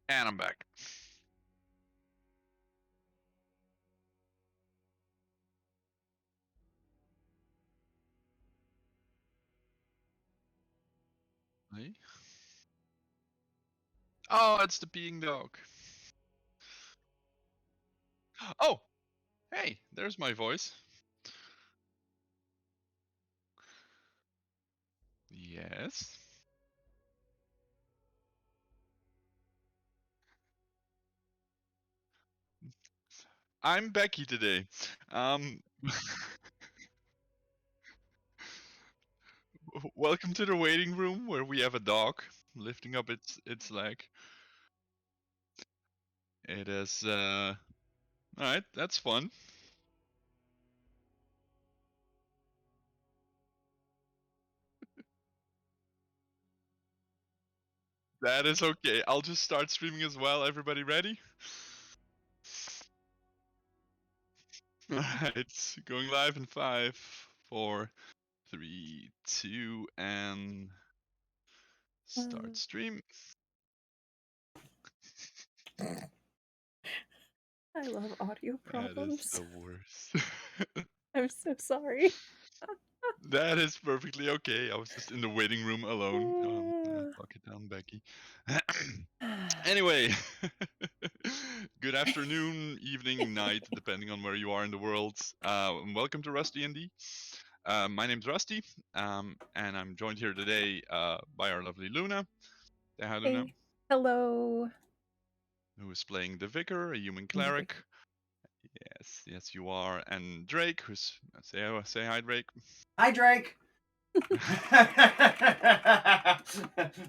And I'm back. Hey? Oh, it's the peeing dog. Oh, hey, there's my voice. Yes. I'm Becky today. Welcome to the waiting room where we have a dog lifting up its leg. It is all right, that's fun. That is okay. I'll just start streaming as well. Everybody ready? Alright, going live in 5, 4, 3, 2, and start stream. I love audio problems. That is the worst. I'm so sorry. That is perfectly okay. I was just in the waiting room alone. Lock it down, Becky. Anyway, good afternoon, evening, night, depending on where you are in the world. Welcome to Rusti&D. My name's Rusty, and I'm joined here today by our lovely Luna. Say hi, Luna. Hey. Hello. Who is playing the Vicar, a human cleric. Yes, you are. And Drake, who's say hi, Drake. Hi, Drake.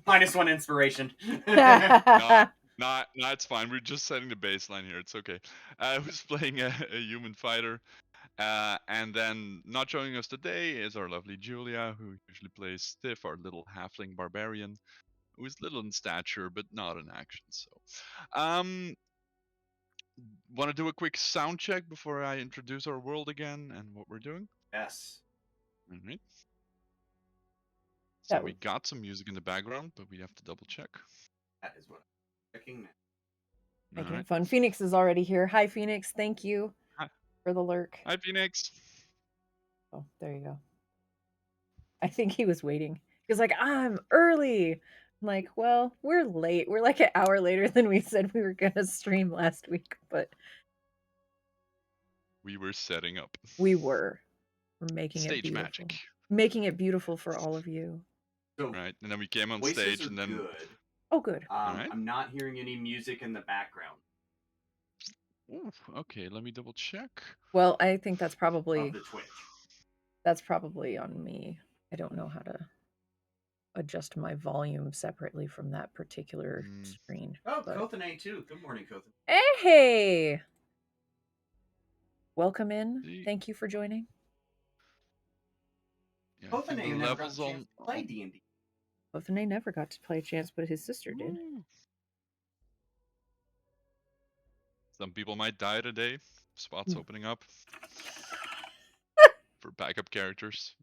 -1 inspiration. No, it's fine. We're just setting the baseline here. It's okay. Who's playing a human fighter. And then not joining us today is our lovely Julia, who usually plays Stiff, our little halfling barbarian, who is little in stature but not in action. So, want to do a quick sound check before I introduce our world again and what we're doing? Yes. All right. So we got some music in the background, but we have to double check. That is what I'm checking now. Making it fun. Phoenix is already here. Hi, Phoenix. Thank you for the lurk. Hi, Phoenix. Oh, there you go. I think he was waiting. He was like, I'm early. I'm like, well, we're late. We're like an hour later than we said we were going to stream last week, but we were setting up. We were. We're making Stage it beautiful. magic. Making it beautiful for all of you. So, right, and then we came on voices stage are and then good. Oh, good. Right. I'm not hearing any music in the background. Ooh, okay, let me double check. Well, I think that's probably Of the Twitch. That's probably on me. I don't know how to adjust my volume separately from that particular screen. Oh, Kothane too. Good morning, Kothane. Hey! Welcome in. Thank you for joining. Yeah, Kothane never got a chance to play D&D. Kothane never got to play a chance, but his sister did. Some people might die today. Spots opening up for backup characters.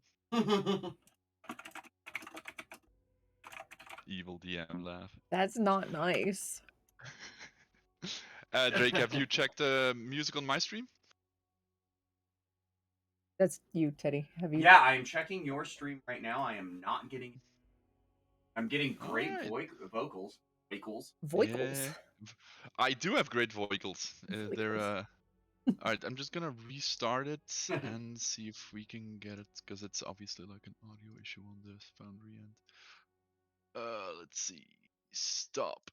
Evil DM laugh. That's not nice. Drake, have you checked the music on my stream? That's you, Teddy. Have you? Yeah, I am checking your stream right now. I am not getting. I'm getting great vocals. Vocals. Yeah. I do have great vocals. They're all right, I'm just gonna restart it and see if we can get it, because it's obviously like an audio issue on the Foundry end. Let's see. Stop.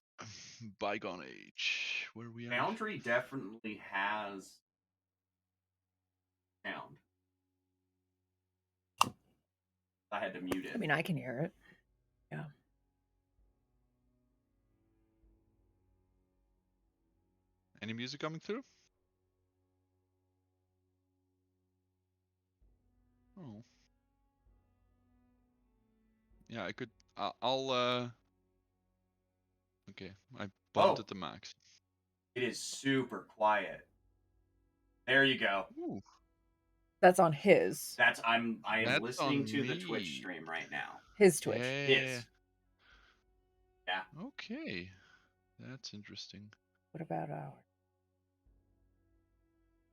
Bygone age. Where are we at? Foundry definitely has sound. I had to mute it. I mean, I can hear it. Yeah. Any music coming through? Oh. Yeah, I could. I'll. Okay, I bumped it to max. It is super quiet. There you go. Ooh. That's on his. I am listening to the Twitch stream right now. His Twitch. Yeah. His. Yeah. Okay. That's interesting. What about ours?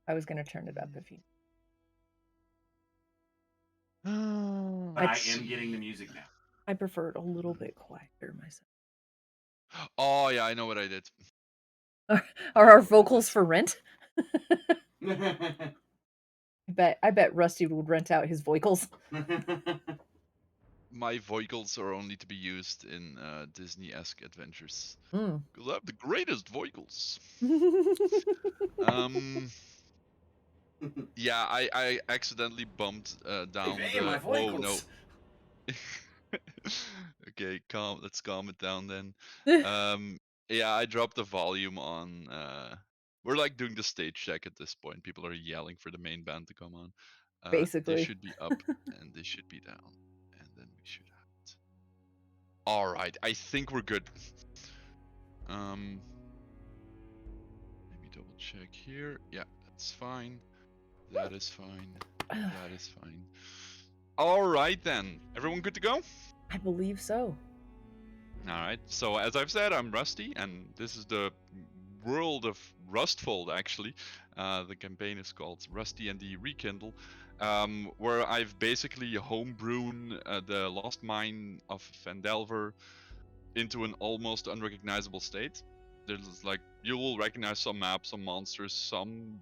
I was going to turn it up if you. But I Let's am getting the see. music now. I prefer it a little bit quieter myself. Oh yeah, I know what I did. Are our vocals for rent? I bet Rusty would rent out his vocals. My vocals are only to be used in Disney-esque adventures. Mm. Because I have the greatest vocals. Yeah, I accidentally bumped down hey, the. my Whoa, no. vocals. Okay, let's calm it down then. Yeah, I dropped the volume on. We're like doing the stage check at this point. People are yelling for the main band to come on. They Basically. should be up and they should be down, and then we should have it. All right, I think we're good. Let me double check here. Yeah, that's fine. That is fine. That is fine. All right then. Everyone good to go? I believe so. All right. So as I've said, I'm Rusty, and this is the world of Rustfold. Actually, the campaign is called Rusti&D Rekindle, where I've basically homebrewn the lost mine of Vandelver into an almost unrecognizable state. There's like you will recognize some maps, some monsters, some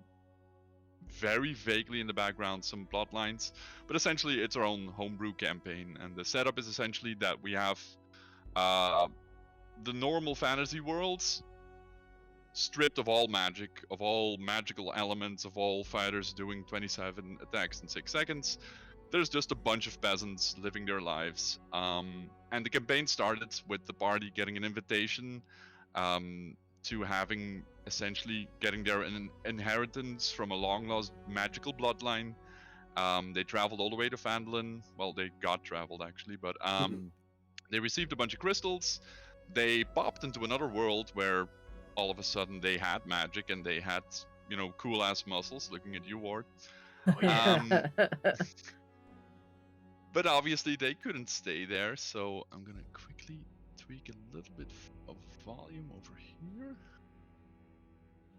very vaguely in the background some plot lines, but essentially it's our own homebrew campaign. And the setup is essentially that we have uh, the normal fantasy worlds stripped of all magic, of all magical elements, of all fighters doing 27 attacks in 6 seconds. There's just a bunch of peasants living their lives. And the campaign started with the party getting an invitation to having essentially getting their inheritance from a long lost magical bloodline. They traveled all the way to Phandalin. Well, they got traveled actually, but they received a bunch of crystals. They popped into another world where all of a sudden they had magic and they had, cool ass muscles. Looking at you, Ward. Oh yeah. But obviously they couldn't stay there, so I'm gonna quickly tweak a little bit of volume over here.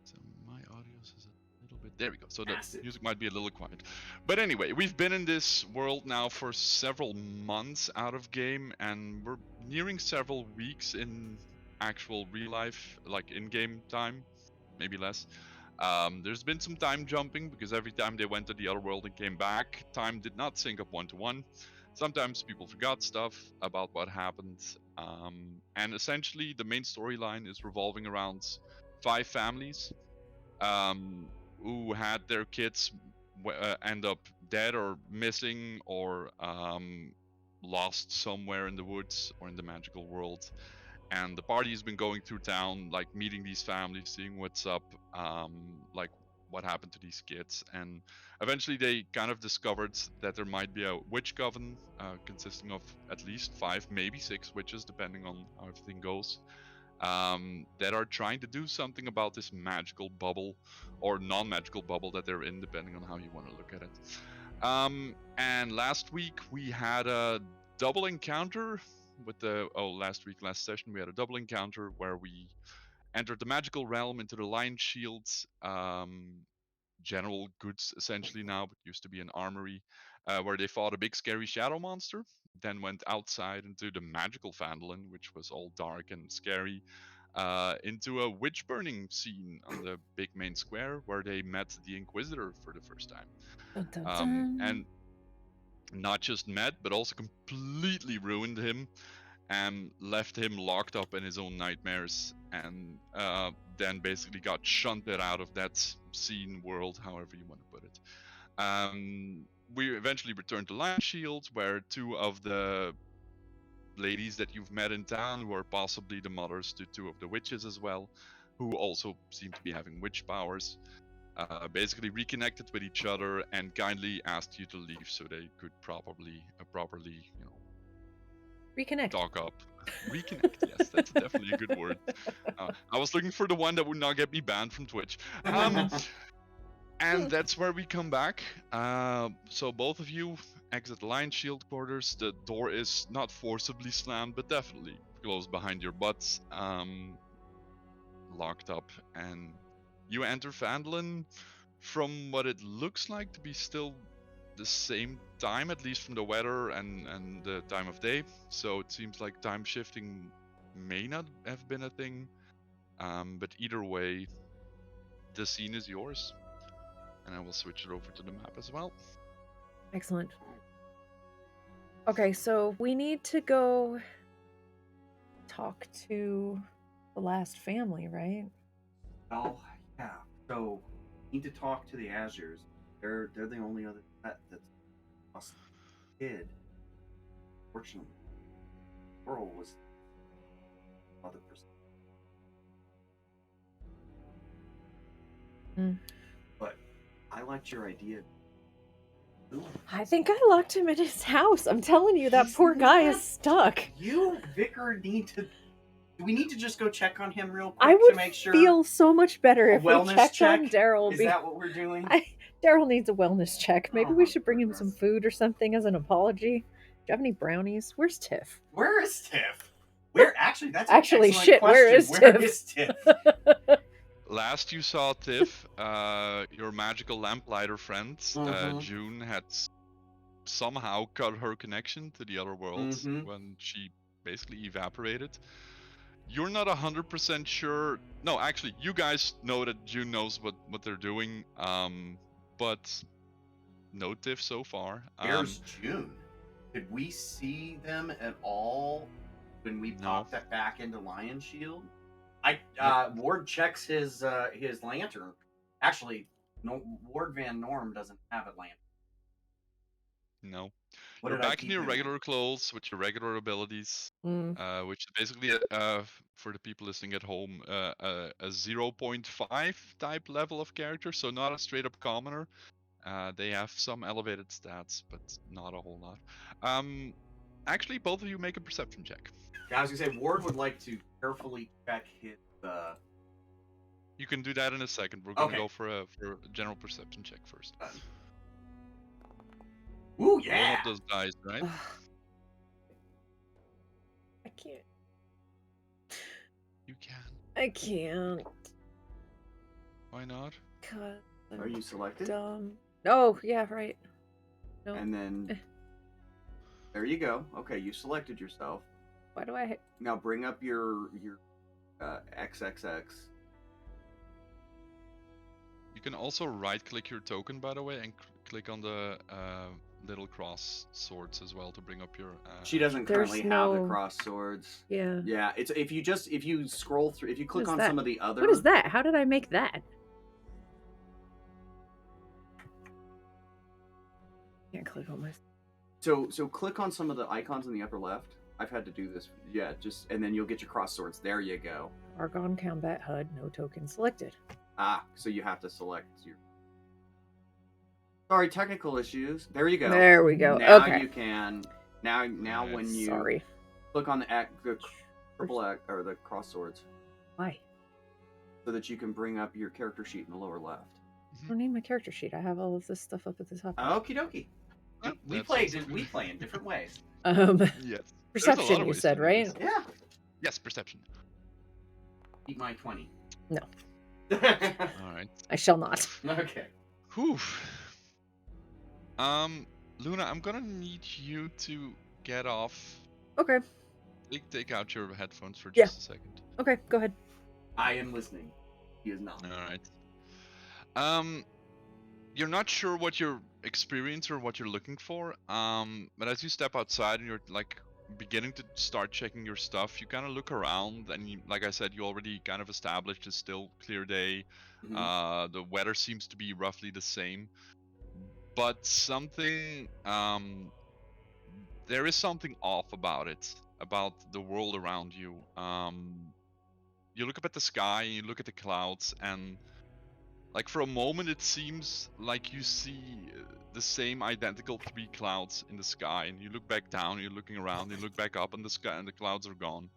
So my audio is a little bit. There we go. So the Acid. music might be a little quiet. But anyway, we've been in this world now for several months out of game, and we're nearing several weeks in actual real life, like in-game time, maybe less. There's been some time jumping because every time they went to the other world and came back, time did not sync up 1-to-1. Sometimes people forgot stuff about what happened. And essentially, the main storyline is revolving around 5 families who had their kids end up dead or missing or lost somewhere in the woods or in the magical world. And the party has been going through town, like meeting these families, seeing what's up, like what happened to these kids. And eventually they kind of discovered that there might be a witch coven consisting of at least 5, maybe 6 witches, depending on how everything goes, that are trying to do something about this magical bubble or non-magical bubble that they're in, depending on how you want to look at it. And last week we had a double encounter with last session we had a double encounter where we entered the magical realm into the Lion Shields, general goods essentially now, but used to be an armory, where they fought a big scary shadow monster. Then went outside into the magical Phandalin, which was all dark and scary, into a witch burning scene on the big main square where they met the Inquisitor for the first time. Dun, dun, dun. And not just met, but also completely ruined him and left him locked up in his own nightmares, and then basically got shunted out of that scene world, however you want to put it. We eventually returned to Lion Shield, where 2 of the ladies that you've met in town were possibly the mothers to 2 of the witches as well, who also seem to be having witch powers. Basically reconnected with each other and kindly asked you to leave so they could properly, Reconnect. talk up. Reconnect, yes, that's definitely a good word. I was looking for the one that would not get me banned from Twitch. And that's where we come back. So both of you exit the Lion Shield quarters. The door is not forcibly slammed, but definitely closed behind your butts. locked up, and you enter Phandalin from what it looks like to be still the same time, at least from the weather and the time of day. So it seems like time shifting may not have been a thing. But either way, the scene is yours. And I will switch it over to the map as well. Excellent. Okay, so we need to go talk to the last family, right? Oh, yeah. So, need to talk to the Azures. They're the only other pet that's lost a kid. Fortunately, Coral was the other person. But I liked your idea. Ooh. I think I locked him in his house. I'm telling you, that He's poor guy is not- stuck. You, Vicar, need to. Do we need to just go check on him real quick I would to make sure? feel so much better A if we wellness checked check? on Daryl. Is that what we're doing? Daryl needs a wellness check. Maybe we Oh, should bring him some goodness. food or something as an apology. Do you have any brownies? Where's Tiff? Where is Tiff? Where actually? That's Actually, an excellent shit, question. where is Where Tiff? is Tiff? Last you saw Tiff, your magical lamplighter friend, Mhm. June, had somehow cut her connection to the other world when she basically evaporated. You're not 100% sure. No, actually, you guys know that June knows what they're doing. But no Tiff so far. Where's June? Did we see them at all when we popped that back into Lion Shield? Ward checks his lantern. Actually, no, Ward Van Norm doesn't have a lantern. No. What You're did I back in keep your in regular clothes with your regular abilities, which is basically, for the people listening at home, a 0.5 type level of character, so not a straight up commoner. They have some elevated stats, but not a whole lot. Actually, both of you make a perception check. Yeah, I was gonna say Ward would like to carefully check his. You can do that in a second. We're gonna Okay. go for a general perception check first. Ooh, Roll yeah. up those dice, right? I can't. You can. I can't. Why not? God, Are you selected? dumb. Oh, yeah, right. No. And then there you go. Okay, you selected yourself. Why do I? Now bring up your XXX. You can also right-click your token, by the way, and click on the little cross swords as well to bring up your. She doesn't currently have the cross swords. Yeah. Yeah, it's if you scroll through, if you click on some of the other. What is that? How did I make that? Can't click on my. So click on some of the icons in the upper left. I've had to do this. Yeah, and then you'll get your cross swords. There you go. Argon Combat HUD, no token selected. So you have to select your. Sorry, technical issues. There you go. There we go. Now okay. you can. Now when you Sorry. click on the triple X or the cross swords. Why? So that you can bring up your character sheet in the lower left. I don't need my character sheet. I have all of this stuff up at the top. Okie dokie. We play in different ways. Yes. Perception, you said, right? Yeah. Yes, perception. Eat my 20. No. All right. I shall not. Okay. Whew. Luna, I'm gonna need you to get off. Okay. Take out your headphones for just a second. Okay, go ahead. I am listening. He is not. All right. You're not sure what you're experiencing or what you're looking for. But as you step outside and you're like beginning to start checking your stuff, you kind of look around, and like I said, you already kind of established it's still clear day. Mm-hmm. The weather seems to be roughly the same, but there is something off about it, about the world around you. You look up at the sky, and you look at the clouds, and like for a moment it seems like you see the same identical three clouds in the sky, and you look back down, you're looking around, you look back up in the sky, and the clouds are gone.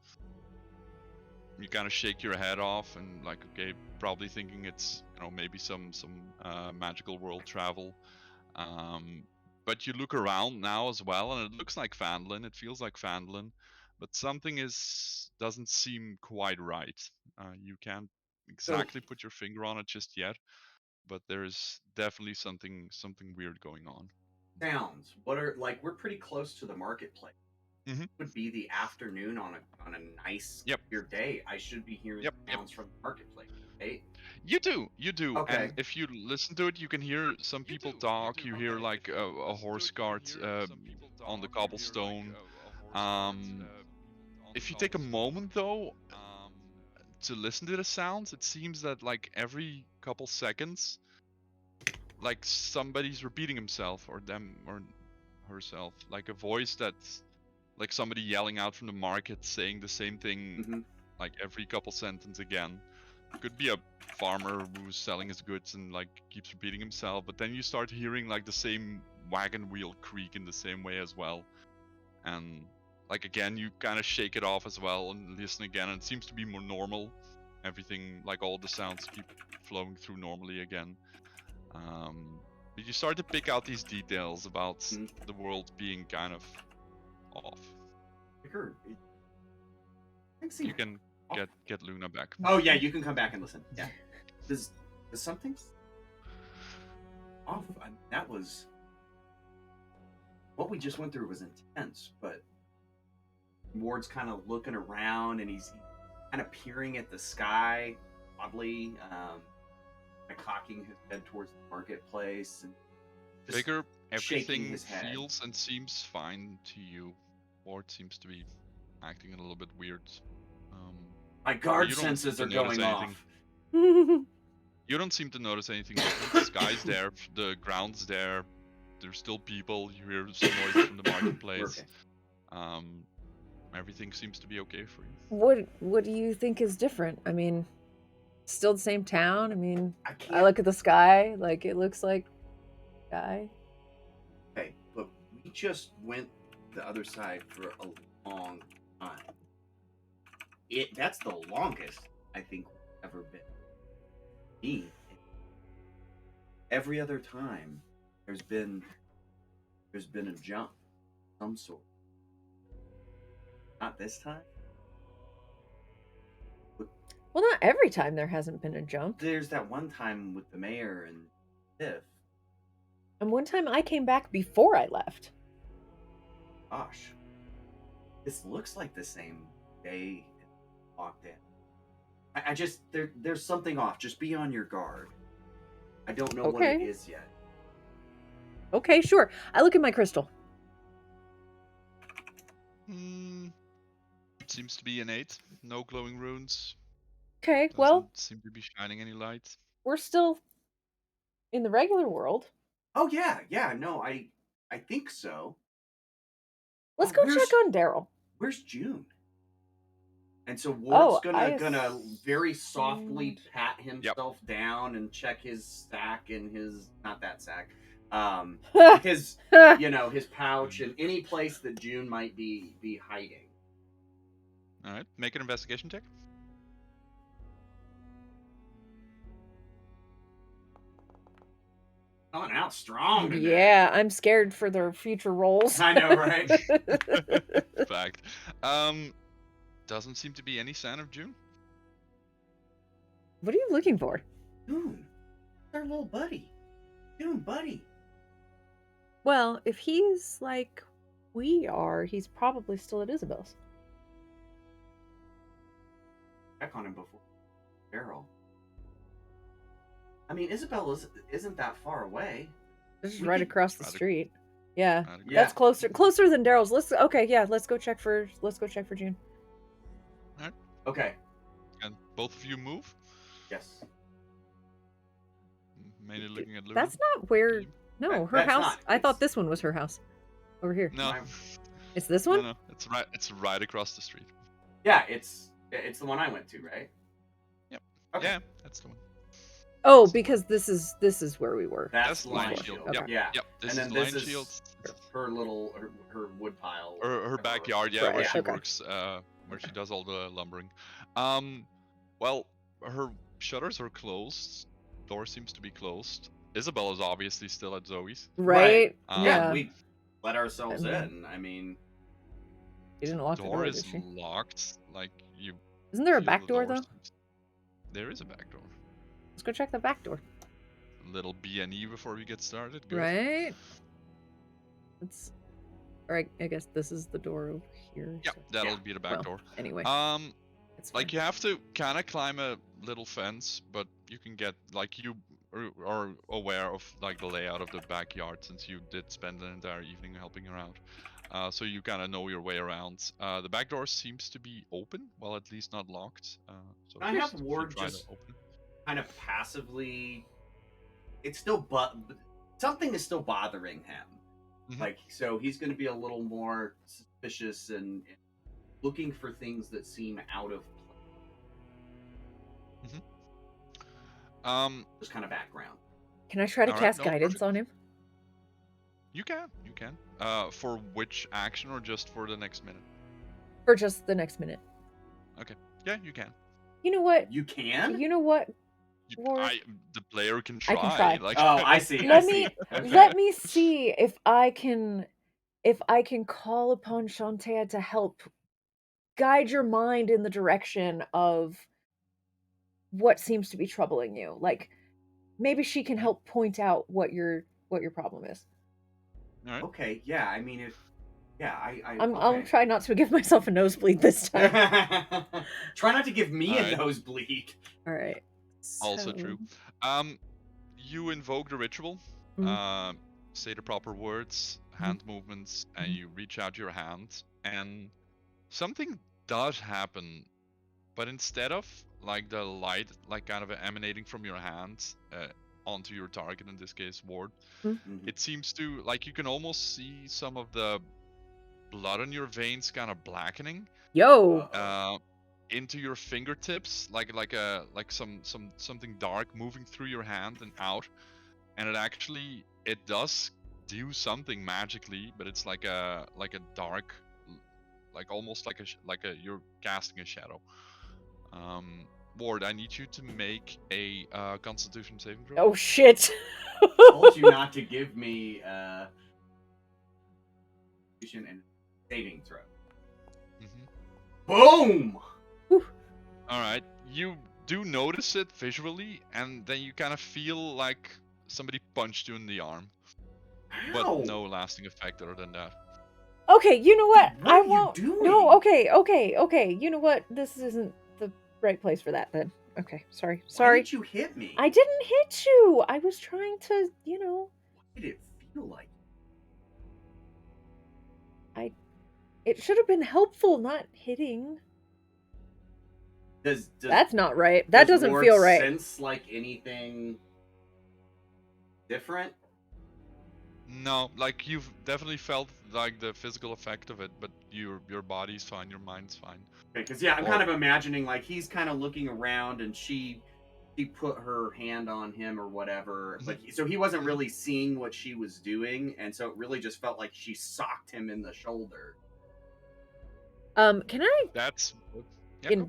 You kind of shake your head off and like, okay, probably thinking it's maybe some magical world travel. But you look around now as well, and it looks like Phandalin, it feels like Phandalin, but something doesn't seem quite right. You can't exactly put your finger on it just yet, but there's definitely something weird going on. Sounds. What are like? We're pretty close to the marketplace. Mhm. Would be the afternoon on a nice Yep. clear day. I should be hearing Yep. sounds from the marketplace. Right? You do. Okay. And if you listen to it, you can hear some people talk. You hear like a horse cart on the cobblestone. If you take a moment though to listen to the sounds, it seems that like every couple seconds, like somebody's repeating himself or them or herself, like a voice that's like somebody yelling out from the market saying the same thing Mhm. like every couple sentences again. Could be a farmer who's selling his goods and like keeps repeating himself, but then you start hearing like the same wagon wheel creak in the same way as well. And like again, you kind of shake it off as well and listen again, and it seems to be more normal. Everything, like all the sounds, keep flowing through normally again. But you start to pick out these details about the world being kind of off. You can get Luna back. Oh yeah, you can come back and listen. Yeah. Does something off? That was what we just went through was intense, but Ward's kind of looking around and he's kind of peering at the sky oddly, cocking his head towards the marketplace and Bigger, everything his head. feels and seems fine to you. Ward seems to be acting a little bit weird. My guard you don't senses seem are to notice going anything. off. You don't seem to notice anything different. The sky's there, the ground's there. There's still people. You hear some noises from the marketplace. Everything seems to be okay for you. What do you think is different? I mean, still the same town. I mean, I I look at the sky, like it looks like sky. Okay, but we just went the other side for a long time. That's the longest I think we've ever been. Me. Every other time there's been a jump of some sort. Not this time. Well, not every time there hasn't been a jump. There's that one time with the mayor and Tiff. And one time I came back before I left. Gosh. This looks like the same day it walked in. I just there's something off. Just be on your guard. I don't know what it is yet. Okay, sure. I look at my crystal. Seems to be an 8. No glowing runes. Okay, Doesn't well, seem to be shining any light. We're still in the regular world. Oh yeah, no, I think so. Let's go check on Daryl. Where's June? And so Ward's I gonna very softly pat himself down and check his sack and his not that sack. His his pouch and any place that June might be hiding. Alright, make an investigation check. Coming out strong today. Yeah, I'm scared for their future roles. I know, right? Fact. Doesn't seem to be any sign of June. What are you looking for? June. Our little buddy. June, buddy. Well, if he's like we are, he's probably still at Isabel's. Check on him before Daryl. I mean, Isabel isn't that far away. This is right across the street. Yeah, that's closer than Daryl's. Let's go check for June. All right. Okay. And both of you move. Yes. Mainly looking at Luna. That's not where. No, her house. I thought this one was her house. Over here. No. It's this one. No, it's right across the street. Yeah, it's the one I went to, right? Yep. Okay. Yeah, that's the one. Oh, because this is where we were. That's Lion Shield. Okay. Yep. This and is then Lion Shield. Her little her wood pile. Her backyard, yeah, Right, where she okay. works, where she does all the lumbering. Well, her shutters are closed. Door seems to be closed. Isabel is obviously still at Zoe's. Right. Yeah, we let ourselves in. I mean, you didn't lock the door. Door is locked. Like you. Isn't there a back door though? There is a back door. Let's go check the back door. Little B&E before we get started. Good. Right. Let's. All right. I guess this is the door over here. Yeah, so- that'll be the back well, door. Anyway, it's fine. Like you have to kind of climb a little fence, but you can get like you are aware of like the layout of the backyard since you did spend an entire evening helping her out. So you kind of know your way around. The back door seems to be open, well at least not locked. So I have if you Ward try to just open. kind of passively. It's still something is still bothering him. Mhm. Like, so he's going to be a little more suspicious and looking for things that seem out of place. Just kind of background. Can I try to All right, cast no, guidance perfect. on him? You can. For which action or just for the next minute? For just the next minute. Okay. Yeah, you can. You know what? You can? You know what? Ward? The player can I try. can try. Like, Oh, I see. Let I me see. Okay. let me see if I can call upon Shantae to help guide your mind in the direction of what seems to be troubling you. Like maybe she can help point out what your problem is. All right. Okay, yeah. I mean, if I'll okay. try not to give myself a nosebleed this time. Try not to give me a Alright. nosebleed. All right. Also true. You invoke the ritual. Mhm. Say the proper words, hand movements, and you reach out your hand, and something does happen. But instead of like the light, like kind of emanating from your hand onto your target, in this case Ward, it seems to like you can almost see some of the blood on your veins kind of blackening. Yo. Into your fingertips, like something dark moving through your hand and out, and it does do something magically, but it's like a dark, like almost like you're casting a shadow. Ward, I need you to make a Constitution saving throw. Oh shit. Told you not to give me and saving throw. Boom! All right, you do notice it visually, and then you kind of feel like somebody punched you in the arm, but no lasting effect other than that. Okay, you know what? Dude, what I are you won't. doing? No, okay. You know what? This isn't the right place for that then. Okay, sorry. Why did you hit me? I didn't hit you. I was trying to, What did it feel like? It should have been helpful, not hitting. That's not right. That doesn't Ward feel right. Sense like anything different? No, like you've definitely felt like the physical effect of it, but your body's fine, your mind's fine. Okay, because I'm kind of imagining like he's kind of looking around and she put her hand on him or whatever, but so he wasn't really seeing what she was doing, and so it really just felt like she socked him in the shoulder. Can I? That's. Yeah,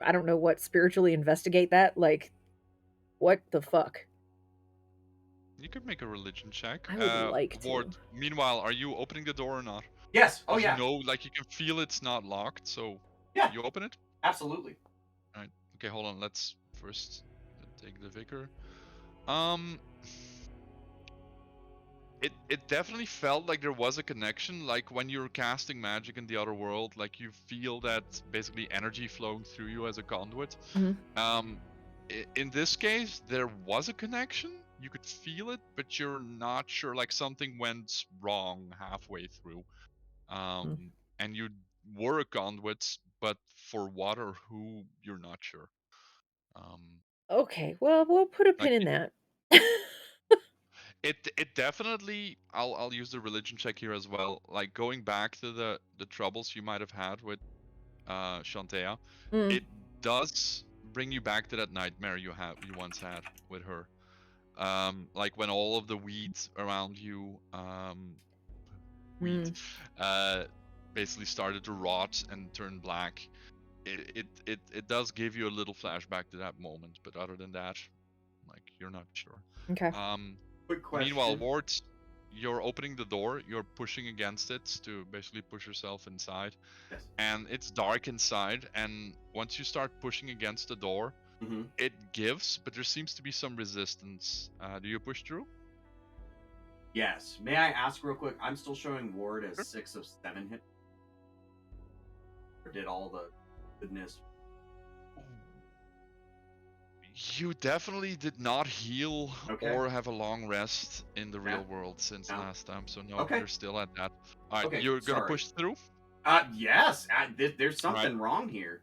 I don't know what spiritually investigate that. Like, what the fuck? You could make a religion check. I would like to. Ward, meanwhile, are you opening the door or not? Yes. Oh yeah. You know, like you can feel it's not locked, so yeah, you open it. Absolutely. All right. Okay, hold on. Let's first take the vicar. It definitely felt like there was a connection, like when you're casting magic in the other world, like you feel that basically energy flowing through you as a conduit. In this case, there was a connection. You could feel it, but you're not sure. Like something went wrong halfway through, and you were a conduit, but for what or who, you're not sure. Okay, well, we'll put a pin in that. It definitely, I'll use the religion check here as well. Like going back to the troubles you might have had with Shantae, it does bring you back to that nightmare you once had with her. Like when all of the weeds around you basically started to rot and turn black. It does give you a little flashback to that moment, but other than that, like you're not sure. Okay. Quick question. Meanwhile, Ward, you're opening the door, you're pushing against it to basically push yourself inside. Yes. And it's dark inside, and once you start pushing against the door, it gives, but there seems to be some resistance. Do you push through? Yes. May I ask real quick? I'm still showing Ward as Sure. 6 of 7 hit. Or did all the goodness? You definitely did not heal Okay. or have a long rest in the Yeah. real world since No. last time, so no, Okay. you're still at that. All right, Okay, you're gonna sorry. push through. Yes. There's All right. something wrong here.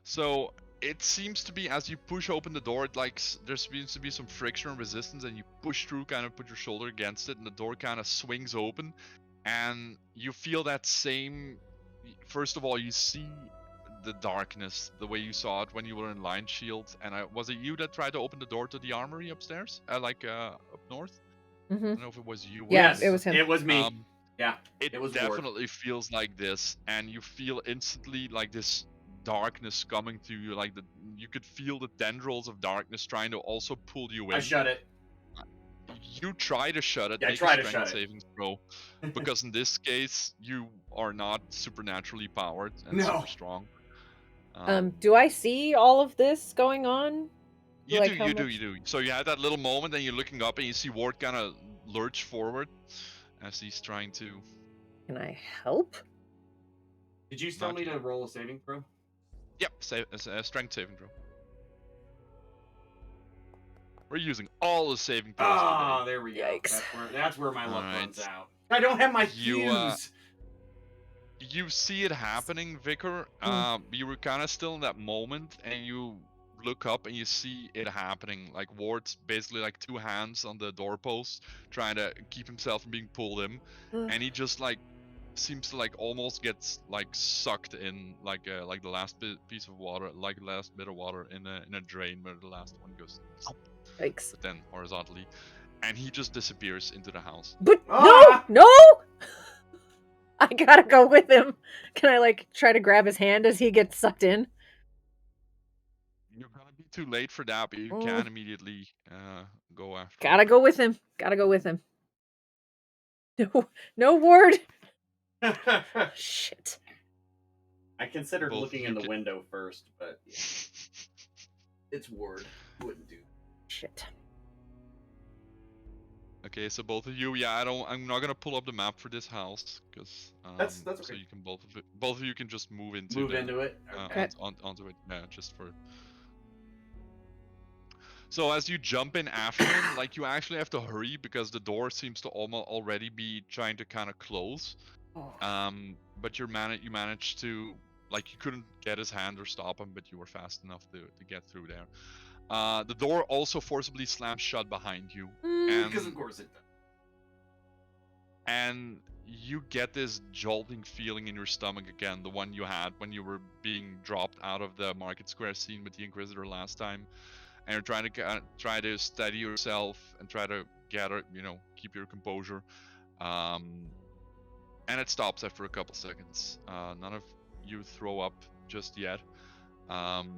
So it seems to be as you push open the door, there seems to be some friction and resistance, and you push through, kind of put your shoulder against it, and the door kind of swings open, and you feel that same. First of all, you see the darkness the way you saw it when you were in Line Shield, and was it you that tried to open the door to the armory upstairs, up north? I don't know if it was you. Yeah, Yes, it was him. It was me. Yeah, It was Ward. definitely feels like this, and you feel instantly like this darkness coming to you, like you could feel the tendrils of darkness trying to also pull you in. I shut it. You try to shut it, Yeah, I make a try to strength shut it. savings throw, because in this case you are not supernaturally powered and No. super strong. Do I see all of this going on? You Like, do, how you do, much- you do. So you had that little moment, and you're looking up, and you see Ward kind of lurch forward as he's trying to. Can I help? Did you still Not need yet. to roll a saving throw? Yep, strength saving throw. We're using all the saving throws Oh, today. there we go. Yikes. That's where my luck Alright. runs out. I don't have my You, fuse. You see it happening, Vicar. You were kind of still in that moment, and you look up and you see it happening. Like Ward's basically like two hands on the doorpost, trying to keep himself from being pulled in, and he just like seems to like almost gets like sucked in like the last piece of water, like the last bit of water in a drain where the last one goes, Yikes. but then horizontally, and he just disappears into the house. But Ah! no! I gotta go with him. Can I like try to grab his hand as he gets sucked in? You're gonna be too late for that, but you can immediately go after. Gotta go with him. Gotta go with him. No, Ward. Shit. I considered Both looking you in the can- window first, but yeah. It's Ward. Wouldn't do. Shit. Okay, so both of you, yeah, I'm not gonna pull up the map for this house because That's okay. so you can both of you can just move into it. Okay. onto it, yeah, just for. So as you jump in after him, like you actually have to hurry because the door seems to already be trying to kind of close. But you managed to, like, you couldn't get his hand or stop him, but you were fast enough to get through there. The door also forcibly slams shut behind you, Because of course it does. and you get this jolting feeling in your stomach again, the one you had when you were being dropped out of the market square scene with the Inquisitor last time, and you're trying to steady yourself and try to keep your composure. And it stops after a couple seconds. None of you throw up just yet. And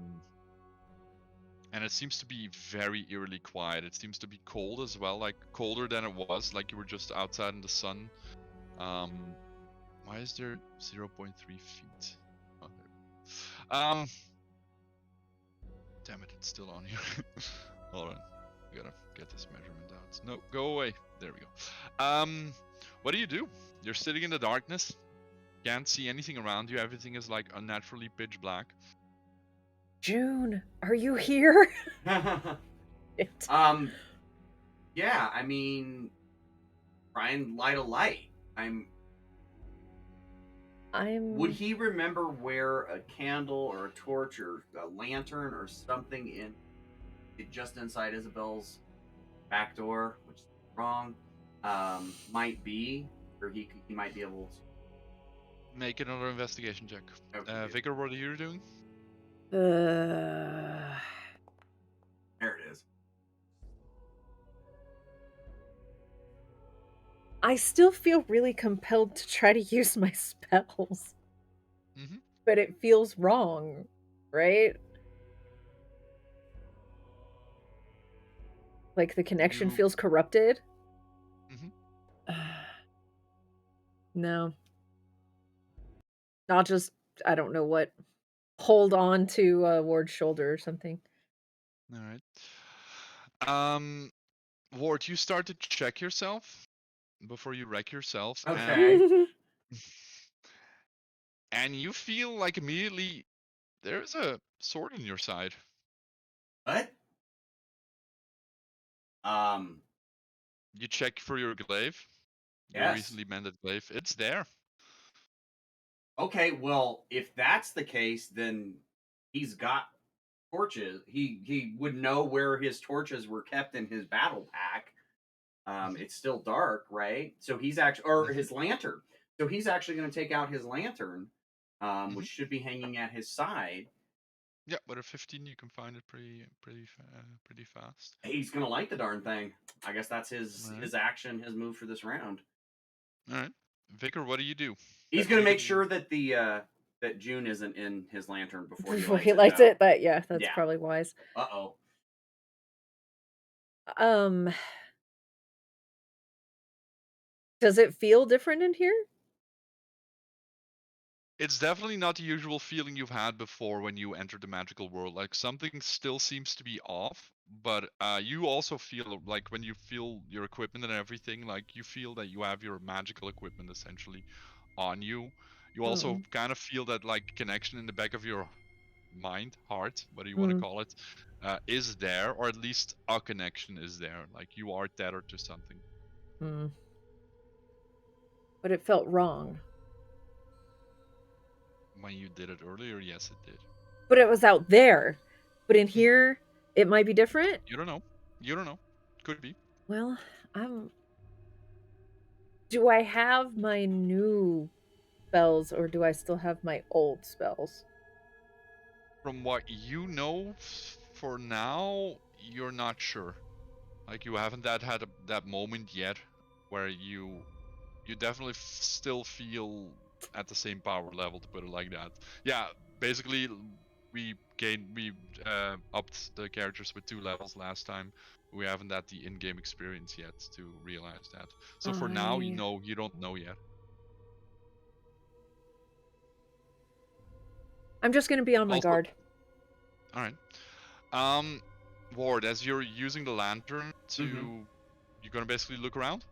it seems to be very eerily quiet. It seems to be cold as well, like colder than it was, like you were just outside in the sun. Why is there 0.3 feet? Okay. Damn it, it's still on here. Hold on. I gotta get this measurement out. No, go away. There we go. What do? You're sitting in the darkness. Can't see anything around you. Everything is like unnaturally pitch black. June, are you here? Yeah, I mean, try and light a light. Would he remember where a candle or a torch or a lantern or something just inside Isabel's back door, which is wrong, might be, or he might be able to make another investigation check. Okay. Vicar, what are you doing? There it is. I still feel really compelled to try to use my spells. Mm-hmm. But it feels wrong, right? Like the connection feels corrupted? Mm-hmm. No. Not just, I don't know what hold on to Ward's shoulder or something. All right. Ward, you start to check yourself before you wreck yourself, Okay. and you feel like immediately there's a sword in your side. What? You check for your glaive, your Yes. recently mended glaive. It's there. Okay, well, if that's the case, then he's got torches. He would know where his torches were kept in his battle pack. It's still dark, right? So he's actually, or his lantern. So he's actually going to take out his lantern, which should be hanging at his side. Yeah, with a 15, you can find it pretty fast. He's going to light the darn thing. I guess that's All right. his action, his move for this round. All right, Vicar, what do you do? He's going to make sure that the that June isn't in his lantern before Before he he lights lights it. it, that's Yeah. probably wise. Uh-oh. Does it feel different in here? It's definitely not the usual feeling you've had before when you enter the magical world. Like something still seems to be off, but you also feel like when you feel your equipment and everything, like you feel that you have your magical equipment essentially on you. You also kind of feel that like connection in the back of your mind, heart, whatever you want to call it, is there, or at least a connection is there. Like you are tethered to something. But it felt wrong. When you did it earlier, yes, it did. But it was out there. But in here, it might be different. You don't know. You don't know. Could be. Well, do I have my new spells or do I still have my old spells? From what you know, for now, you're not sure. Like you haven't had that moment yet where you definitely still feel at the same power level, to put it like that. Yeah, basically we upped the characters with 2 levels last time. We haven't had the in-game experience yet to realize that. So for now, you don't know yet. I'm just gonna be on my guard. All right. Ward, as you're using the lantern you're gonna basically look around?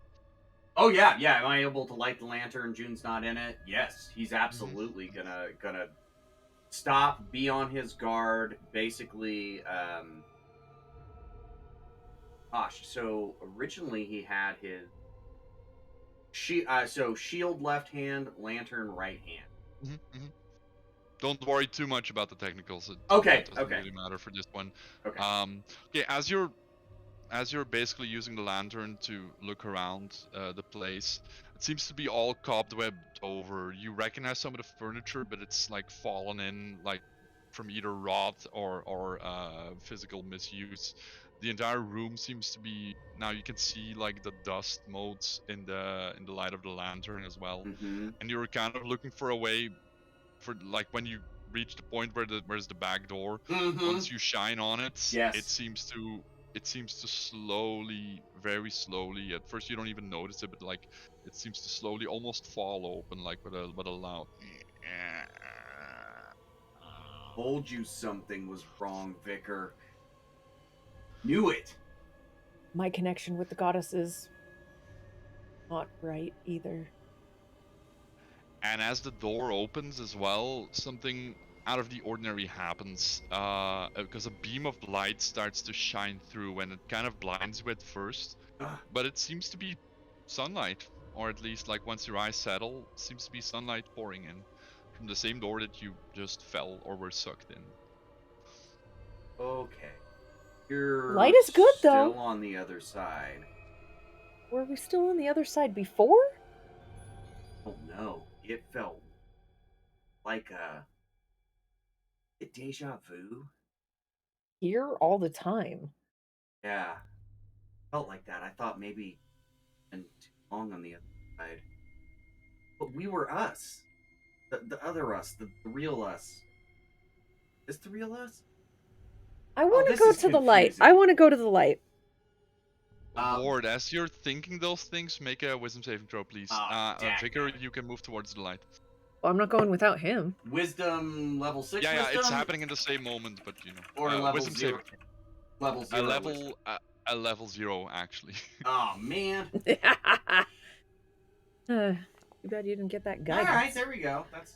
Oh yeah. Am I able to light the lantern? June's not in it. Yes, he's absolutely gonna stop, be on his guard. Basically, gosh. So originally he had his shield left hand, lantern right hand. Don't worry too much about the technicals. It doesn't really matter for this one. Okay. Okay, as you're basically using the lantern to look around the place, it seems to be all cobwebbed over. You recognize some of the furniture, but it's like fallen in, like from either rot or physical misuse. The entire room seems to be, now you can see like the dust motes in the light of the lantern as well. And you're kind of looking for a way for, like, when you reach the point where's the back door, once you shine on it, Yes. it seems to slowly, very slowly, at first you don't even notice it, but like it seems to slowly almost fall open, like with a loud Told you something was wrong, Vicar. Knew it. My connection with the goddess is not right either. And as the door opens as well, something out of the ordinary happens, because a beam of light starts to shine through, and it kind of blinds you at first, but it seems to be sunlight, or at least like once your eyes settle, seems to be sunlight pouring in from the same door that you just fell or were sucked in. Okay. You're light is good though. Still on the other side. Were we still on the other side before? Oh no, it felt like a deja vu. Here all the time. Yeah, felt like that. I thought maybe been too long on the other side, but we were us. The other us, the real us. Is the real us? I want to go to the light. I want to go to the light. Ward, as you're thinking those things, make a wisdom saving throw, please. Vicar, you can move towards the light. Well, I'm not going without him. Wisdom level 6 Yeah, wisdom? it's happening in the same moment, but you know. Or level Wisdom 0. save. Level 0 wisdom. A level 0 actually. Oh, man. Too bad you didn't get that guidance. Alright, there we go. That's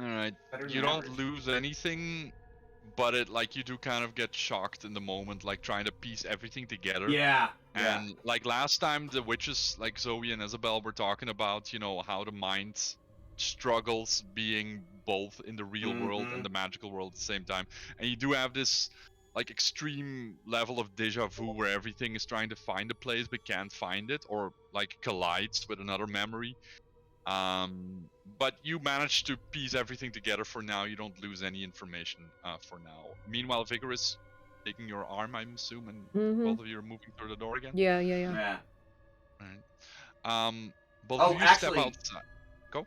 Alright. better than You don't average. lose anything, but it like you do kind of get shocked in the moment, like trying to piece everything together. Yeah. And like last time the witches like Zoe and Isabel were talking about, you know, how the mind struggles being both in the real world and the magical world at the same time. And you do have this like extreme level of deja vu where everything is trying to find a place but can't find it, or like collides with another memory. But you manage to piece everything together for now. You don't lose any information for now. Meanwhile, Vigor is taking your arm, I'm assuming. Both of you are moving through the door again. Yeah. Yeah. Right. Both Oh, of you actually, step outside. Go.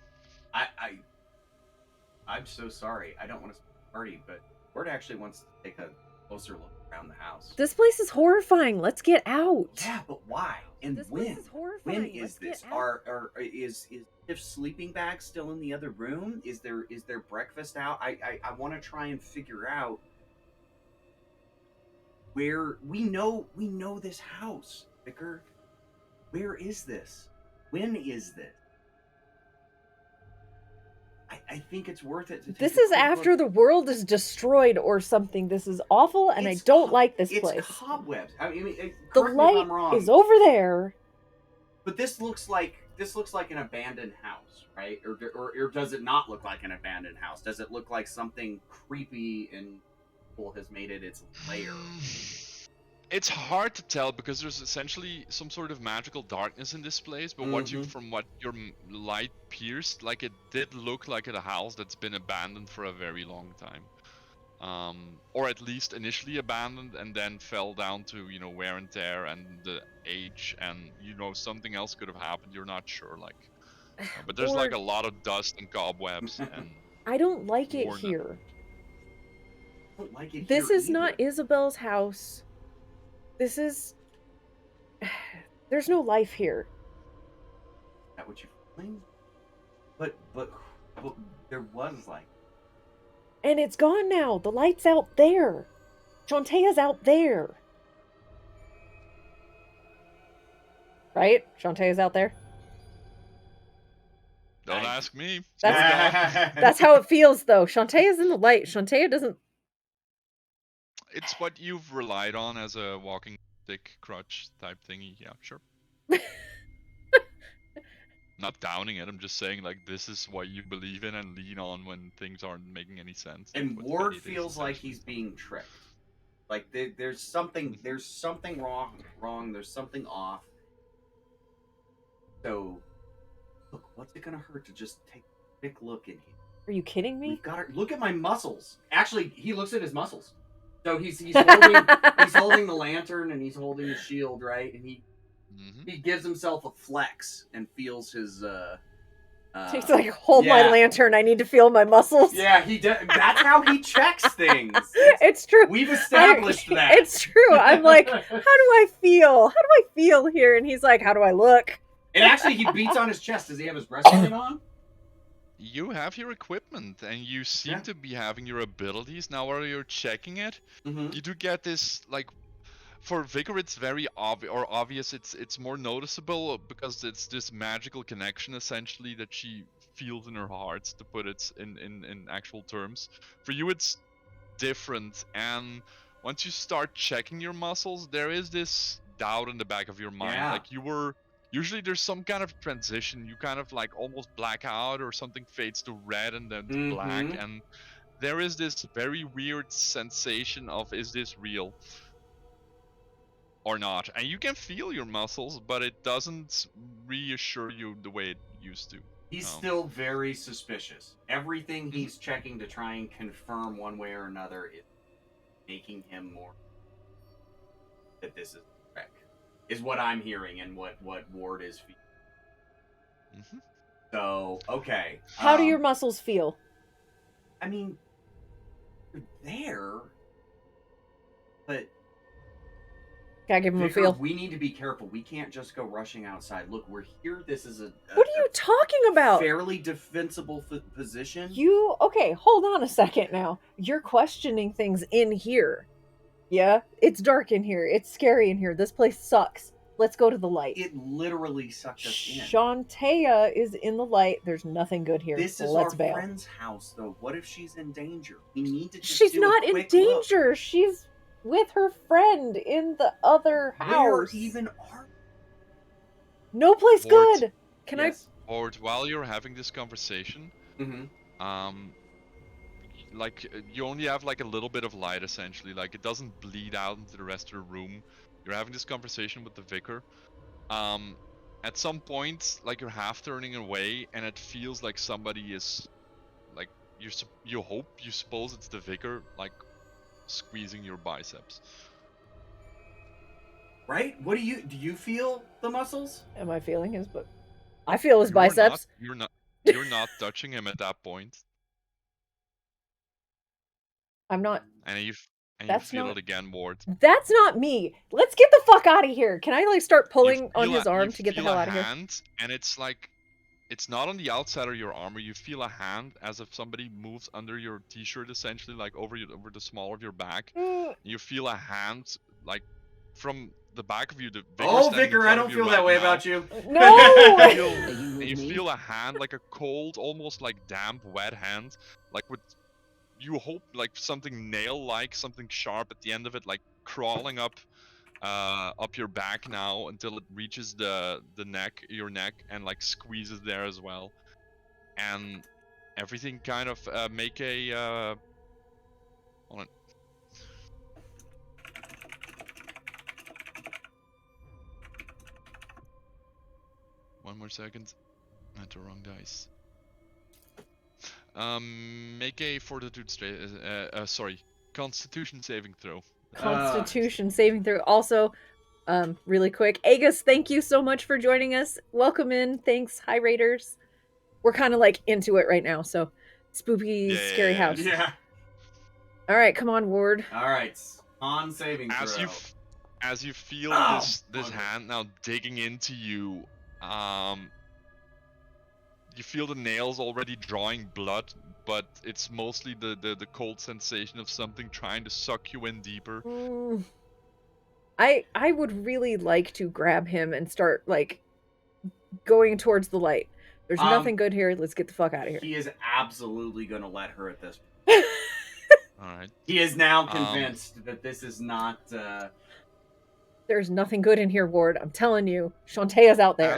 I'm so sorry. I don't want to party, but Ward actually wants to take a closer look around the house. This place is horrifying. Let's get out. Yeah, but why? And This when? place is horrifying. When is Let's this? get out. Is Tiff's sleeping bag still in the other room? Is there breakfast out? I want to try and figure out where we know this house, Vicar. Where is this? When is this? I think it's worth it to take This a is quick after look. the world is destroyed or something. This is awful, and I don't like this place. It's cobwebs. I mean, The correct me if I'm light wrong. is over there. But this looks like an abandoned house, right? Or does it not look like an abandoned house? Does it look like something creepy and has made it its lair? It's hard to tell because there's essentially some sort of magical darkness in this place, but from what your light pierced, like it did look like a house that's been abandoned for a very long time. Or at least initially abandoned and then fell down to, you know, wear and tear and the age, and you know something else could have happened. You're not sure, like, but there's like a lot of dust and cobwebs and. I don't like it here. I don't like it this here is either. not Isabel's house. This is. There's no life here. Is that what you're feeling? But there was life. And it's gone now. The light's out there. Shantaea's out there. Right? Shantaea's out there? Don't ask me. That's how it feels, though. Shantaea's in the light. Shantaea doesn't... It's what you've relied on as a walking stick crutch type thingy. Yeah, sure. Not downing it. I'm just saying, like, this is what you believe in and lean on when things aren't making any sense. And Ward feels like he's being tricked. Like there's something wrong. There's something off. So, look, what's it gonna hurt to just take a quick look in here? Are you kidding me? We've got to look at my muscles. Actually, he looks at his muscles. So he's holding the lantern and he's holding the shield, right? And he gives himself a flex and feels his. He's like, hold my lantern. I need to feel my muscles. Yeah, he does. That's how he checks things. It's true. We've established that. It's true. I'm like, how do I feel? How do I feel here? And he's like, how do I look? And actually, he beats on his chest. Does he have his breastplate on? You have your equipment, and you seem to be having your abilities. Now, while you're checking it, you do get this, like, for Vigor, it's very obvious. It's more noticeable because it's this magical connection, essentially, that she feels in her heart, to put it in actual terms. For you, it's different, and once you start checking your muscles, there is this doubt in the back of your mind. Like, you were... Usually there's some kind of transition. You kind of like almost black out or something fades to red and then to black. And there is this very weird sensation of, is this real or not? And you can feel your muscles, but it doesn't reassure you the way it used to. He's still very suspicious. Everything he's checking to try and confirm one way or another is making him more that this is correct. Is what I'm hearing and what Ward is feeling. So, okay. How do your muscles feel? I mean, they're there, but Gotta give him a Vicar, feel. we need to be careful. We can't just go rushing outside. Look, we're here. This is a What are you talking about? fairly defensible position. Okay, hold on a second now. You're questioning things in here. Yeah? It's dark in here. It's scary in here. This place sucks. Let's go to the light. It literally sucked us in. Shantea is in the light. There's nothing good here. This is Let's our bail. friend's house, though. What if she's in danger? We need to just She's do not a in quick danger. Look. She's with her friend in the other house. Where even are? No place Ward. good. Can Yes. Or while you're having this conversation, like you only have like a little bit of light essentially. Like it doesn't bleed out into the rest of the room. You're having this conversation with the vicar. At some point, like you're half turning away, and it feels like somebody is, like you suppose it's the vicar, like squeezing your biceps. Right? What do you feel the muscles? Am I feeling his? But I feel his biceps. You're not touching him at that point. I'm not. And you That's feel not- it again, Ward. That's not me. Let's get the fuck out of here. Can I like start pulling on his arm You to get the feel hell a out of here? hand, and it's like, it's not on the outside of your armor. You feel a hand as if somebody moves under your t-shirt, essentially, like over the small of your back. You feel a hand, like from the back of you. The Oh, Vicar, I don't feel that way about you. No. You feel a hand, like a cold, almost like damp, wet hand, like with, you hope like something nail-like, something sharp at the end of it, like crawling up your back now until it reaches your neck, and like squeezes there as well. And everything kind of make a hold on. One more second. I had the wrong dice. Make a fortitude Constitution saving throw. Constitution saving throw. Also, really quick, Agus, thank you so much for joining us. Welcome in. Thanks. Hi, Raiders. We're kind of like into it right now, so spooky, scary house. Yeah. All right, come on, Ward. All right. On saving throw. As you feel this hand now digging into you, you feel the nails already drawing blood, but it's mostly the cold sensation of something trying to suck you in deeper. I would really like to grab him and start like going towards the light. There's nothing good here. Let's get the fuck out of here. He is absolutely going to let her at this point. All right. He is now convinced that this is not. There's nothing good in here, Ward. I'm telling you. Shantae's out there.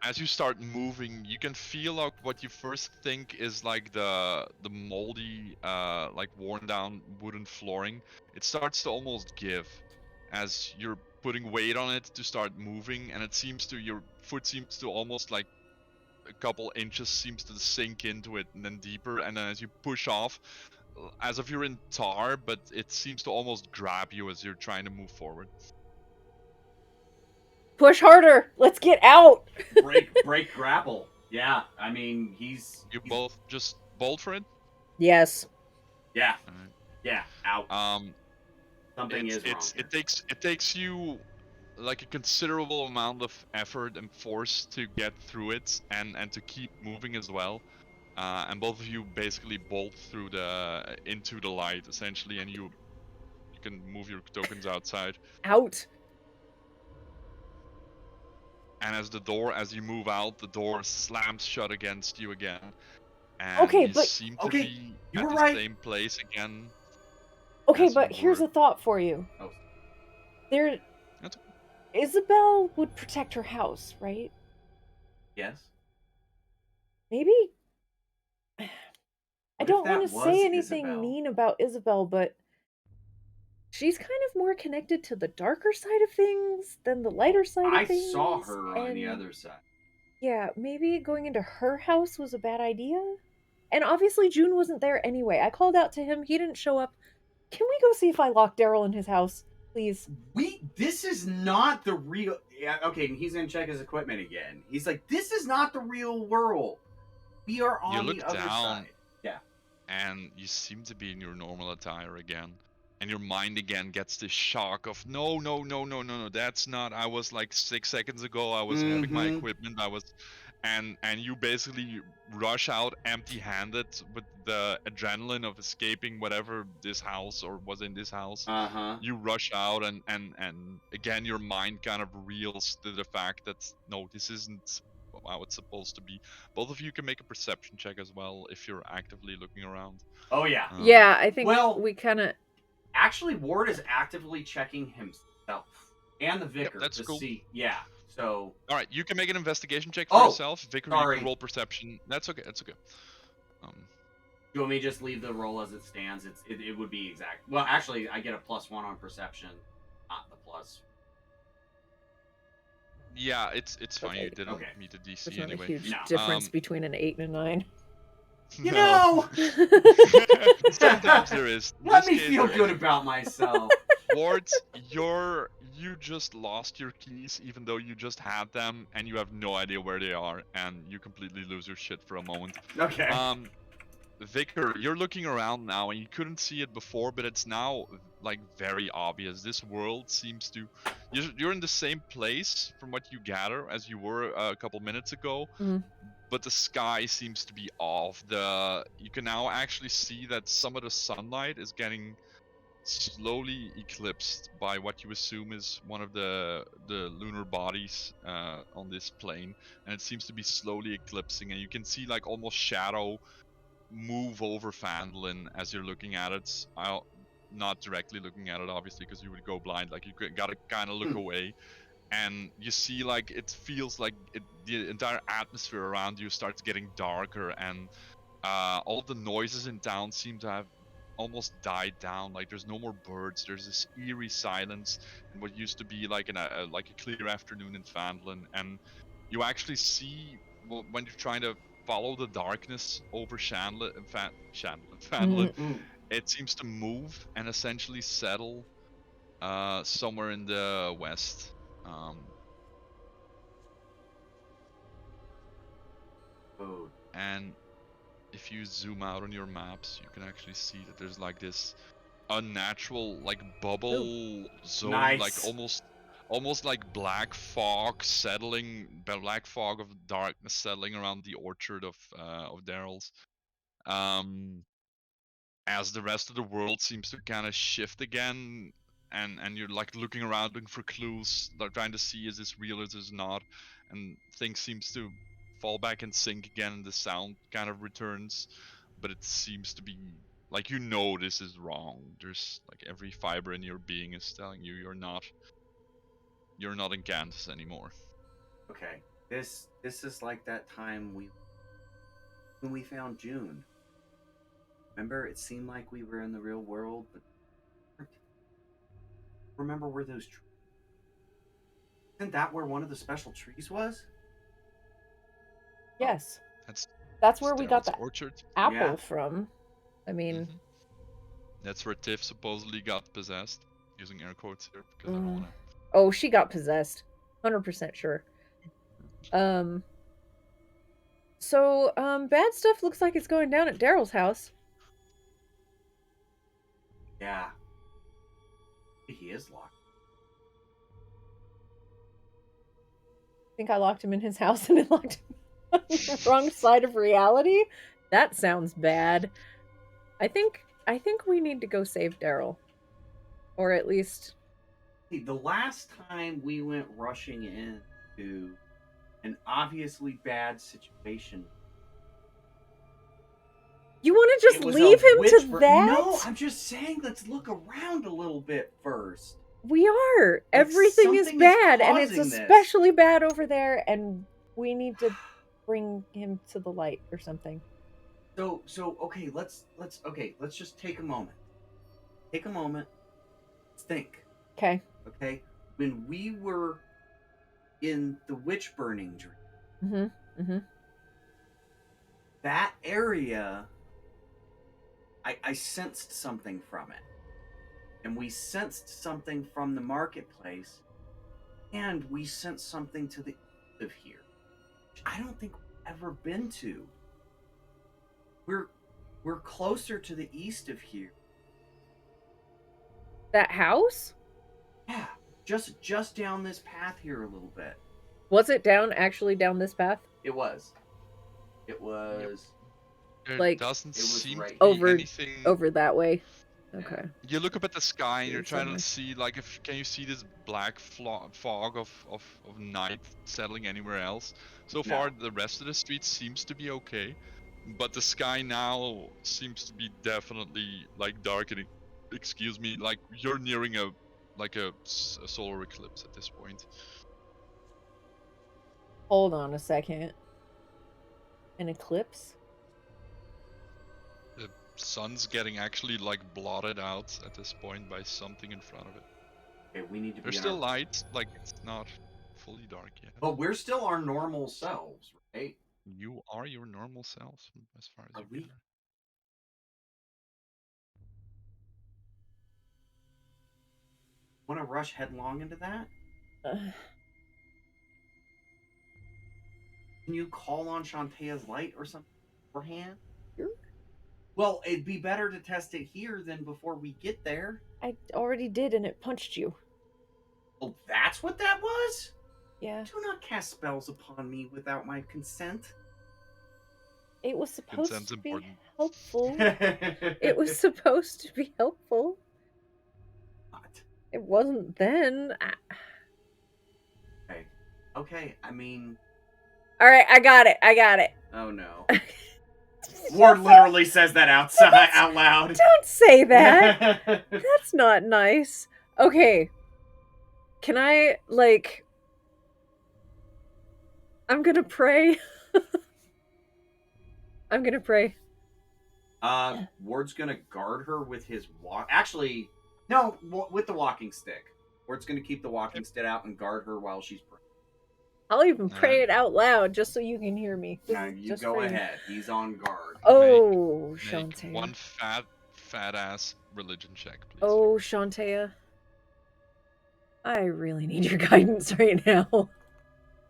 As you start moving, you can feel like what you first think is like the moldy, like worn down wooden flooring. It starts to almost give as you're putting weight on it to start moving, and your foot seems to almost like a couple inches seems to sink into it, and then deeper, and then as you push off, as if you're in tar, but it seems to almost grab you as you're trying to move forward. Push harder. Let's get out. break grapple. Yeah, I mean he's. Both just bolt for it. Yes. Yeah. Right. Yeah. Out. Something is wrong. It takes you like a considerable amount of effort and force to get through it, and to keep moving as well. And both of you basically bolt through into the light essentially, and you can move your tokens outside. Out. And as you move out, the door slams shut against you again. And okay, you but seem to be you at were the right. same place again. Okay, but here's a thought for you. Oh. Isabel would protect her house, right? Yes. Maybe. I don't want to say anything mean about Isabel, but she's kind of more connected to the darker side of things than the lighter side of things. I saw her on the other side. Yeah, maybe going into her house was a bad idea. And obviously June wasn't there anyway. I called out to him. He didn't show up. Can we go see if I locked Daryl in his house, please? This is not the real. Yeah, okay, he's gonna check his equipment again. He's like, this is not the real world. We are on the other side. Yeah. And you seem to be in your normal attire again. and your mind again gets this shock of no, that's not. I was like 6 seconds ago. I was having my Mm-hmm. equipment. And you basically rush out empty-handed with the adrenaline of escaping whatever this house or was in this house. Uh-huh. You rush out, and again your mind kind of reels to the fact that no, this isn't how it's supposed to be. Both of you can make a perception check as well if you're actively looking around. Oh yeah. Yeah, I think Well, we kind of. actually, Ward is actively checking himself and the Yep, vicar that's to cool. see. Yeah. So. All right, you can make an investigation check for Oh, yourself. Vicar, you sorry. can roll perception. That's okay. That's okay. You want me to just leave the roll as it stands? It would be exact. Well, actually, I get a +1 on perception, not the plus. Yeah, it's fine. Okay. You didn't Okay. meet the DC There's not anyway. a huge No. difference between an 8 and a 9. You No. know, Sometimes there is. In let this me case, feel there good isn't. about myself. Ward, you just lost your keys, even though you just had them, and you have no idea where they are, and you completely lose your shit for a moment. Okay. Vicar, you're looking around now, and you couldn't see it before, but it's now like very obvious. This world seems to. You're in the same place, from what you gather, as you were a couple minutes ago. Mhm. But the sky seems to be off. You can now actually see that some of the sunlight is getting slowly eclipsed by what you assume is one of the lunar bodies on this plane, and it seems to be slowly eclipsing, and you can see like almost shadow move over Fandolin as you're looking at it. I'll not directly looking at it, obviously, because you would go blind. Like you gotta kind of look away, and you see like it feels like the entire atmosphere around you starts getting darker, and all of the noises in town seem to have almost died down. Like there's no more birds. There's this eerie silence in what used to be like like a clear afternoon in Fandolin, and you actually see when you're trying to follow the darkness over Fandolin, Mm. it seems to move and essentially settle somewhere in the west. Um, Oh. and if you zoom out on your maps, you can actually see that there's like this unnatural like bubble zone, like Nice. almost like black fog of darkness settling around the orchard of Daryl's. Um, as the rest of the world seems to kind of shift again, and you're like looking around looking for clues, like trying to see is this real, is this not, and things seems to fall back and sync again, and the sound kind of returns, but it seems to be like this is wrong. There's like every fiber in your being is telling you you're not in Kansas anymore. Okay. This is like that time when we found June. Remember, it seemed like we were in the real world, but remember where those trees? Isn't that where one of the special trees was? Yes. That's where we got Daryl's the orchard. apple Yeah. from. I mean, That's where Tiff supposedly got possessed, using air quotes here because I don't want to. oh, she got possessed. 100% sure. So, bad stuff looks like it's going down at Daryl's house. Yeah. He is locked. I think I locked him in his house and it locked him on the wrong side of reality. That sounds bad. I think we need to go save Daryl. Or at least See, the last time we went rushing into an obviously bad situation. you want to just it was leave a him witch to bur- that? No, I'm just saying let's look around a little bit first. We are. Everything is something is bad, and it's causing this. especially bad over there, and we need to bring him to the light or something. So okay, let's just take a moment. Take a moment. Let's think. Okay. Okay? When we were in the witch burning dream, that area, I sensed something from it. And we sensed something from the marketplace, and we sensed something to the east of here, which I don't think we've ever been to. We're closer to the east of here That house? Yeah, just down this path here a little bit. Was it actually down this path? It was. It was. There Like, doesn't it was seem right to be over anything. over that way. Yeah. Okay. You look up at the sky and Here you're trying somewhere. to see, like, if can you see this black fog of night settling anywhere else? So No. far, the rest of the street seems to be okay, but the sky now seems to be definitely like darkening. Excuse me, like you're nearing a solar eclipse at this point. Hold on a second. An eclipse? The sun's getting actually like blotted out at this point by something in front of it. Okay, we need to be. There's still light, like it's not fully dark yet. But we're still our normal selves, right? You are your normal self, as far as Are you we? can. Want to rush headlong into that? Can you call on Shantaea's light or something beforehand? Sure. Well, it'd be better to test it here than before we get there. I already did, and it punched you. Oh, that's what that was? Yeah. Do not cast spells upon me without my consent. It was supposed Consent's to be important. helpful. It was supposed to be helpful. Not. It wasn't then. Okay, I mean... Alright, I got it. Oh no. Ward literally says that outside out loud. Don't say that. That's not nice. Okay. Can I, like... I'm gonna pray. I'm gonna pray. Ward's gonna guard her with his Actually, no, with the walking stick. Ward's gonna keep the walking stick out and guard her while she's praying. I'll even pray it out loud just so you can hear me. Now you go ahead. He's on guard. Oh, Make Shantaea. one fat ass religion check, please. Oh, Shantaea. I really need your guidance right now.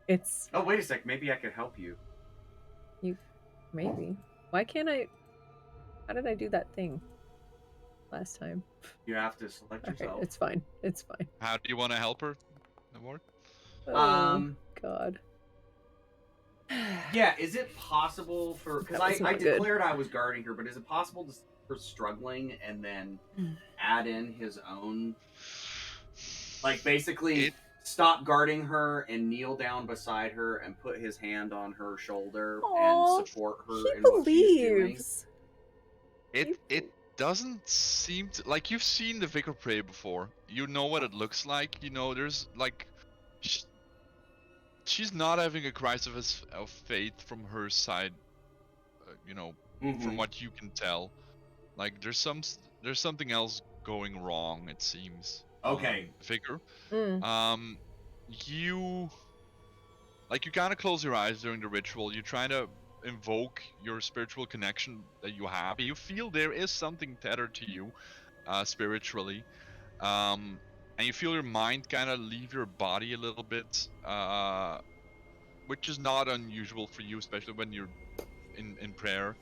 It's... Oh, wait a sec. Maybe I could help you. Maybe. Why can't I... How did I do that thing last time? You have to select yourself. Right, it's fine. It's fine. How do you want to help her, Ward? Oh, God. Yeah, is it possible for... Because I declared I was guarding her, but is it possible to see her struggling and then add in his own... Like, basically... Stop guarding her and kneel down beside her and put his hand on her shoulder and support her in what she's doing. It doesn't seem to, like, you've seen the Vicar pray before. You know what it looks like. You know, there's like she's not having a crisis of faith from her side. You know, from what you can tell, like there's something else going wrong. It seems. Okay. Vicar. You kind of close your eyes during the ritual. You're trying to invoke your spiritual connection that you have. You feel there is something tethered to you, spiritually, and you feel your mind kind of leave your body a little bit, which is not unusual for you, especially when you're in prayer.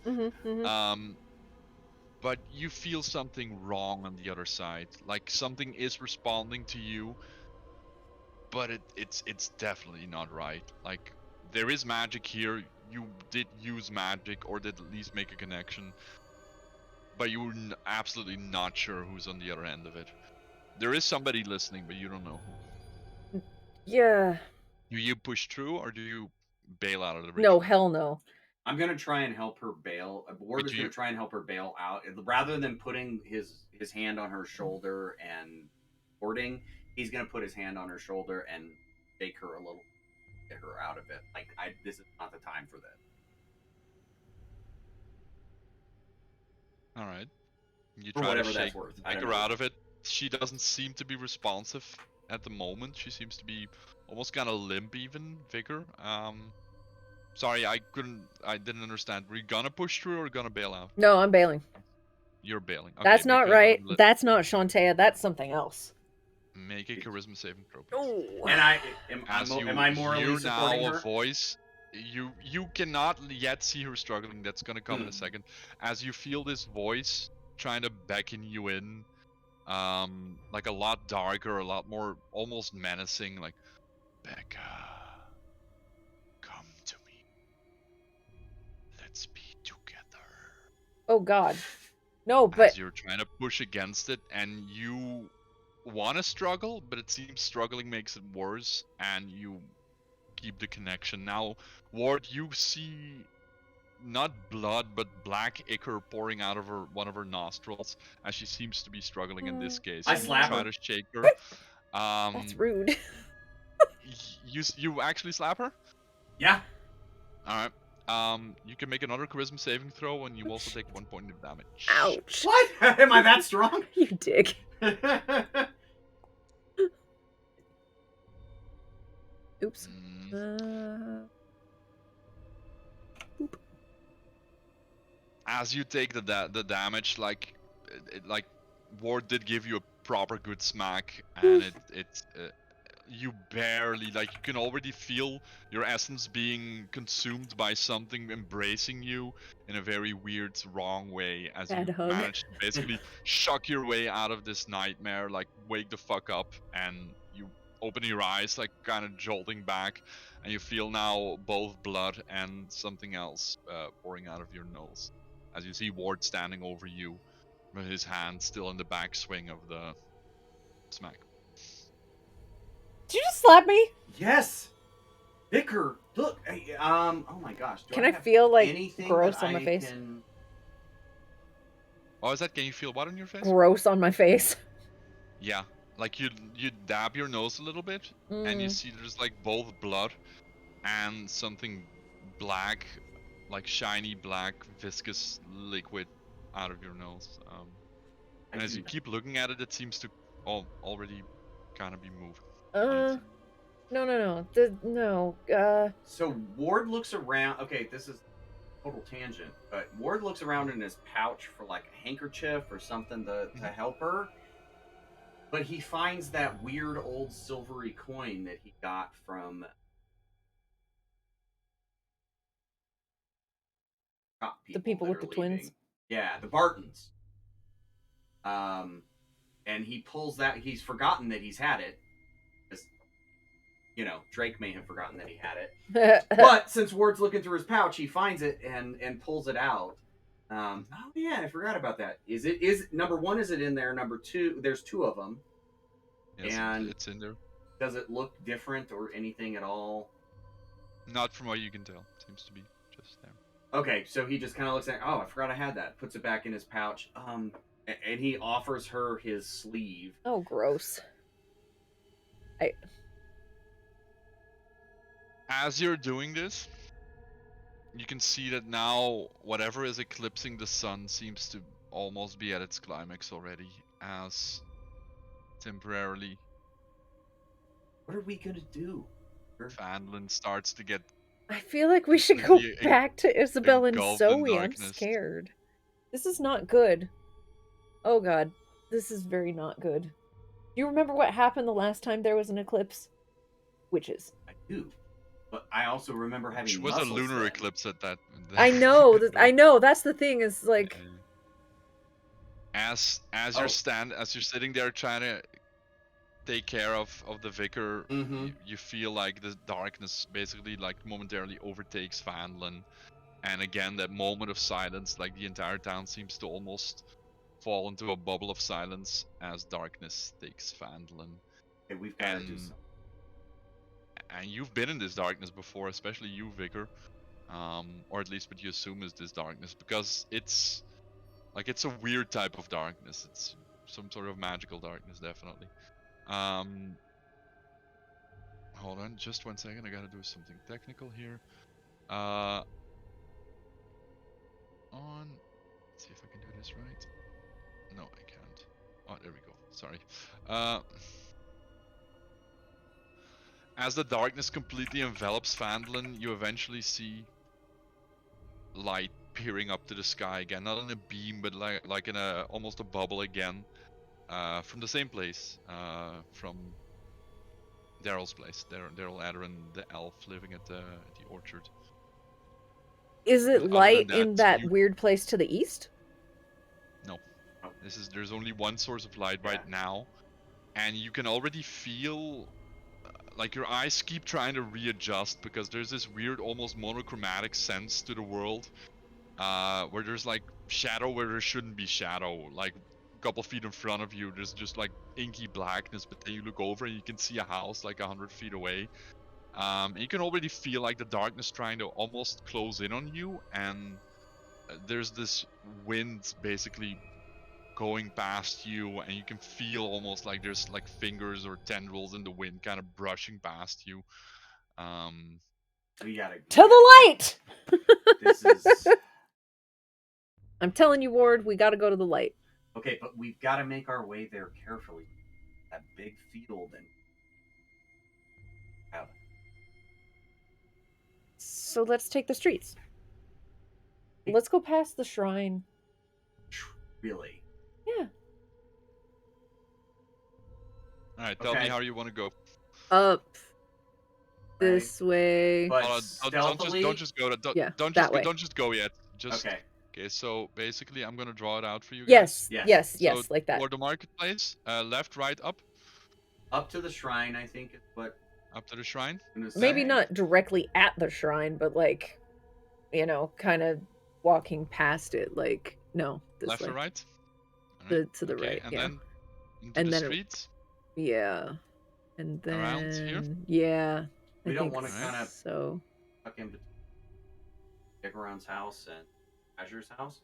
But you feel something wrong on the other side, like something is responding to you, but it's definitely not right. Like, there is magic here. You did use magic, or did at least make a connection, but you were absolutely not sure who's on the other end of it. There is somebody listening, but you don't know who. Yeah. Do you push through, or do you bail out of the ritual? No, hell no. I'm gonna try and help her bail. Ward is gonna try and help her bail out. Rather than putting his hand on her shoulder and boarding, he's gonna put his hand on her shoulder and shake her a little, get her out of it. Like, this is not the time for this. All right. You for try whatever to shake that's worth. her out of it. She doesn't seem to be responsive at the moment. She seems to be almost kind of limp, even. Vicar. Sorry, I didn't understand. Were you gonna push through or gonna bail out? No, I'm bailing. You're bailing. Okay, that's not right. That's not Shantaea. That's something else. Make a charisma saving throw. Oh. And am I morally supporting her? A voice. You cannot yet see her struggling. That's gonna come in a second. As you feel this voice trying to beckon you in, like a lot darker, a lot more almost menacing, like, Becca, come to me. Let's be together. Oh God. No, but As you're trying to push against it, and you want to struggle, but it seems struggling makes it worse, and you keep the connection. Now, Ward, you see not blood, but black ichor pouring out of one of her nostrils, as she seems to be struggling in this case. I You slap try her. to shake her. that's rude. You actually slap her? Yeah. All right. You can make another charisma saving throw, and you also take 1 point of damage. Ouch. What? Am I that strong? You dick. Oops. As you take the damage, like Ward did give you a proper good smack, and you barely, like, you can already feel your essence being consumed by something embracing you in a very weird, wrong way, as Bad you hug. manage to basically shuck your way out of this nightmare, like wake the fuck up, and you open your eyes, like kind of jolting back, and you feel now both blood and something else pouring out of your nose, as you see Ward standing over you with his hand still in the backswing of the smack. Did you just slap me? Yes. Vicar, look. Oh my gosh. Can I feel like anything gross that on my I face? can- Oh, is that? Can you feel what on your face? Gross on my face. Yeah, like you dab your nose a little bit, and you see there's like both blood and something black, like shiny black viscous liquid out of your nose. And as you keep looking at it, it seems to already kind of be moved. No. No. So Ward looks around. Okay, this is total tangent, but Ward looks around in his pouch for like a handkerchief or something to help her. But he finds that weird old silvery coin that he got from The people with the twins. Yeah, the Bartons. And he pulls that. He's forgotten that he's had it. You know, Drake may have forgotten that he had it. But since Ward's looking through his pouch, he finds it and pulls it out. Oh yeah, I forgot about that. Is number one? Is it in there? Number two, there's two of them. Yes, and it's in there. Does it look different or anything at all? Not from what you can tell. Seems to be just there. Okay, so he just kind of looks at, oh, I forgot I had that. Puts it back in his pouch. And he offers her his sleeve. Oh, gross. As you're doing this, you can see that now whatever is eclipsing the sun seems to almost be at its climax already, as temporarily What are we gonna do? Fanlin starts to get... I feel like we should go back to Isabel and Zoe. I'm scared. This is not good. Oh god. This is very not good. Do you remember what happened the last time there was an eclipse? Witches. I do. But I also remember having Which was a lunar eclipse at that. I know. I know. That's the thing. Is like... As you're sitting there trying to take care of the vicar, you feel like the darkness basically like momentarily overtakes Fanlin, and again that moment of silence, like the entire town seems to almost fall into a bubble of silence as darkness takes Fanlin. Okay, we've got to do something. And you've been in this darkness before, especially you, Vicar, or at least what you assume is this darkness, because it's like it's a weird type of darkness. It's some sort of magical darkness, definitely. Hold on, just 1 second. I gotta do something technical here. Let's see if I can do this right. No, I can't. Oh, there we go. Sorry. As the darkness completely envelops Fanlin, you eventually see light peering up to the sky again, not in a beam, but like in a almost a bubble again, from the same place, from Daryl's place. Daryl Adderin, the elf living at the orchard. Is it light in that weird place to the east? No. There's only one source of light right now, and you can already feel like your eyes keep trying to readjust because there's this weird, almost monochromatic sense to the world, where there's like shadow where there shouldn't be shadow. Like a couple feet in front of you, there's just like inky blackness, but then you look over and you can see a house like 100 feet away. And you can already feel like the darkness trying to almost close in on you, and there's this wind basically going past you, and you can feel almost like there's like fingers or tendrils in the wind kind of brushing past you. We gotta To the light! This is I'm telling you, Ward, we gotta go to the light. okay, but we've got to make our way there carefully. That big field and out. So let's take the streets. Let's go past the shrine. Really? Yeah. Alright, tell me how you want to go. Up. This way. But don't just go. Don't just go yet. Just okay. So basically, I'm gonna draw it out for you guys. Yes, like that. For the marketplace, left, right, up. Up to the shrine, I think is what. Up to the shrine. Maybe not directly at the shrine, but like, kind of walking past it. Like, no, this left way. or right? To the right, and yeah. Then into the streets. Yeah, and then around here. Yeah. We don't want to kind of so tuck in between Egeron's house and Azure's house.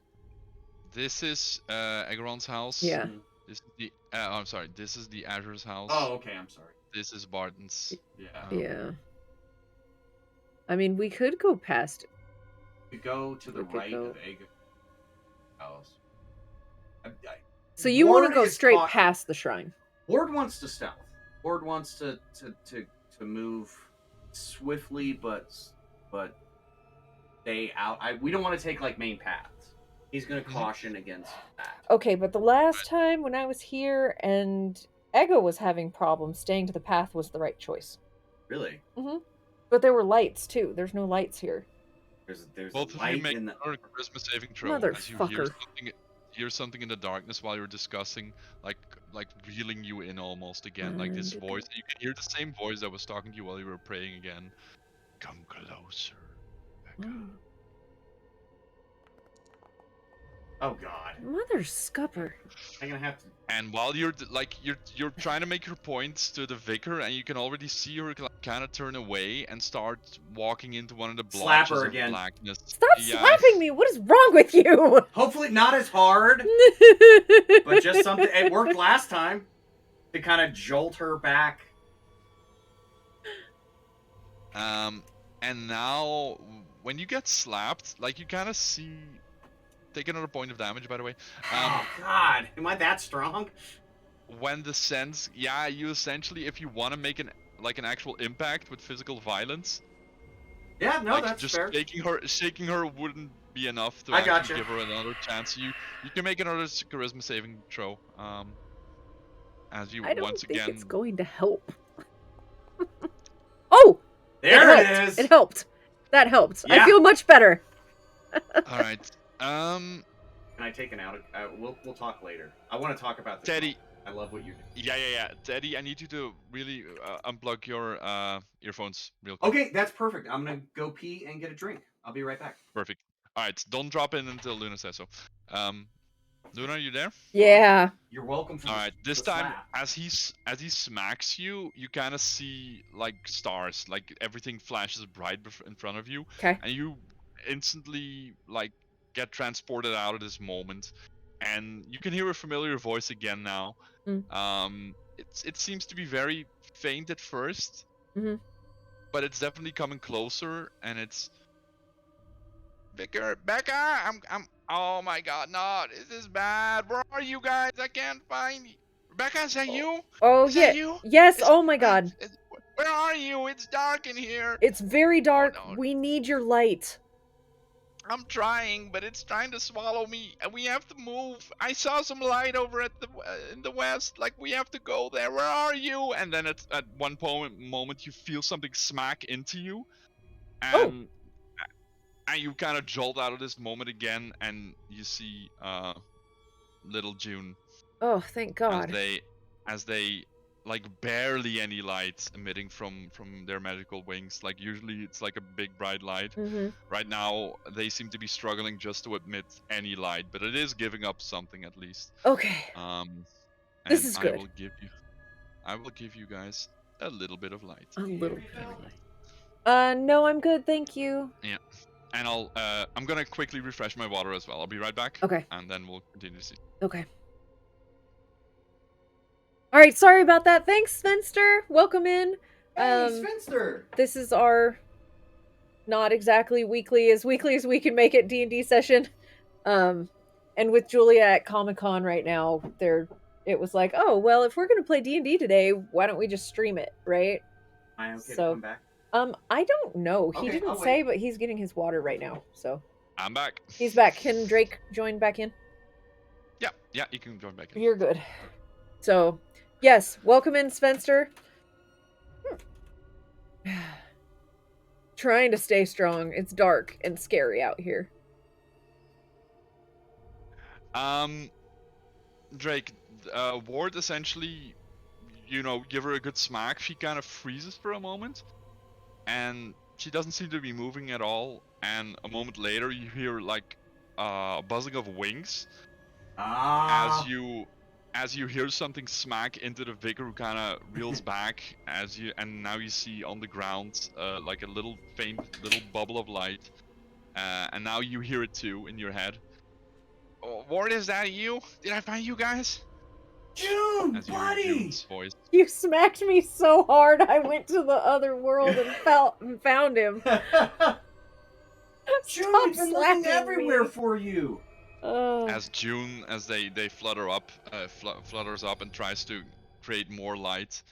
This is Egeron's house. Yeah. This is the. I'm sorry. This is the Azure's house. Oh, okay. I'm sorry. This is Barton's. Yeah. Yeah. I mean, we could go past. We could go to the right of Ageron's house. So you want to go straight past the shrine? Ward wants to stealth. Ward wants to move swiftly, but stay out. We don't want to take like main paths. He's going to caution against that. Okay, but the last time when I was here and Ego was having problems, staying to the path was the right choice. Really? Mm-hmm. But there were lights too. There's no lights here. There's both a light of you make in the charisma saving throw. Motherfucker. As you hear something in the darkness while you're discussing, like reeling you in almost again, like this voice. You can hear the same voice that was talking to you while you were praying again. Come closer, Becca. Oh God. Mother scupper. I'm gonna have to. And while you're you're trying to make your points to the vicar, and you can already see her kind of turn away and start walking into one of the blotches of blackness. Stop slapping me! What is wrong with you? Hopefully not as hard, but just something. It worked last time to kind of jolt her back. And now when you get slapped, like you kind of see. Take another point of damage, by the way. Oh God, am I that strong? When the sense, you essentially, if you want to make an actual impact with physical violence. Yeah, no, that's just fair. Shaking her wouldn't be enough to give her another chance. You can make another charisma saving throw. As you I don't once think again. It's going to help. Oh, there it is. It helped. That helped. Yeah. I feel much better. All right. Can I take an out? We'll talk later. I want to talk about this. Teddy. I love what you do. Yeah. Teddy, I need you to really unplug your earphones real quick. Okay, that's perfect. I'm gonna go pee and get a drink. I'll be right back. Perfect. All right, don't drop in until Luna says so. Luna, are you there? Yeah. You're welcome. All right, this time as he smacks you, you kind of see like stars, like everything flashes bright in front of you. Okay. And you instantly like get transported out of this moment, and you can hear a familiar voice again now. It seems to be very faint at first, but it's definitely coming closer, and it's Becca, I'm oh my God, no, this is bad. Where are you guys? I can't find you. Rebecca, is that you? Oh is yeah. That you? Yes. Oh my God. Where are you? It's dark in here. It's very dark. Oh, no. We need your light. I'm trying, but it's trying to swallow me, and we have to move. I saw some light over at in the west. Like, we have to go there. Where are you? And then at one moment, you feel something smack into you, and you kind of jolt out of this moment again, and you see little June. Oh, thank God. As they like barely any light emitting from their magical wings. Like usually it's like a big bright light. Mm-hmm. Right now they seem to be struggling just to emit any light, but it is giving up something at least. Okay. This And is I good. will give you guys a little bit of light. A little bit. Anyway. No, I'm good, thank you. Yeah. And I'm gonna quickly refresh my water as well. I'll be right back. Okay. And then we'll continue to see. Okay. All right, sorry about that. Thanks, Spencer. Welcome in. Hey, Spencer! This is our not exactly weekly as we can make it D&D session. And with Julia at Comic-Con right now, it was like, oh, well, if we're going to play D&D today, why don't we just stream it, right? Am I okay to So, come back? I don't know. He Okay, didn't I'll say, wait. but he's getting his water right now, so. I'm back. He's back. Can Drake join back in? Yeah, you can join back in. You're good. So, yes, welcome in, Spencer. Trying to stay strong. It's dark and scary out here. Drake, Ward essentially, give her a good smack. She kind of freezes for a moment, and she doesn't seem to be moving at all. And a moment later, you hear like buzzing of wings as you hear something smack into the vicar, who kind of reels back and now you see on the ground like a little faint little bubble of light, and now you hear it too in your head. Oh, Ward, is that you? Did I find you guys? June, As you hear buddy! June's voice. You smacked me so hard, I went to the other world and found him. June, I've been looking everywhere for you. As June, as they flutter up, flutters up and tries to create more light.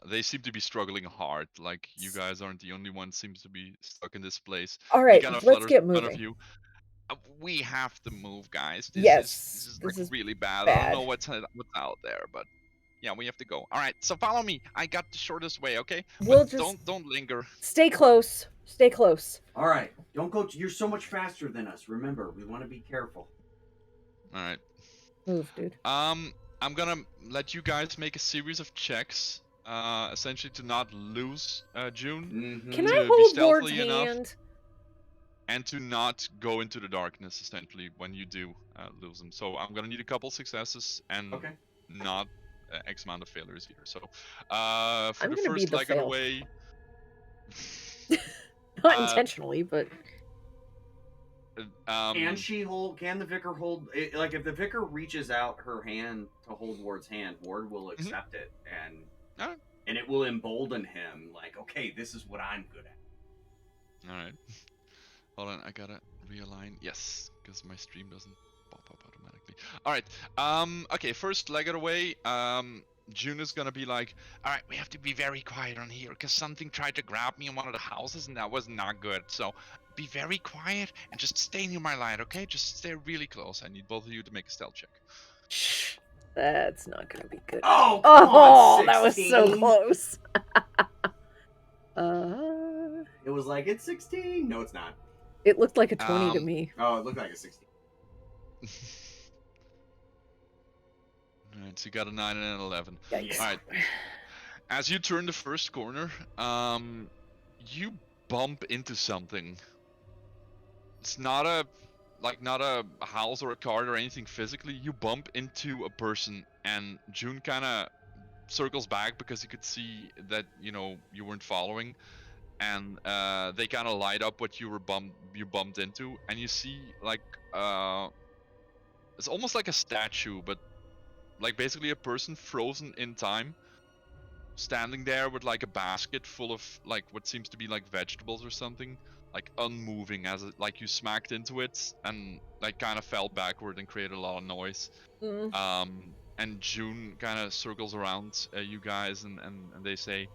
They seem to be struggling hard. Like, you guys aren't the only one seems to be stuck in this place. All right, Kind of let's get in front moving. of you. We have to move, guys. This is like really bad. bad. I don't know what's out there, but yeah, we have to go. All right, so follow me. I got the shortest way, okay? We'll but just don't linger. Stay close. Stay close. All right, don't go. You're so much faster than us. Remember, we want to be careful. All right. Move, dude. I'm gonna let you guys make a series of checks, essentially to not lose June. Can to I be hold stealthy Ward's enough, hand? and to not go into the darkness, essentially, when you do lose them. So I'm gonna need a couple successes and not X amount of failures here. So for the first leg of the way, not intentionally, but can the vicar hold it, like if the vicar reaches out her hand to hold Ward's hand, Ward will accept it and it will embolden him, like, okay, this is what I'm good at. All right. Hold on, I gotta realign. Yes, because my stream doesn't pop up automatically. All right. Okay, first leg of the way. June is gonna be like, all right, we have to be very quiet on here because something tried to grab me in one of the houses and that was not good. So be very quiet and just stay near my light, okay? Just stay really close. I need both of you to make a stealth check. Shh. That's not gonna be good. Oh, come on, that was so close. It was like, it's 16. No, it's not. It looked like a 20 to me. Oh, it looked like a 16. Alright, so you got a 9 and an 11. Yikes. Alright. As you turn the first corner, you bump into something. It's not a house or a car or anything physically. You bump into a person, and June kind of circles back because you could see that you weren't following, and they kind of light up what you bumped into, and you see like it's almost like a statue, but like basically a person frozen in time, standing there with like a basket full of like what seems to be like vegetables or something, like unmoving, as it, like you smacked into it and like kind of fell backward and created a lot of noise. And June kind of circles around you guys and they say,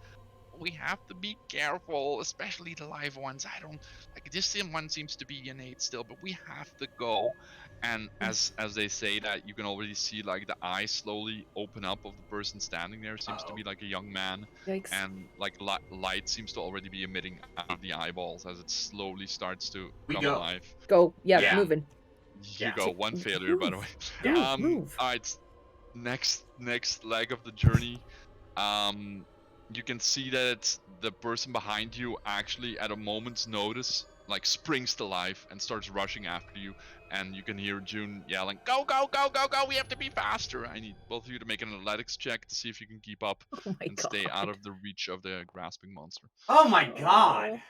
we have to be careful, especially the live ones. I don't like this one seems to be innate still, but we have to go. And as they say that, you can already see like the eyes slowly open up of the person standing there. Seems to be like a young man. Yikes. And like light seems to already be emitting out of the eyeballs as it slowly starts to come alive. Go. Yeah, moving. You go one failure, by the way. Yeah. Move. All right. Next leg of the journey. You can see that it's the person behind you actually at a moment's notice like springs to life and starts rushing after you, and you can hear June yelling, "Go, go, go, go, go! We have to be faster!" I need both of you to make an athletics check to see if you can keep up Oh my and stay out God. of the reach of the grasping monster. Oh my god!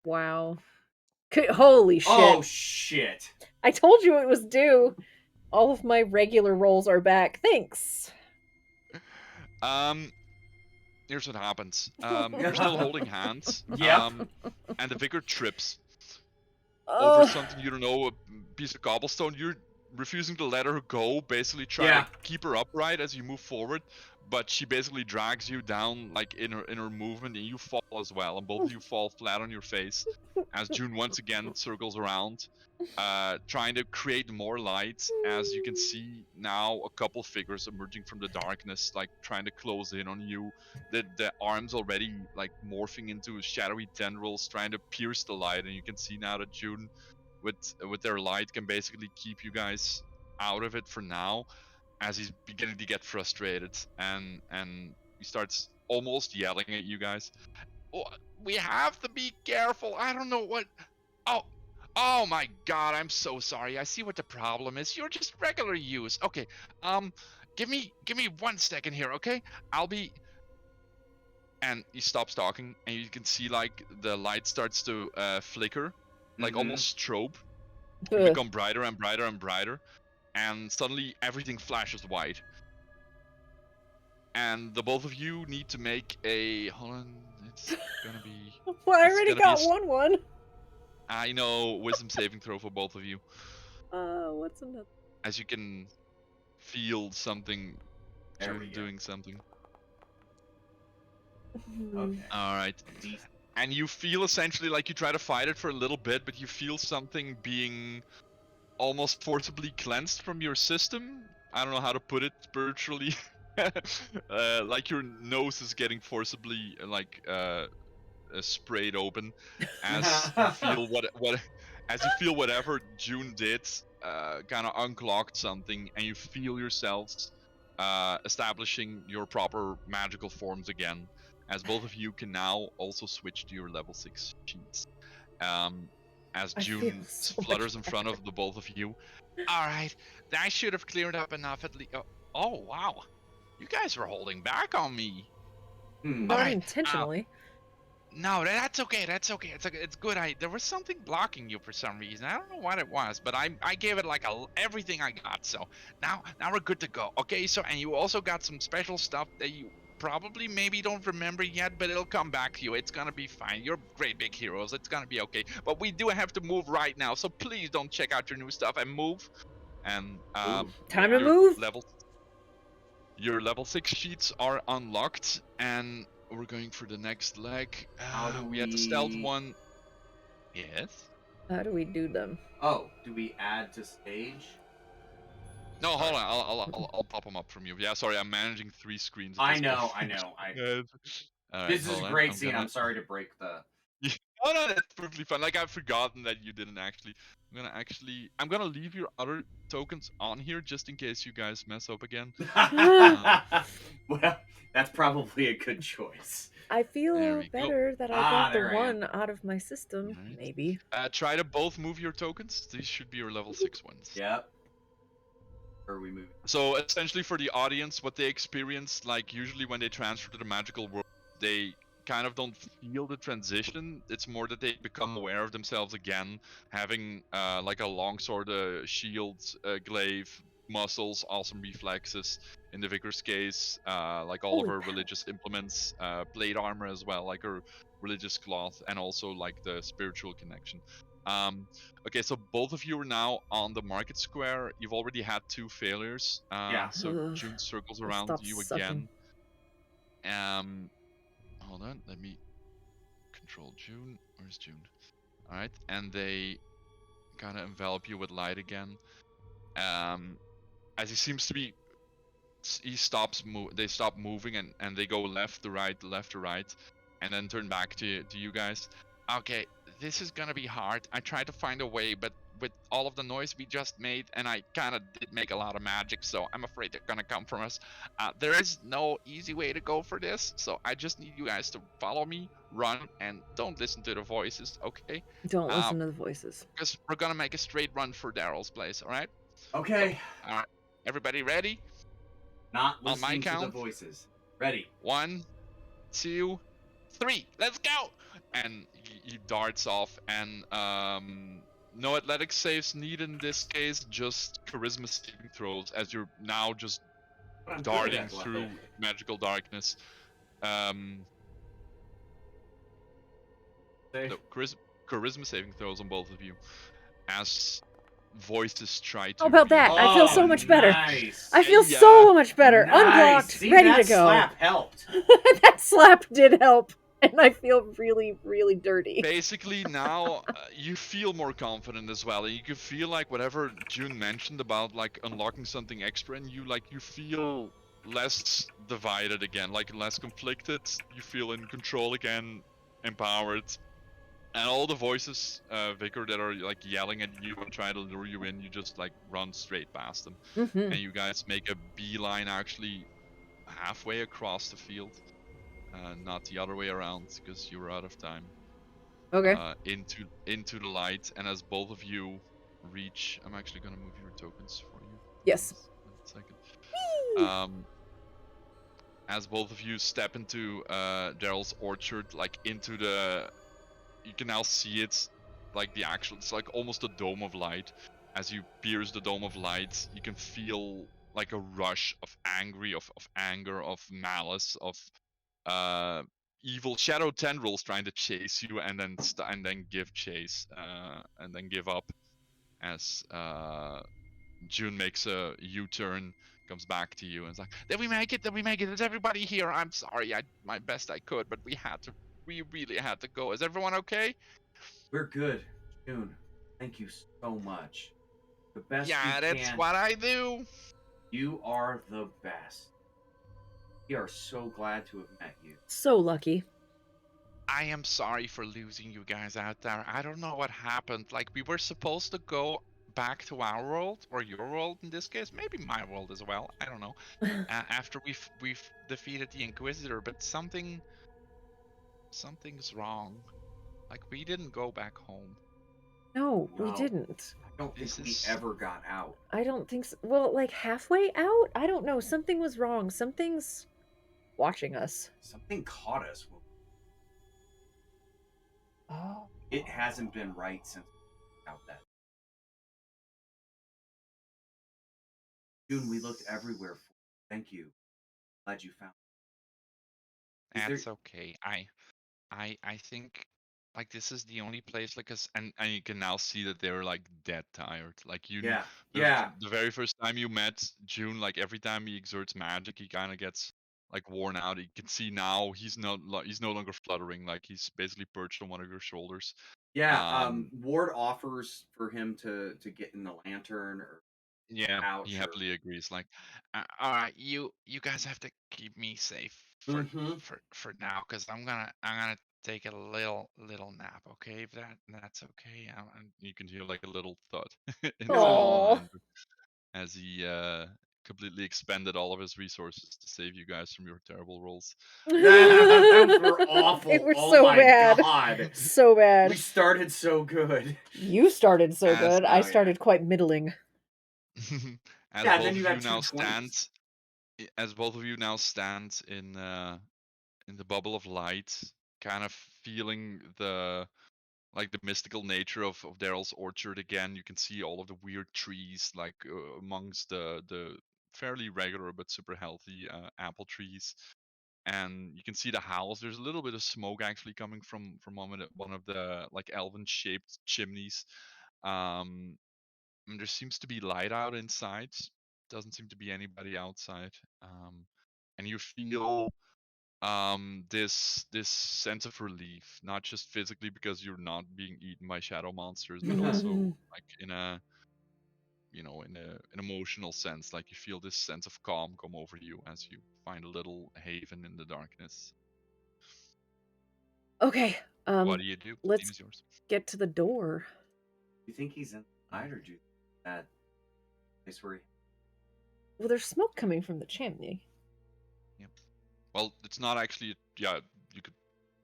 Wow. Holy shit. Oh shit! I told you it was due. All of my regular rolls are back. Thanks. Here's what happens. You're still holding hands. Yep. And the vicar trips over Oh, something you don't know, a piece of cobblestone. You're refusing to let her go, basically trying to keep her upright as you move forward, but she basically drags you down like in her movement, and you fall as well, and both of you fall flat on your face as June once again circles around, trying to create more light. As you can see now, a couple figures emerging from the darkness, like trying to close in on you. The arms already like morphing into shadowy tendrils, trying to pierce the light, and you can see now that June, with their light, can basically keep you guys out of it for now. As he's beginning to get frustrated, and he starts almost yelling at you guys. "Oh, we have to be careful. I don't know what. Oh my God! I'm so sorry. I see what the problem is. You're just regular use. Okay. Give me 1 second here. Okay. I'll be." And he stops talking, and you can see like the light starts to flicker, like almost strobe, and ugh. become brighter and brighter and brighter, and suddenly everything flashes white. And the both of you need to make a. Hold on, it's gonna be. Well, I It's already gonna be. got one. I know, wisdom saving throw for both of you, What's another? as you can feel something. There we June go. doing something. Okay. All right. And you feel essentially like you try to fight it for a little bit, but you feel something being almost forcibly cleansed from your system. I don't know how to put it spiritually. Like your nose is getting forcibly sprayed open, as you feel as you feel whatever June did kind of unclogged something, and you feel yourselves establishing your proper magical forms again, as both of you can now also switch to your level 6 sheets. As I feel June so flutters much in front of the both of you. All right, that should have cleared up enough at least. Oh wow, you guys were holding back on me. Not Alright, intentionally. No, that's okay. That's okay. It's good. There was something blocking you for some reason. I don't know what it was, but I gave it like everything I got. So now we're good to go. Okay. So, and you also got some special stuff that you probably maybe don't remember yet, but it'll come back to you. It's gonna be fine. You're great big heroes. It's gonna be okay. But we do have to move right now. So please don't check out your new stuff and move. And Time to your move. level 6 sheets are unlocked, and we're going for the next leg. How do We had the stealth one. Yes. How do we do them? Oh, do we add to stage? No, hold on. I'll pop them up from you. Yeah, sorry. I'm managing 3 screens. At I this know. point. All right, This is hold a on. great scene. I'm sorry to break the. Oh no, that's perfectly fine. Like I've forgotten that you didn't actually. I'm gonna leave your other tokens on here just in case you guys mess up again. Well, that's probably a good choice. I There feel we go. better that I got the there I am. one out of my system. Alright. Maybe. Try to both move your tokens. These should be your level 6 ones. Yep. Where are we moving? So essentially, for the audience, what they experience, like usually when they transfer to the magical world, they kind of don't feel the transition. It's more that they become aware of themselves again, having like a longsword, shield, glaive, muscles, awesome reflexes. In the vicar's case, like all of Holy her crap. religious implements, plate armor as well, like her religious cloth, and also like the spiritual connection. Okay, so both of you are now on the market square. You've already had 2 failures. Yeah. So Ugh. June circles Let's around stop you sucking. again. Hold on, let me control June. Where's June? All right, and they kind of envelop you with light again. As he seems to be, he stops. They stop moving, and they go left to right, and then turn back to you guys. Okay, this is gonna be hard. I tried to find a way, but with all of the noise we just made, and I kind of did make a lot of magic, so I'm afraid they're gonna come from us. There is no easy way to go for this, so I just need you guys to follow me, run, and don't listen to the voices, okay? Don't listen to the voices. Because we're gonna make a straight run for Daryl's place, all right? Okay. So, all right, everybody ready? Not On my listening to the count. voices. Ready. 1, 2, 3. Let's go! And he darts off, and no athletic saves needed in this case, just charisma saving throws as you're now just But I'm good darting at through athletic. magical darkness. Say. No, charisma saving throws on both of you as voices try to. How about that? I feel so much better. Nice. I feel Yeah. so much better. Nice. Unblocked, See, ready that to go. slap helped. That slap did help, and I feel really, really dirty. Basically, now you feel more confident as well. You can feel like whatever June mentioned about like unlocking something extra, and you feel less divided again, like less conflicted. You feel in control again, empowered. And all the voices, Vicar, that are like yelling at you and trying to lure you in, you just like run straight past them. Mm-hmm. And you guys make a beeline actually halfway across the field, not the other way around because you were out of time. Okay. Into the light, and as both of you reach, I'm actually gonna move your tokens for you. Yes. 1 second. As both of you step into Daryl's orchard, like into the, you can now see it, like the actual, it's like almost a dome of light. As you pierce the dome of light, you can feel like a rush of anger, of malice, of evil shadow tendrils trying to chase you, and then give chase, and then give up as June makes a U-turn, comes back to you, and is like, "Did we make it? Did we make it? Is everybody here? I'm sorry, I my best I could, but we really had to go. Is everyone okay?" We're good, June. Thank you so much. The best Yeah, you that's can. what I do. You are the best. We are so glad to have met you. So lucky. I am sorry for losing you guys out there. I don't know what happened. Like, we were supposed to go back to our world, or your world in this case, maybe my world as well. I don't know. After we've defeated the Inquisitor, but something's wrong. Like, we didn't go back home. No, we No. didn't. I don't think This we is- ever got out. I don't think so. Well, like halfway out? I don't know. Something was wrong. Something's watching us. Something caught us. Oh. It hasn't been right since we got out that. June, we looked everywhere for you. Thank you. Glad you found it. Is That's there- okay. I think like this is the only place, like, and you can now see that they're like dead tired. Like Yeah. the, Yeah. the very first time you met June, like every time he exerts magic, he kind of gets like worn out. You can see now he's no longer fluttering. Like he's basically perched on one of your shoulders. Yeah. Ward offers for him to get in the lantern or Yeah, ouch. he Or... happily agrees. Like, all right, you guys have to keep me safe for Mhm. for now, because I'm gonna take a little nap. Okay, if that's okay. And you can hear like a little thud in the Aw. land as he completely expended all of his resources to save you guys from your terrible rolls. Those were awful. They were Oh so my bad. God. So bad. We started so good. You started so As- good. I Oh, started yeah. quite middling. As Yeah, both then of you you had now 2 stand, 20s. as both of you now stand in the bubble of light, kind of feeling the like the mystical nature of Daryl's orchard again. You can see all of the weird trees, like amongst the fairly regular but super healthy apple trees, and you can see the howls. There's a little bit of smoke actually coming from one of the like elven shaped chimneys. Um, and there seems to be light out inside. Doesn't seem to be anybody outside. And you feel this sense of relief, not just physically because you're not being eaten by shadow monsters, but also like in a an emotional sense. Like you feel this sense of calm come over you as you find a little haven in the darkness. Okay. What do you do? Let's Team is yours. get to the door. You think he's in? I'd or do that place where Well, there's smoke coming from the chimney. Yep. Well, it's not actually. Yeah, you could.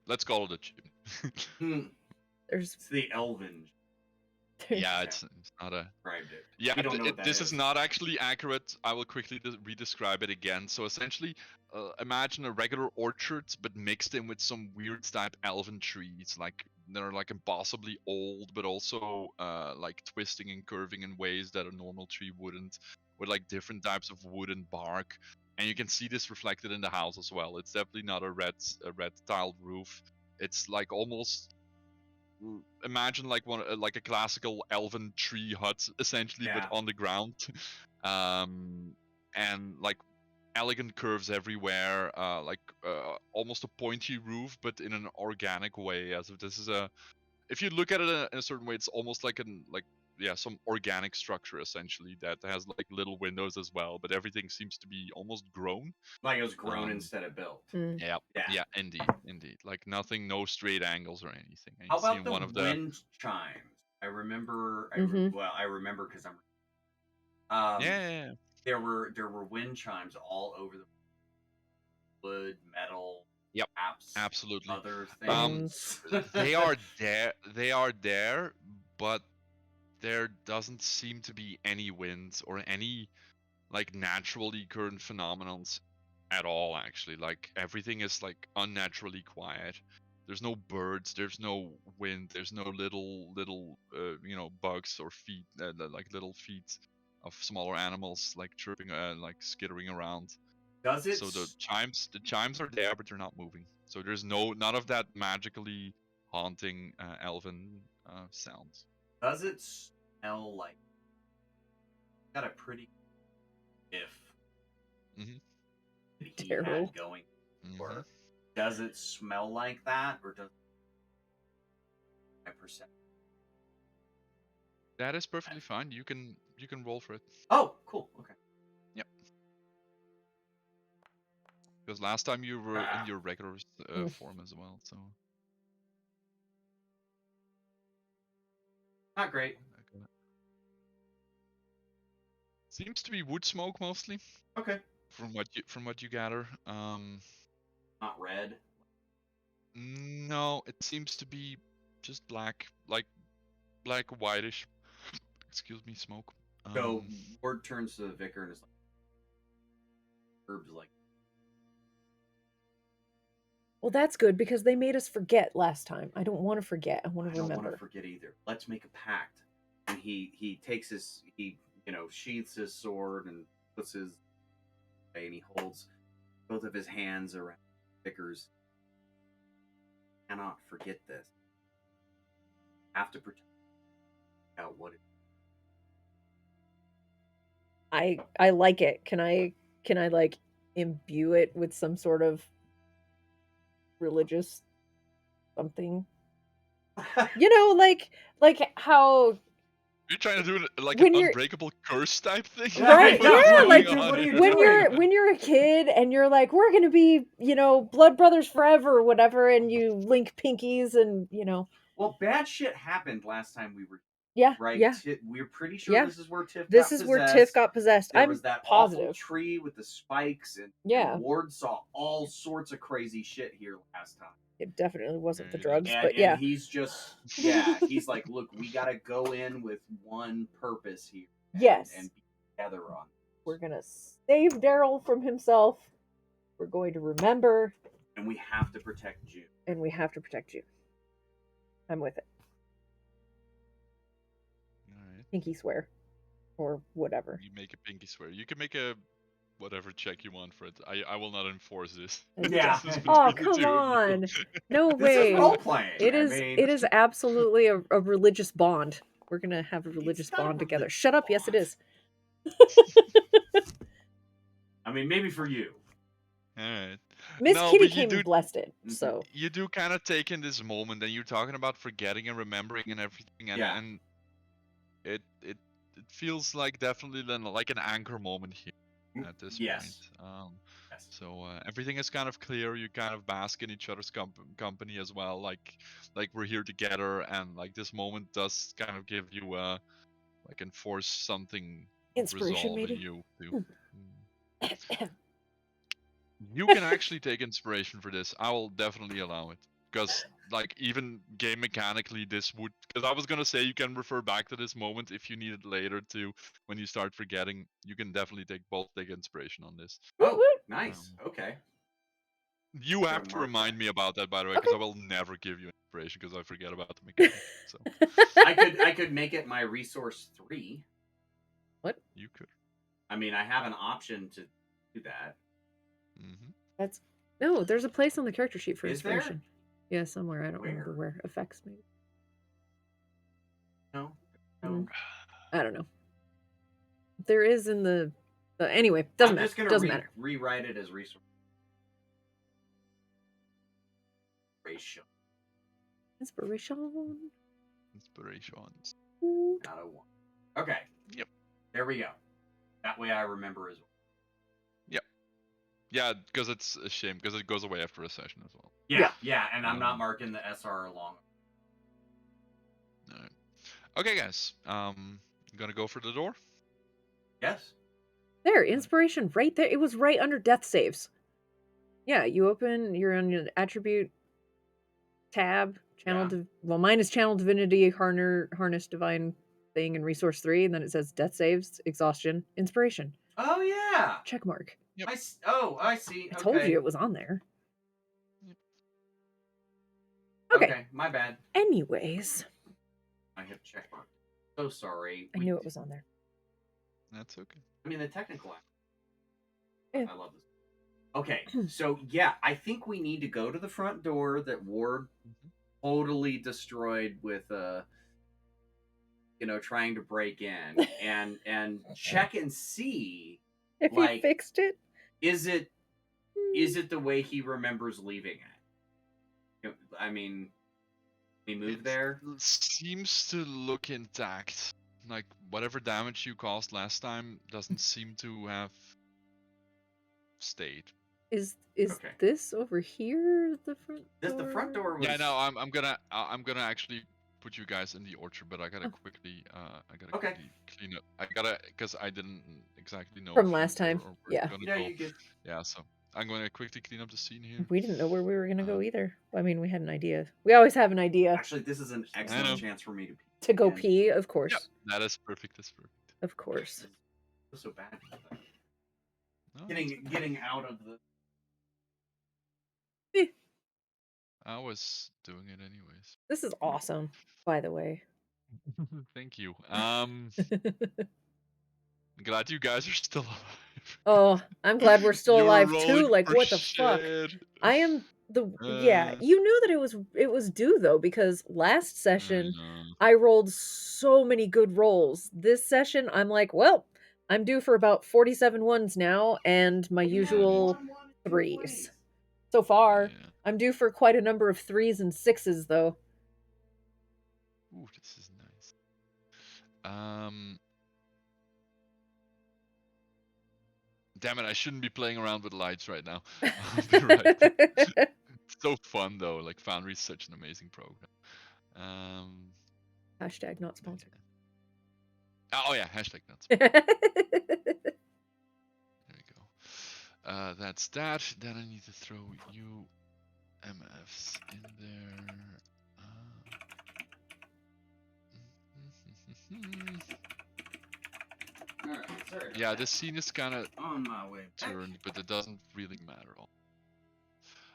Let's call it a chimney. There's it's the Elven. Yeah, it's not a. Described it. Yeah, We don't know what that this is not actually accurate. I will quickly re-describe it again. So essentially, imagine a regular orchard, but mixed in with some weird type elven trees. Like they're like impossibly old, but also like twisting and curving in ways that a normal tree wouldn't, with like different types of wood and bark. And you can see this reflected in the house as well. It's definitely not a red tiled roof. It's like almost imagine like like a classical elven tree hut essentially, but on the ground. And like elegant curves everywhere, almost a pointy roof, but in an organic way. As if this is if you look at it in a certain way, it's almost like some organic structure essentially that has like little windows as well, but everything seems to be almost grown. Like it was grown instead of built. Yeah, indeed. Like nothing, no straight angles or anything. And How you see about the one of wind chimes? I remember. I remember because I'm. Yeah. There were wind chimes all over the wood, metal. Yep. Apps, Absolutely. other things. They are there. They are there, but there doesn't seem to be any winds or any like naturally occurring phenomenons at all. Actually, like everything is like unnaturally quiet. There's no birds. There's no wind. There's no little bugs or feet, like little feet of smaller animals like chirping, like skittering around. Does it? So the chimes are there, but they're not moving. So there's none of that magically haunting elven sounds. Does it smell like? Got a pretty if he had going. Or does it smell like that, or does my perception? That is perfectly fine. You can roll for it. Oh, cool. Okay. Yep. Because last time you were in your regular form as well, so. Not great. Seems to be wood smoke mostly. Okay. From what you gather. Not red. No, it seems to be just black, like black whitish. Excuse me, smoke. So Ward turns to the vicar and is like, "Herbs like." Well, that's good because they made us forget last time. I don't want to forget. I want to remember. I don't want to forget either. Let's make a pact. And he takes sheaths his sword and puts his and he holds both of his hands around Vickers. Cannot forget this. Have to protect out what it. I like it. Can I like imbue it with some sort of religious something? Like how you're trying to do like an unbreakable curse type thing, right? Yeah, like when you're a kid and you're like, we're gonna be blood brothers forever or whatever, and you link pinkies and Well, bad shit happened last time we were. Yeah. Right. Yeah. We're pretty sure this is where Tiff. Where Tiff got possessed. There was that positive awful tree with the spikes, and Ward saw all sorts of crazy shit here last time. It definitely wasn't the drugs, but yeah. He's just he's like, look, we gotta go in with one purpose here. And be together on. We're gonna save Daryl from himself. We're going to remember. And we have to protect June. I'm with it. Alright. Pinky swear. Or whatever. You make a pinky swear. You can make a whatever check you want for it. I will not enforce this. Yeah. Oh, come on. No way. This is role playing. It is absolutely a religious bond. We're gonna have a religious bond together. Shut up. Yes, it is. I mean, maybe for you. Alright. Miss Kitty came and blessed it, so. You do kind of take in this moment, and you're talking about forgetting and remembering and everything, and it feels like definitely like an anchor moment here at this point. So everything is kind of clear. You kind of bask in each other's company as well. Like we're here together, and like this moment does kind of give you like enforce something of Inspiration, resolve in maybe? you to. You can actually take inspiration for this. I will definitely allow it. Because, like, even game mechanically, this would. Because I was gonna say you can refer back to this moment if you need it later to when you start forgetting. You can definitely take inspiration on this. Oh, nice. Okay. You Gotta have to mark remind that. me about that, by the way, Okay. because I will never give you inspiration because I forget about the mechanic. So I could make it my resource 3. What? you could. I mean, I have an option to do that. Mm-hmm. That's no. There's a place on the character sheet for Is there? inspiration. Yeah, somewhere. I don't remember Where? where. Effects, maybe. No. Mm, I don't know. There is in the. Anyway, doesn't I'm just matter. gonna Doesn't matter. rewrite it as resource. Ratio. Inspiration. Inspirations. Not a 1. Okay. Yep. There we go. That way I remember as well. Yep. Yeah, because it's a shame because it goes away after a session as well. Yeah, and I'm not marking the SR along. All right. Okay, guys. Gonna go for the door. Yes. There, inspiration right there. It was right under death saves. Yeah, you open. You're on your attribute tab. Channel. Yeah. Well, mine is channel divinity, harness divine thing, and resource 3, and then it says death saves, exhaustion, inspiration. Oh yeah. Check mark. Yep. I see. I told you it was on there. Yep. Okay, my bad. Anyways, I hit check mark. So sorry. I knew it was on there. That's okay. I mean, the technical. Yeah. I love this. Okay, so yeah, I think we need to go to the front door that Ward totally destroyed with trying to break in and check and see If like you fixed it, is it the way he remembers leaving it? I mean, we moved there. Seems to look intact. Like whatever damage you caused last time doesn't seem to have stayed. is Okay. this over here the front door? The front door was. Yeah, no, I'm gonna actually put you guys in the orchard, but I gotta quickly Okay. quickly clean up. I gotta because I didn't exactly know From if you last time. were Yeah. gonna Yeah, go. you good. Yeah, so I'm gonna quickly clean up the scene here. We didn't know where we were gonna go either. I mean, we had an idea. We always have an idea Actually, this is an excellent chance for me to go again. pee. Of course. Yep, that is perfect. That's perfect. Of course. It was so bad. No, Getting out of the. I was doing it anyways. This is awesome, by the way. Thank you. Glad you guys are still alive. Oh, I'm glad we're still You were alive too. rolling Like, for what the fuck? shit. I am yeah. You knew that it was due though, because last session I rolled so many good rolls. This session I'm like, well, I'm due for about 47 ones now, and my usual 3s. So far, Yeah. I'm due for quite a number of 3s and 6s though. Ooh, this is nice. Damn it, I shouldn't be playing around with lights right now. I'll be right back. It's so fun though, like Foundry is such an amazing program. Hashtag not sponsored. Oh yeah, hashtag not sponsored. There we go. That's that. Then I need to throw you MFs in there. Yeah, this scene is kind of on my way back. turned, but it doesn't really matter all.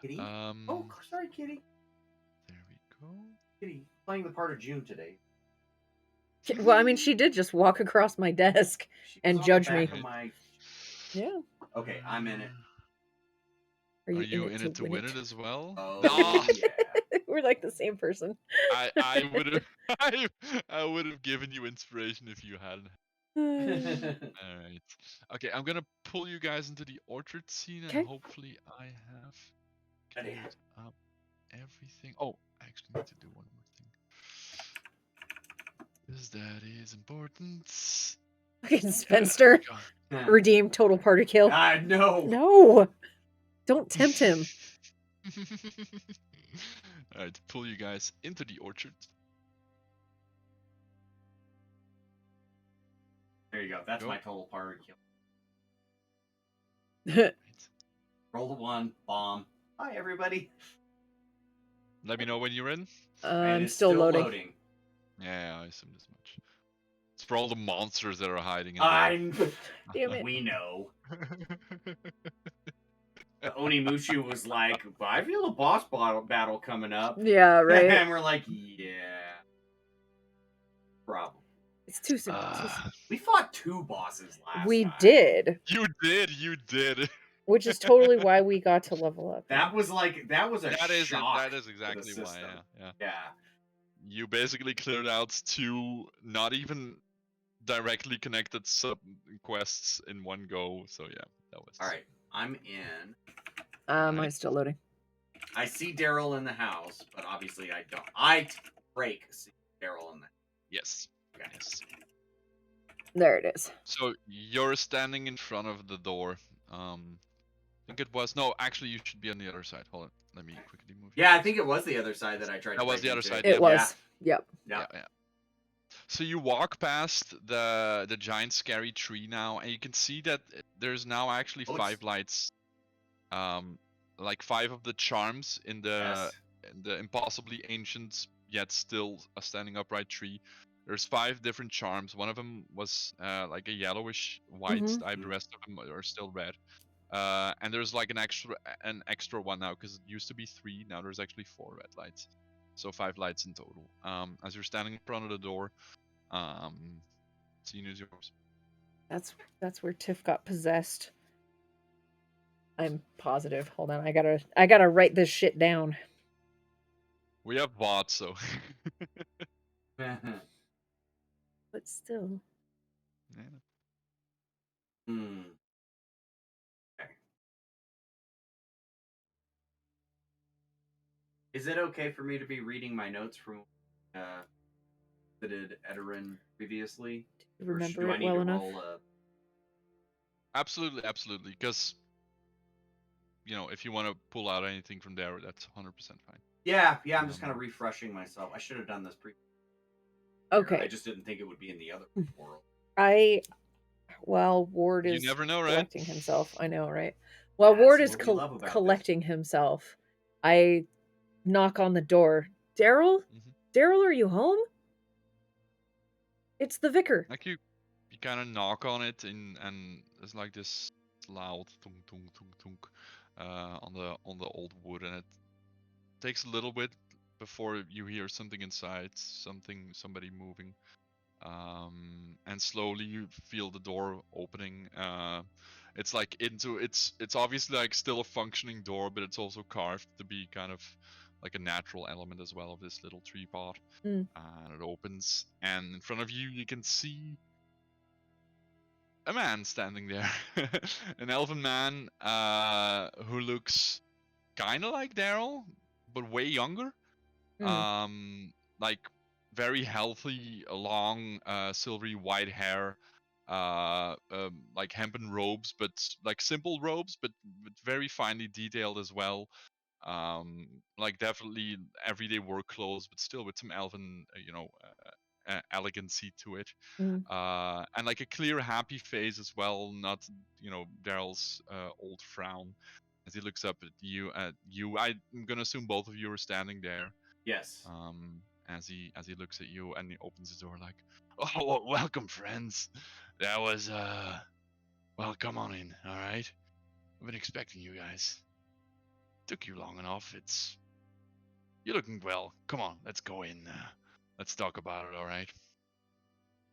Kitty? Oh, sorry, Kitty. There we go. Kitty, playing the part of June today. Well, I mean, she did just walk across my desk and judge me. Yeah. Okay, I'm in it. Are you in it to win it as well? Oh, yeah. We're like the same person. I would have given you inspiration if you hadn't. Alright. Okay, I'm gonna pull you guys into the orchard scene and hopefully I have cleared up everything. Oh, I actually need to do one more thing. Because that is important. Fucking Spencer. Redeem total party kill. No. No. Don't tempt him. Alright, pull you guys into the orchard. There you go. That's Go. my total party kill. Right. Roll the 1, bomb. Hi, everybody. Let me know when you're in. And I'm it's still loading. Yeah, I assumed as much. It's for all the monsters that are hiding in Damn it. We know. there. The Onimushu was like, I feel a boss battle coming up. Yeah, right. And we're like, yeah. Problem. It's too soon. We fought 2 bosses last We time. did. You did. Which is totally why we got to level up. That was a shock. That is exactly why. Yeah. Yeah. You basically cleared out 2 not even directly connected sub quests in one go. So yeah, that was. All right, I'm in. I'm still loading. I see Daryl in the house, but obviously I don't. I see Daryl in the. Yes. Okay. Yes. There it is. So you're standing in front of the door. I think it was actually you should be on the other side. Hold on, let me quickly move. Yeah, I think it was the other side that I tried. That to was break the other into. side. It was. Yep. Yeah. So you walk past the giant scary tree now, and you can see that there's now actually 5 lights. Like 5 of the charms in the impossibly ancient yet still a standing upright tree. There's 5 different charms. One of them was like a yellowish white stripe. The rest of them are still red. And there's like an extra one now because it used to be 3. Now there's actually 4 red lights, so 5 lights in total. As you're standing in front of the door, scene is yours. That's where Tiff got possessed. I'm positive. Hold on, I gotta write this shit down. We have bots, so. But still. Yeah. Okay. Is it okay for me to be reading my notes from visited Edorin previously? Remember do I it need well to enough? roll a... Absolutely. Because, if you want to pull out anything from there, that's 100% fine. Yeah. I'm just kind of refreshing myself. I should have done this Okay. I just didn't think it would be in the other world. Ward is You never know, right? collecting himself. I know, right? While Ward is collecting himself, I knock on the door. Daryl? Daryl, are you home? It's the vicar. Like you kind of knock on it, and there's like this loud thunk thunk thunk thunk on the old wood, and it takes a little bit before you hear something inside, somebody moving, and slowly you feel the door opening. It's like it's obviously like still a functioning door, but it's also carved to be kind of like a natural element as well of this little tree pot. And it opens, and in front of you can see a man standing there. An elven man who looks kind of like Daryl, but way younger. Like very healthy, long, silvery white hair, like hempen robes, but like simple robes, but very finely detailed as well. Like definitely everyday work clothes, but still with some elven, elegancy to it. And like a clear, happy face as well, not Daryl's old frown as he looks up at you. I'm gonna assume both of you are standing there. Yes. As he looks at you and he opens the door like, "Oh, well, welcome, friends. That was well, come on in. All right. I've been expecting you guys. Took you long enough. You're looking well. Come on, let's go in. Let's talk about it. All right."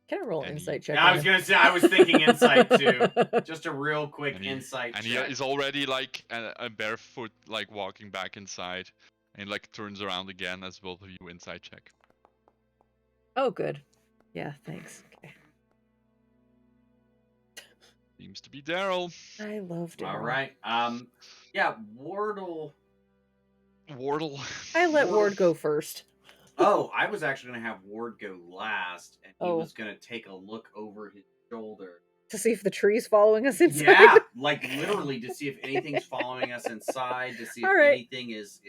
Can I roll an insight check? Yeah, I was gonna say I was thinking insight too. Just a real quick insight check. And he is already like a barefoot, like walking back inside, and like turns around again as both of you insight check. Oh, good. Yeah, thanks. Okay. Seems to be Daryl. I love Daryl. All right. Yeah, Wardle. I let Ward go first. Oh, I was actually going to have Ward go last, and he was going to take a look over his shoulder. To see if the tree's following us inside? Yeah, like literally to see if anything's following us inside, to see if anything is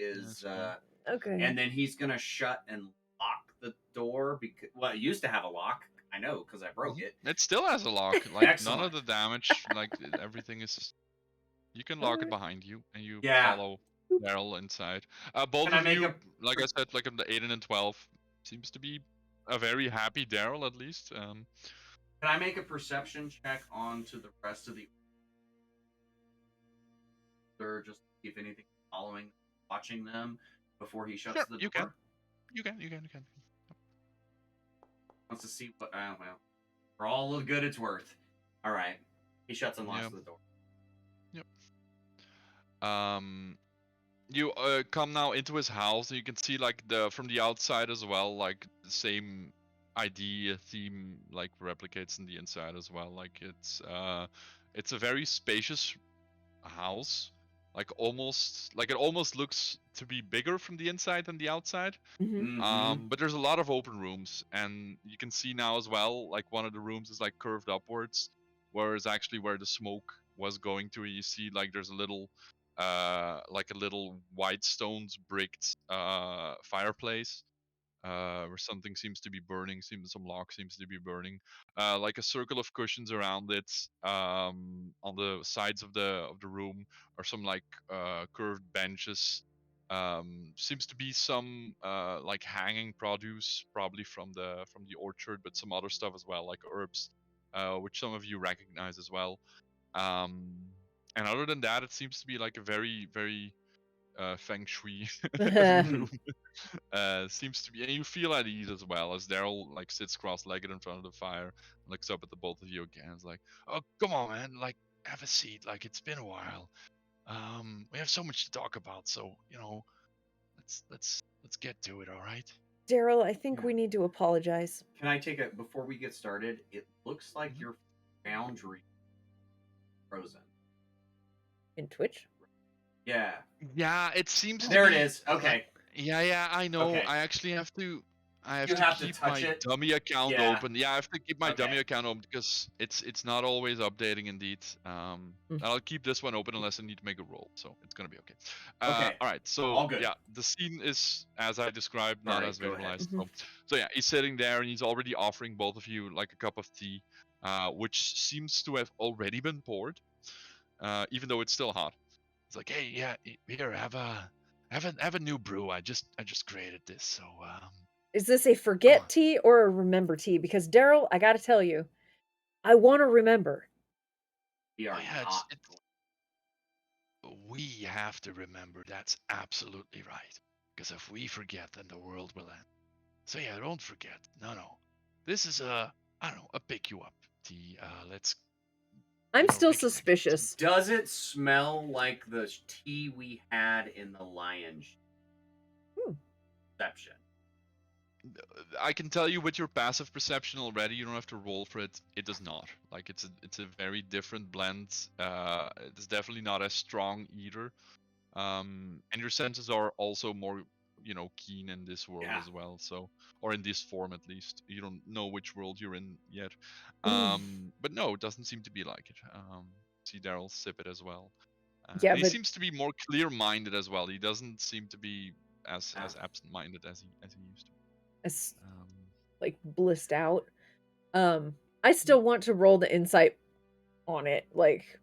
okay. And then he's going to shut and lock the door, because, well, it used to have a lock, I know because I broke it. It still has a lock. Like none of Excellent. the damage. Like everything is. You can lock it behind you, and you Yeah. follow Daryl inside. Both Can I of make you, a like I said, like in the 8 and 12, seems to be a very happy Daryl at least. Can I make a perception check onto the rest of the order just to see if anything's following, watching them before he shuts Sure, the you door? can. You can. Wants to see what. Well, for all the good it's worth. All right. He shuts and locks Yeah. the door. You come now into his house, and you can see like from the outside as well, like the same idea theme like replicates in the inside as well. Like it's a very spacious house, like it almost looks to be bigger from the inside than the outside. Mm-hmm. But there's a lot of open rooms, and you can see now as well, like one of the rooms is like curved upwards, whereas actually where the smoke was going to, you see like there's a little white stones bricked fireplace where something seems to be burning, some log seems to be burning. Like a circle of cushions around it. On the sides of the room are some like curved benches. Seems to be some like hanging produce, probably from the orchard, but some other stuff as well, like herbs, which some of you recognize as well. Um, and other than that, it seems to be like a very very feng shui room. Seems to be, and you feel at ease as well as Daryl like sits cross-legged in front of the fire, looks up at the both of you again. It's like, oh, come on, man, like have a seat. Like it's been a while. We have so much to talk about, so let's get to it. All right. Daryl, I think Yeah. we need to apologize. Can I take it before we get started? It looks like Mhm. your boundary frozen. In Twitch? Yeah. Yeah, it seems to There be. it is. Okay. Yeah, I know. Okay. I actually have to. I have You to have to keep touch my it. dummy account Yeah. open. Yeah, I have to keep my dummy Okay. account open because it's not always updating. Indeed. I'll keep this one open unless I need to make a roll, so it's gonna be okay. Okay. All right. So All good. yeah, the scene is as I described, not Sorry, as go ahead. visualized. So yeah, he's sitting there and he's already offering both of you like a cup of tea, which seems to have already been poured, even though it's still hot. It's like, hey, yeah, here, have a new brew. I just created this, so Is this a come forget on. tea or a remember tea? Because Daryl, I gotta tell you, I want to remember. We Oh are yeah, not. we have to remember. That's absolutely right. Because if we forget, then the world will end. So yeah, don't forget. No. This is I don't know, a pick you up tea. Let's I'm still reconnect. suspicious. Does it smell like the tea we had in the lion's perception? I can tell you with your passive perception already. You don't have to roll for it. It does not. Like it's a very different blend. It's definitely not as strong either. And your senses are also more, keen in this world Yeah. as well. So, or in this form at least. You don't know which world you're in yet. Mm. But no, it doesn't seem to be like it. See Daryl sip it as well, Yeah, and he but seems to be more clear-minded as well. He doesn't seem to be as absent-minded as he used to. it's Um, like blissed out. I still want to roll the insight on it, like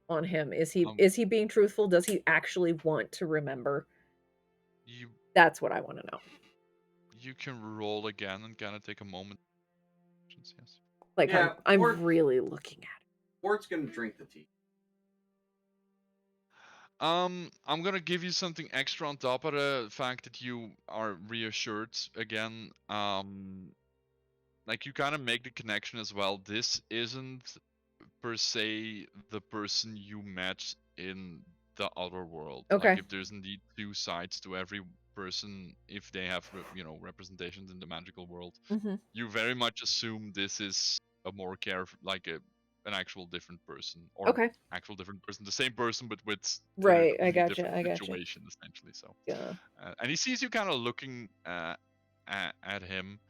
on him. Is um, he being truthful? Does he actually want to remember? you That's what I want to know. you can roll again and kind of take a moment. Yes. Like Yeah, I'm or- really looking at Ort's gonna drink the tea. I'm gonna give you something extra on top of the fact that you are reassured again. Like you kind of make the connection as well. This isn't per se the person you met in the other world. it. Like Okay. if there's indeed two sides to every person, if they have representations in the magical world, Mm-hmm. you very much assume this is a more like an actual different person, or Okay. actual different person, the same person but with Right. a I completely gotcha. different I gotcha. situation essentially. So Yeah. and he sees you kind of looking at him,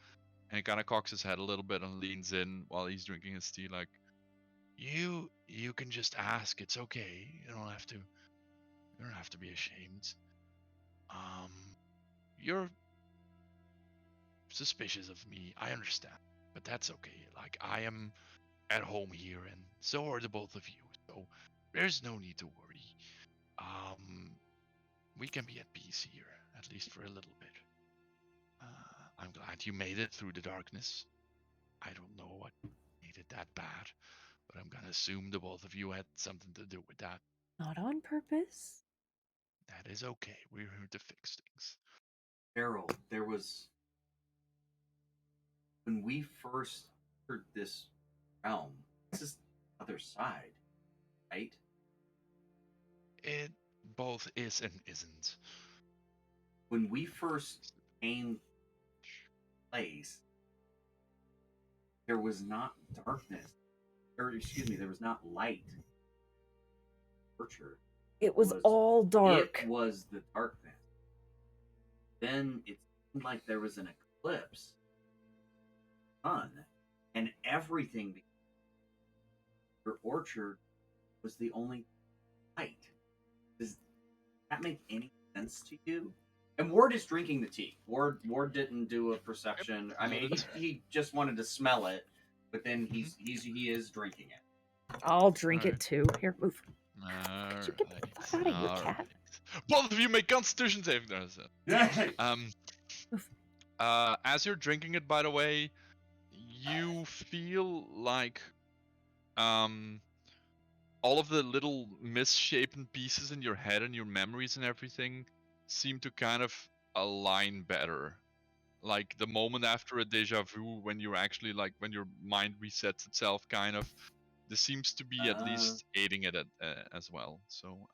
and he kind of cocks his head a little bit and leans in while he's drinking his tea, like, you can just ask. It's okay. You don't have to be ashamed. You're suspicious of me. I understand. but that's okay. Like, I am at home here, and so are the both of you. So there's no need to worry. We can be at peace here, at least for a little bit. I'm glad you made it through the darkness. I don't know what made it that bad, but I'm gonna assume the both of you had something to do with that. Not on purpose. That is okay. We're here to fix things. Daryl, there was when we first entered this realm. This is the other side, right? It both is and isn't. When we first came place, there was not darkness, or excuse me, there was not light. Orchard. It was all dark. It was the darkness. Then it seemed like there was an eclipse, sun, and everything. Your orchard was the only light. Does that make any sense to you? And Ward is drinking the tea. Ward didn't do a perception. I mean, he just wanted to smell it, but then he is drinking it. I'll drink it too. Here, move. Alright. You get the fuck out of here, cat. Both of you make Constitution saving throws. As you're drinking it, by the way, you feel like all of the little misshapen pieces in your head and your memories and everything seem to kind of align better. Like the moment after a deja vu, when you're actually like when your mind resets itself, kind of. This seems to be at least aiding it as well. So,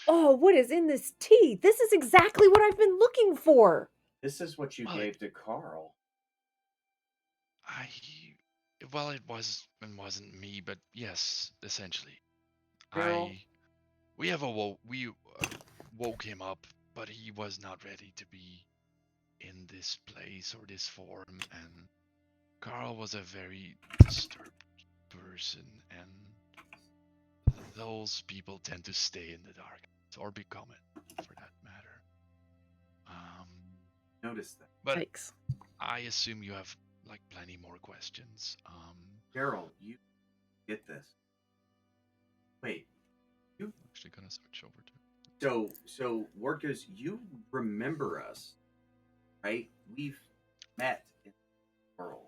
Oh, what is in this tea? This is exactly what I've been looking for. This is what you gave to Carl. Well, it wasn't me, but yes, essentially. Daryl? We woke him up, but he was not ready to be in this place or this form, and Carl was a very disturbed person, and those people tend to stay in the dark or become it, for that matter. Notice that. But Yikes. I assume you have like plenty more questions. Daryl, you get this. Wait, you actually gonna switch over to. So Ward goes, you remember us, right? We've met in the world.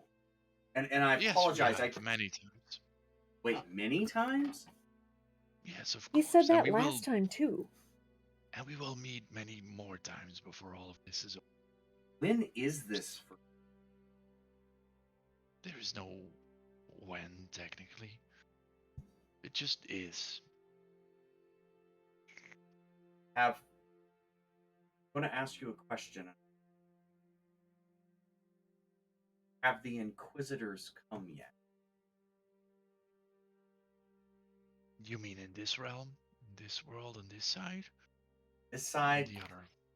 And I apologize. Many times. Wait, many times? Yes, of He course. said that last time too. And we will meet many more times before all of this is over. When is this for? There is no when, technically. It just is. I'm going to ask you a question. Have the Inquisitors come yet? You mean in this realm? In this world, on this side? This side,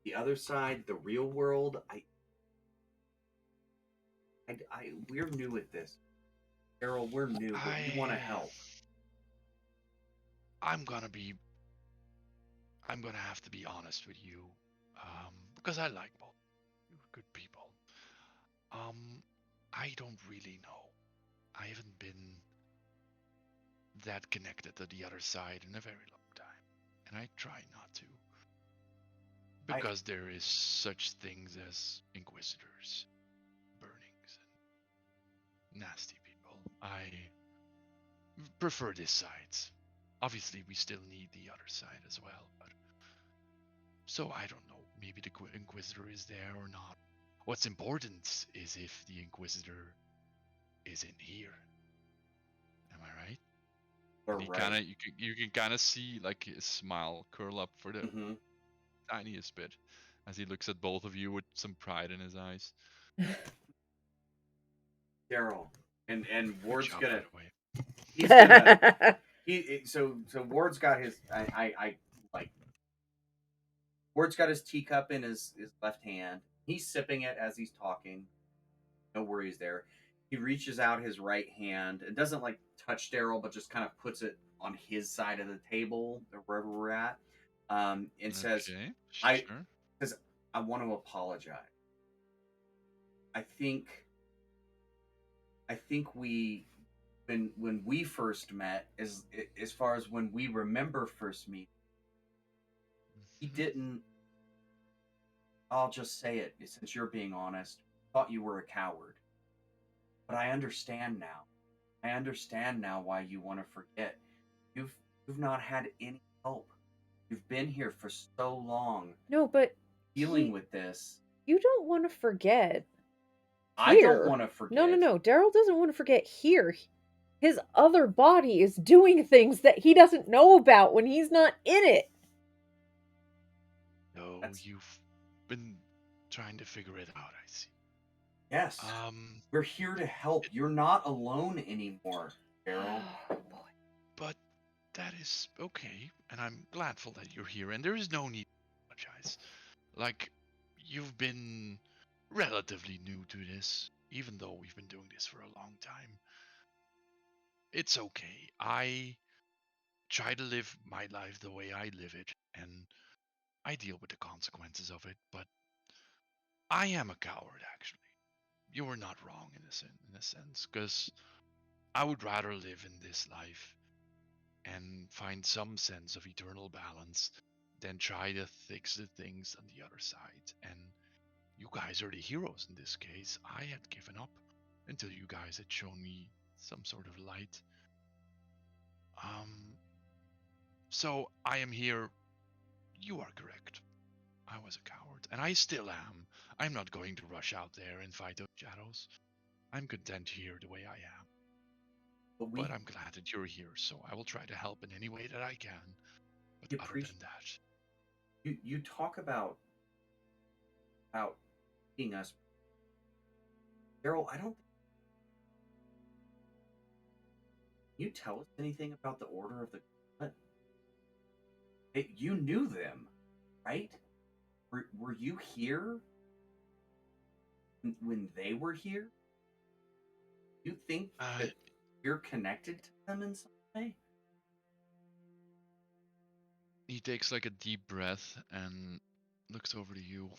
the other side, the real world. We're new at this. Daryl, we're new, but we want to help. I'm gonna have to be honest with you, because I like both. You're good people. I don't really know. I haven't been that connected to the other side in a very long time, and I try not to. Because there is such things as Inquisitors, burnings, and nasty people. I prefer this side. Obviously, we still need the other side as well, but so I don't know. Maybe the Inquisitor is there or not. What's important is if the Inquisitor is in here. Am I right? Right. You can kind of see like his smile curl up for the tiniest bit as he looks at both of you with some pride in his eyes. Daryl, and Ward's job, gonna. by the way. He's gonna. So Ward's got his. I like. Ward's got his teacup in his left hand. He's sipping it as he's talking. No worries there. He reaches out his right hand and doesn't like touch Daryl, but just kind of puts it on his side of the table or wherever we're at, and says, "Because I want to apologize. I think I think when we first met, as far as when we remember first meeting, he didn't. I'll just say it since you're being honest. Thought you were a coward, but I understand now. I understand now why you want to forget. You've you've not had any help. You've been here for so long No, but dealing with this. you don't want to forget. I don't Here. want to forget. No. Daryl doesn't want to forget here. His other body is doing things that he doesn't know about when he's not in it. No, you've been trying to figure it out, I see. Yes. We're here to help. You're not alone anymore, Daryl. Oh, boy. But that is okay, and I'm gladful that you're here, and there is no need to apologize. Like, you've been relatively new to this, even though we've been doing this for a long time. It's okay. I try to live my life the way I live it, and I deal with the consequences of it, but I am a coward, actually. You were not wrong in a sense, because I would rather live in this life and find some sense of eternal balance than try to fix the things on the other side. And you guys are the heroes in this case. I had given up until you guys had shown me some sort of light. So I am here. You are correct. I was a coward, and I still am. I'm not going to rush out there and fight those shadows. I'm content here the way I am. But I'm glad that you're here, so I will try to help in any way that I can. But other than that, you talk about being us, Daryl. I don't. Can you tell us anything about the Order of the Gauntlet? You knew them, right? Were you here when they were here? You think that you're connected to them in some way? He takes like a deep breath and looks over to you.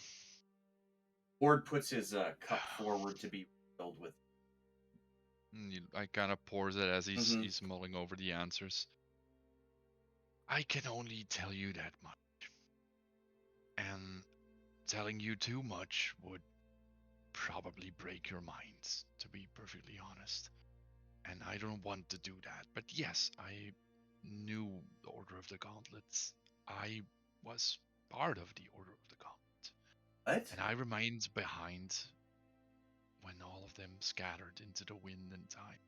Ward puts his cup forward to be filled with. I kind of pours it as he's mulling over the answers. I can only tell you that much. And telling you too much would probably break your minds, to be perfectly honest. And I don't want to do that. But yes, I knew the Order of the Gauntlets. I was part of the Order of the Gauntlet. What? And I remained behind when all of them scattered into the wind and time.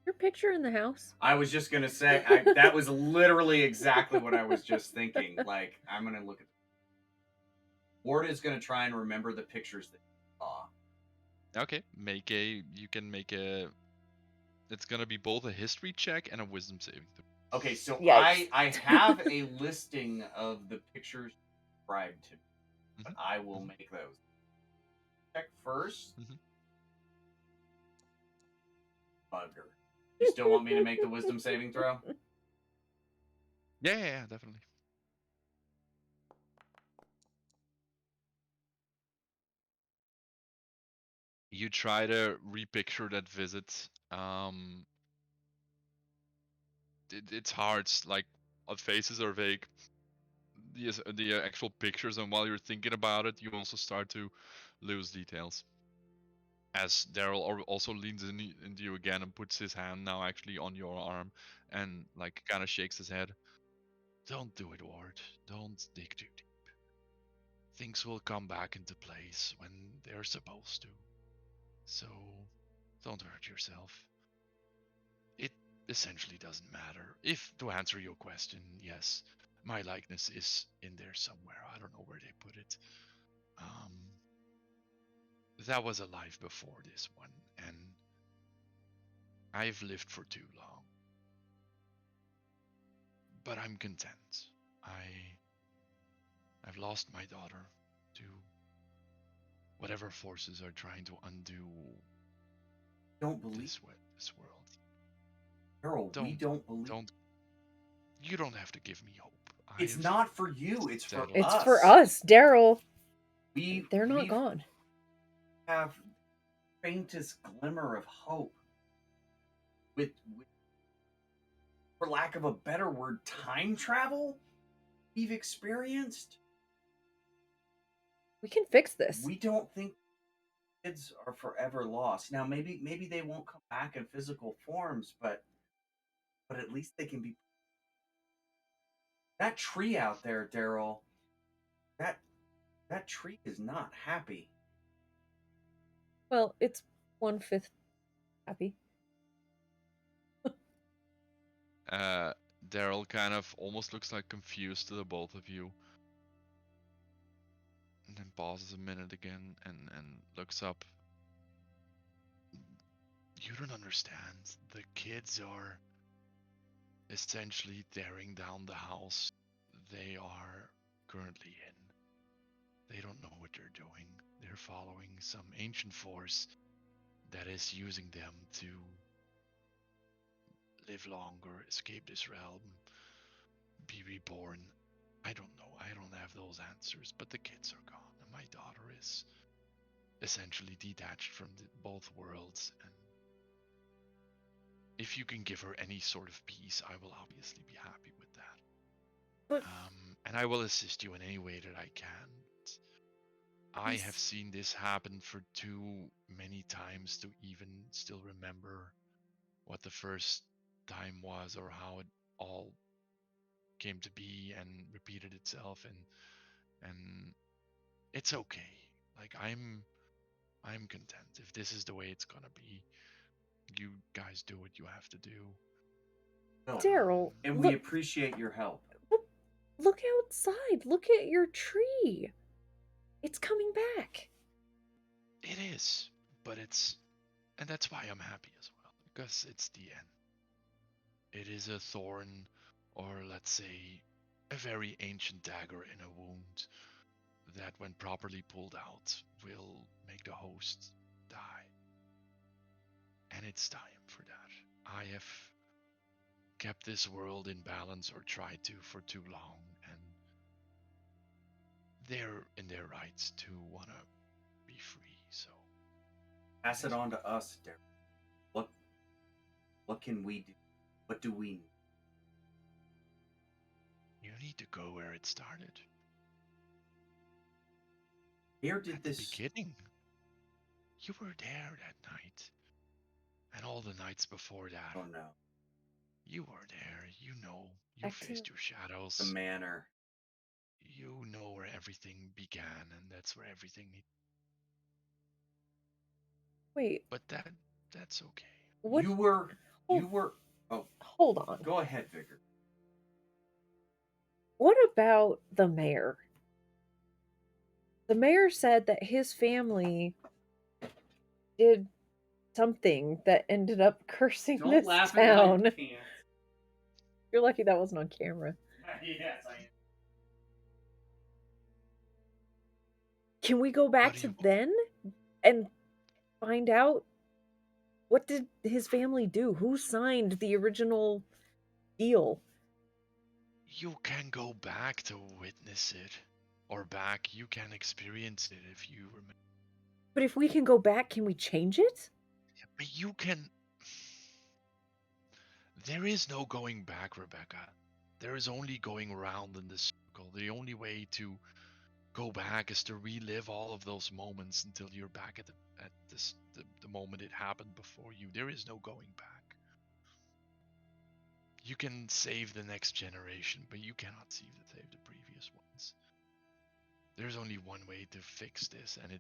Your picture in the house? I was just gonna say that was literally exactly what I was just thinking. Like, I'm gonna look at. Ward is gonna try and remember the pictures that he saw. Okay, you can make a. It's gonna be both a history check and a wisdom saving throw. Okay, so Yikes. I have a listing of the pictures described to me, but I will make those. Check first. Bugger. You still want me to make the wisdom saving throw? Yeah, definitely. You try to repicture that visit. It's hard. Like, faces are vague. The actual pictures, and while you're thinking about it, you also start to lose details. As Daryl also leans into you again and puts his hand now actually on your arm and like kind of shakes his head. Don't do it, Ward. Don't dig too deep. Things will come back into place when they're supposed to. So don't hurt yourself. It essentially doesn't matter. If, to answer your question, yes, my likeness is in there somewhere. I don't know where they put it. That was a life before this one, and I've lived for too long. But I'm content. I've lost my daughter to whatever forces are trying to undo this world. Daryl, we don't believe. You don't have to give me hope. It's not for you. It's for us. It's for us, Daryl. They're not gone. faintest glimmer of hope, with for lack of a better word, time travel we've experienced, We can fix this. we don't think kids are forever lost. Now, maybe they won't come back in physical forms, but at least they can be. That tree out there, Daryl. That tree is not happy. Well, it's 1/5 happy. Daryl kind of almost looks like confused to the both of you. And then pauses a minute again and looks up. You don't understand. The kids are essentially tearing down the house they are currently in. They don't know what they're doing. They're following some ancient force that is using them to live longer, escape this realm, be reborn. I don't know. I don't have those answers, but the kids are gone, and my daughter is essentially detached from both worlds. And if you can give her any sort of peace, I will obviously be happy with that. But And I will assist you in any way that I can. I have seen this happen for too many times to even still remember what the first time was or how it all came to be and repeated itself, and it's okay. Like I'm content if this is the way it's gonna be. You guys do what you have to do. No. Daryl, And look, we appreciate your help. look outside. Look at your tree. It's coming back. It is, but and that's why I'm happy as well, because it's the end. It is a thorn, or let's say, a very ancient dagger in a wound that, when properly pulled out, will make the host die. And it's time for that. I have kept this world in balance, or tried to, for too long, and they're in their rights to want to be free, so. Pass it on to us, Daryl. What can we do? What do we need? You need to go where it started. Where did At this the beginning. You were there that night. And all the nights before that. Oh no. You were there. You know. You Back to faced your shadows. The manor. You know where everything began, and that's where everything. Wait, But that's okay. what? You were. Oh, Hold on. go ahead, Vigor. What about the mayor? The mayor said that his family did something that ended up cursing Don't this laugh town. at my pants. You're lucky that wasn't on camera. Yes, I am. Can we go back to then and find out what did his family do? Who signed the original deal? You can go back to witness it. Or back, you can experience it if you remember. But if we can go back, can we change it? But you can. There is no going back, Rebecca. There is only going round in the circle. The only way to go back is to relive all of those moments until you're back at the moment it happened before you. There is no going back. You can save the next generation, but you cannot save the previous ones. There's only one way to fix this, and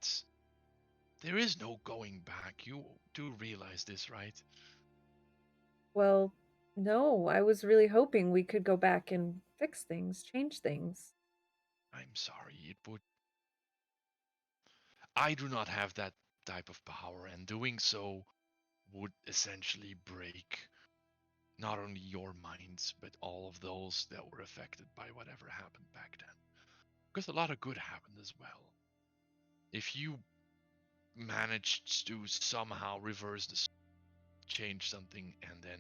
there is no going back. You do realize this, right? Well, no, I was really hoping we could go back and fix things, change things. I'm sorry, it would. I do not have that type of power, and doing so would essentially break not only your minds, but all of those that were affected by whatever happened back then. Because a lot of good happened as well. If you managed to somehow reverse the change something and then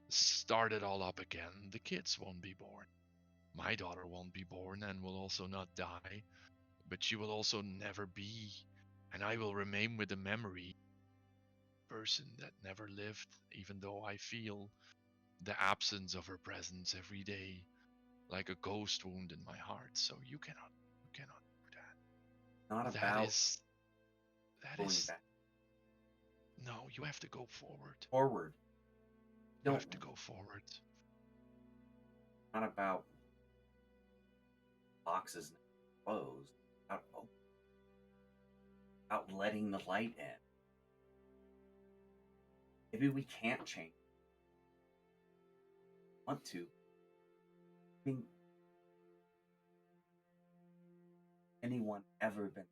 start it all up again, the kids won't be born. My daughter won't be born and will also not die, but she will also never be, and I will remain with the memory person that never lived, even though I feel the absence of her presence every day like a ghost wound in my heart. So you cannot do that. Not That about is going back. no, you have to go forward. Forward. You Don't have to go forward. Not about boxes closed. About letting the light in. Maybe we can't change. Want to. I mean, anyone ever been?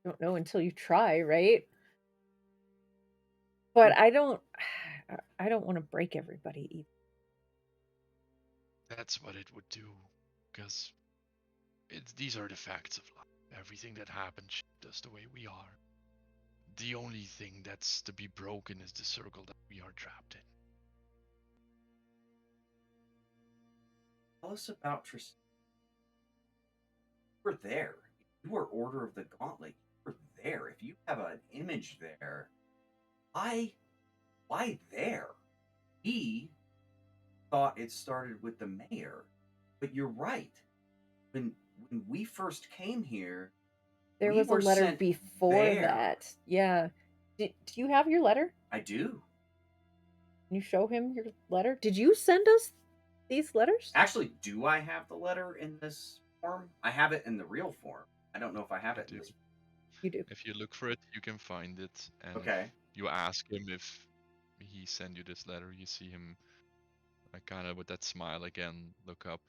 Don't know until you try, right? But I don't want to break everybody either. That's what it would do, because these are the facts of life. Everything that happened shaped us the way we are. The only thing that's to be broken is the circle that we are trapped in. Tell us about Tristan. You were there. You were Order of the Gauntlet. You were there. If you have an image there, why there? He thought it started with the mayor, but you're right. When we first came here, There we was a were letter sent before there. that. Yeah. Do you have your letter? I do. Can you show him your letter? Did you send us these letters? Actually, do I have the letter in this form? I have it in the real form. I don't know if I have it in this. You do. If you look for it, you can find it. And Okay. if you ask him if he sent you this letter, you see him kind of with that smile again, look up.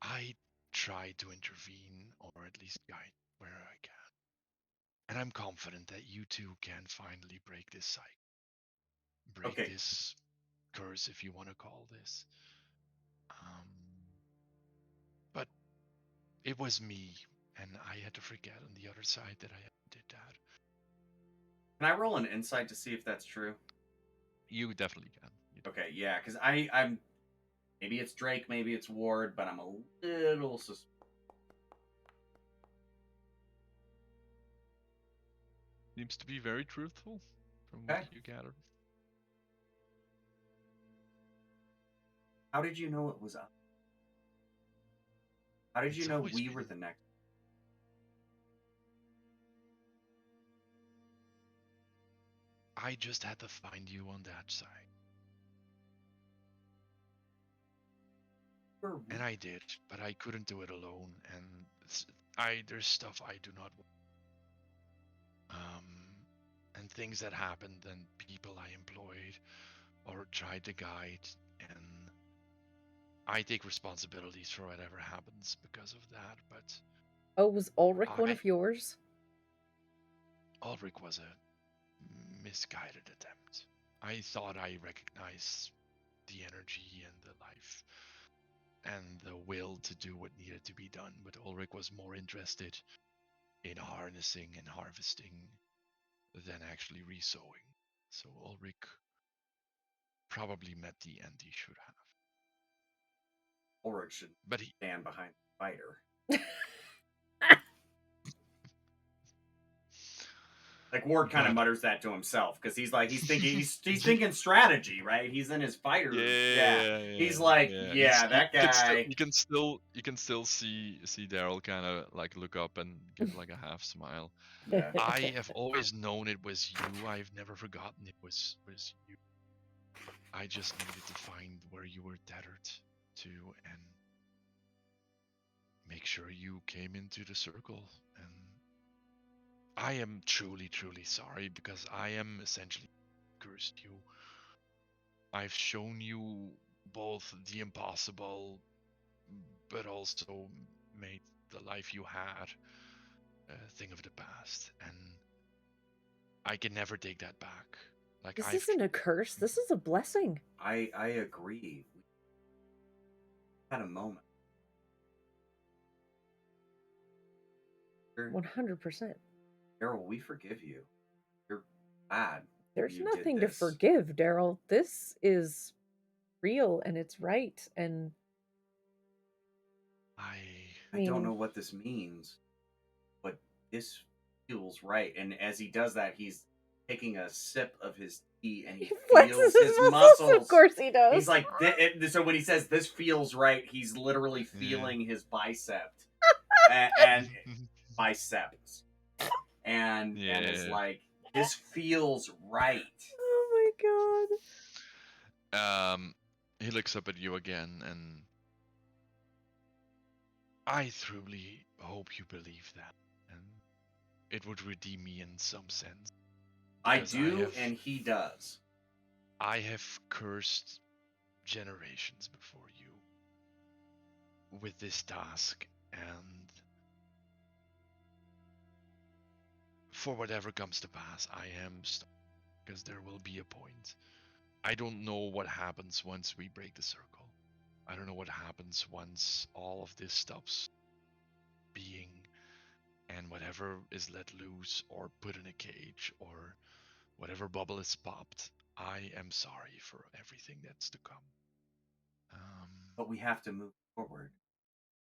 I try to intervene, or at least guide where I can. And I'm confident that you two can finally break this cycle. Break Okay. this curse, if you want to call this. But it was me, and I had to forget on the other side that I did that. Can I roll an insight to see if that's true? You definitely can. Okay, yeah, because I'm maybe it's Drake, maybe it's Ward, but I'm a little suspicious. Seems to be very truthful from Okay. what you gathered. How did you know it was up? How did you It's know always we been. were the next? I just had to find you on that side. And I did, but I couldn't do it alone. And there's stuff I do not want. And things that happened and people I employed or tried to guide, and I take responsibilities for whatever happens because of that. But Oh, was Ulrich one of yours? Ulrich was a misguided attempt. I thought I recognized the energy and the life and the will to do what needed to be done, but Ulrich was more interested in harnessing and harvesting than actually resowing. So Ulrich probably met the end he should have. Ulrich should stand behind the fighter. Like Ward kind of mutters that to himself because he's thinking strategy, right? He's in his fighter. Yeah. He's like, that guy. You can still see Daryl kind of like look up and give like a half smile. Yeah. I have always known it was you. I've never forgotten it was you. I just needed to find where you were tethered to and make sure you came into the circle. And I am truly, truly sorry because I am essentially cursed you. I've shown you both the impossible, but also made the life you had a thing of the past. And I can never take that back. Like this isn't a curse. This is a blessing. I agree. We had a moment. 100%. Daryl, we forgive you. You're bad. There's nothing to forgive, Daryl. This is real and it's right. And I don't know what this means, but this feels right. And as he does that, he's taking a sip of his tea and he flexes feels his muscles. Of course he does. He's like, so when he says this feels right, he's literally feeling his bicep and biceps, and is like, this feels right. Oh my god. He looks up at you again, and I truly hope you believe that, and it would redeem me in some sense. I do, and he does. I have cursed generations before you with this task, and for whatever comes to pass, I am stuck, because there will be a point. I don't know what happens once we break the circle. I don't know what happens once all of this stops being, and whatever is let loose or put in a cage or whatever bubble is popped. I am sorry for everything that's to come. But we have to move forward.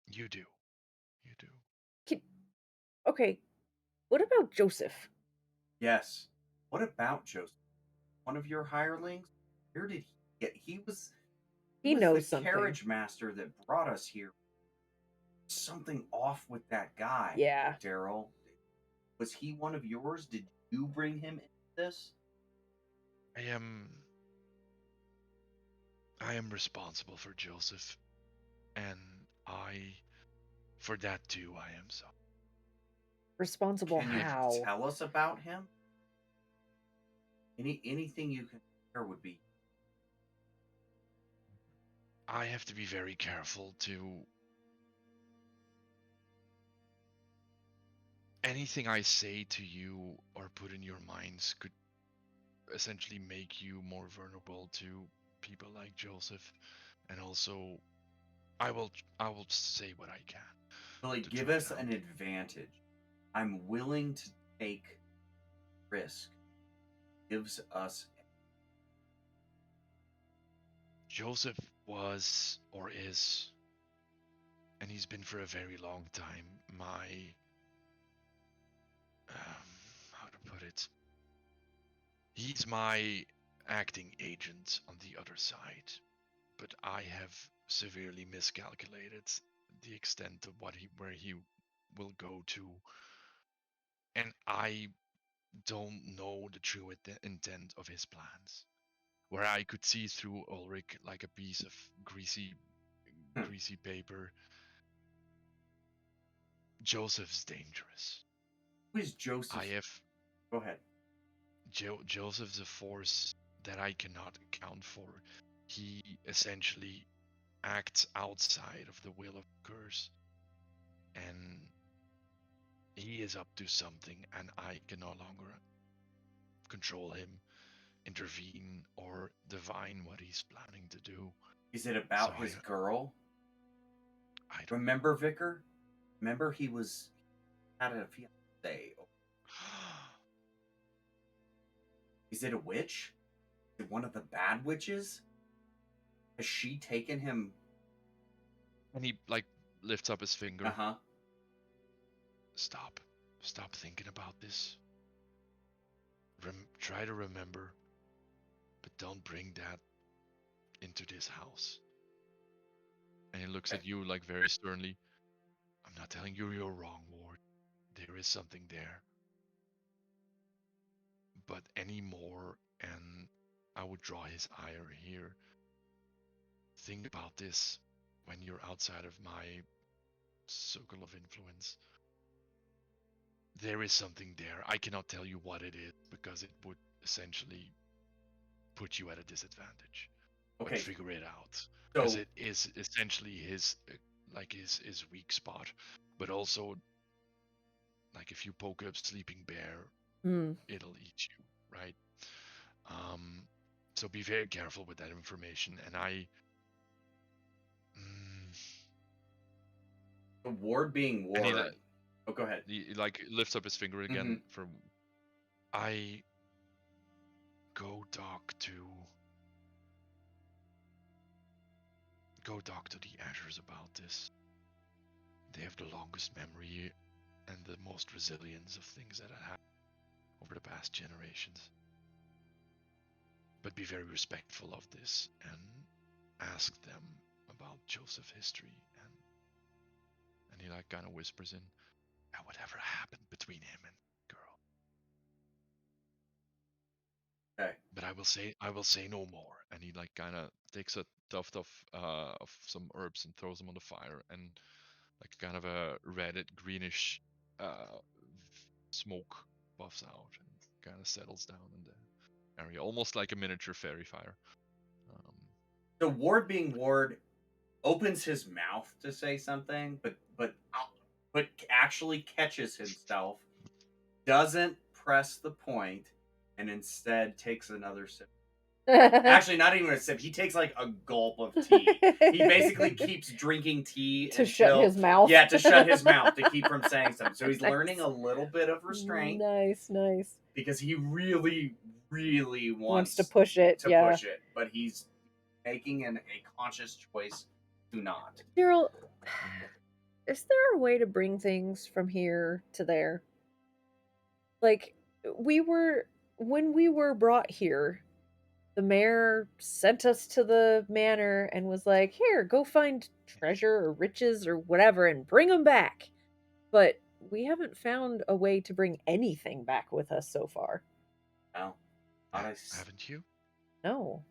You do. You do. Okay, what about Joseph? Yes. What about Joseph? One of your hirelings? Where did he get? He was knows the something. carriage master that brought us here. Something off with that guy. Yeah. Daryl. Was he one of yours? Did you bring him into this? I am responsible for Joseph, and for that too, I am sorry. Responsible Can how? you tell us about him? Anything you can share would be. I have to be very careful to. Anything I say to you or put in your minds could essentially make you more vulnerable to people like Joseph, and also I will say what I can. Really give us an advantage. I'm willing to take risk. Gives us. Joseph was or is, and he's been for a very long time, my how to put it, he's my acting agent on the other side, but I have severely miscalculated the extent of where he will go to, and I don't know the true intent of his plans. Where I could see through Ulrich like a piece of greasy paper. Joseph's dangerous. Who is Joseph? Go ahead. Joseph's a force that I cannot account for. He essentially acts outside of the will of the curse, and he is up to something, and I can no longer control him, intervene, or divine what he's planning to do. Is it about his girl? I don't remember, Vicar. Remember, he had a fiance. Is it a witch? Is it one of the bad witches? Has she taken him? And he lifts up his finger. Uh-huh. Stop thinking about this. Try to remember, but don't bring that into this house. And he looks at you very sternly. I'm not telling you you're wrong, Ward. There is something there. But any more, and I would draw his ire here. Think about this when you're outside of my circle of influence. There is something there. I cannot tell you what it is because it would essentially put you at a disadvantage. Okay. But figure it out. Because it is essentially his weak spot. But also, if you poke a sleeping bear, it'll eat you, right? So be very careful with that information. And the Ward being Ward. Go ahead. He lifts up his finger again for. I go talk to the Ashers about this. They have the longest memory and the most resilience of things that have happened over the past generations. But be very respectful of this and ask them about Joseph's history. And he like kind of whispers in, whatever happened between him and the girl. Okay. But I will say no more. And he like kind of takes a tuft of some herbs and throws them on the fire, and like kind of a reddish greenish smoke puffs out and kind of settles down in the area, almost like a miniature fairy fire. So Ward, being Ward, opens his mouth to say something, but actually catches himself, doesn't press the point, and instead takes another sip. Actually, not even a sip. He takes like a gulp of tea. He basically keeps drinking tea to shut his mouth. Yeah, to shut his mouth, to keep from saying something. So he's Nice. learning a little bit of restraint. Nice. Because he really, really Wants to push it. push it, but he's making a conscious choice to not. Daryl, is there a way to bring things from here to there? Like, when we were brought here, the mayor sent us to the manor and was like, here, go find treasure or riches or whatever and bring them back. But we haven't found a way to bring anything back with us so far. Well, haven't you? No.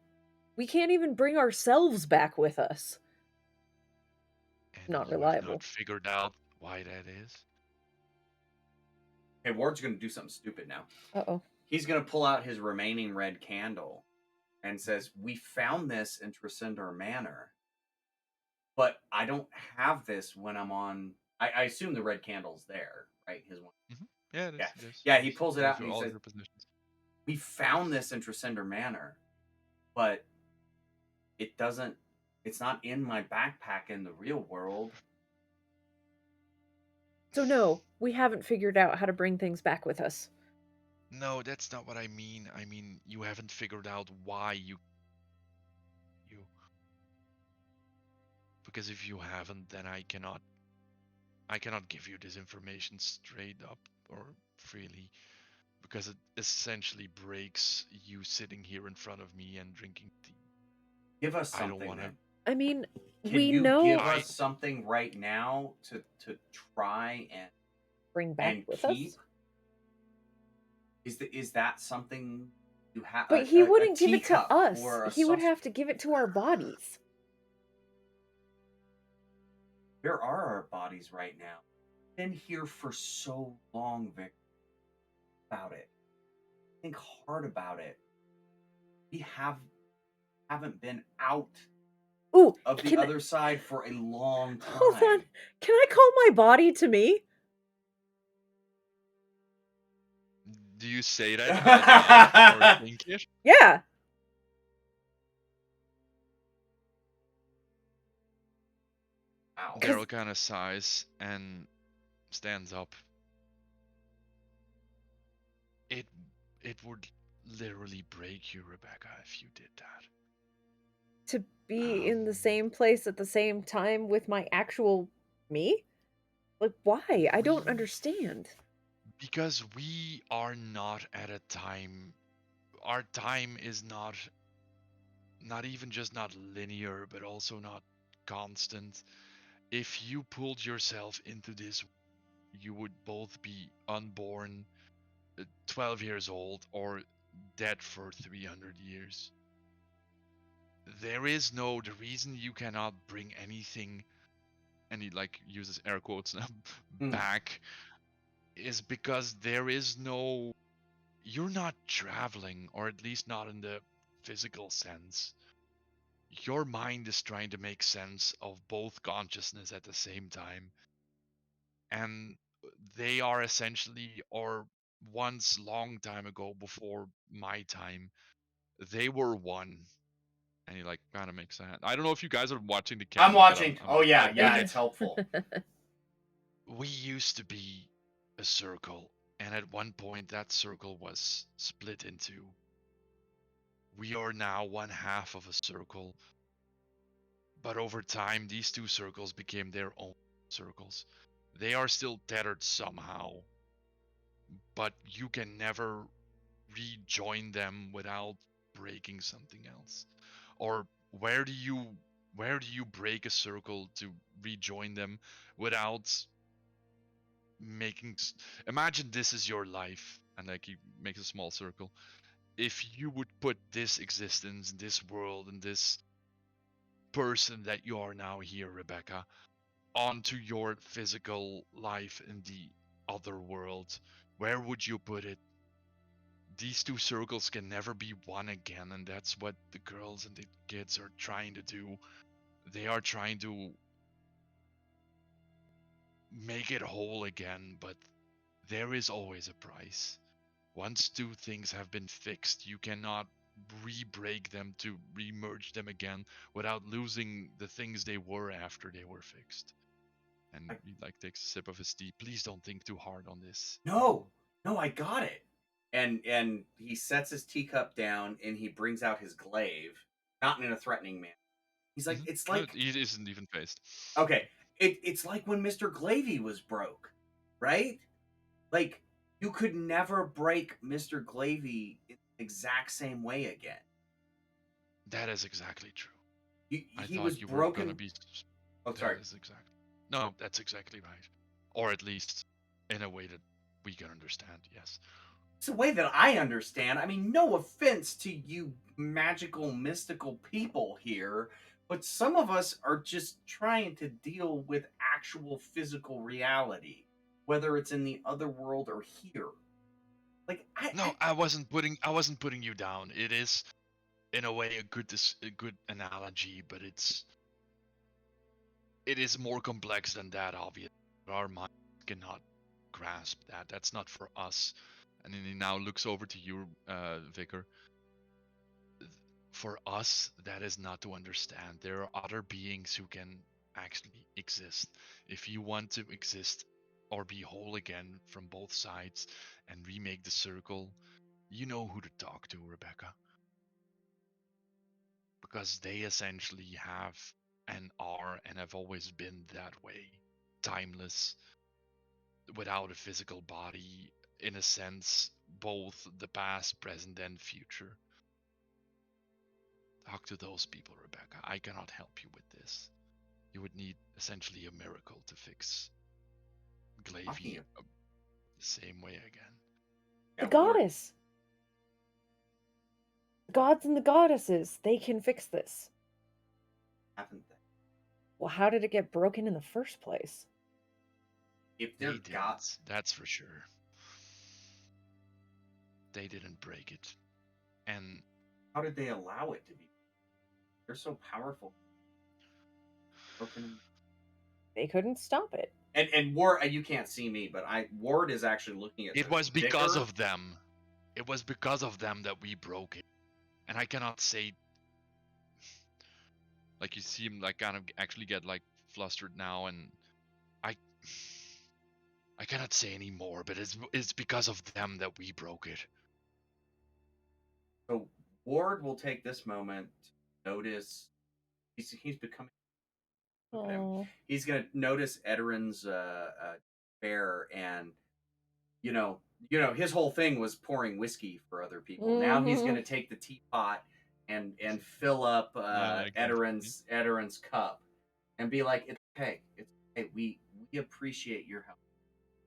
We can't even bring ourselves back with us. And not you reliable. Have not figured out why that is? Hey, Ward's going to do something stupid now. Uh-oh. He's going to pull out his remaining red candle and says, we found this in Tresendar Manor, but I don't have this when I'm on... I assume the red candle's there, right? His one. Mm-hmm. Yeah, it is. Yeah. Yes, Yeah, he pulls it out and he all says, your possessions. we found this in Tresendar Manor, but it doesn't... It's not in my backpack in the real world. So no, we haven't figured out how to bring things back with us. No, that's not what I mean. I mean, you haven't figured out why you... Because if you haven't, then I cannot give you this information straight up or freely, because it essentially breaks you sitting here in front of me and drinking tea. Give us something. I don't want to... I mean, Can we you know... give us something right now to try and bring back and with keep? us? Is that something you have? But he wouldn't give it to us. He would have. have to give it to our bodies. Where are our bodies right now? Been here for so long, Vic. About it. Think hard about it. We haven't been out of the other side for a long time. Hold on. Can I call my body to me? Do you say that out loud or think it? Yeah. Daryl kind of sighs and stands up. It would literally break you, Rebecca, if you did that. To be in the same place at the same time with my actual me? Like, why? I don't understand. Because we are not at a time... Our time is not even just not linear, but also not constant. If you pulled yourself into this, you would both be unborn, 12 years old, or dead for 300 years. There is no... The reason you cannot bring anything, and he like uses air quotes now, back, is because there is no... You're not traveling, or at least not in the physical sense. Your mind is trying to make sense of both consciousness at the same time. And they are essentially, or once long time ago before my time, they were one. And he like kind of makes that. I don't know if you guys are watching the camera. I'm watching. I'm Yeah, it's helpful. We used to be a circle, and at one point that circle was split in two. We are now one half of a circle, but over time these two circles became their own circles. They are still tethered somehow, but you can never rejoin them without breaking something else. Or where do you break a circle to rejoin them without making imagine this is your life, and like he makes a small circle. If you would put this existence, this world, and this person that you are now here, Rebecca, onto your physical life in the other world, where would you put it? These two circles can never be one again, and that's what the girls and the kids are trying to do. They are trying to make it whole again, but there is always a price. Once two things have been fixed, you cannot re-break them to re-merge them again without losing the things they were after they were fixed. And he like takes a sip of his tea. Please don't think too hard on this. No, no, I got it. And he sets his teacup down and he brings out his glaive, not in a threatening manner. He's like, it's No, like, he isn't even faced. okay, it's like when Mr. Glavy was broke, right? Like, you could never break Mr. Glavy in the exact same way again. That is exactly true. I He was thought you were gonna broken. be. Oh, That sorry. is exactly. No, that's exactly right. Or at least in a way that we can understand. Yes. It's a way that I understand. I mean, no offense to you magical, mystical people here, but some of us are just trying to deal with actual physical reality, whether it's in the other world or here. Like, No, I wasn't putting you down. It is in a way a good analogy, but it is more complex than that. Obviously, our minds cannot grasp that. That's not for us. And then he now looks over to you, Vicar. For us, that is not to understand. There are other beings who can actually exist. If you want to exist or be whole again from both sides and remake the circle, you know who to talk to, Rebecca. Because they essentially have and are and have always been that way. Timeless, without a physical body, in a sense, both the past, present, and future. Talk to those people, Rebecca. I cannot help you with this. You would need essentially a miracle to fix Glavy the same way again. The Yeah, goddess. The gods and the goddesses, they can fix this. haven't they? Well, how did it get broken in the first place? If They they're didn't, God, that's for sure. They didn't break it. And how did they allow it to be? They're so powerful. Broken. They couldn't stop it. And Ward, you can't see me, but Ward is actually looking at. it was because of them. It was because of them that we broke it. And I cannot say, like, you see him like kind of actually get like flustered now, and I I cannot say any more, but it's because of them that we broke it. So Ward will take this moment to notice he's becoming. Look at him. Oh. He's gonna notice Edoran's bear, and you know, his whole thing was pouring whiskey for other people. Now he's gonna take the teapot and fill up Edoran's cup, and be like, "It's okay, it's okay. We appreciate your help,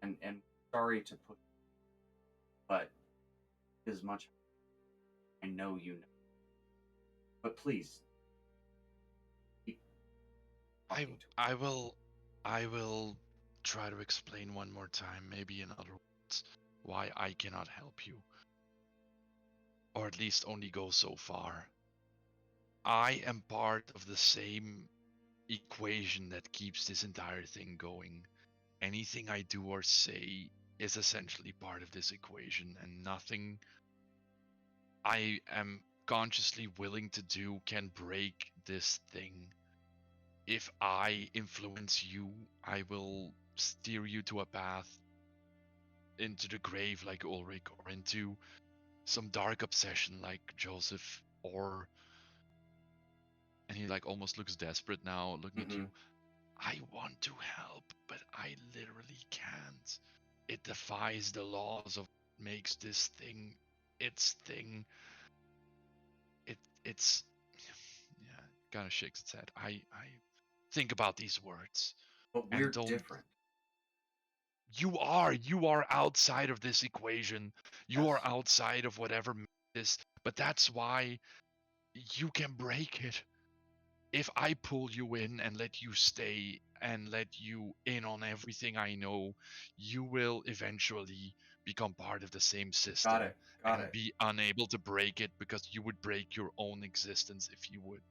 and sorry to put, but as much I know you know, but please." I will try to explain one more time, maybe in other words, why I cannot help you. Or at least only go so far. I am part of the same equation that keeps this entire thing going. Anything I do or say is essentially part of this equation, and nothing I am consciously willing to do can break this thing. If I influence you, I will steer you to a path into the grave like Ulrich, or into some dark obsession like Joseph, or and he like almost looks desperate now looking at you. I want to help, but I literally can't. It defies the laws of makes this thing its thing. It's yeah, kind of shakes its head. I think about these words But and we're don't. different. You are outside of this equation. You are Yes. outside of whatever this. But that's why you can break it. If I pull you in and let you stay and let you in on everything I know, you will eventually become part of the same Got system it. Got and it. be unable to break it because you would break your own existence if you would.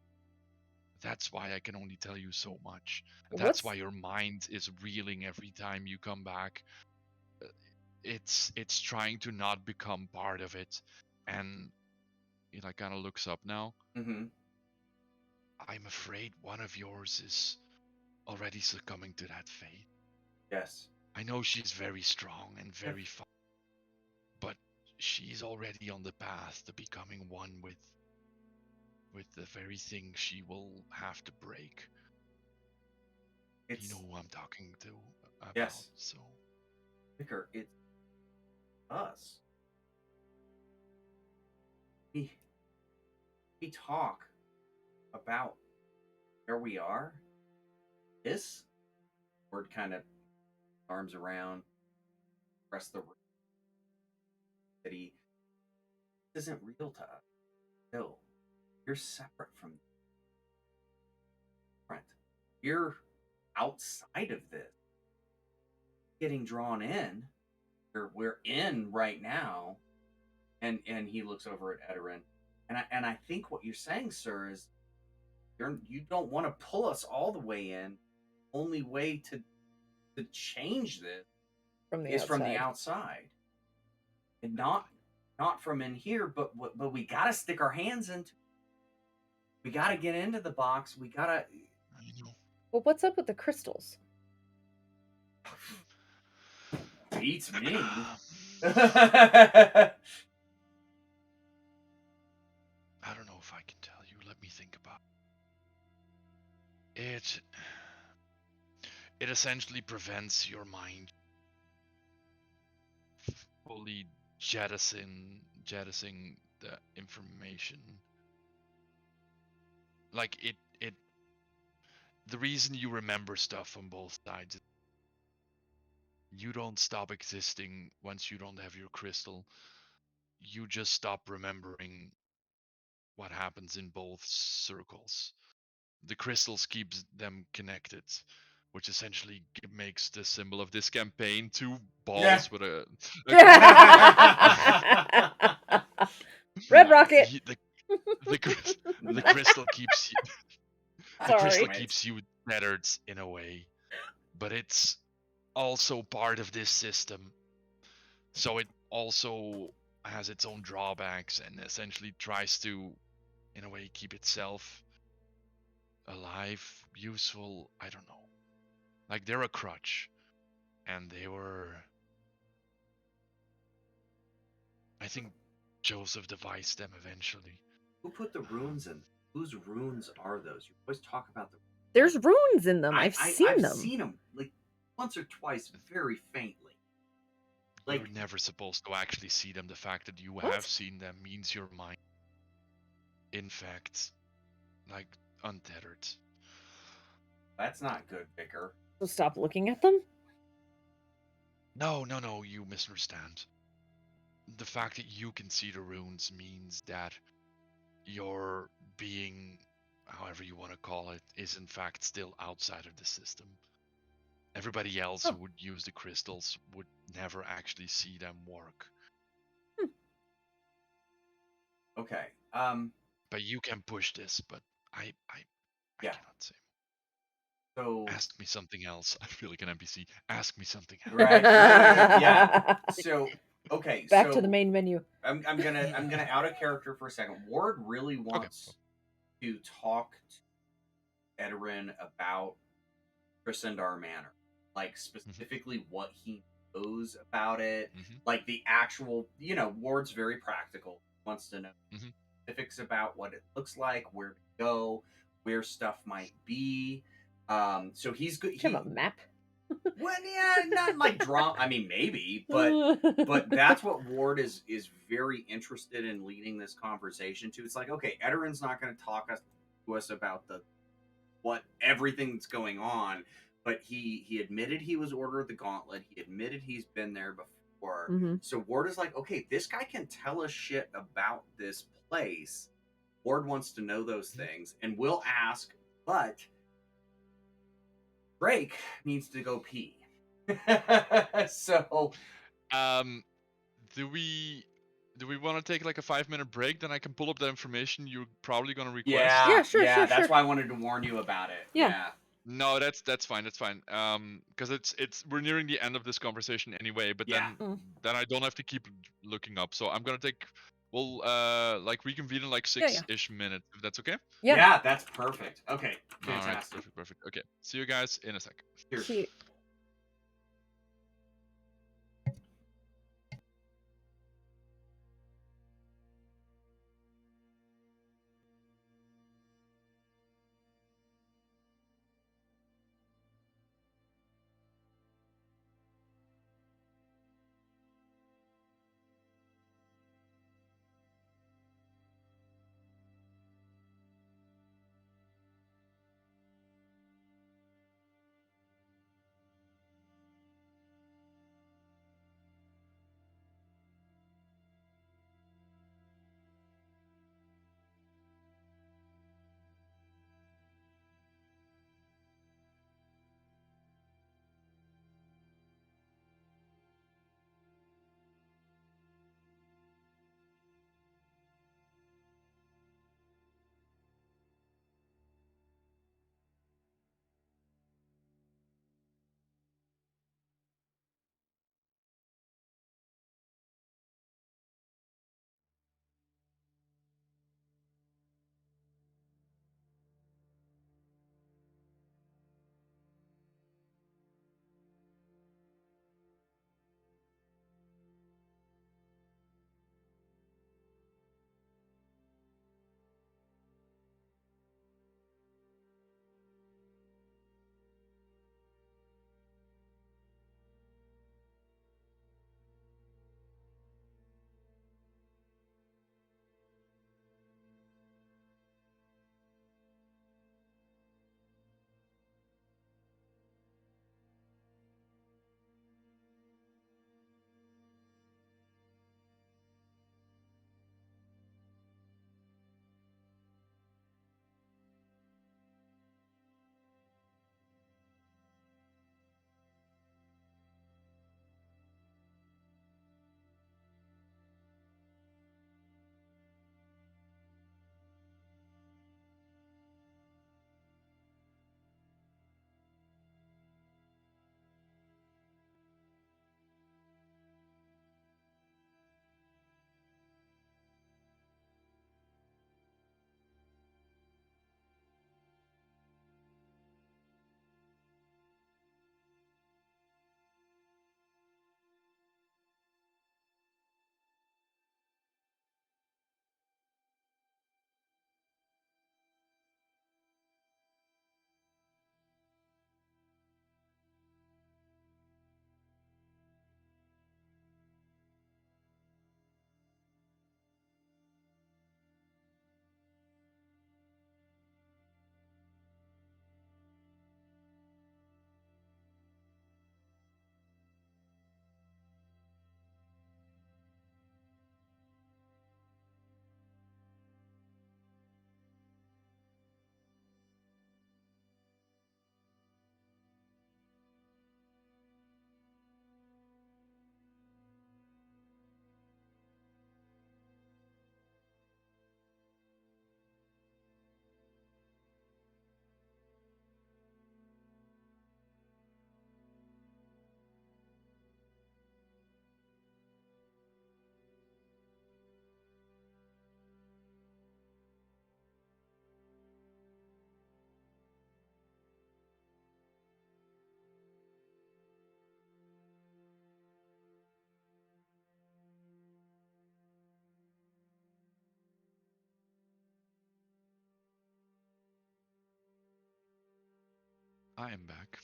That's why I can only tell you so much. And that's What's why your mind is reeling every time you come back. It's trying to not become part of it. And it like kind of looks up now. Mm-hmm. I'm afraid one of yours is already succumbing to that fate. Yes. I know she's very strong and very fun, but she's already on the path to becoming one with the very thing she will have to break. You know It's who I'm talking to about, yes. so Vicar, it's us. We we talk about where we are. This word kind of arms around, press the city. This isn't real to us. No, you're separate from different. You're outside of this. Getting drawn in. We're in right now. And he looks over at Edarin. And I think what you're saying, sir, is you don't want to pull us all the way in. Only way to change this from the is outside? From the outside, and not from in here. But we gotta stick our hands into. We gotta get into the box. We gotta. I know. Well, what's up with the crystals? Beats me. I don't know if I can tell you. Let me think about it. It essentially prevents your mind fully jettisoning the information. Like it the reason you remember stuff on both sides is you don't stop existing once you don't have your crystal. You just stop remembering what happens in both circles. The crystals keeps them connected, which essentially makes the symbol of this campaign two balls with a Red Rocket. the crystal keeps you the crystal Sorry. keeps you tethered in a way, but it's also part of this system, so it also has its own drawbacks and essentially tries to in a way keep itself alive, useful. I don't know, like they're a crutch, and they were, I think Joseph devised them eventually. Who put the runes in? Whose runes are those? You always talk about the. There's runes in them. I've seen I've them. seen them like once or twice, very faintly. Like You're never supposed to actually see them. The fact that you What? have seen them means your mind, in fact, like untethered. that's not good, Vicar. So stop looking at them? No, you misunderstand. The fact that you can see the runes means that your being, however you want to call it, is in fact still outside of the system. Everybody else who would use the crystals would never actually see them work. Okay. But you can push this, but I Yeah. cannot say. So Ask me something else. I feel like an NPC. Ask me something else. right. Yeah. So okay. Back so to the main menu. I'm gonna out a character for a second. Ward really wants to talk to Edarin about Trisandar Manor, like specifically what he knows about it, like the actual. Ward's very practical. Wants to know specifics about what it looks like, where to go, where stuff might be. So he's good. Do you have a map? Well, yeah, not like drama. I mean, maybe, but that's what Ward is very interested in leading this conversation to. It's like, okay, Edarin's not going to talk to us about what everything that's going on, but he admitted he was Order of the Gauntlet. He admitted he's been there before. Mhm. So Ward is like, okay, this guy can tell us shit about this place. Ward wants to know those things, and we'll ask, but Drake needs to go pee. So Do we want to take like a 5-minute break? Then I can pull up the information you're probably gonna request. Yeah, sure, sure, that's sure. why I wanted to warn you about it. Yeah. No, that's fine. That's fine. Because it's we're nearing the end of this conversation anyway. But Yeah. then I don't have to keep looking up. So I'm gonna take. We'll like reconvene in like Yeah, 6-ish minutes if that's okay. Yeah. That's perfect. Okay, All right, fantastic. perfect. Okay, see you guys in a sec. Cheers. Cute. I am back.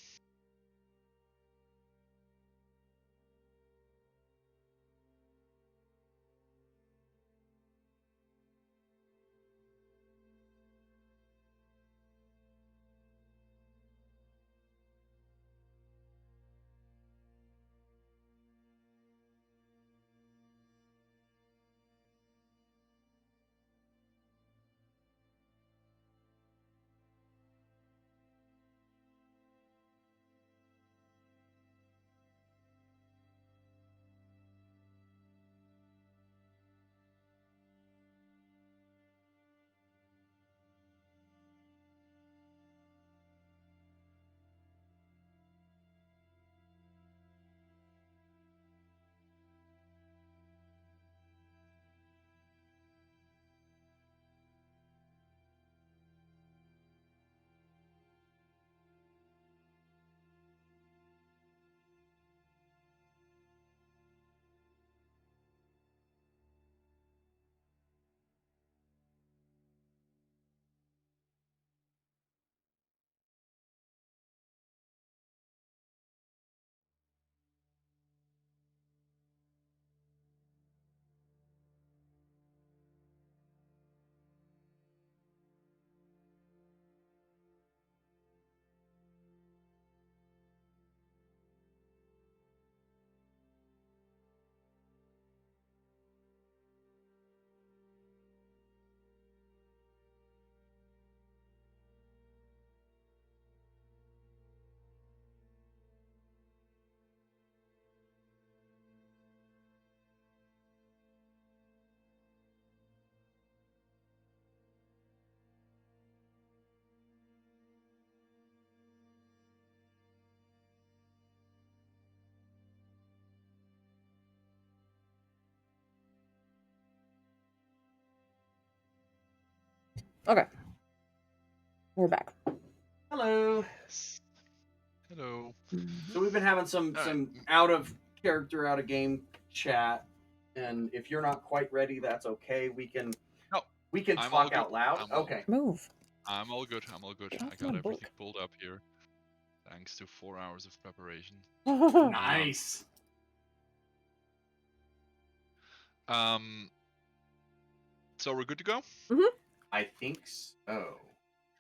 Okay. We're back. Hello. Yes. Hello. So we've been having some All right. out of character, out of game chat, and if you're not quite ready, that's okay. We can No, I'm all talk good. out loud. I'm all Okay. Move. I'm all good. I'm all good. Get I off got my everything book. pulled up here, thanks to 4 hours of preparation. Nice. So we're good to go. I think so.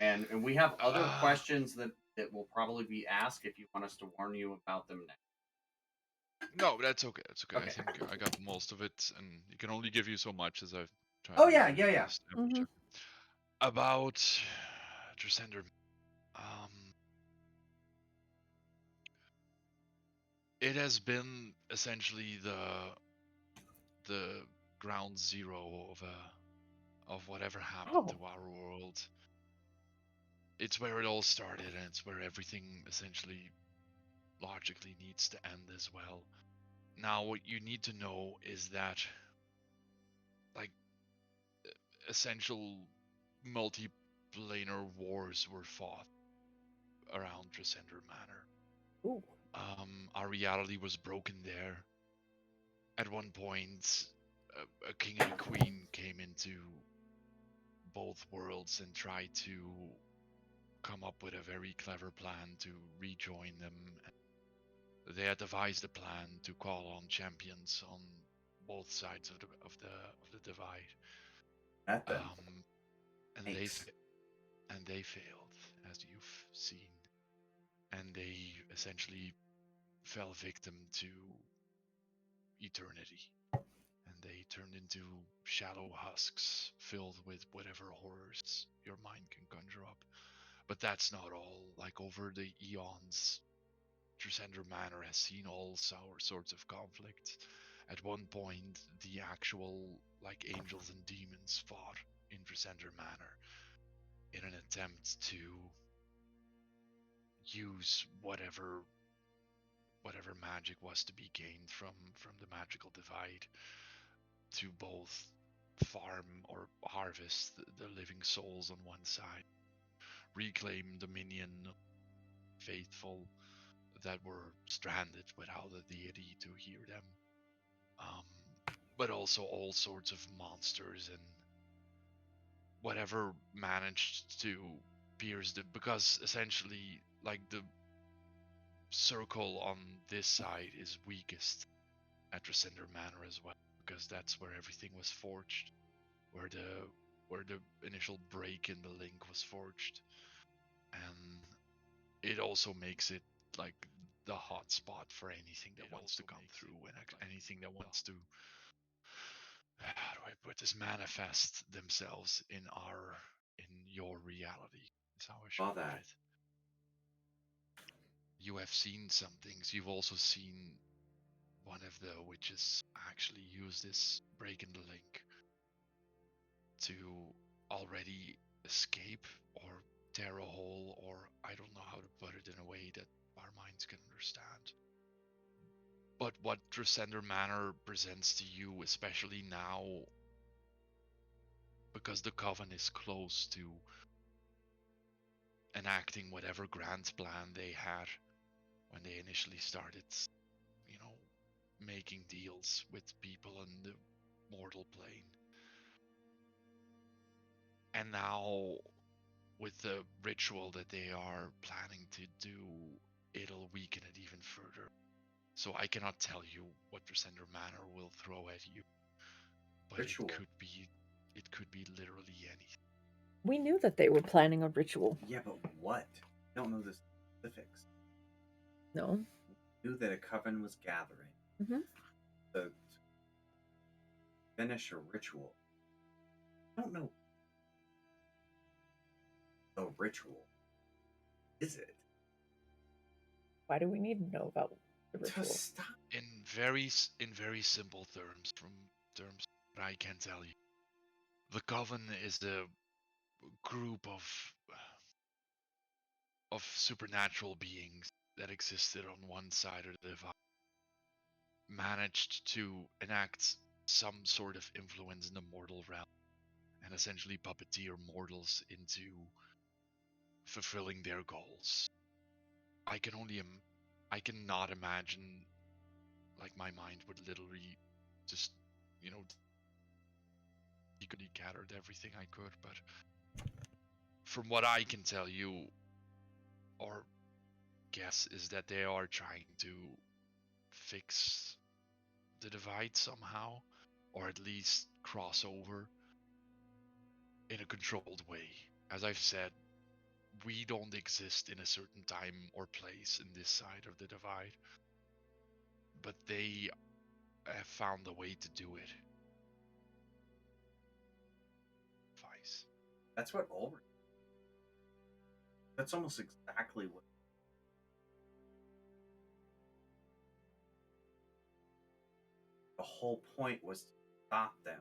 And we have other questions that will probably be asked if you want us to warn you about them next. No, that's okay. That's okay. I Okay. think I got most of it, and it can only give you so much as I've tried. Oh to yeah. establish Mhm. it. About Trisender. It has been essentially the ground zero of whatever happened to our world. It's where it all started, and it's where everything essentially logically needs to end as well. Now, what you need to know is that, like, essential multiplanar wars were fought around Trisender Manor. Ooh. Our reality was broken there. At one point, a king and a queen came into both worlds and tried to come up with a very clever plan to rejoin them. They had devised a plan to call on champions on both sides of the divide. That then. And they failed, as you've seen, and they essentially fell victim to eternity, and they turned into shallow husks filled with whatever horrors your mind can conjure up. But that's not all. Like, over the eons, Trisender Manor has seen all sorts of conflicts. At one point, the actual, like, angels and demons fought in Trisender Manor in an attempt to use whatever magic was to be gained from the magical divide to both farm or harvest the living souls on one side, reclaim dominion faithful that were stranded without a deity to hear them, but also all sorts of monsters and whatever managed to pierce them, because essentially like the circle on this side is weakest at Resender Manor as well, because that's where everything was forged, where the initial break in the link was forged, and it also makes it like the hot spot for anything that wants to come through and anything that wants to, how do I put this, manifest themselves in your reality is how I should Saw put that. it. You have seen some things. You've also seen one of the witches actually use this break in the link to already escape or tear a hole, or I don't know how to put it in a way that our minds can understand. But what Tresender Manor presents to you, especially now, because the Coven is close to enacting whatever grand plan they had when they initially started, making deals with people on the mortal plane. And now, with the ritual that they are planning to do, it'll weaken it even further. So I cannot tell you what Resender Manor will throw at you, but Ritual. it could be literally anything. We knew that they were planning a ritual. Yeah, but what? I don't know the specifics. No. We knew that a coven was gathering to finish a ritual. I don't know. A ritual. Is it? Why do we need to know about the ritual? To stop. In very simple terms, that I can tell you, the Coven is a group of supernatural beings that existed on one side of the divide, managed to enact some sort of influence in the mortal realm, and essentially puppeteer mortals into fulfilling their goals. I cannot imagine, like, my mind would literally just, you could have gathered everything I could, but from what I can tell you, or guess, is that they are trying to fix the divide somehow, or at least cross over in a controlled way. As I've said, we don't exist in a certain time or place in this side of the divide, but they have found a way to do it. Vice. That's what Ulrich. That's almost exactly what. The whole point was to stop them.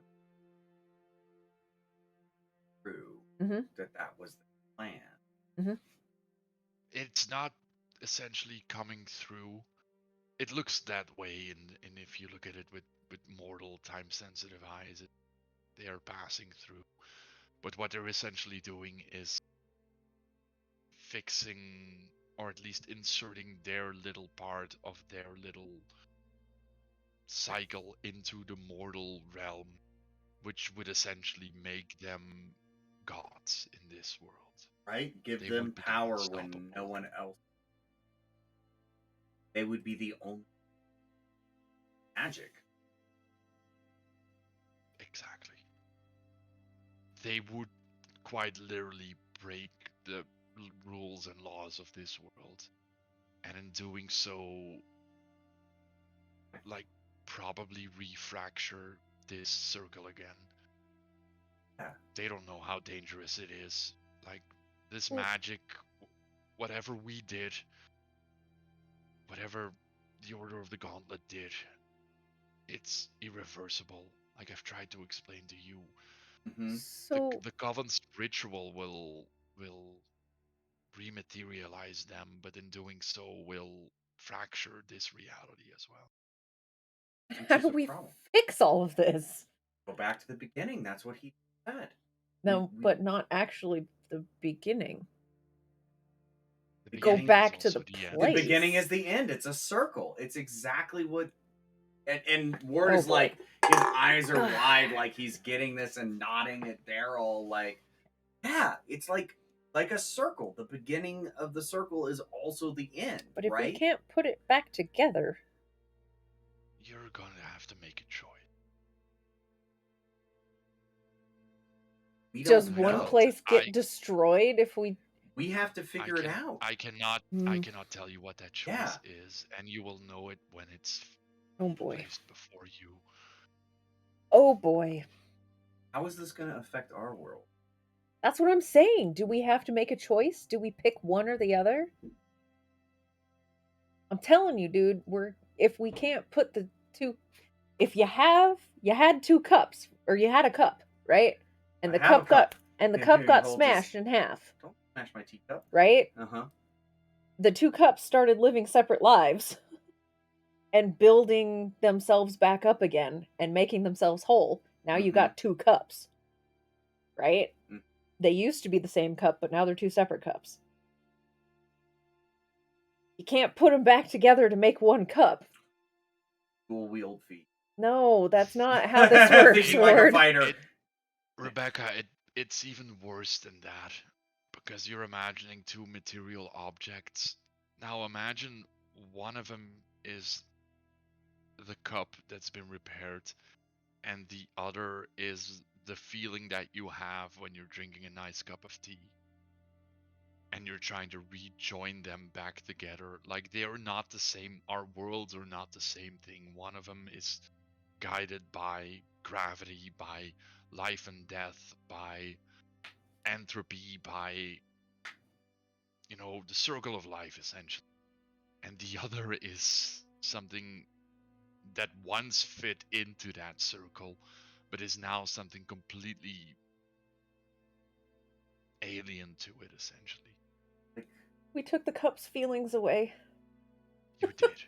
True. That was the plan. It's not essentially coming through. It looks that way, and if you look at it with mortal, time-sensitive eyes, they are passing through. But what they're essentially doing is fixing, or at least inserting their little part of their little cycle into the mortal realm, which would essentially make them gods in this world. Right? Give They them would become power unstoppable. when no one else. They would be the only magic. Exactly. They would quite literally break the rules and laws of this world, and in doing so, like, probably refracture this circle again. Yeah. They don't know how dangerous it is. Like, this magic, whatever we did, whatever the Order of the Gauntlet did, it's irreversible. Like I've tried to explain to you. So the Coven's ritual will rematerialize them, but in doing so will fracture this reality as well. how do we fix all of this? Go back to the beginning. That's what he said. No, but not actually the beginning. The Go back to the place. The beginning is the end. It's a circle. It's exactly what. And Ward is like, his eyes are wide, like he's getting this and nodding at Daryl, like, yeah, it's like like a circle. The beginning of the circle is also the end, But if right? we can't put it back together, You're gonna have to make a choice. We does don't one know. place get destroyed if we? We have to figure it out. I cannot tell you what that choice is, and you will know it when it's Oh boy. placed before you. Oh boy. How is this going to affect our world? That's what I'm saying. Do we have to make a choice? Do we pick one or the other? I'm telling you, dude, if we can't put the two, if you had two cups, or you had a cup, right? And the cup got smashed in half. Don't smash my teacup. Right? The two cups started living separate lives and building themselves back up again and making themselves whole. Now you got two cups. Right? They used to be the same cup, but now they're two separate cups. You can't put them back together to make one cup. Dual-wield feet. No, that's not how this works, Thinking like a fighter. Rebecca, it's even worse than that. Because you're imagining two material objects. Now imagine one of them is the cup that's been repaired, and the other is the feeling that you have when you're drinking a nice cup of tea. And you're trying to rejoin them back together. Like, they are not the same. Our worlds are not the same thing. One of them is guided by gravity, by life and death, by entropy, by, the circle of life, essentially. And the other is something that once fit into that circle, but is now something completely alien to it, essentially. We took the cup's feelings away. You did.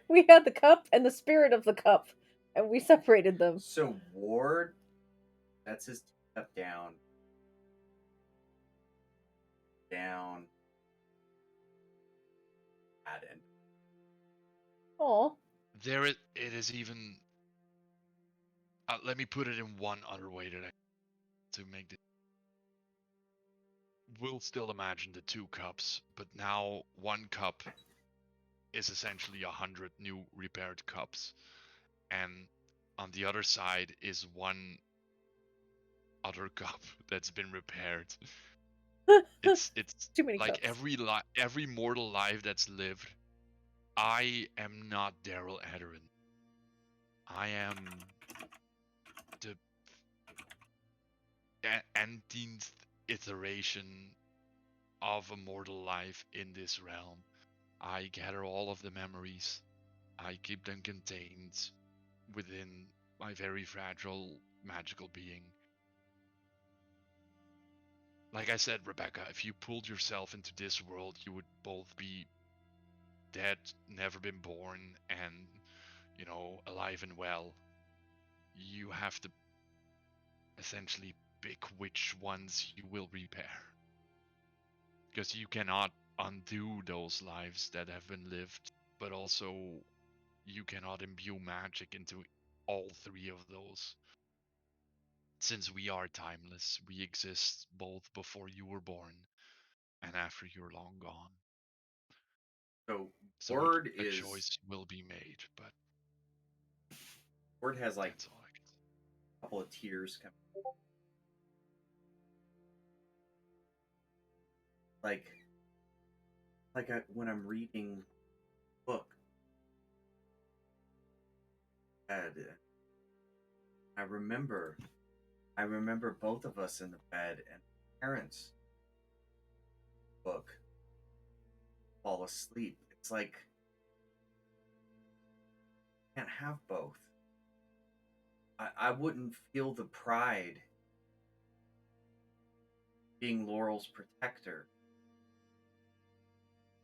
we had the cup and the spirit of the cup, and we separated them. So Ward, that's his teacup down. At end. Oh. It is even. Let me put it in one other way to make this. We'll still imagine the two cups, but now one cup is essentially 100 new repaired cups, and on the other side is one other cup that's been repaired. It's too many like cups. every mortal life that's lived. I am not Daryl Ederin. I am the th iteration of a mortal life in this realm. I gather all of the memories. I keep them contained within my very fragile magical being. Like I said, Rebecca, if you pulled yourself into this world, you would both be dead, never been born, and, alive and well. You have to essentially pick which ones you will repair. Because you cannot undo those lives that have been lived, but also you cannot imbue magic into all three of those. Since we are timeless, we exist both before you were born and after you're long gone. So Ward a choice will be made, but Ward has like that's all I can say. A couple of tears coming. When I'm reading a book, and I remember both of us in the bed, and parents' book fall asleep. It's like I can't have both. I wouldn't feel the pride being Laurel's protector,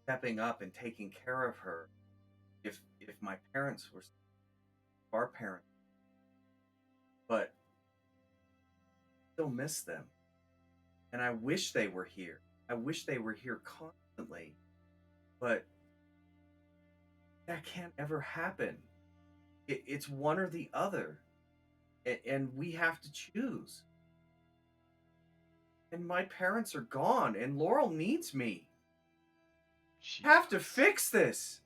stepping up and taking care of her if my parents were our parents. But I still miss them. And I wish they were here. I wish they were here constantly. But that can't ever happen. It's one or the other. And we have to choose. And my parents are gone, and Laurel needs me. She Have to does. fix this.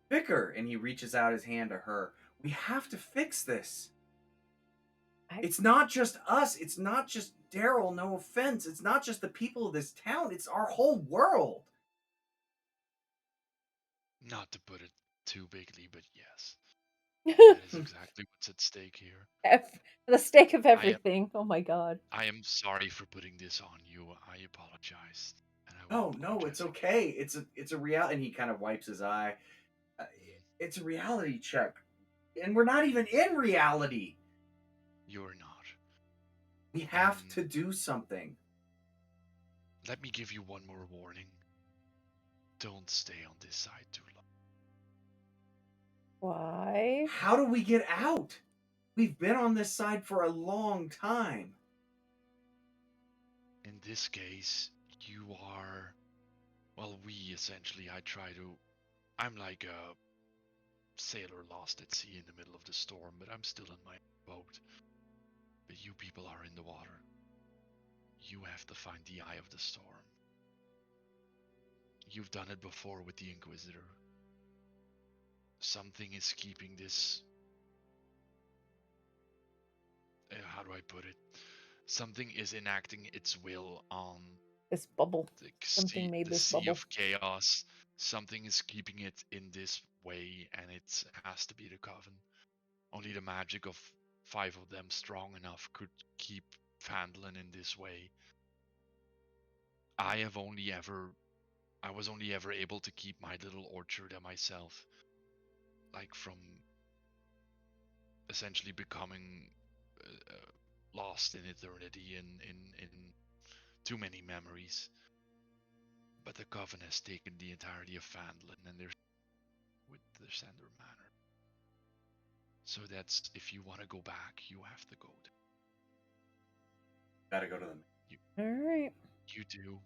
Vicar, and he reaches out his hand to her. We have to fix this. It's not just us. It's not just Daryl, no offense. It's not just the people of this town. It's our whole world. Not to put it too bigly, but yes. That is exactly what's at stake here. The stake of everything. Oh my god. I am sorry for putting this on you. I apologize. And I Oh will no, it's apologize again. okay. It's a reality. And he kind of wipes his eye. It's a reality check, and we're not even in reality. You're not. We have to do something. Let me give you one more warning. Don't stay on this side too long. Why? How do we get out? We've been on this side for a long time. In this case, you are... Well, we essentially, I'm like a sailor lost at sea in the middle of the storm, but I'm still in my boat. But you people are in the water. You have to find the eye of the storm. You've done it before with the Inquisitor. Something is keeping this... how do I put it? Something is enacting its will on This bubble. the Something made the this sea bubble. of chaos. Something is keeping it in this way, and it has to be the Coven. Only the magic of 5 of them strong enough could keep Phandalin in this way. I was only ever able to keep my little orchard and myself, like, from essentially becoming lost in eternity in too many memories. But the Coven has taken the entirety of Phandalin, and they're with the Sender Manor. So that's, if you want to go back, you have to go there. Gotta go to them. Alright. You do.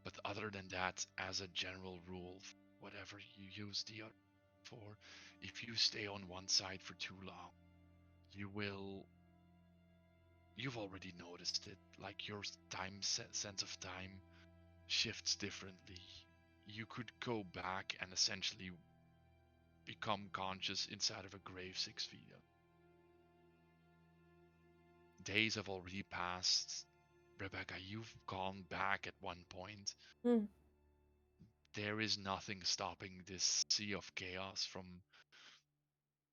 But other than that, as a general rule, whatever you use the other for, if you stay on one side for too long, you've already noticed it, like your sense of time shifts differently. You could go back and essentially become conscious inside of a grave 6 feet up. Days have already passed. Rebecca, you've gone back at one point. There is nothing stopping this sea of chaos from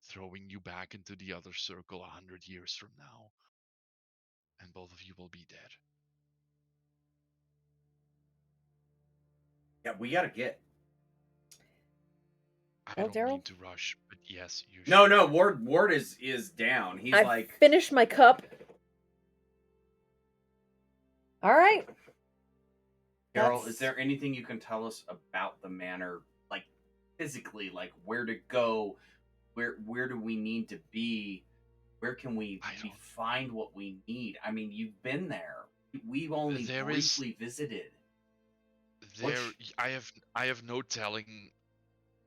throwing you back into the other circle 100 years from now. And both of you will be dead. Yeah, we gotta get. I Well, don't Daryl? mean to rush, but yes, you should. No, Ward is down. He's I've like, finished my cup. Alright. Daryl, is there anything you can tell us about the manor, like physically, like where to go, where do we need to be, where can we find what we need? I mean, you've been there. We've only briefly visited. I have no telling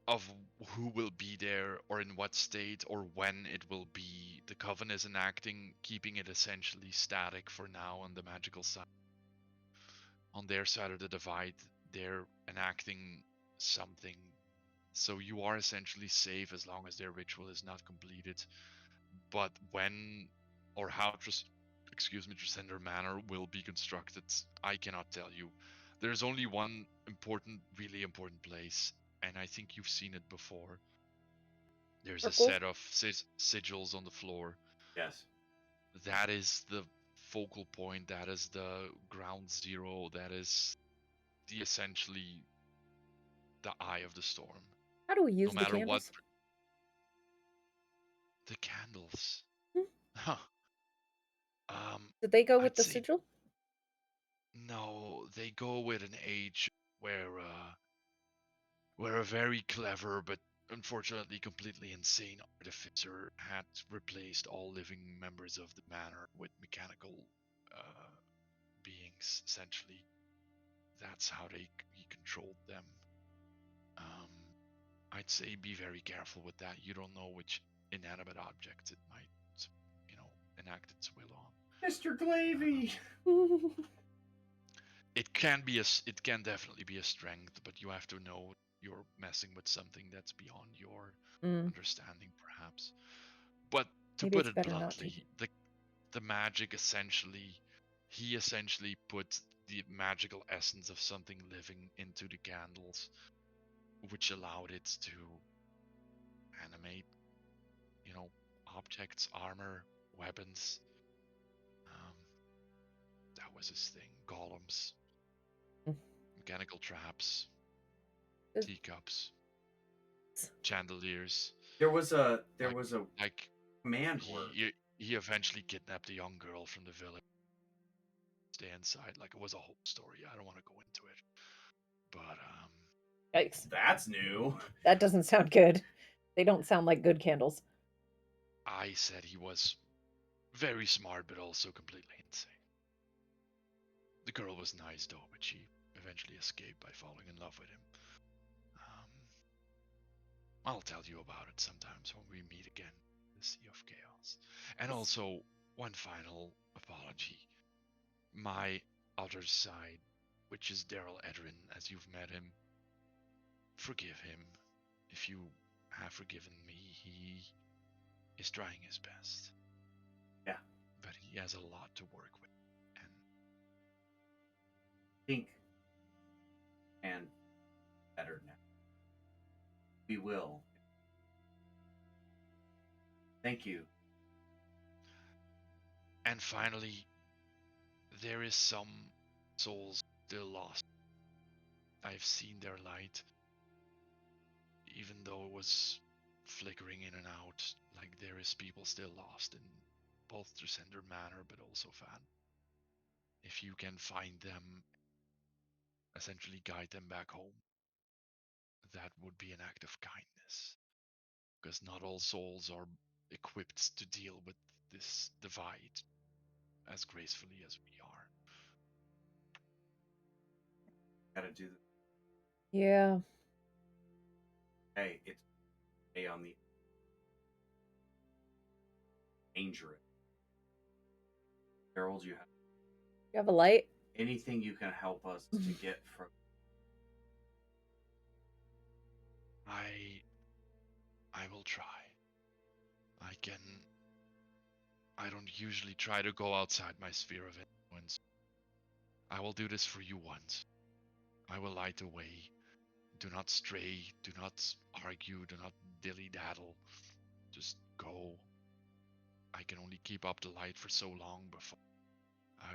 of who will be there or in what state or when it will be. The Coven is enacting, keeping it essentially static for now on the magical side. On their side of the divide, they're enacting something. So you are essentially safe as long as their ritual is not completed. But when or how Tresender Manor will be constructed, I cannot tell you. There's only one really important place, and I think you've seen it before. There's a set of sigils on the floor. Yes. That is the focal point. That is the ground zero. That is essentially the eye of the storm. How do we use no matter the candles? The candles. Did they go with the sigil? No, they go with an age where a very clever but unfortunately completely insane artificer had replaced all living members of the manor with mechanical beings. Essentially, that's how he controlled them. I'd say be very careful with that. You don't know which inanimate object it might, enact its will on. Mr. Glavy. It can definitely be a strength, but you have to know you're messing with something that's beyond your understanding, perhaps. But to Maybe put it's it better not to. bluntly, the magic he essentially put the magical essence of something living into the candles, which allowed it to animate, objects, armor, weapons. That was his thing. Golems, mechanical traps, teacups, chandeliers. There was a Like command word. he eventually kidnapped a young girl from the village. Stay inside. Like, it was a whole story. I don't want to go into it. But Yikes. That's new. That doesn't sound good. They don't sound like good candles. I said he was very smart, but also completely insane. The girl was nice though, but she eventually escaped by falling in love with him. I'll tell you about it sometimes when we meet again in the Sea of Chaos. And also, one final apology. My other side, which is Daryl Edrin, as you've met him, forgive him. If you have forgiven me, he is trying his best. Yeah. But he has a lot to work with. And Think and better now. We will. Thank you. And finally, there is some souls still lost. I've seen their light, even though it was flickering in and out. Like, there is people still lost in both Tresender Manor, but also Fan. If you can find them, essentially guide them back home, that would be an act of kindness. Because not all souls are equipped to deal with this divide as gracefully as we are. Gotta do this. Yeah. Hey, it's on the dangerous. Harold, you have a light? Anything you can help us to get from. I will try. I don't usually try to go outside my sphere of influence. I will do this for you once. I will light the way. Do not stray, do not argue, do not dilly-daddle. Just go. I can only keep up the light for so long before I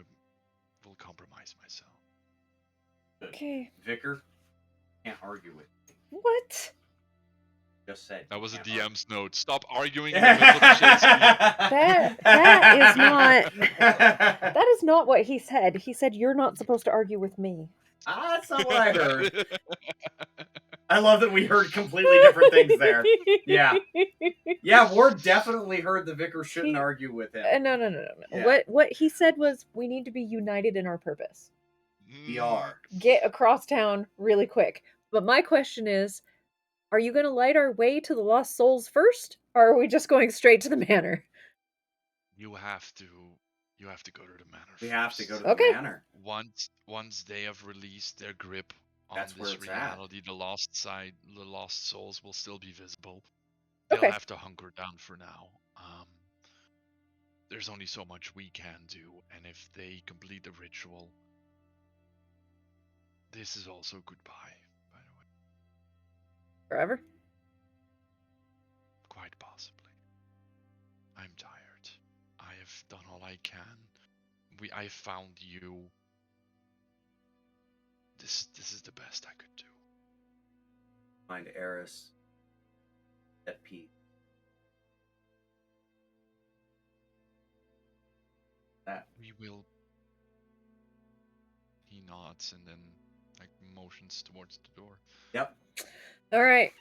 will compromise myself. Okay. Vicar, can't argue with me. What? Just said. That was a can't DM's note. Stop arguing in the middle of the chat screen. That is not what he said. He said you're not supposed to argue with me. That's not what I heard. I love that we heard completely different things there. Yeah. Yeah, Ward definitely heard the vicar shouldn't argue with him. No. Yeah. What he said was we need to be united in our purpose. We are. Get across town really quick. But my question is, are you going to light our way to the lost souls first, or are we just going straight to the manor? You have to go to the manor. We first. have to go to the manor. Once they have released their grip on That's this where reality, the lost souls will still be visible. They'll have to hunker down for now. There's only so much we can do, and if they complete the ritual, this is also goodbye, by the way. Forever? Quite possibly. I'm tired. I have done all I can. I found you. This is the best I could do. Find Eris at peace. That we will. He nods and then motions towards the door. Yep. All right.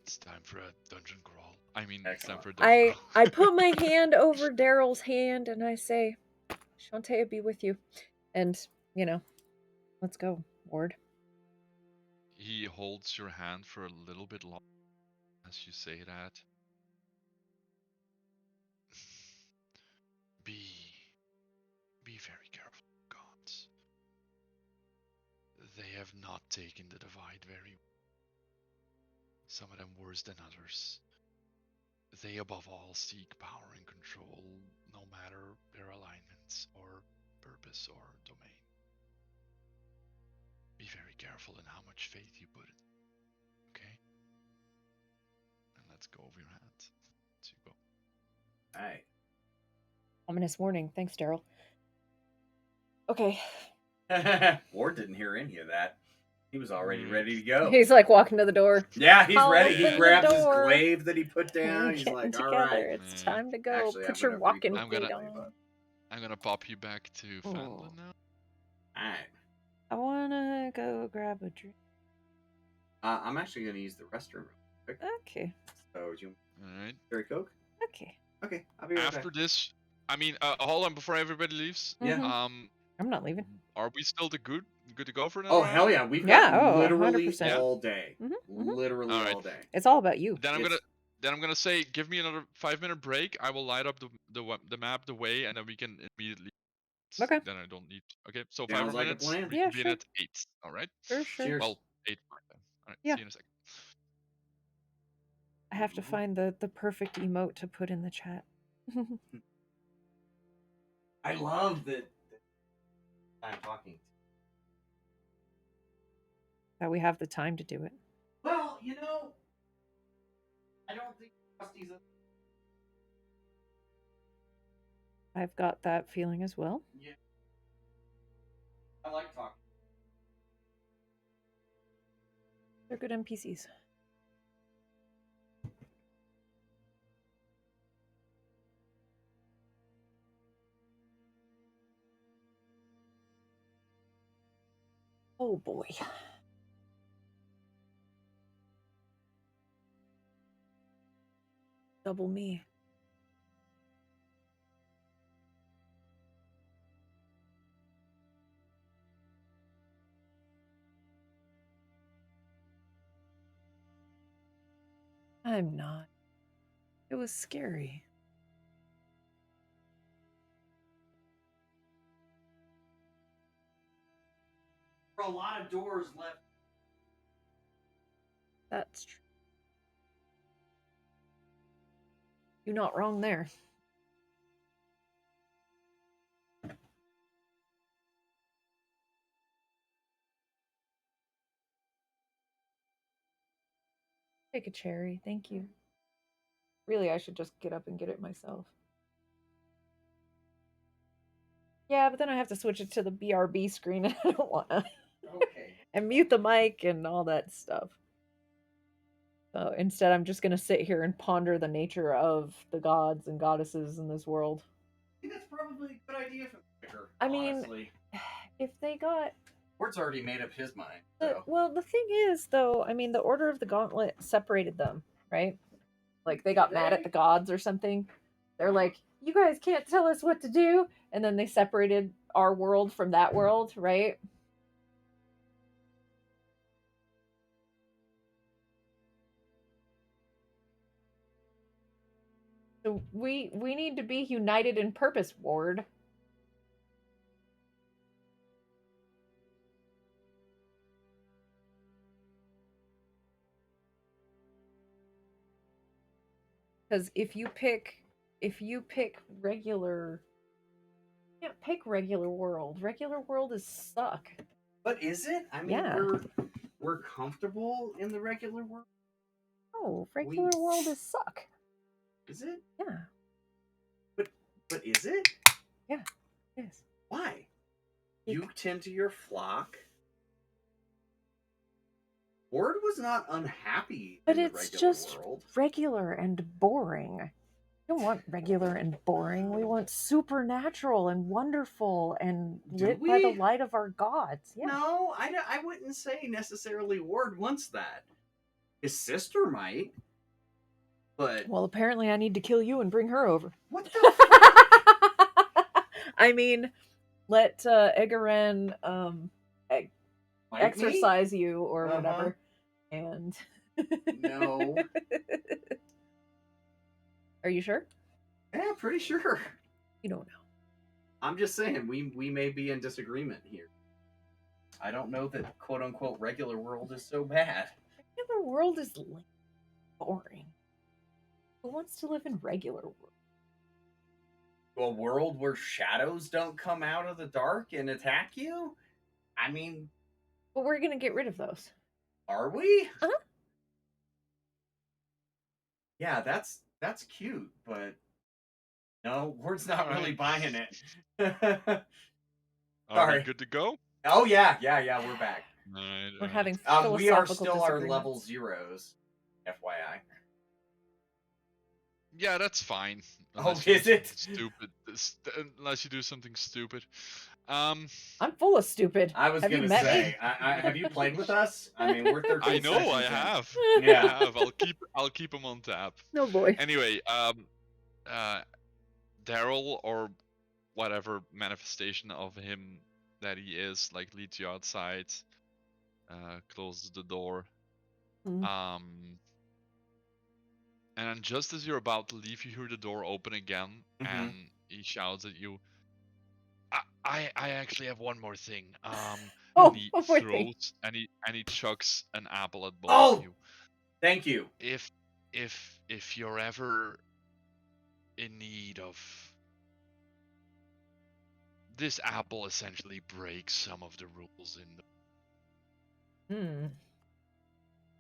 It's time for a dungeon crawl. I mean, Excellent. it's time for a dungeon crawl. I put my hand over Daryl's hand and I say, Shantae be with you. And, let's go, Ward. He holds your hand for a little bit longer as you say that. Be be very careful, gods. They have not taken the divide very well. Some of them worse than others. They above all seek power and control, no matter their alignments or purpose or domain. Be very careful in how much faith you put in. Okay? And let's go over your hands. So you go. Alright. Ominous warning. Thanks, Daryl. Okay. Ward didn't hear any of that. He was already ready to go. He's like walking to the door. Yeah, he's I'll ready. He open the grabs his door. glaive that he put down. We're He's getting like, together. all right. It's time to go. Actually, Put I'm your gonna walking re-put feet my on. glaive up. I'm gonna pop you back to Fandlin now. Alright. I wanna go grab a drink. I'm actually going to use the restroom real quick. Okay. So, you Alright. Cherry Coke? Okay. Okay, I'll be right After back. this, I mean, hold on before everybody leaves. Yeah. I'm not leaving. Are we still good to go for that? Oh, hell yeah. We've Yeah, got oh, literally 100%. all day. Mhm. Literally All right. all day. It's all about you. Then I'm gonna say, give me another 5-minute break. I will light up the map, the way, and then we can immediately. Okay. Then I don't need. Okay, so Sounds 5 more like a minutes. plan. Yeah, Reconvene sure. at 8. All right. Sure. Cheers. Well, 8 more then. All right. Yeah. See you in a second. I have to find the perfect emote to put in the chat. I love that I'm talking. That we have the time to do it. Well, I don't think Rusty's I've got that feeling as well. Yeah. I like talking. They're good NPCs. Oh boy. Double me. I'm not. It was scary. There are a lot of doors left. That's true. You're not wrong there. Take a cherry, thank you. Really, I should just get up and get it myself. Yeah, but then I have to switch it to the BRB screen and I don't want to. Okay. And mute the mic and all that stuff. So instead, I'm just going to sit here and ponder the nature of the gods and goddesses in this world. I think that's probably a good idea for the Vicar, I mean, honestly. If they got... Ward's already made up his mind. So. Well, the thing is, though, I mean, the Order of the Gauntlet separated them, right? Like, they got mad at the gods or something. They're like, you guys can't tell us what to do. And then they separated our world from that world, right? So we need to be united in purpose, Ward. Because if you pick regular, you can't pick regular world. Regular world is suck. But is it? I mean, Yeah. we're comfortable in the regular world. Oh, regular world is suck. Is it? Yeah. But is it? Yeah, it is. Why? You tend to your flock. Ward was not unhappy But in it's the regular just world. regular and boring. We don't want regular and boring. We want supernatural and wonderful and lit by the light of our gods. Yeah. No, I wouldn't say necessarily Ward wants that. His sister might. But well, apparently I need to kill you and bring her over. What the I mean, let Egaran exercise you or whatever. And no. Are you sure? Yeah, pretty sure. You don't know. I'm just saying we may be in disagreement here. I don't know that quote unquote regular world is so bad. Regular world is boring. Who wants to live in regular world? A world where shadows don't come out of the dark and attack you? I mean, But we're gonna get rid of those. are we? Uh-huh. Yeah, that's cute, but no, Ward's not really buying it. Are we Sorry. good to go? Oh yeah, we're back. Alright, We're alright. having We are philosophical still our disagreements. level zeros, FYI. Yeah, that's fine. Oh, Unless you do is it? something Stupid. Unless you do something stupid. I'm full of stupid. I was Have you gonna met say, me? have you played with us? I mean, we're 13 I know I sessions in. have. Yeah. I have. I'll keep them on tap. No boy. Anyway, Daryl or whatever manifestation of him that he is, like, leads you outside, closes the door. Mm. And then just as you're about to leave, you hear the door open again, Mhm. and he shouts at you, I actually have one more thing. Oh, And he one more thing. throws and he chucks an apple at both Oh! of you. Thank you. If you're ever in need of, this apple essentially breaks some of the rules in the,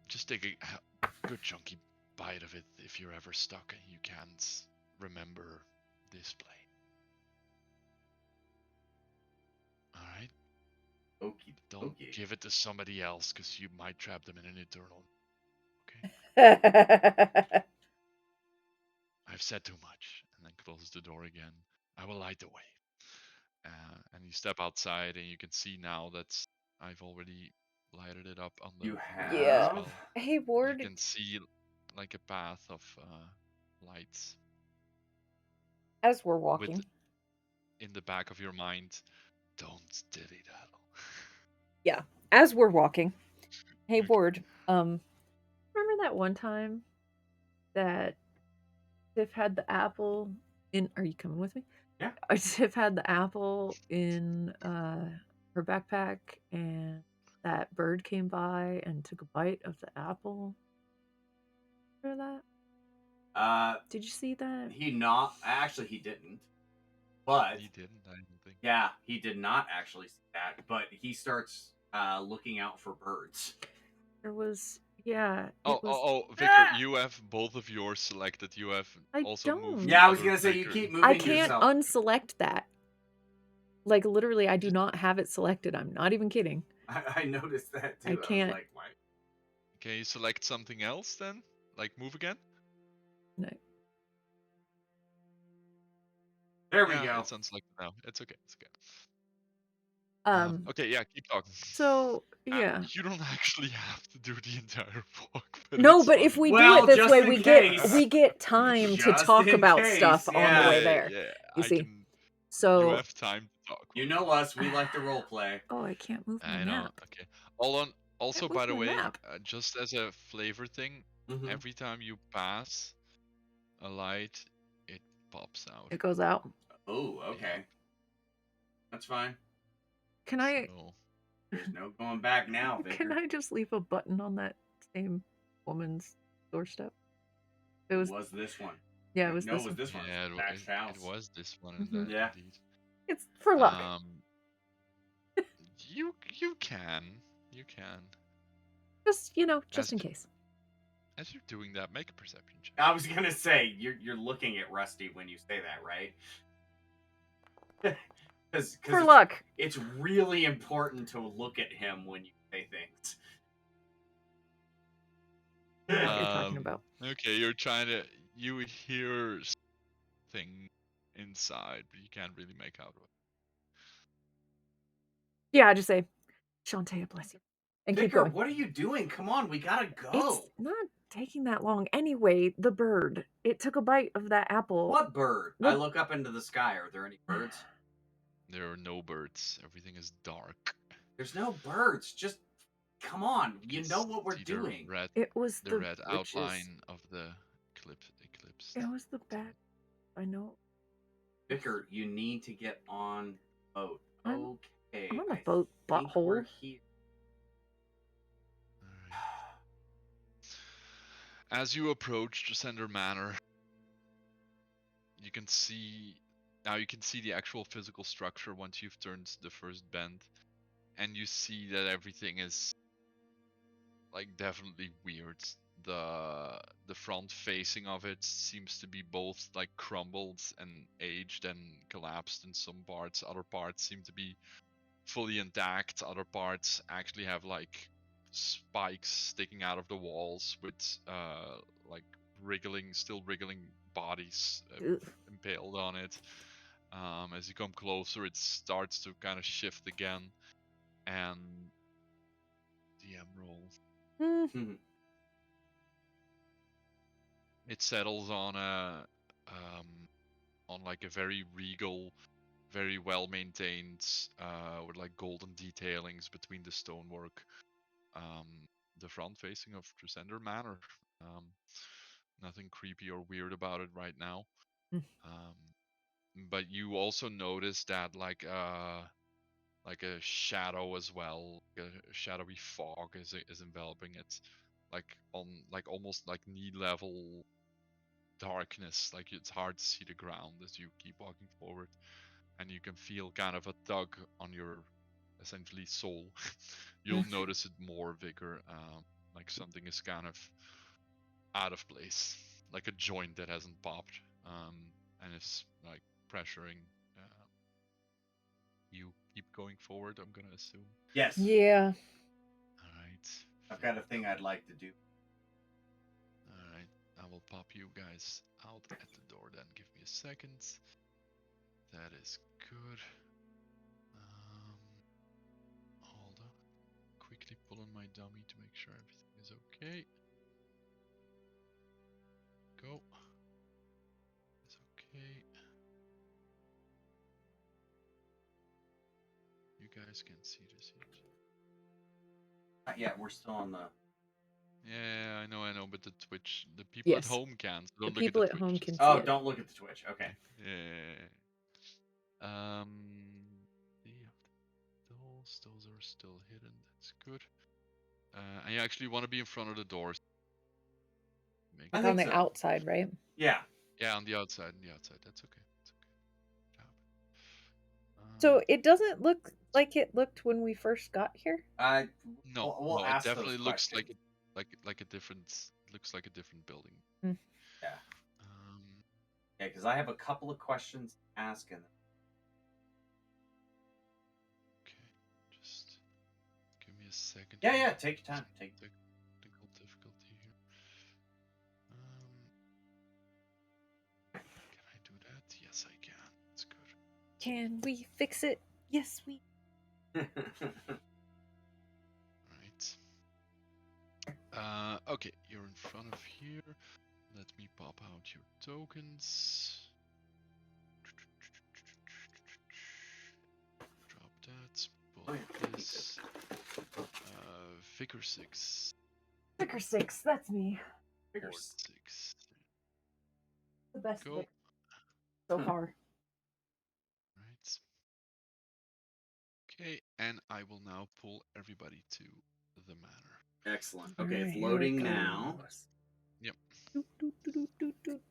just take a good chunky bite of it if you're ever stuck and you can't remember this plane. Alright? Okie Don't dokie. give it to somebody else, because you might trap them in an eternal. Okay? I've said too much. And then closes the door again. I will light the way. And you step outside, and you can see now that I've already lighted it up on the You map have? Yeah. as well. Hey, You Ward. can see like a path of lights As we're walking. in the back of your mind. Don't dilly daddle. Yeah. As we're walking. Hey, Okay. Ward. Remember that one time that Tiff had the apple in? Are you coming with me? Yeah. Tiff had the apple in her backpack, and that bird came by and took a bite of the apple. Remember that? Did you see that? He not actually he didn't. But He didn't, I don't think. yeah, he did not actually see that. But he starts looking out for birds. There was, yeah. Victor, you have both of yours selected. You have I also moved. don't. Yeah, I was other gonna say you trigger- keep moving I can't yourself. unselect that. Like, literally, I do not have it selected. I'm not even kidding. I noticed that too. I can't. was like, why? Can you select something else then? Like move again? No. There we Yeah, go. it's unselected now. It's okay. It's okay. Okay, yeah, keep talking. So, yeah. You don't actually have to do the entire walk. But No, it's but if fine. we Well, do it this just way, in we case. get time to Just talk in about case, stuff on the way yeah. there. Yeah, You I see? can. So You have time to talk. You know us. We like to role play. Oh, I can't move my I know. map. Okay. Also, Can't by move the my way, map. just as a flavor thing, Mhm. every time you pass a light, it pops out. It goes out. Oh, okay. That's fine. Can I? So, There's no going back now, Victor. Can I just leave a button on that same woman's doorstep? It was this one. Yeah, it was No, this it was one. this one. yeah, Thatched house. it was this one. Mhm. Yeah. Indeed. It's for luck. You can. Just just in case. As you're doing that, make a perception check. I was gonna say you're looking at Rusty when you say that, right? Because For luck. It's really important to look at him when you say things. I don't know what you're talking about. Okay, you hear something inside, but you can't really make out what. Yeah, I just say, Shantae, bless you. And Victor, keep going. what are you doing? Come on, we gotta go. It's not taking that long. Anyway, the bird. It took a bite of that apple. What bird? The- I look up into the sky. Are there any birds? There are no birds. Everything is dark. There's no birds. Just come on. You know what we're See doing. It was the the red witches. outline of the eclipse. It was the back. I know. Vicar, you need to get on boat. I'm- Okay. I'm on the I boat, think we're butthole. here. As you approach Tresender Manor, you can see the actual physical structure once you've turned the first bend, and you see that everything is like definitely weird. The front facing of it seems to be both like crumbled and aged and collapsed in some parts. Other parts seem to be fully intact. Other parts actually have like spikes sticking out of the walls with like still wriggling bodies Ugh. impaled on it. As you come closer, it starts to kind of shift again, and DM roll. It settles on like a very regal, very well maintained, with like golden detailings between the stonework. The front facing of Tresender Manor. Nothing creepy or weird about it right now. Mm. But you also notice that like a shadow as well, a shadowy fog is enveloping it, like on like almost like knee level darkness. Like it's hard to see the ground as you keep walking forward, and you can feel kind of a tug on your essentially soul. You'll notice it more, Vicar. Like something is kind of out of place, like a joint that hasn't popped, and it's like pressuring. You keep going forward, I'm gonna assume. Yes. Yeah. All right. I've got a thing I'd like to do. All right. I will pop you guys out at the door then. Give me a second. That is good. Hold on. Quickly pull on my dummy to make sure everything is okay. Go. It's okay. You guys can't see this yet. Not yet. We're still on the. Yeah, I know, but the people Yes. at home can't. So The don't look people at at the home Twitch. can see Oh, it. don't look at the Twitch. Okay. Yeah. Those are still hidden. That's good. And you actually want to be in front of the doors. Like I on think the so. outside, right? Yeah. Yeah, on the outside. That's okay. That's okay. Good job. So it doesn't look like it looked when we first got here. No, we'll it ask definitely those looks questions. like a different building. Yeah. Um, Yeah, because I have a couple of questions to ask, and okay, just give me a second. yeah, here. yeah. Take your time. Take. Technical difficulty here. Can I do that? Yes, I can. That's good. Can we fix it? Yes, we. Right. Okay, you're in front of here. Let me pop out your tokens. Drop that. Pull this. Vicar 6. Vicar 6, that's me. Figure Ward 6. The best Go. Vic so far. Right. Okay, and I will now pull everybody to the manor. Excellent. Okay, it's Alright, here it loading now. goes. Yep. Doot, doot, doot, doot, doot.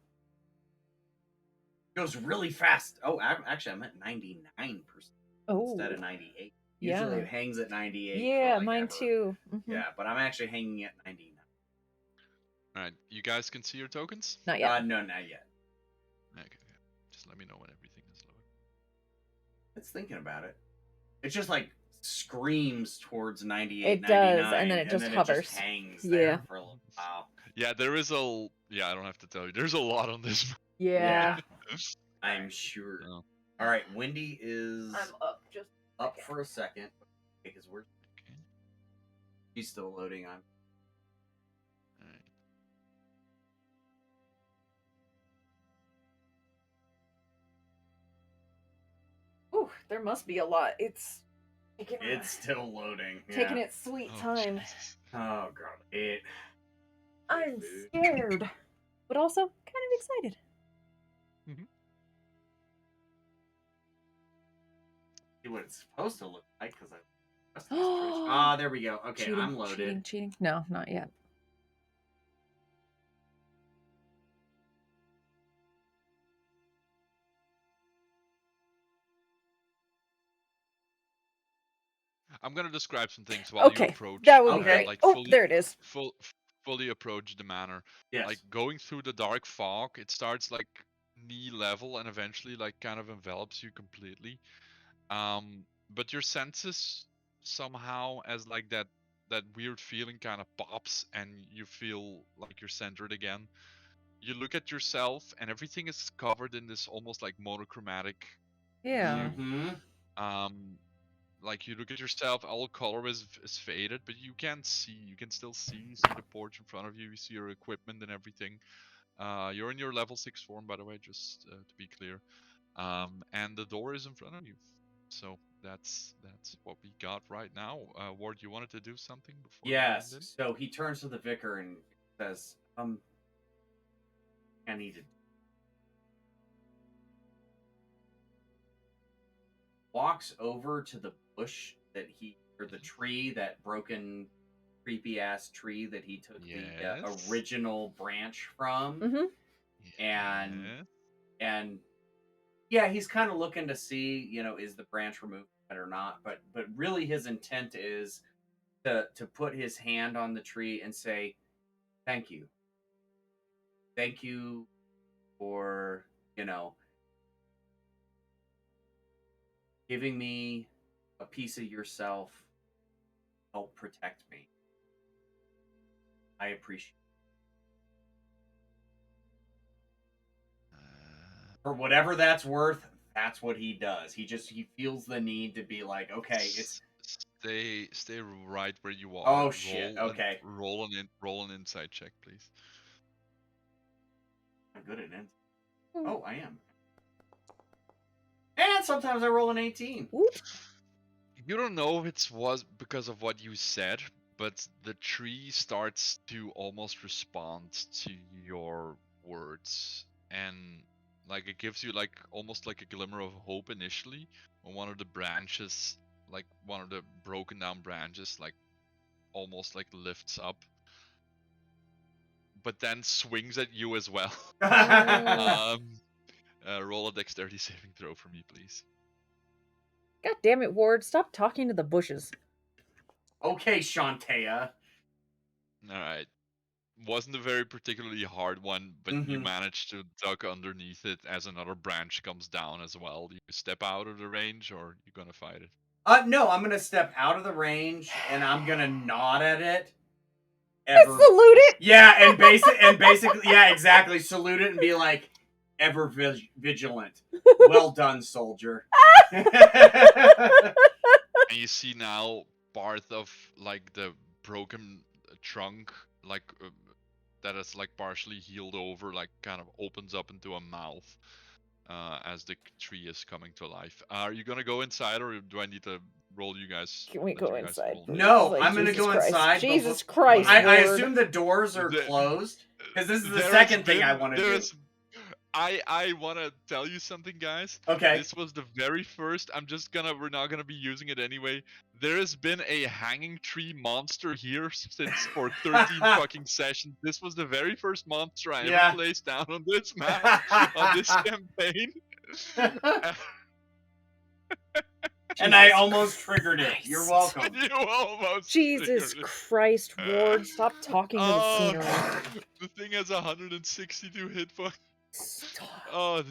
Goes really fast. Oh, actually, I'm at 99% instead of 98. Usually Yeah. it hangs at 98. Yeah, for like mine ever. too. Mhm. Yeah, but I'm actually hanging at 99. Alright, you guys can see your tokens? Not yet. No, not yet. Okay. Just let me know when everything is loaded. It's thinking about it. It's just like screams towards 98, It does, 99, and then it just hovers. hangs Yeah. there for a little while. Yeah, there is I don't have to tell you. There's a lot on this. Yeah. I'm sure. Oh. All right, Wendy is I'm up just up for a second because we're Okay. she's still loading. I'm Alright. Ooh, there must be a lot. It's taking it's still loading. taking Yeah. its sweet Oh, time. Jesus. Oh god, it. I'm scared, but also kind of excited. See what it's supposed to look like because I. There we go. Okay, cheating, I'm loaded. Cheating. No, not yet. I'm gonna describe some things while you Okay, approach. that would be Okay. great. Like Oh, fully, there it is. fully approach the manor. Yes. Like going through the dark fog, it starts like knee level and eventually like kind of envelops you completely. But your senses somehow, as like that weird feeling kind of pops and you feel like you're centered again. You look at yourself and everything is covered in this almost like monochromatic Yeah. hue. Like you look at yourself, all color is faded, but you can see. You can still see. You see the porch in front of you. You see your equipment and everything. You're in your level 6 form, by the way, just to be clear. And the door is in front of you. So that's what we got right now. Ward, you wanted to do something before? Yes. So he turns to the vicar and says, I need to walks over to the bush that or the tree, that broken, creepy ass tree that he took the original branch from, and yeah, he's kind of looking to see, is the branch removed or not, but really his intent is to put his hand on the tree and say, thank you for giving me a piece of yourself, help protect me. I appreciate it. For whatever that's worth, that's what he does. He feels the need to be like, okay, it's stay right where you are. Oh shit! Okay. Roll an insight check, please. I'm good at insight. Oh, I am. And sometimes I roll an 18. You don't know if it was because of what you said, but the tree starts to almost respond to your words, and like it gives you like almost like a glimmer of hope initially when one of the branches, like one of the broken down branches, like almost like lifts up, but then swings at you as well. Roll a dexterity saving throw for me, please. God damn it, Ward! Stop talking to the bushes. Okay, Shantea. All right. Wasn't a very particularly hard one, but you managed to duck underneath it as another branch comes down as well. You step out of the range, or you gonna fight it? No, I'm gonna step out of the range and I'm gonna nod at it. Salute it. Yeah, and basically, yeah, exactly. Salute it and be like, ever vigilant. Well done, soldier. And you see now part of like the broken trunk, like that is like partially healed over, like kind of opens up into a mouth as the tree is coming to life. Are you gonna go inside, or do I need to roll you guys? Can we go inside? No, like, I'm gonna go inside. Jesus Christ! I assume the doors are closed because this is the second thing I want to do. I want to tell you something, guys. Okay. This was the very first. We're not gonna be using it anyway. There has been a hanging tree monster here for 13 fucking sessions. This was the very first monster I ever placed down on this map, on this campaign. And I almost triggered it. You're welcome. You almost. Jesus Christ, Ward! Stop talking to the scenery. The thing has 162 hit points. Stop. Oh.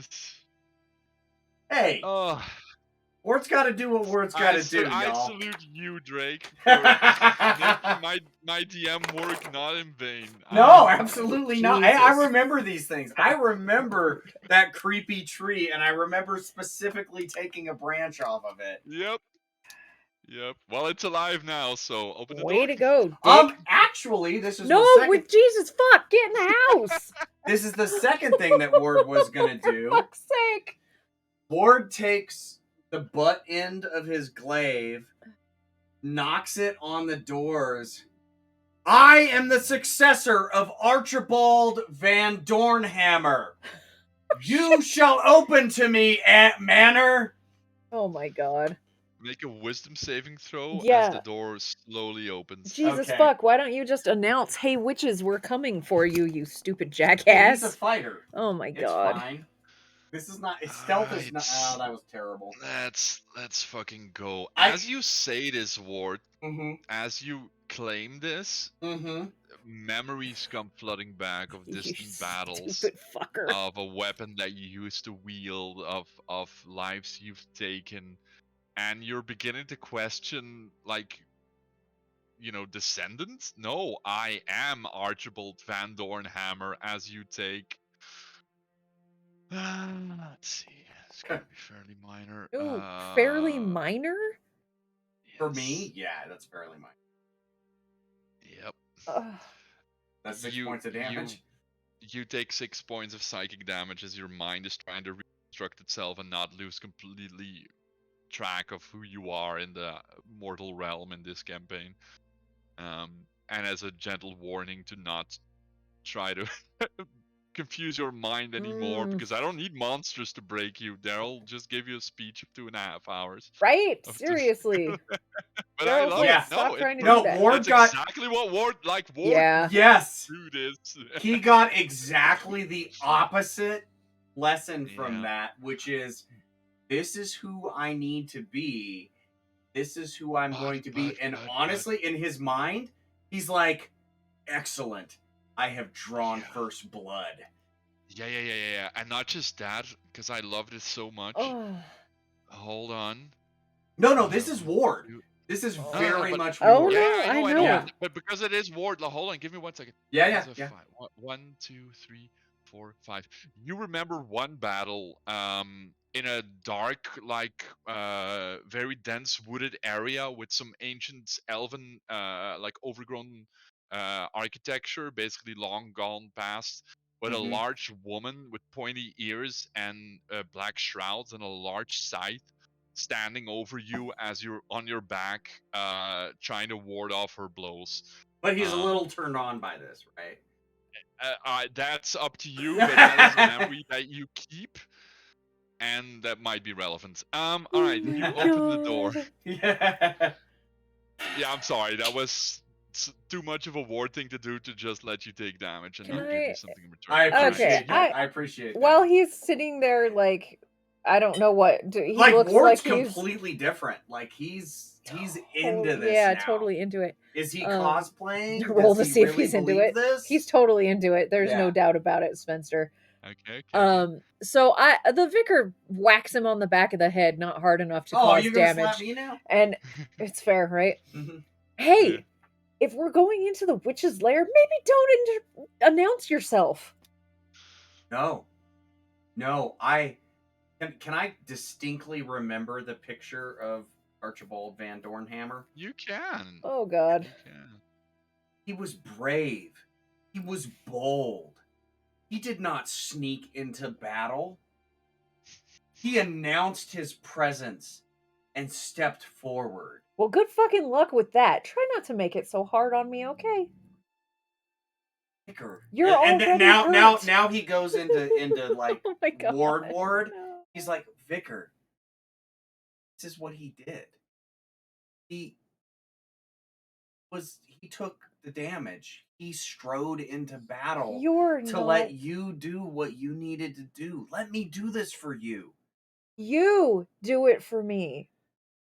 Hey. Oh. Ward's got to do what Ward's got to do, y'all. I salute you, Drake, for making my DM work not in vain. No, absolutely not. I remember these things. I remember that creepy tree, and I remember specifically taking a branch off of it. Yep. Well, it's alive now, so open the door. Way to go, Dick. Actually, this is with Jesus, fuck, get in the house. This is the second thing that Ward was gonna do. For fuck's sake. Ward takes the butt end of his glaive, knocks it on the doors. I am the successor of Archibald Van Dornhammer. You shall open to me, Manor. Oh my god. Make a wisdom saving throw as the Yeah. door slowly opens. Jesus Okay. fuck, why don't you just announce, hey witches, we're coming for you, you stupid Hey, he's a jackass. fighter. Oh my It's god. fine. This is not. Stealth is not. Oh, Alright. that was terrible. Let's fucking go. I. As you say this word, Mm-hmm. as you claim this, Mm-hmm. memories come flooding back of You distant battles, stupid fucker. of a weapon that you used to wield, of lives you've taken, and you're beginning to question, like, descendants? No, I am Archibald Van Dornhammer, as you take. Let's see. It's gonna be fairly minor. Ooh, fairly minor? For Yes. me, yeah, that's fairly minor. Yep. That's 6 points of damage. You take 6 points of psychic damage as your mind is trying to reconstruct itself and not lose completely track of who you are in the mortal realm in this campaign. And as a gentle warning to not try to confuse your mind anymore, because I don't need monsters to break you. Daryl just gave you a speech of 2.5 hours. Right? Of Seriously. But I Daryl's love like, it. stop No, trying to No, do that. Ward it's got. exactly what Ward Yeah. Yes. do this. He got exactly the opposite lesson from Yeah. that, which is this is who I need to be. This is who I'm going to be. And honestly, in his mind, he's like, excellent. I have drawn first blood. Yeah. And not just that, because I loved it so much. Oh. Hold on. No, this is Ward. This is No, very but- much Oh, Ward. no, Yeah, I know. Yeah. But because it is Ward, hold on, give me 1 second. Yeah. Five. 1, 2, 3, 4, 5. You remember one battle in a dark, like very dense wooded area with some ancient elven like overgrown architecture, basically long gone past, with a Mhm. large woman with pointy ears and black shrouds and a large scythe standing over you as you're on your back, trying to ward off her blows. But he's a little turned on by this, right? That's up to you, but that is a memory that you keep, and that might be relevant. All right, Oh you my open the door. God. Yeah. Yeah, I'm sorry, that was too much of a ward thing to do, to just let you take damage and Can not give I- you something in return. I All right. appreciate Okay, that. I appreciate that. While he's sitting there, like, I don't know what he like looks Ward's like he's completely different. Like he's into this yeah, now. totally into it. Is he cosplaying? Roll Does to he see if really he's into believe it. This? He's totally into it. There's no Yeah. doubt about it, Spencer. Okay. So the vicar whacks him on the back of the head, not hard enough to cause you're gonna damage. slap me now? And it's fair, right? Mhm. Hey, Yeah. if we're going into the witch's lair, maybe don't announce yourself. No. I can I distinctly remember the picture of Archibald Van Dornhammer? You can. Oh God. You can. He was brave. He was bold. He did not sneak into battle. He announced his presence and stepped forward. Well, good fucking luck with that. Try not to make it so hard on me, okay? Vicar. You're and already now hurt. now he goes into like Oh my God. Ward. No. He's like, Vicar, this is what he did. He took the damage. He strode into battle You're to not. let you do what you needed to do. Let me do this for you. You do it for me.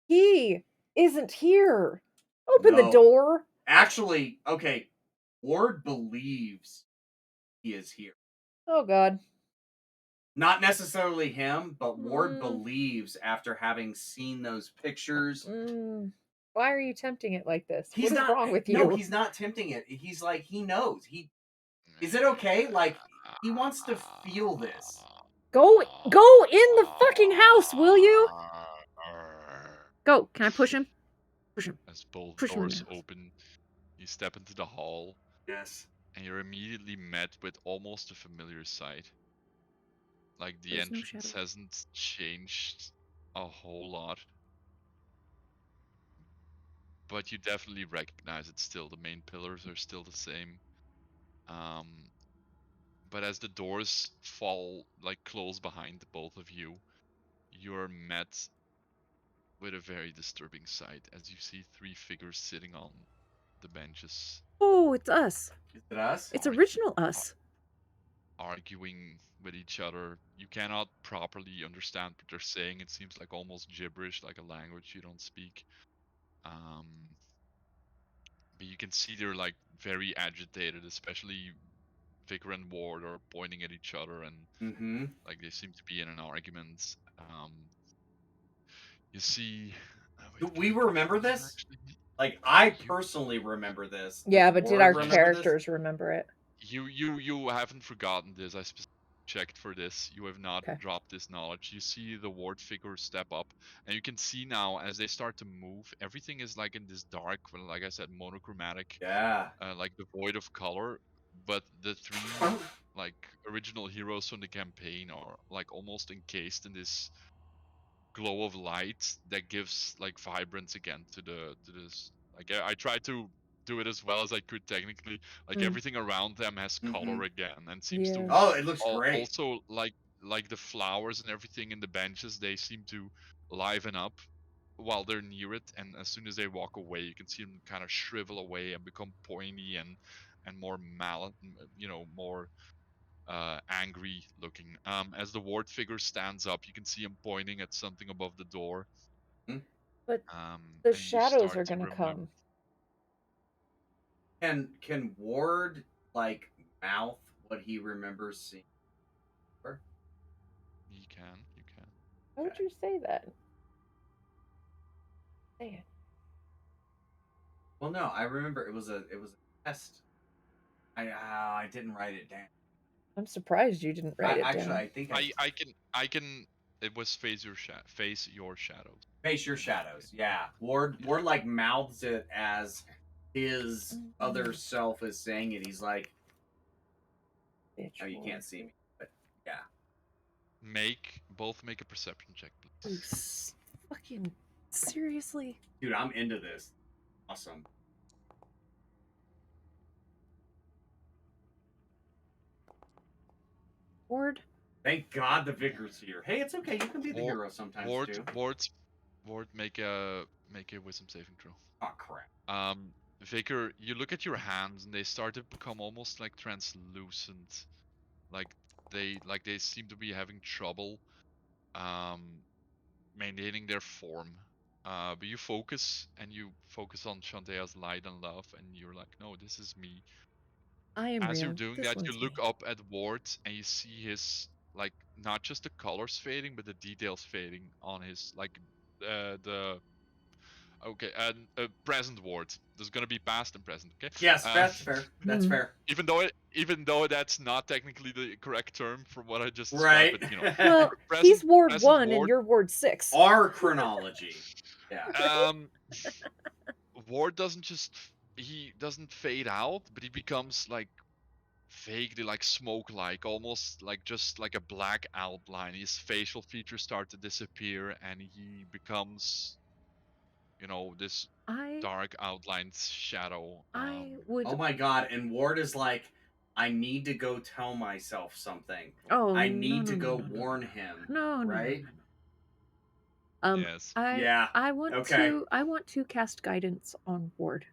He isn't here. Open the No. door. Actually, okay, Ward believes he is here. Oh God. Not necessarily him, but Ward Mm. believes after having seen those pictures. Why are you tempting it like this? He's What is not wrong with you? No, he's not tempting it. He's like, he knows. Is it okay? Like, he wants to feel this. Go in the fucking house, will you? Go. Can I push him? Push him. As both Push him in doors the house. open, you step into the hall, Yes. and you're immediately met with almost a familiar sight. Like, the There's no entrance shadow. hasn't changed a whole lot, but you definitely recognize it still. The main pillars are still the same. But as the doors close behind both of you, you're met with a very disturbing sight as you see 3 figures sitting on the benches. Oh, it's us. Is it us? It's Argu- original us. Arguing with each other. You cannot properly understand what they're saying. It seems like almost gibberish, like a language you don't speak. But you can see they're like very agitated, especially Vicar and Ward are pointing at each other and Mm-hmm. like they seem to be in an argument. You see, Do wait, we can I remember confirm that this? actually? Like, I You personally remember this. Yeah, Does but did Ward our remember this? characters remember it? you haven't forgotten this. I checked for this. You have not Okay. dropped this knowledge. You see the Ward figure step up, and you can see now as they start to move, everything is like in this dark, well, like I said, monochromatic, Yeah. like devoid of color. But the 3 like original heroes from the campaign are like almost encased in this glow of light that gives like vibrance again to this. Like I tried to do it as well as I could technically. Like Mm. everything around them has color Mhm. again and seems Yeah. to Oh, it looks great. also like the flowers and everything in the benches, they seem to liven up while they're near it, and as soon as they walk away you can see them kind of shrivel away and become pointy and more more angry looking. As the Ward figure stands up, you can see him pointing at something above the door. Hmm? But the And you shadows start are to gonna remember. come. Can Ward like mouth what he remembers seeing? You can. Why would you say that? Say it. Well, no, I remember it was a test. I didn't write it down. I'm surprised you didn't write it Actually, down. I think I can. It was face your shadows. Face your shadows. Yeah, Ward like mouths it as his other self is saying it. He's like, Bitch, "Oh, you Ward. can't see me," but yeah. Both make a perception check, Oh, please. fucking seriously? Dude, I'm into this. Awesome. Ward? Thank God the vicar's here. Hey, it's okay. You can be the hero sometimes too. Ward, make a wisdom saving throw. Oh crap. Vicar, you look at your hands and they start to become almost like translucent. Like they seem to be having trouble maintaining their form. But you focus on Shantaea's light and love, and you're like, no, this is me. I am As you're real. doing This that, you one's look me. up at Ward and you see his like not just the colors fading, but the details fading on his like the okay and present Ward. There's gonna be past and present. Okay. Yes, that's fair. That's fair. Even though that's not technically the correct term from what I just Right. described, but Well, he's Ward 1 and you're Ward 6. Our chronology. Yeah. Ward he doesn't fade out, but he becomes like vaguely like smoke like, almost like just like a black outline. His facial features start to disappear and he becomes this dark outlined shadow. I would. Oh my God! And Ward is like, I need to go tell myself something. Oh, I need no, to no, go no, no, warn no, him. No, no, right? no, no, no. Yes. I want to cast guidance on Ward.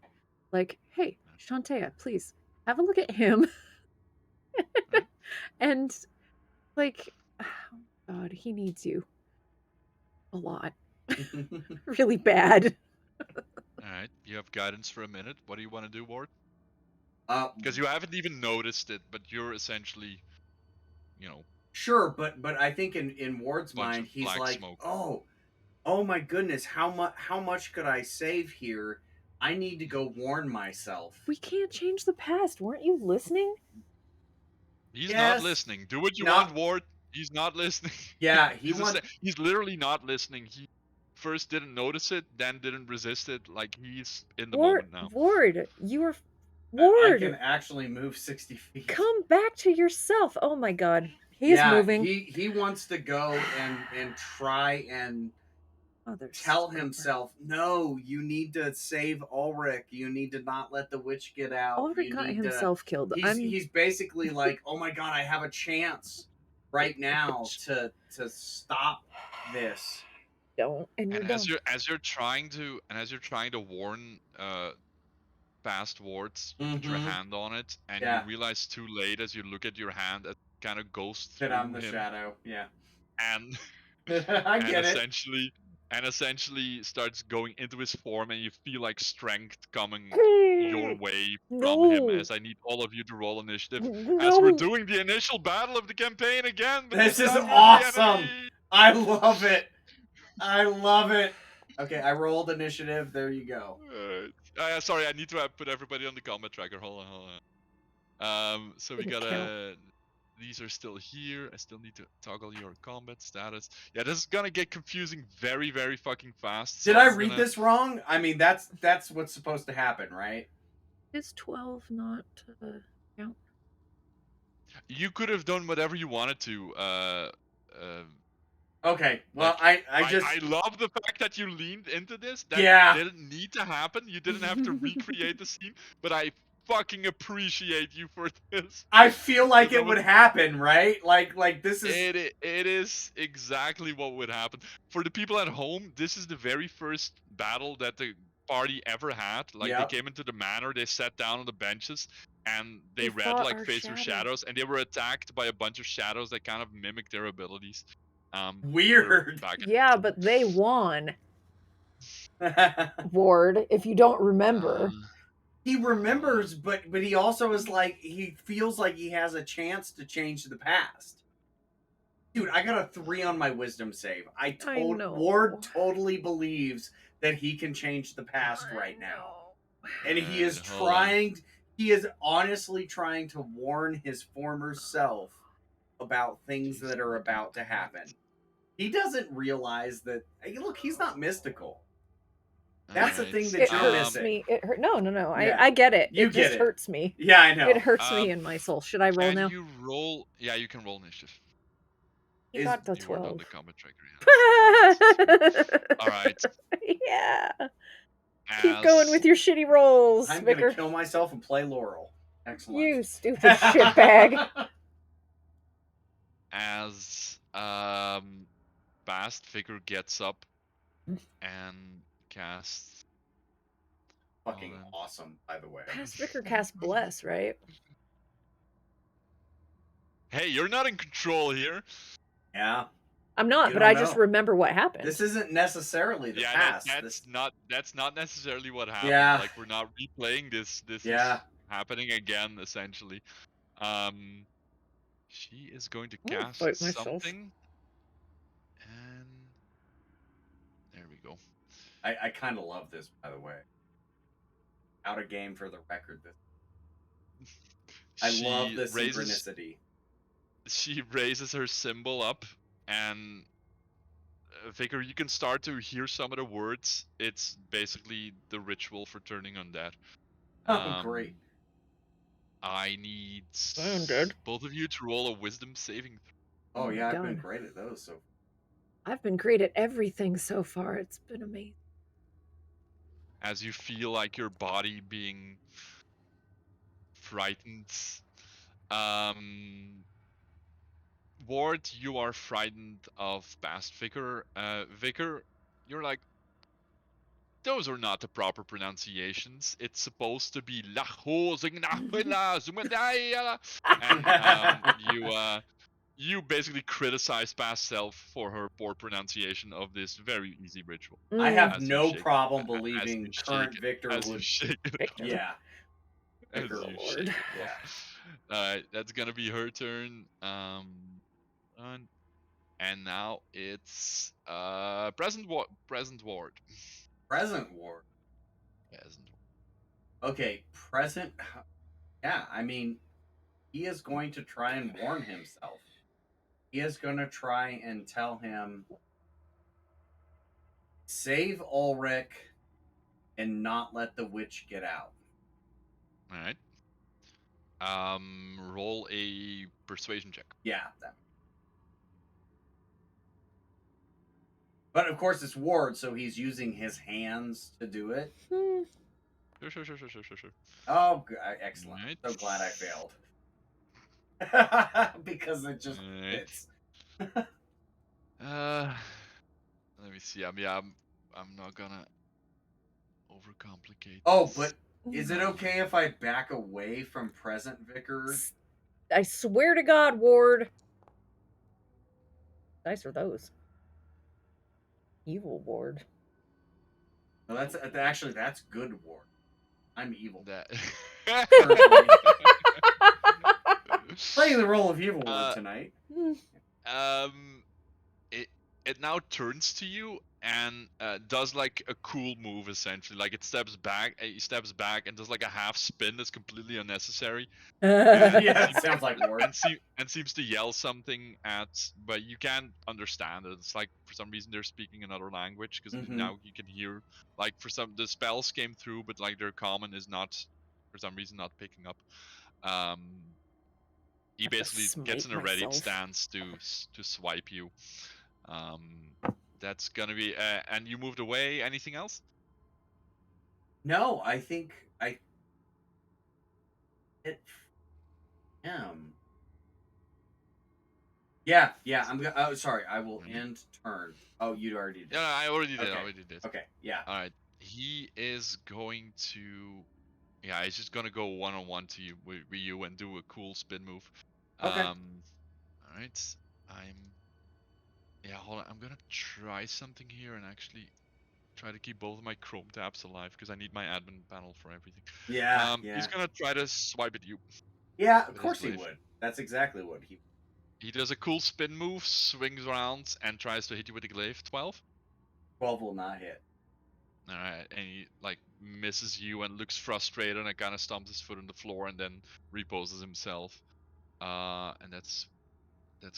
Like, hey, Shantaea, please have a look at him. And like, oh God, he needs you a lot. Really bad. Alright, you have guidance for a minute. What do you want to do, Ward? Uh, Because you haven't even noticed it, but you're essentially, Sure, but I think in Ward's bunch mind, of he's black like, smoke. oh my goodness, how much could I save here? I need to go warn myself. We can't change the past. Weren't you listening? He's not listening. Do what you want, Ward. He's not listening. Yeah, he's literally not listening. He first didn't notice it, then didn't resist it. Like he's in the moment now. Ward, you are Ward. I can actually move 60 feet. Come back to yourself. Oh my God, he's moving. He wants to go and try and tell himself, no, you need to save Ulrich. You need to not let the witch get out. Ulrich got himself killed. He's basically like, oh my God, I have a chance right now to stop this. don't, and you And don't. as you're trying to warn past wards, you put your Mhm. hand on it, and you Yeah. realize too late as you look at your hand, it kind of goes That I'm through the him, shadow. Yeah. and I and get it. essentially starts going into his form, and you feel like strength coming your way from him. No. As I need all of you to roll initiative, No. as we're doing the initial battle of the campaign again, but This this is time you're the awesome. enemy. I love it. I love it. Okay, I rolled initiative. There you go. Sorry, I need to put everybody on the combat tracker. Hold on. So we Didn't gotta. These are still here. I still need to toggle your combat status. Yeah, this is gonna get confusing very, very fucking fast. So Did I I'm read gonna. this wrong? I mean, that's what's supposed to happen, right? Is 12 not count? You could have done whatever you wanted to. Okay. Well, Like I just I love the fact that you leaned into this. That Yeah. didn't need to happen. You didn't have to recreate the scene, but I fucking appreciate you for this. I feel like 'Cause I it would was happen, right? Like this is it is exactly what would happen. For the people at home, this is the very first battle that the party ever had. Like they Yep. came into the manor, they sat down on the benches, and they We read fought like our Face Your shadow. Shadows, and they were attacked by a bunch of shadows that kind of mimic their abilities. Weird. Back in Yeah, but they won. Ward, if you don't remember. He remembers, but he also is like he feels like he has a chance to change the past. Dude, I got a 3 on my wisdom save. I know. Ward totally believes that he can change the past right now. And he is trying he is honestly trying to warn his former self about things that are about to happen. He doesn't realize that look, he's not mystical. That's the thing that It you're hurts missing. me. It hurt. No. Yeah. I get it. You It get just it. hurts me. Yeah, I know. It hurts me in my soul. Should I roll Can now? you roll? Yeah, you can roll initiative. He got the You weren't on 12. the combat tracker yet. All right. Yeah. Keep going with your shitty rolls, I'm Vicar. gonna kill myself and play Laurel. Excellent. You stupid shitbag. As Bast Figure gets up and casts. Fucking awesome, by the way. Past Vicar cast Bless, right? Hey, you're not in control here. Yeah. I'm not, You but don't I just know. remember what happened. This isn't necessarily the past. That's not necessarily what happened. Yeah. Like we're not replaying this. This Yeah. is happening again, essentially. She is going to cast something. And there we go. I kind of love this, by the way. Out of game for the record. I love the synchronicity. She raises her symbol up, and Vicar, you can start to hear some of the words. It's basically the ritual for turning undead. Oh, great. I need Undead. both of you to roll a wisdom saving throw. Oh yeah, I've been great at those. So I've been great at everything so far. It's been amazing. As you feel like your body being frightened. Ward, you are frightened of Past Vicar. Vicar, you're like, those are not the proper pronunciations. It's supposed to be and you basically criticize Past Self for her poor pronunciation of this very easy ritual. I have no problem believing current Victor would. Yeah. Vicar Lord. Yeah. That's gonna be her turn. And now it's present ward. Present Ward. Okay, present. Yeah, I mean, he is going to try and warn himself. He is going to try and tell him, save Ulrich and not let the witch get out. All right. Roll a persuasion check. Yeah. But of course, it's Ward, so he's using his hands to do it. Sure. Oh, excellent. Right. So glad I failed. Because it just fits. Let me see. I'm not gonna overcomplicate Oh, this. but is it okay if I back away from present vicar? I swear to God, Ward. Dice are those. Evil Ward. No, that's actually that's good ward. I'm evil. That. Currently. Playing the role of evil ward tonight. Um, it now turns to you and does like a cool move essentially. Like it steps back, he steps back and does like a half spin that's completely unnecessary. Yeah, it sounds like ward. And seems to yell something at, but you can't understand it. It's like for some reason they're speaking another language because Mhm. now you can hear like for some the spells came through, but like their common is not for some reason not picking up. He Have to basically gets in a smite ready myself. stance to swipe you. That's gonna be and you moved away. Anything else? No, I think I hit him. Yeah. I'm gonna. Oh, sorry. I will end turn. Oh, you already did. Yeah, I already did. Okay. I already did. Okay. Yeah. All right. He is going to. Yeah, he's just gonna go one-on-one to you with you and do a cool spin move. Okay. All right. Yeah, hold on. I'm gonna try something here and actually try to keep both of my Chrome tabs alive because I need my admin panel for everything. Yeah. He's gonna try to swipe at you. Yeah. Of With his course he glaive. would. That's exactly what he. He does a cool spin move, swings around, and tries to hit you with the glaive. 12. 12 will not hit. All right, and he like misses you and looks frustrated and kind of stomps his foot on the floor and then reposes himself. And that's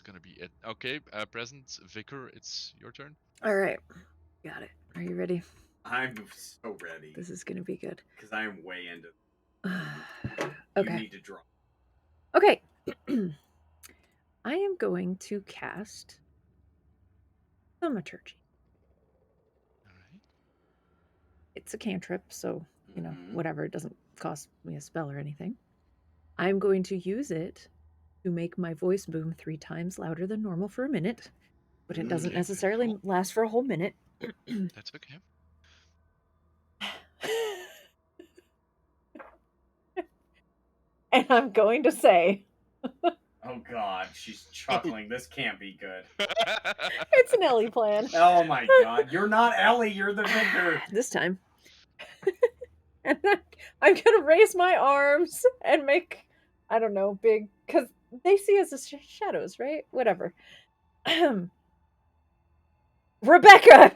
gonna be it. Okay, present Vicar, it's your turn. All right. Got it. Are you ready? I'm so ready. This is going to be good. Because I am way into. Okay. You need to draw. Okay. I am going to cast Thaumaturgy. All right. It's a cantrip, so, Mhm. whatever. It doesn't cost me a spell or anything. I'm going to use it to make my voice boom 3 times louder than normal for a minute, but it doesn't Okay, necessarily cool. last for a whole minute. That's okay. And I'm going to say, Oh God, she's chuckling. This can't be good. it's an Ellie plan. Oh my God, you're not Ellie. You're the vicar. This time. And I'm going to raise my arms and make, I don't know, big, because they see us as shadows, right? Whatever. Rebecca!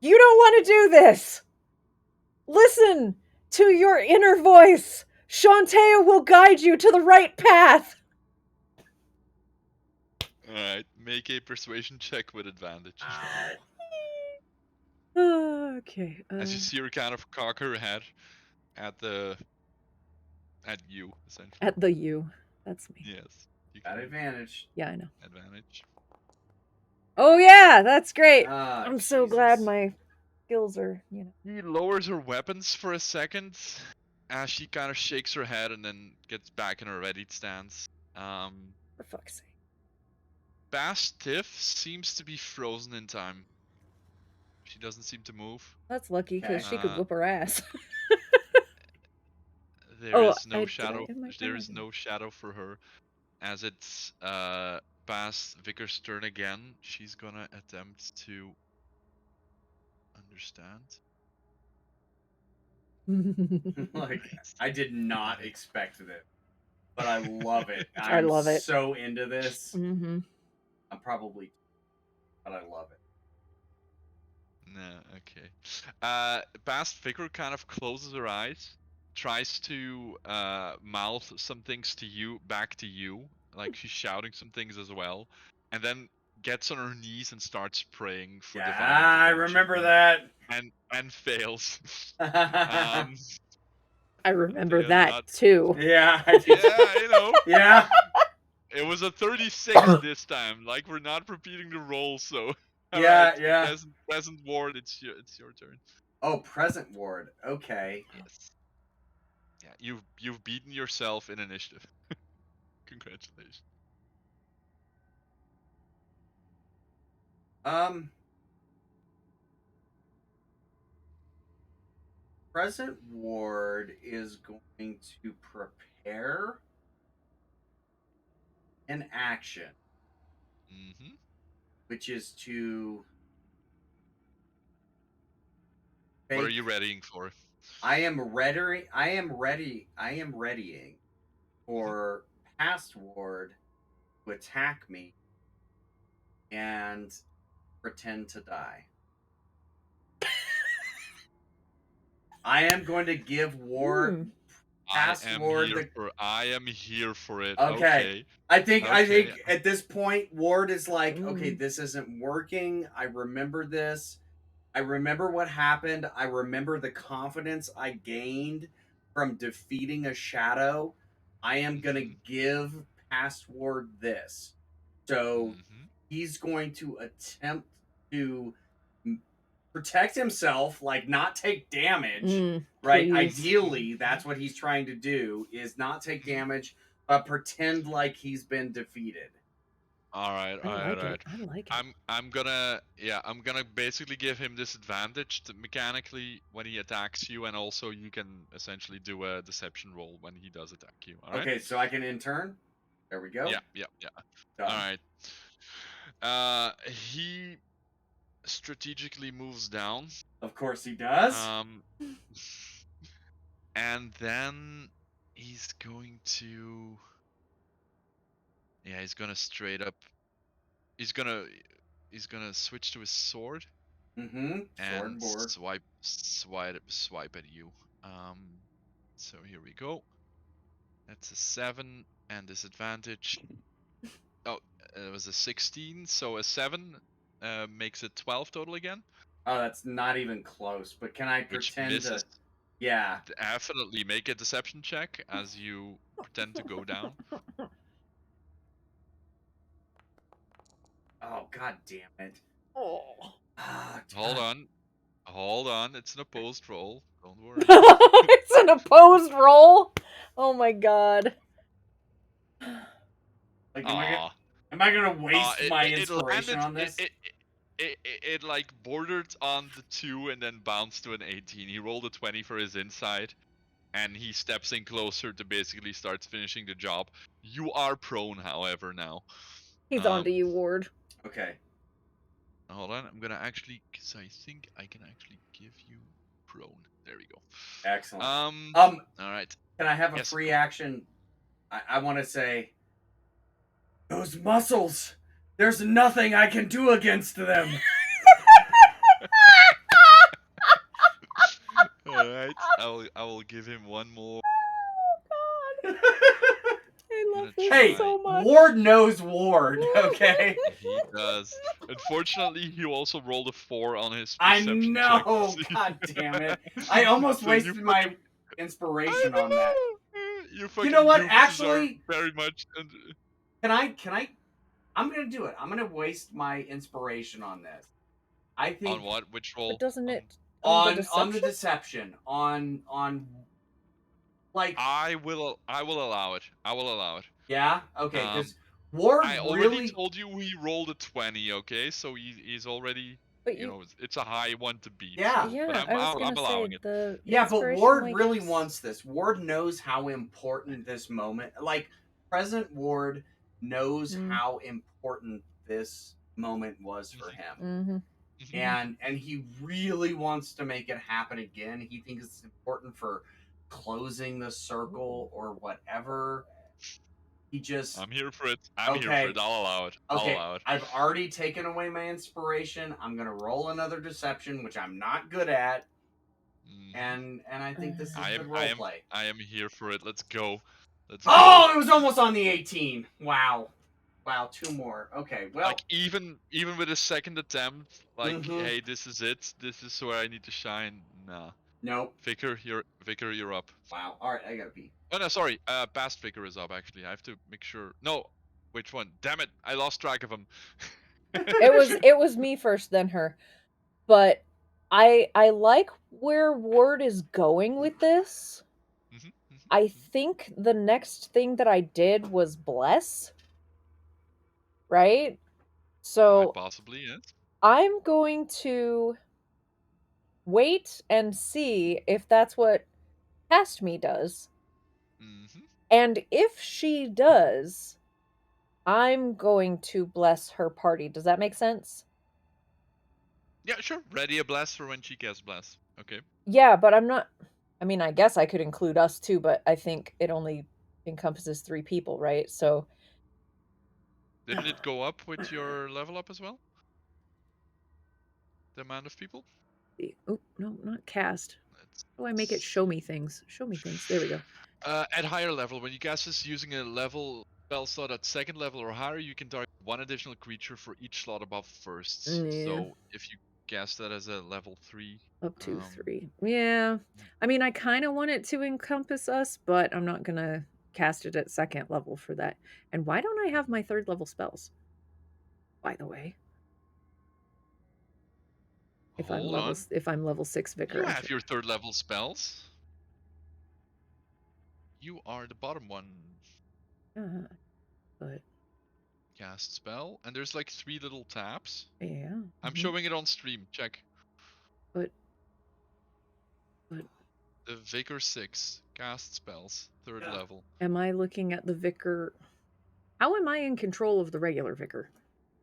You don't want to do this! Listen to your inner voice! Shantea will guide you to the right path! Alright, make a persuasion check with advantage. Okay. As you see her kind of cock her head at you, essentially. At the you. That's me. Yes. You Got can advantage. Yeah, I know. advantage. Oh yeah, that's great. Ah, I'm so glad Jesus. my skills are, He lowers her weapons for a second as she kind of shakes her head and then gets back in her ready stance. for fuck's sake. Bash Tiff seems to be frozen in time. She doesn't seem to move. That's lucky because Okay. she could whoop her ass. There Oh, is no did I shadow. end my There turn? is no shadow for her. As it's past Vicar's turn again, she's gonna attempt to understand. Like, Right. I did not expect this, but I love it. I love it. So into this. Mm-hmm. I'm probably, but I love it. No, okay. Past Vicar kind of closes her eyes, tries to mouth some things to you, back to you, like she's shouting some things as well, and then gets on her knees and starts praying for Yeah, divine I intervention. remember that. And fails. I remember They are that not- too. Yeah, I did. Yeah, you know. Yeah. It was a 36 this time. Like we're not repeating the roll, so. Yeah, Alright, yeah. Present Ward, it's your turn. Oh, present ward. Okay. Yes. Yeah, you've beaten yourself in initiative. Congratulations. Present Ward is going to prepare an action, which is to. What are you readying for? I am ready. I am readying for Past Ward to attack me and pretend to die. I am going to give Ward Past Ward I am here for it. Okay. Okay. I think at this point Ward is like, okay, this isn't working. I remember this. I remember what happened. I remember the confidence I gained from defeating a shadow. I am going to give Past Ward this. So he's going to attempt to protect himself, like not take damage, right? Please. Ideally, that's what he's trying to do, is not take damage, but pretend like he's been defeated. All right. I like it. I'm gonna basically give him disadvantage mechanically when he attacks you, and also you can essentially do a deception roll when he does attack you. All right. Okay, so I can in turn. There we go. Yeah. Done. All right. He strategically moves down. Of course he does. And then he's going to. Yeah, he's gonna straight up. He's gonna switch to his sword. Sword and board. swipe at you. So here we go. That's a 7 and disadvantage. Oh, it was a 16, so a 7 makes it 12 total again. Oh, that's not even close. But can I pretend to? Yeah. Definitely make a deception check as you pretend to go down. Oh, god damn it. Oh. Hold on. It's an opposed roll. Don't worry. It's an opposed roll? Oh my god. Like, am I gonna waste my inspiration on this? It like bordered on the 2 and then bounced to an 18. He rolled a 20 for his inside, and he steps in closer to basically starts finishing the job. You are prone, however, now. He's on to you, Ward. Okay. Hold on, I'm gonna actually, because I think I can actually give you prone. There we go. Excellent. All right. Can I have a free action? I want to say, those muscles. There's nothing I can do against them. All right. I will give him one more. Oh god. I love this so much. Ward knows Ward, okay? He does. Unfortunately, he also rolled a 4 on his perception check. God damn it. I almost wasted my inspiration on that. You know what? Actually, very much. Can I? I'm gonna do it. I'm gonna waste my inspiration on this. I think. On what? Which roll? But doesn't it? On the deception. On like. I will allow it. I will allow it. Yeah. Okay. Because Ward I already told you he rolled a 20. Okay, so he's already. But you know, it's a high one to beat. Yeah. Yeah. But I'm allowing it. Yeah, but Ward really wants this. Ward knows how important this moment. Like present Ward knows how important this moment was for him. And he really wants to make it happen again. He thinks it's important for closing the circle or whatever. He just I'm here for it. I'm here for it. I'll allow it. I'll allow it. I've already taken away my inspiration. I'm gonna roll another deception, which I'm not good at. And I think this is good roleplay. I am here for it. Let's go. Oh, it was almost on the 18. Wow, 2 more. Okay, well, like even with a second attempt, like hey, this is it. This is where I need to shine. Nah. Nope. Vicar, you're up. Wow. All right, I gotta pee. Oh no, sorry. Past Vicar is up actually. I have to make sure. No, which one? Damn it! I lost track of him. It was me first, then her. But I like where Ward is going with this. I think the next thing that I did was bless. Right? So possibly, yes. I'm going to wait and see if that's what Cast Me does. Mm-hmm. And if she does, I'm going to bless her party. Does that make sense? Yeah, sure. Ready a blast for when she casts blast. Okay. Yeah, but I'm not. I mean, I guess I could include us too, but I think it only encompasses 3 people, right? So. Didn't it go up with your level up as well? The amount of people? Oh, no, not cast. Let's How do I make it show me things? Show me things. There we go. At higher level, when you cast this using a level spell slot at second level or higher, you can target 1 additional creature for each slot above first. Yeah. So if you cast that as a level 3, Up to 3. Yeah. I mean, I kind of want it to encompass us, but I'm not going to cast it at second level for that. And why don't I have my 3rd level spells? By the way. If I'm level 6 vicar, you I have should. your 3rd level spells. You are the bottom one. But Cast spell, and there's like 3 little tabs. yeah. I'm showing it on stream. Check. But The Vicar 6 cast spells, 3rd level. am I looking at the vicar? How am I in control of the regular vicar?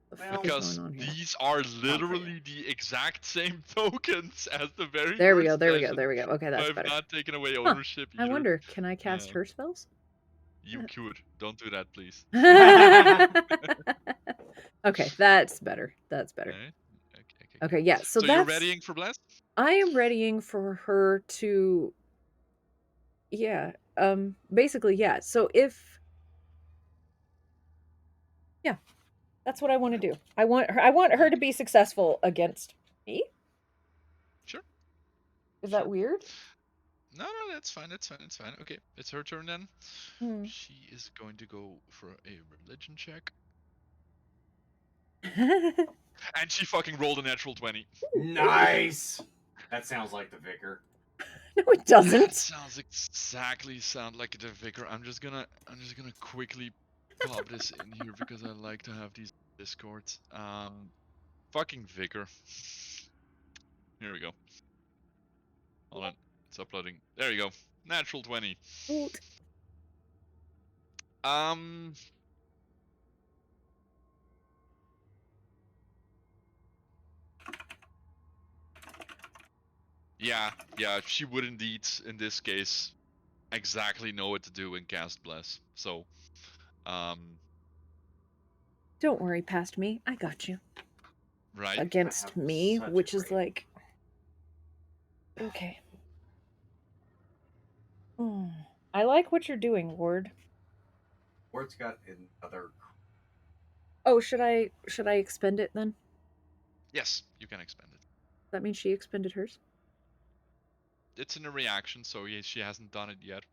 The fuck is Because going on here? these are literally the exact same tokens as the very There we first go. There we go. session. There we go. Okay, that's I've better. not taken away ownership I either. wonder, can I cast her spells? You could. Don't do that, please. Okay, that's better. That's better. Okay, yeah. So you're readying for blast? I am readying for her to. Yeah. Basically, yeah. So if. Yeah, that's what I want to do. I want her to be successful against me. Sure. Is that weird? No, that's fine. That's fine. It's fine. Okay, it's her turn then. She is going to go for a religion check. And she fucking rolled a natural 20. Nice. That sounds like the vicar. No, it doesn't. That sounds exactly like the vicar. I'm just gonna quickly pop this in here because I like to have these discords. Fucking vicar. Here we go. Hold on, it's uploading. There you go. Natural 20. Yeah, she would indeed, in this case, exactly know what to do and cast Bless. So, don't worry, past me. I got you. Right. Against me, which is like. Okay. I like what you're doing, Ward. Ward's got another. Oh, should I expend it then? Yes, you can expend it. That means she expended hers? It's in a reaction, so she hasn't done it yet.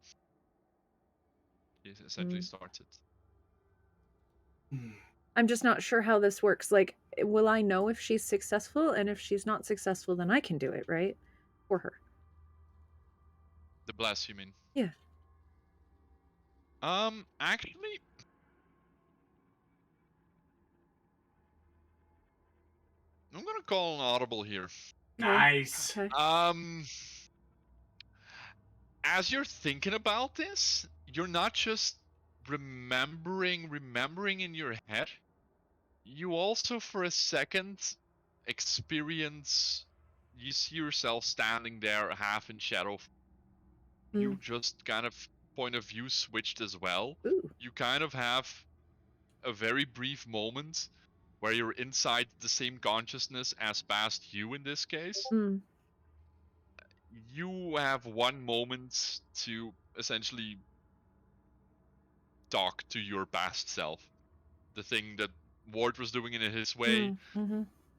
She essentially starts it. I'm just not sure how this works. Like, will I know if she's successful? And if she's not successful, then I can do it, right? For her. The bless, you mean? Yeah. Actually, I'm gonna call an audible here. Nice. Okay. As you're thinking about this, you're not just remembering in your head. You also, for a second, experience. You see yourself standing there, half in shadow. You just kind of point of view switched as well. Ooh. You kind of have a very brief moment where you're inside the same consciousness as past you in this case. You have one moment to essentially talk to your past self. The thing that Ward was doing in his way.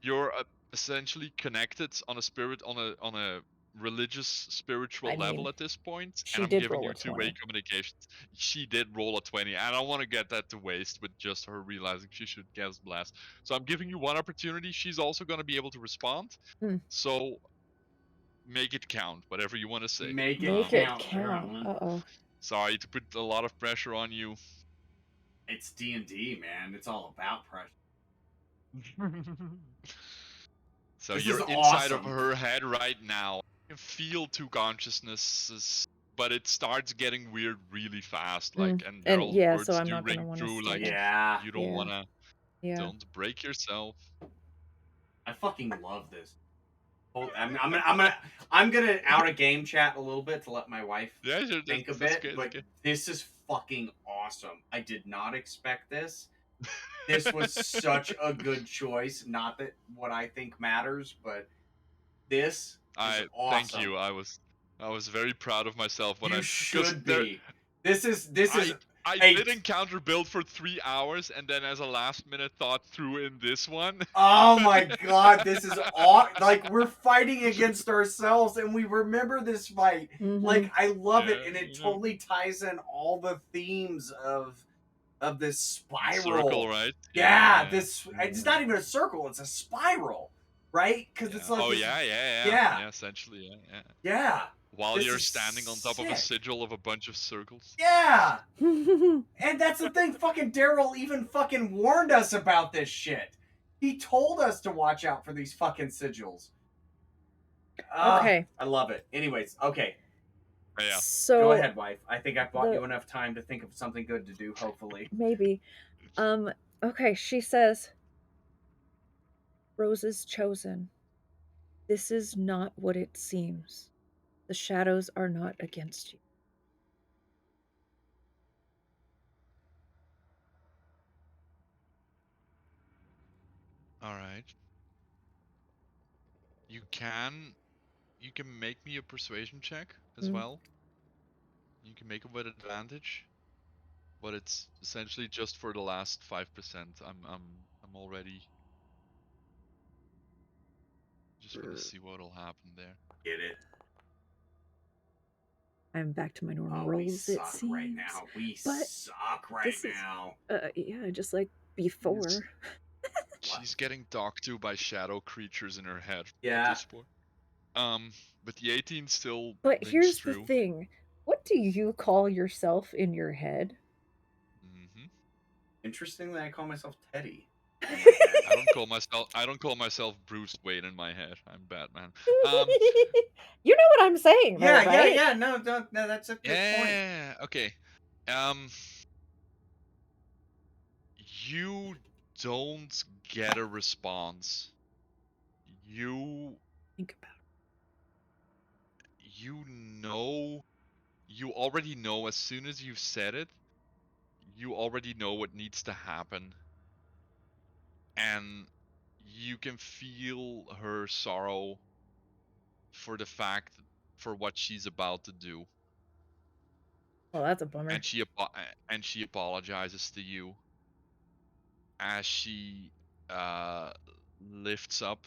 You're essentially connected on a religious, spiritual level at this point, and I'm giving you two-way communications. She did roll a 20, and I don't want to get that to waste with just her realizing she should cast blast. So I'm giving you one opportunity. She's also going to be able to respond. So make it count, whatever you want to say. Make it count. Uh-oh. Sorry to put a lot of pressure on you. It's D&D, man. It's all about pressure. So This you're is inside of awesome. her head right now. You can feel two consciousnesses, but it starts getting weird really fast. Like, and there And are yeah, so words I'm do not gonna ring want to through. stay. Like, Yeah. you don't Yeah. wanna, Yeah. don't break yourself. I fucking love this. I'm gonna out of game chat a little bit to let my wife Yeah, sure, think a that's bit, good. but this is fucking awesome. I did not expect this. This was such a good choice. Not that what I think matters, but this is awesome. Thank you. I was very proud of myself when You I should be. This is I a did encounter build for 3 hours, and then as a last minute thought threw in this one. Oh my god, this is like we're fighting against ourselves and we remember this fight. Like I love it, and it totally ties in all the themes of this spiral. Circle, right? Yeah, this it's not even a circle, it's a spiral, right? Because it's like Oh this, yeah, essentially, yeah. yeah. While This you're is standing on top of a sick. sigil of a bunch of circles. Yeah. And that's the thing, fucking Daryl even fucking warned us about this shit. He told us to watch out for these fucking sigils. Okay. I love it. Anyways, okay. Yeah. So Go ahead, wife. I think I've bought you enough time to think of something good to do, hopefully. Maybe. Okay, she says, Roses chosen. This is not what it seems. The shadows are not against you. All right. You can make me a persuasion check as well. You can make it with advantage, but it's essentially just for the last 5%. I'm already just gonna see what'll happen there. Get it. I'm back to my normal We rolls, it suck seems. right now. We But suck right this is- now. Yeah, just like before. She's getting talked to by shadow creatures in her head at Yeah. this point. But the 18 still But rings here's true. the thing. What do you call yourself in your head? Interestingly, I call myself Teddy. I don't call myself Bruce Wayne in my head. I'm Batman. You know what I'm saying, though, right? Yeah. No, that's a good point. Yeah. Okay. You don't get a response. You Think about you already know as soon as you've said it, you already know what needs to happen. And you can feel her sorrow for what she's about to do. Well, that's a bummer. And she apologizes to you as she lifts up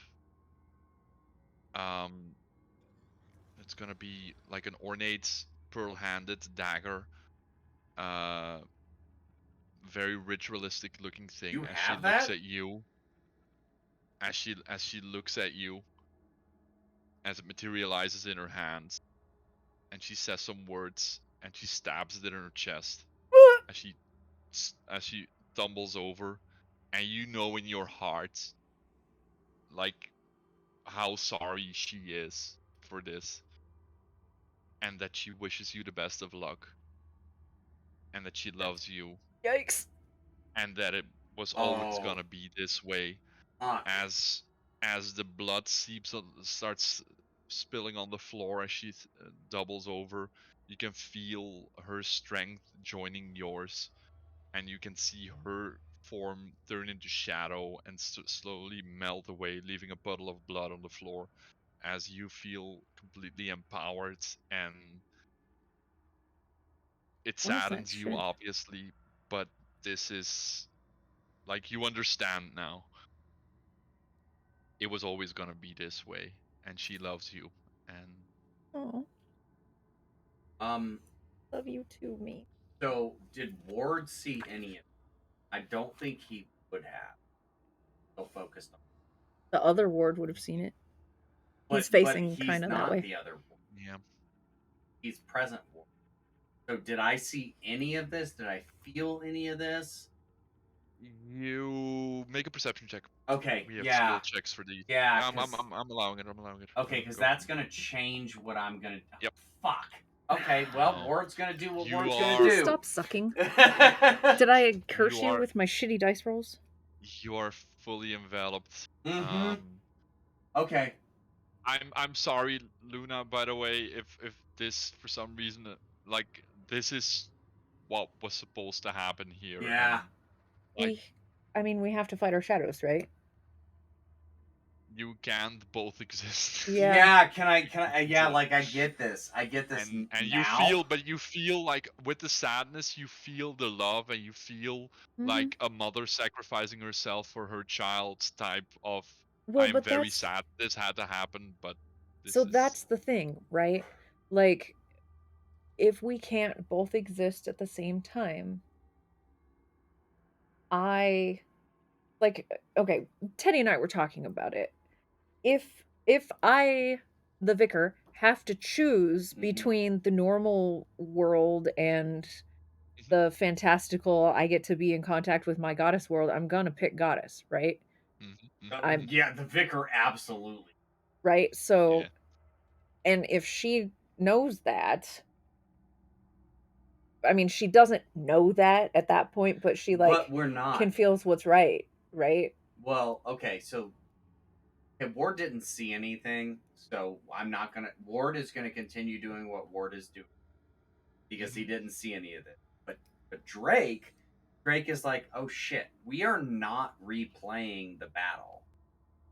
it's gonna be like an ornate pearl-handed dagger, very ritualistic looking thing. You as she have looks that? at you, as she looks at you, as it materializes in her hands, and she says some words, and she stabs it in her chest as she tumbles over, and you know in your heart, like, how sorry she is for this, and that she wishes you the best of luck, and that she loves you, Yikes. and that it was always gonna be this way. As the blood starts spilling on the floor as she doubles over, you can feel her strength joining yours, and you can see her form turn into shadow and slowly melt away, leaving a puddle of blood on the floor as you feel completely empowered. And it What is that saddens you, shit? obviously, but this is like, you understand now. It was always gonna be this way, and she loves you. And Love you too, me. So, did Ward see any of it? I don't think he would have. So focused on. The other ward would have seen it. He's But facing he's kind of that not way. the other Ward. Yeah. He's present Ward. So, did I see any of this? Did I feel any of this? You make a perception check. Okay. We have skill Yeah. checks for these. Yeah. I'm allowing it. I'm allowing it. Okay, because Go. that's gonna change what I'm gonna. Yep. Fuck. Okay. Well, No. Ward's gonna do what You Ward's are- gonna do. Stop sucking. Did I curse You you are- with my shitty dice rolls? You are fully enveloped. Mhm. Okay. I'm sorry, Luna. By the way, if this for some reason like this is what was supposed to happen here. Yeah. and, like, We have to fight our shadows, right? you can't both exist. Yeah. Can I? Yeah. Like I get this. I get this and now. you feel like with the sadness, you feel the love, and you feel Mhm. like a mother sacrificing herself for her child type of. Well, I am but very that's sad this had to happen, but this so is that's the thing, right? Like, if we can't both exist at the same time, okay, Teddy and I were talking about it. If I, the vicar, have to choose Mhm. between the normal world and Mhm. the fantastical, I get to be in contact with my goddess world, I'm gonna pick goddess, right? I'm- Yeah, the vicar absolutely. Right? So, Yeah. and if she knows that, I mean, she doesn't know that at that point, but she But we're not. can feels what's right, right? Well, okay, so Ward didn't see anything, so I'm not gonna. Ward is gonna continue doing what Ward is doing because he didn't see any of it. But Drake is like, oh shit, we are not replaying the battle.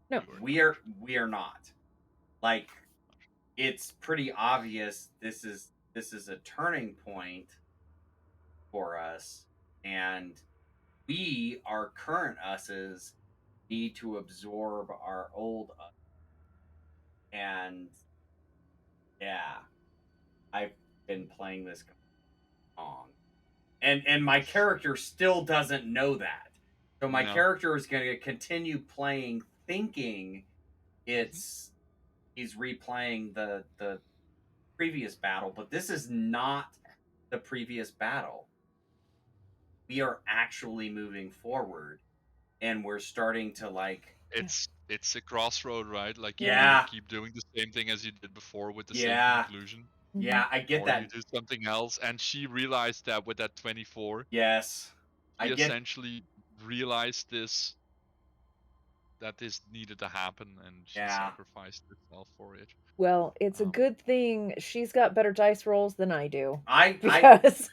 No. We are not. Like, it's pretty obvious this is a turning point for us, and we, our current us's, need to absorb our old us. And yeah, I've been playing this wrong, and my character still doesn't know that. So my No. character is going to continue playing, thinking he's replaying the previous battle, but this is not the previous battle. We are actually moving forward, and we're starting to like. It's a crossroad, right? Like you Yeah. either keep doing the same thing as you did before with the same Yeah. conclusion, Yeah, I get or that. you do something else. And she realized that with that 24, Yes, she I get. essentially realized that this needed to happen, and she Yeah. sacrificed herself for it. Well, it's a good thing she's got better dice rolls than I do. Because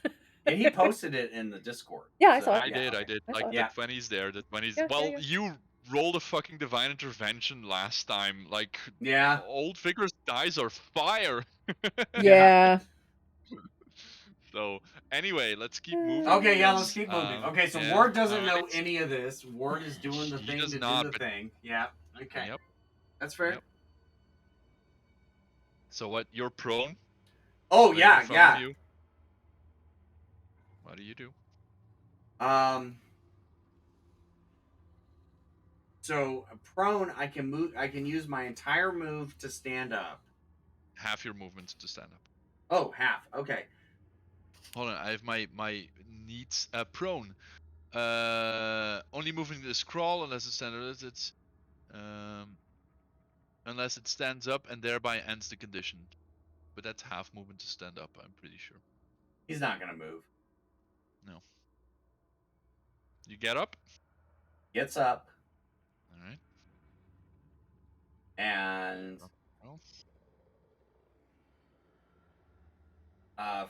yeah, he posted it in the Discord. Yeah, I saw it. I did. I Like saw it. the 20s there. The 20s. Yeah, Well, yeah. you rolled a fucking divine intervention last time. Like, Yeah. old figures' dice are fire. Yeah. So anyway, let's keep moving. Okay, yeah, because, let's keep moving. Okay, so yeah, Ward doesn't know alright. any of this. Ward is doing the He thing does to not, do the but- thing. Yeah. Okay. Yep. That's fair. Yep. So what? You're prone. Oh Right yeah, in front yeah. of you. What do you do? So prone, I can move. I can use my entire move to stand up. Half your movement to stand up. Oh, half. Okay. Hold on, I have my needs prone. Only moving the scroll unless it stands. It's unless it stands up and thereby ends the condition. But that's half movement to stand up. I'm pretty sure. He's not gonna move. No. You get up. Gets up All right. and Well.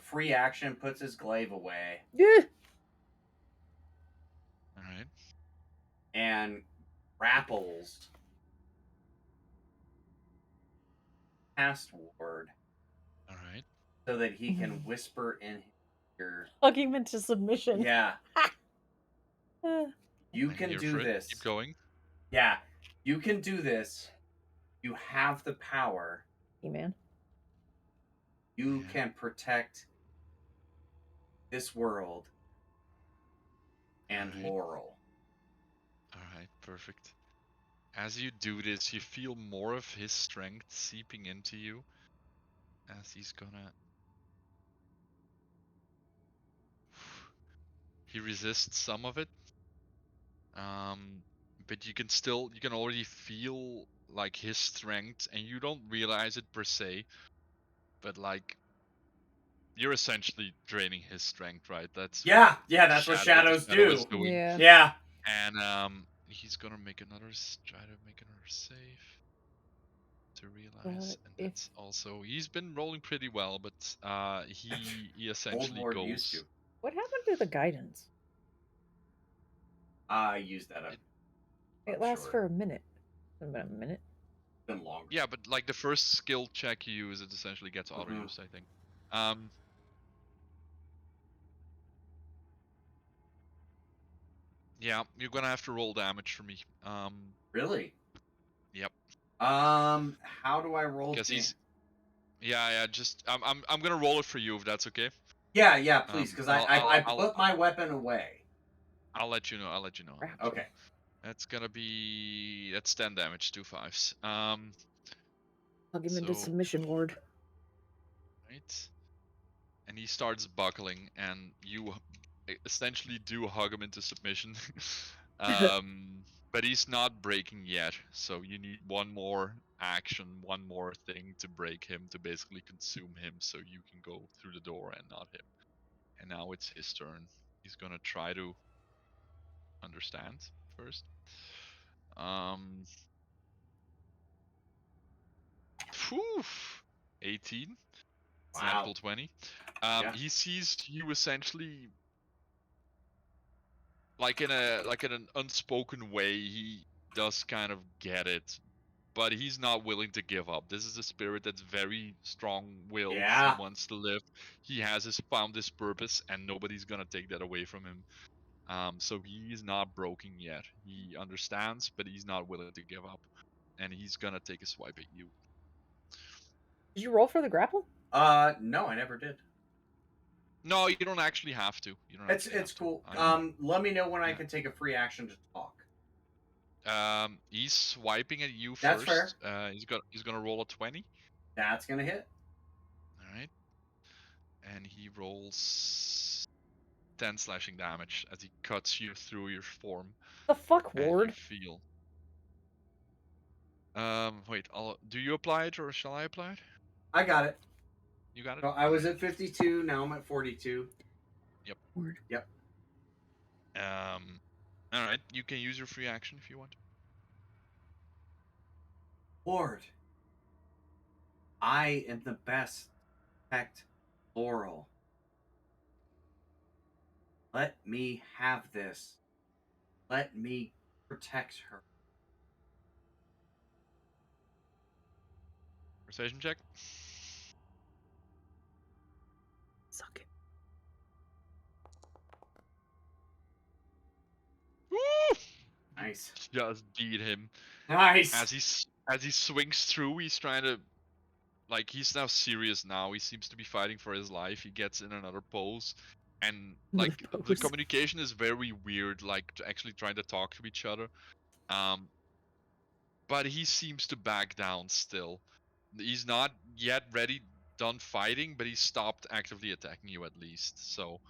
free action, puts his glaive away. Yeah. All right. And grapples past Ward. All right. So that he can whisper in his ear. Hug him into submission. Yeah. You I'm can here do for it. this. Keep going. Yeah. You can do this. You have the power. Hey, man. You can protect this world and Laurel. All right, perfect. As you do this, you feel more of his strength seeping into you. As he's gonna... He resists some of it. But you can already feel like his strength, and you don't realize it per se, but like you're essentially draining his strength, right? That's Yeah, that's what shadows Shadow is do. doing. Yeah. Yeah. And he's gonna try to make another save to realize, and if that's also he's been rolling pretty well, but he Old essentially Lord used goes. to. what happened to the guidance? I used that up. It lasts for a minute. About a minute. Been longer. Yeah, but like the first skill check you use, it essentially gets auto use, I think. Yeah, you're gonna have to roll damage for me. Really? Yep. How do I roll? Because he's. Yeah. Just I'm gonna roll it for you if that's okay. Yeah, please, because I I'll put my weapon away. I'll let you know. Okay. That's 10 damage, 2 5s. I'll give him into submission, Ward. Right. And he starts buckling, and you essentially do hug him into submission. But he's not breaking yet, so you need one more action, one more thing to break him, to basically consume him, so you can go through the door and not him. And now it's his turn. He's gonna try to understand first. Phew, 18. Wow. Natural 20. Yeah. He sees you essentially like in an unspoken way. He does kind of get it, but he's not willing to give up. This is a spirit that's very strong-willed. Yeah. He wants to live. He has found his purpose, and nobody's gonna take that away from him. So he's not broken yet. He understands, but he's not willing to give up, and he's gonna take a swipe at you. Did you roll for the grapple? No, I never did. No, you don't actually have to. It's cool. Let me know when I can take a free action to talk. He's swiping at you That's first. fair. He's gonna roll a 20. That's gonna hit. All right. And he rolls 10 slashing damage as he cuts you through your form. The fuck, And Ward? you feel. Wait. Do you apply it or shall I apply it? I got it. You got it. So I was at 52. Now I'm at 42. Yep. Word. Yep. All right. You can use your free action if you want. Lord, I am the best. Protect Laurel. Let me have this. Let me protect her. Persuasion check. Suck it. Woo! Nice. Just beat him. Nice. As he swings through, he's trying to. Like, he's now serious now. He seems to be fighting for his life. He gets in another pose. And, like, the communication is very weird, like, actually trying to talk to each other. But he seems to back down still. He's not yet done fighting, but he's stopped actively attacking you at least. So,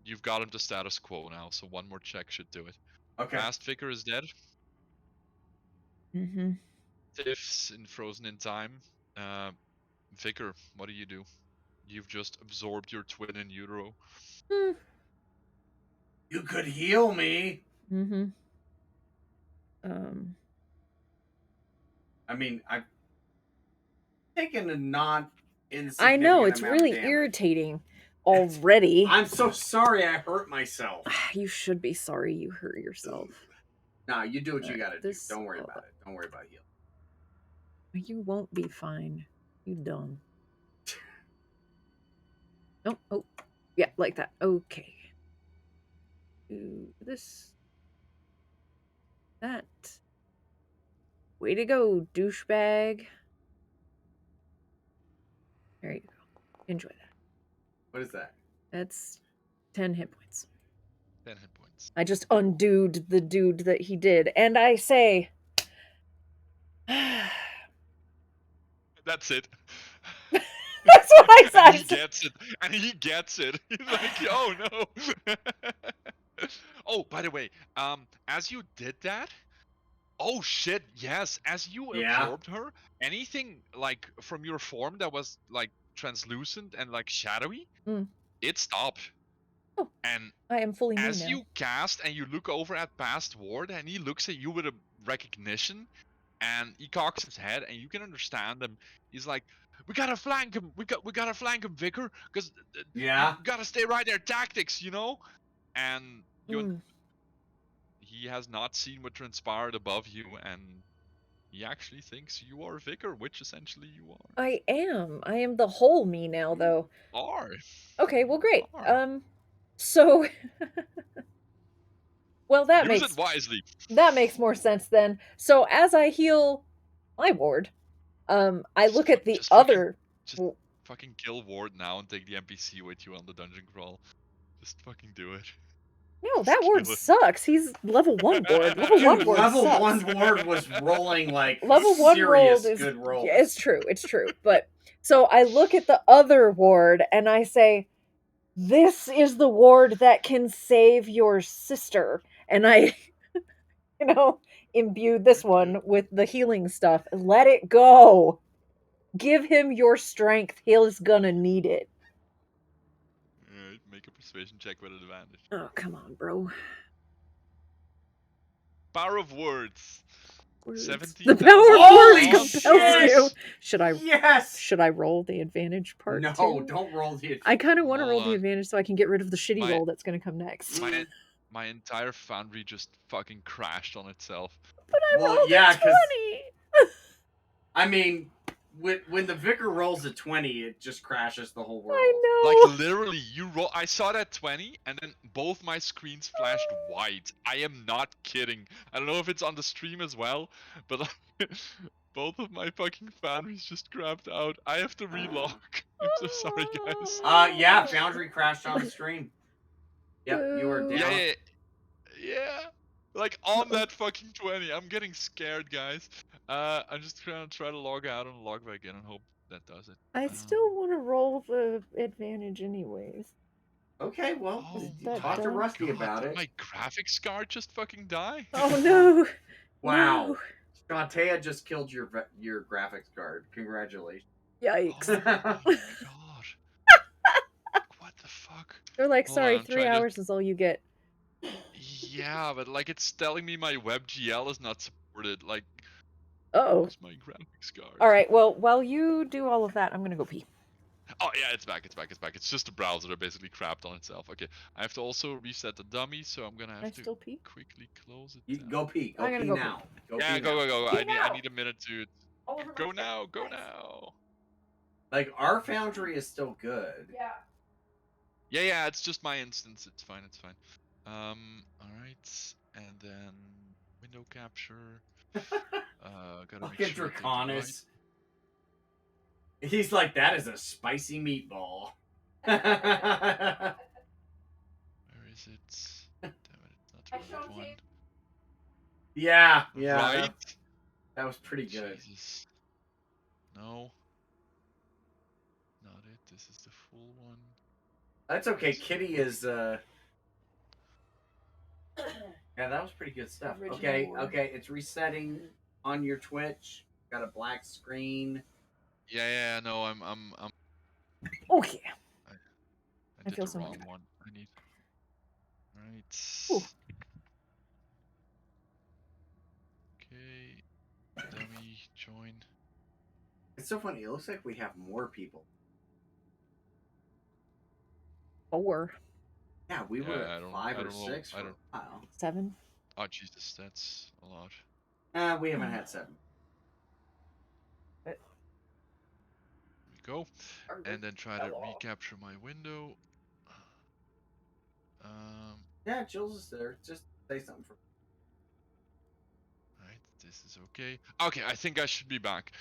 you've got him to status quo now, so one more check should do it. Okay. Fast Vicar is dead. Mm-hmm. Tiff's frozen in time. Vicar, what do? You've just absorbed your twin in utero. You could heal me. Mm-hmm. I mean, I've taken a non insignificant I know, it's amount really of damage. irritating already. I'm so sorry I hurt myself. You should be sorry you hurt yourself. Nah, you do what you gotta do. this- Don't worry about it. Don't worry about healing. You won't be fine. You dumb. Oh, yeah, like that. Okay. Do this. That. Way to go, douchebag. There you go. Enjoy that. What is that? That's 10 hit points. 10 hit points. I just undoed the dude that he did. And I say... That's it. That's what I said. And he gets it. And he gets it. He's like, oh no. Oh, by the way, as you did that, oh shit, yes, as you Yeah. absorbed her, anything like from your form that was like translucent and like shadowy, it stopped. Oh, and I am fully me as now. you cast and you look over at past Ward, and he looks at you with a recognition, and he cocks his head, and you can understand him. He's like, "We gotta flank him. We gotta flank him, Vicar, because you Yeah. gotta stay right there. Tactics, you know." And he has not seen what transpired above you, and he actually thinks you are Vicar, which essentially you are. I am. I am the whole me now, though. You are. Okay, well, great. You are. So, well, that Use makes it wisely. that makes more sense then. So, as I heal my ward, I look at the Just other. fucking kill Ward now and take the NPC with you on the dungeon crawl. Just fucking do it. No, Just that kill ward it. sucks. He's level 1 ward. Level Dude, 1 ward level sucks. 1 ward was rolling like level 1 serious rolled is good rolls. Yeah, it's true. But so I look at the other ward and I say, "This is the ward that can save your sister." And I, imbue this one with the healing stuff. Let it go. Give him your strength. He's gonna need it. Alright, make a persuasion check with advantage. Oh, come on, bro. Power of words. Words. 17. The power of Holy words compels shit! you. Should I? Yes. Should I roll the advantage part No, too? don't roll the. I kind of want to Hold roll the on. advantage so I can get rid of the shitty My- roll that's going to come next. My entire foundry just fucking crashed on itself. But I Well, rolled yeah, a 'cause- 20. I mean, when the Vicar rolls a 20, it just crashes the whole world. I know. Like literally, you roll. I saw that 20, and then both my screens flashed white. I am not kidding. I don't know if it's on the stream as well, but like, both of my fucking foundries just crapped out. I have to relog. I'm so sorry, guys. Yeah, Foundry crashed on the stream. Yep, you were Boo. down. Yeah. Like on that fucking 20. I'm getting scared, guys. I'm just gonna try to log out and log back in and hope that does it. I still want to roll the advantage anyways. Okay, well, Oh that talk to done? Rusty God, about did it. my graphics card just fucking die? Oh no. Wow. No. Shantea just killed your graphics card. Congratulations. Yikes. Oh my god. What the fuck? They're like, Hold sorry, on, I'm 3 trying to- hours is all you get. Yeah, but like it's telling me my WebGL is not supported. Like, Uh-oh. where's my graphics card? All right, well, while you do all of that, I'm going to go pee. Oh yeah, it's back. It's just the browser that basically crapped on itself. Okay, I have to also reset the dummy, so I'm gonna Can I have to still pee? quickly close it. You down. go pee. Go I'm gonna pee go now. Go Yeah, pee go, now. go, go. Pee I now. need a minute to All over go my now. face. Go Nice. now. Like, our Foundry is still good. Yeah. Yeah, it's just my instance. It's fine. All right, and then window capture. Gotta make Fucking sure I did the right. Draconis. He's like, that is a spicy meatball. Where is it? Damn it, it's not the right one. Yeah. Right? That was pretty good. Jesus. No. Not it. This is the full one. That's okay. Kitty is, Yeah, that was pretty good stuff. Original Okay, word. okay. It's resetting on your Twitch. Got a black screen. Yeah. No, I'm. Okay. I did feel the so wrong much better. one. I need. Ooh. Right. Okay. Dummy join. It's so funny. It looks like we have more people. 4, Yeah, we were Yeah, I at don't- 5 I or don't know. 6 I for a don't- while. 7. Oh Jesus, that's a lot. We haven't had 7. Here we go. And then try to recapture my window. Yeah, Jules is there. Just say something for. Right, this is okay. Okay, I think I should be back.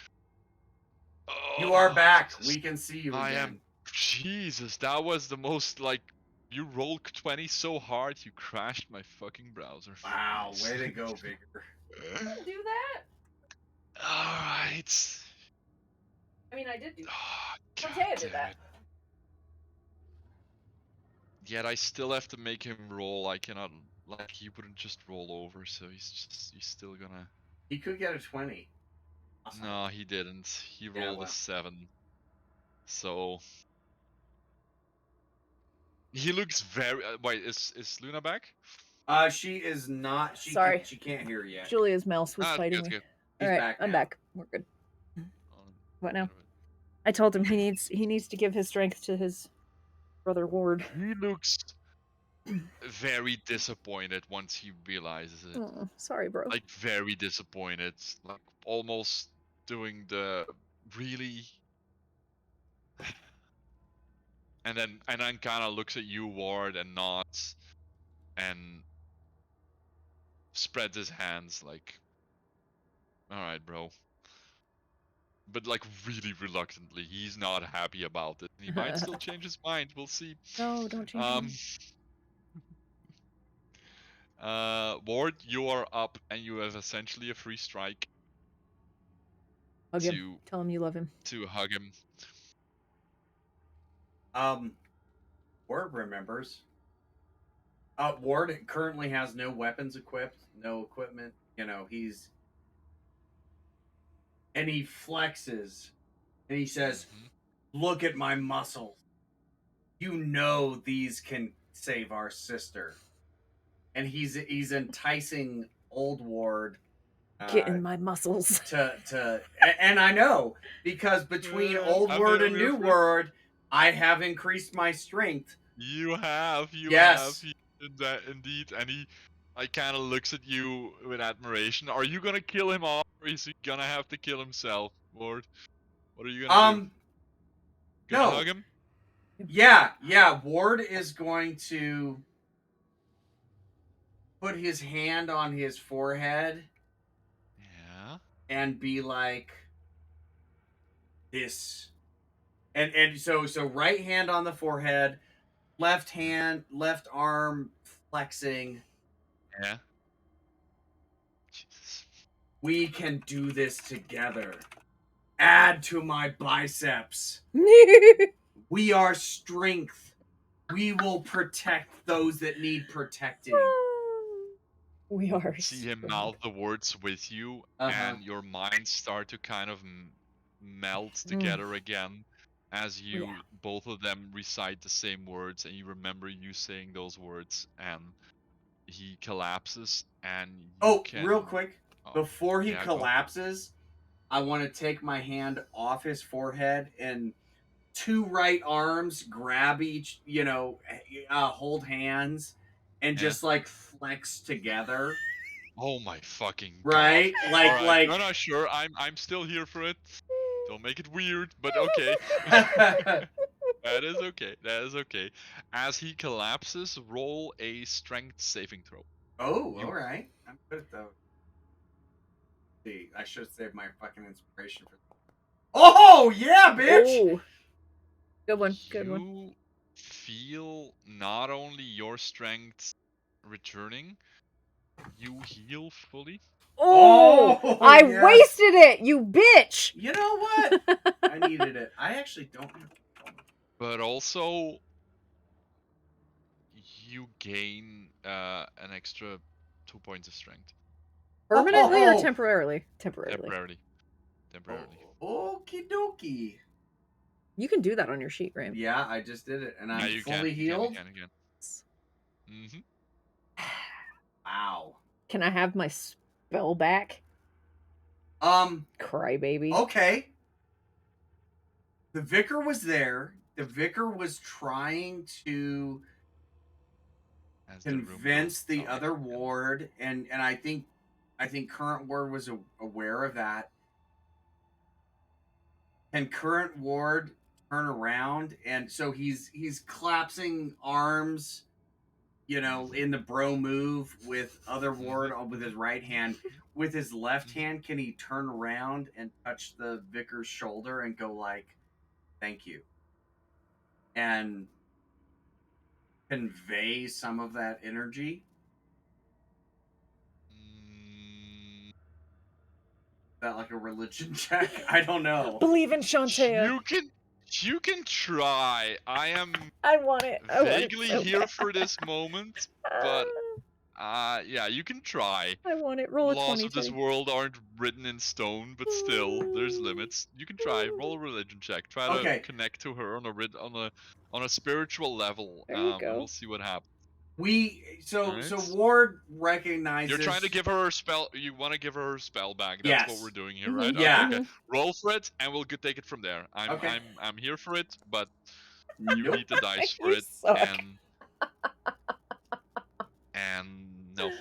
You are Oh, back. Jesus. We can see you I again. am. Jesus, that was the most like. You rolled 20 so hard, you crashed my fucking browser. Wow, Nice. way to go, Vigor. Do that? Alright. I mean, I did do Oh, Shantae God did damn that. it. Yet I still have to make him roll. I cannot, like, he wouldn't just roll over, so he's still gonna... He could get a 20. Awesome. No, he didn't. He Yeah, rolled well. a 7. So... He looks very... wait, is Luna back? She is not. Sorry. She can't hear yet. Julia's mouse was Ah, fighting good, me. good. He's All right, back I'm now. back. We're good. What now? Out of it. I told him he needs to give his strength to his brother Ward. He looks very disappointed once he realizes it. Oh, sorry, bro. Like, very disappointed. Like, almost doing the really... and then kind of looks at you, Ward, and nods, and spreads his hands like, all right, bro. But like really reluctantly. He's not happy about it. He might still change his mind. We'll see. No, don't change him. Ward, you are up, and you have essentially a free strike Hug him. Tell him you love him. to hug him. Ward remembers. Ward currently has no weapons equipped, no equipment. You know, and he flexes, and he says, "Look at my muscles. You know these can save our sister." And he's enticing old Ward. Get in my muscles. And I know, because between old Ward and new Ward, I have increased my strength. You have. Yes. That indeed. And he kind of looks at you with admiration. Are you gonna kill him off, or is he gonna have to kill himself, Ward? What are you gonna do? Gonna hug him? Yeah. Ward is going to put his hand on his forehead. Yeah. And be like this. And so right hand on the forehead, left arm flexing. Yeah. Jesus. We can do this together. Add to my biceps. We are strength. We will protect those that need protecting. We are. See him mouth the words with you, and your minds start to kind of melt together again as you both of them recite the same words, and you remember you saying those words, and he collapses, and real quick, before he collapses, I want to take my hand off his forehead, and 2 right arms grab each, hold hands, and just like flex together. Oh my fucking right God. like no, sure, I'm still here for it. Don't make it weird, but okay. That is okay. As he collapses, roll a strength saving throw. All right. I'm good at those. See, I should save my fucking inspiration for. Oh yeah, bitch. Oh. Good one. You feel not only your strength returning, you heal fully. Oh, I wasted it, you bitch! You know what? I needed it. I actually don't have. But also, you gain an extra 2 points of strength. Permanently or temporarily? Temporarily. Okie dokie. You can do that on your sheet, right? Yeah, I just did it, and I'm fully healed. You can. Mm-hmm. Wow. Can I have my spell back? Crybaby. Okay. The vicar was there. The vicar was trying to convince the other ward, and I think current ward was aware of that. Can current ward turn around? And so he's collapsing arms, in the bro move with other ward with his right hand. With his left hand, can he turn around and touch the vicar's shoulder and go like, "Thank you," and convey some of that energy? Is that like a religion check? I don't know. Believe in Shantae. You can try. I am I want it. I want it vaguely so here bad. for this moment, but yeah, you can try. I want it. Roll a Laws 20, of this Teddy. world aren't written in stone, but still, there's limits. You can try. Roll a religion check. Try to Okay. connect to her on a spiritual level, There you and go. we'll see what happens. So Alright. Ward recognizes. You're trying to give her a spell. You want to give her her spell back. That's Yes. what we're doing here, right? Yeah. Okay. Roll for it, and we'll take it from there. Okay. I'm here for it, but you Nope. need the dice for You it, suck. and no. It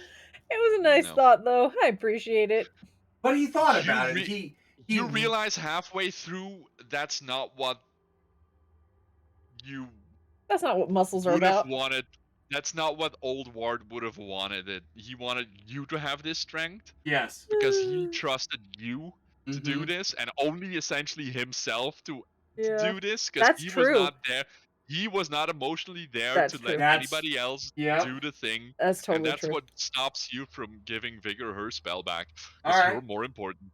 was a nice No. thought, though. I appreciate it. But he thought You about it. re- You realize halfway through that's not what you That's not what muscles are would have about. wanted. That's not what old Ward would have wanted. It. He wanted you to have this strength Yes. because he trusted you to do Mhm. this, and only essentially himself to Yeah. do this because That's he was true. not there. He was not emotionally there That's to true. let That's- anybody else Yep. do the thing. That's And totally that's true. what stops you from giving Vigor her spell back. All Because right. you're more important.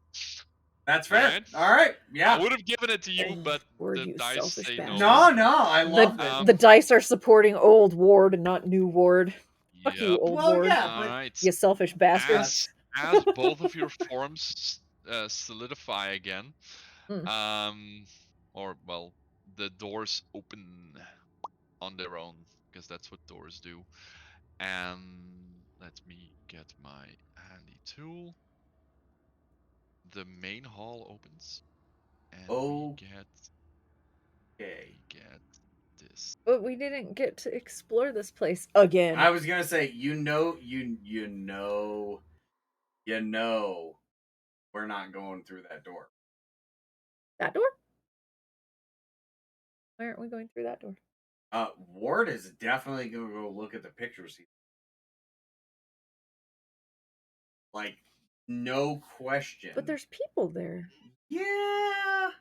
That's fair. Alright? All right. Yeah. I would have given it to you, but Ward, the you dice selfish say bastard. no. No, I love it. The dice are supporting old Ward and not new Ward. Fuck you, Yep. old Well, Ward. yeah, but Alright. You selfish bastard. As both of your forms solidify again, Mm. or well, the doors open on their own because that's what doors do. And let me get my handy tool. The main hall opens, and we get this. But we didn't get to explore this place again. I was gonna say, you know, we're not going through that door. That door? Why aren't we going through that door? Ward is definitely gonna go look at the pictures. Like, no question. But there's people there. Yeah.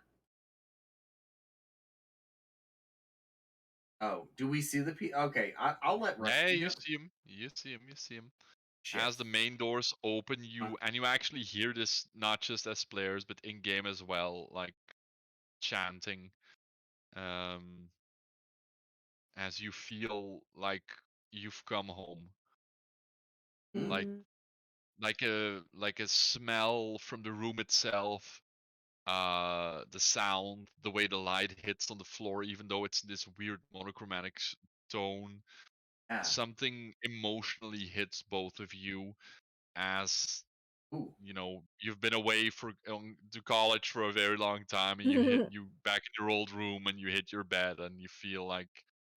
Oh, do we see the Okay, I'll let Rusty. Yeah, go. you see him. You see him. Shit. As the main doors open, you actually hear this not just as players, but in game as well, like chanting. As you feel like you've come home. Like like a smell from the room itself, the sound, the way the light hits on the floor, even though it's this weird monochromatic tone. Yeah. Something emotionally hits both of you as you know you've been away to college for a very long time, and you back in your old room, and you hit your bed, and you feel like,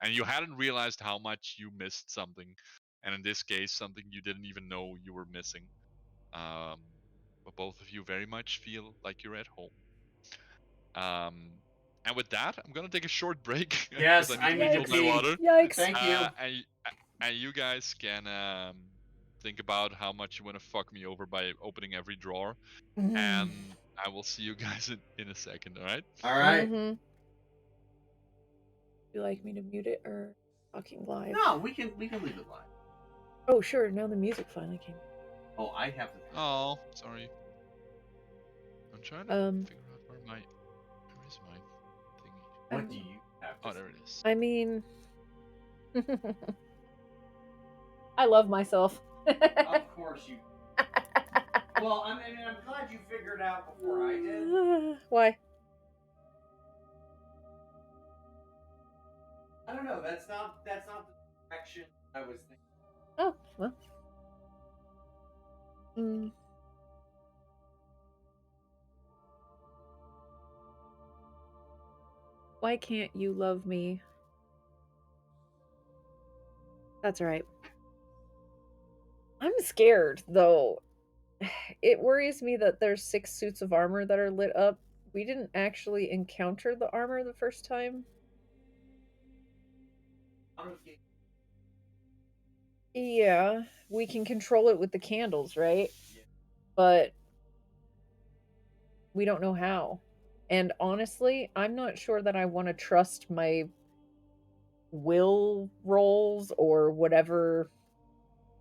and you hadn't realized how much you missed something, and in this case something you didn't even know you were missing. But both of you very much feel like you're at home. And with that, I'm gonna take a short break Yes, because I I need to need refill to my pee. water. Yikes. Thank you. And you guys can think about how much you want to fuck me over by opening every drawer. And I will see you guys in a second, alright? Alright. Would you like me to mute it or talking live? No, we can leave it live. Oh, sure. Now the music finally came. Oh, I have to. Oh, sorry. I'm trying to figure out where is my thingy? What do you have to Oh, there it is. I mean, I love myself. Of course you. Well, I'm glad you figured it out before I did. Why? I don't know. That's not the direction I was thinking. Oh, well. Why can't you love me? That's right. I'm scared, though. It worries me that there's 6 suits of armor that are lit up. We didn't actually encounter the armor the first time. Yeah, we can control it with the candles, right? Yeah. But we don't know how. And honestly, I'm not sure that I want to trust my will rolls or whatever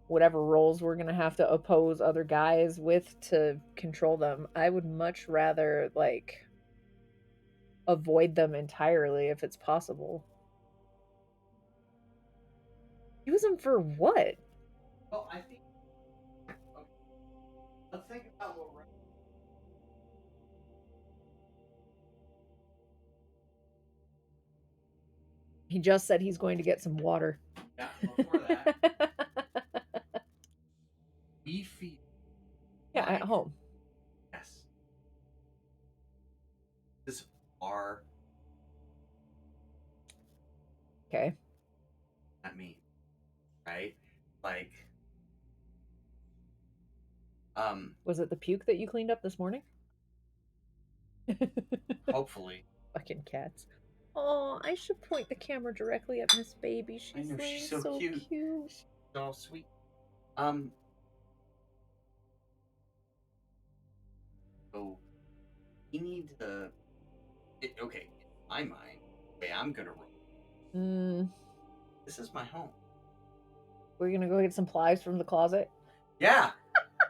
roles we're going to have to oppose other guys with to control them. I would much rather, like, avoid them entirely if it's possible. Use them for what? Well, I think. Okay. Let's think about what we're. He just said he's going to get some water. Yeah, before that, we feel. Yeah, at like- home. Yes. This is our. Okay. I mean, right? Like. Was it the puke that you cleaned up this morning? Hopefully. Fucking cats. Oh, I should point the camera directly at Miss Baby. She's, know, laying she's so cute. She's all sweet. So we need to. Okay, in my mind, the way I'm gonna roll. This is my home. We're gonna go get some plies from the closet. Yeah,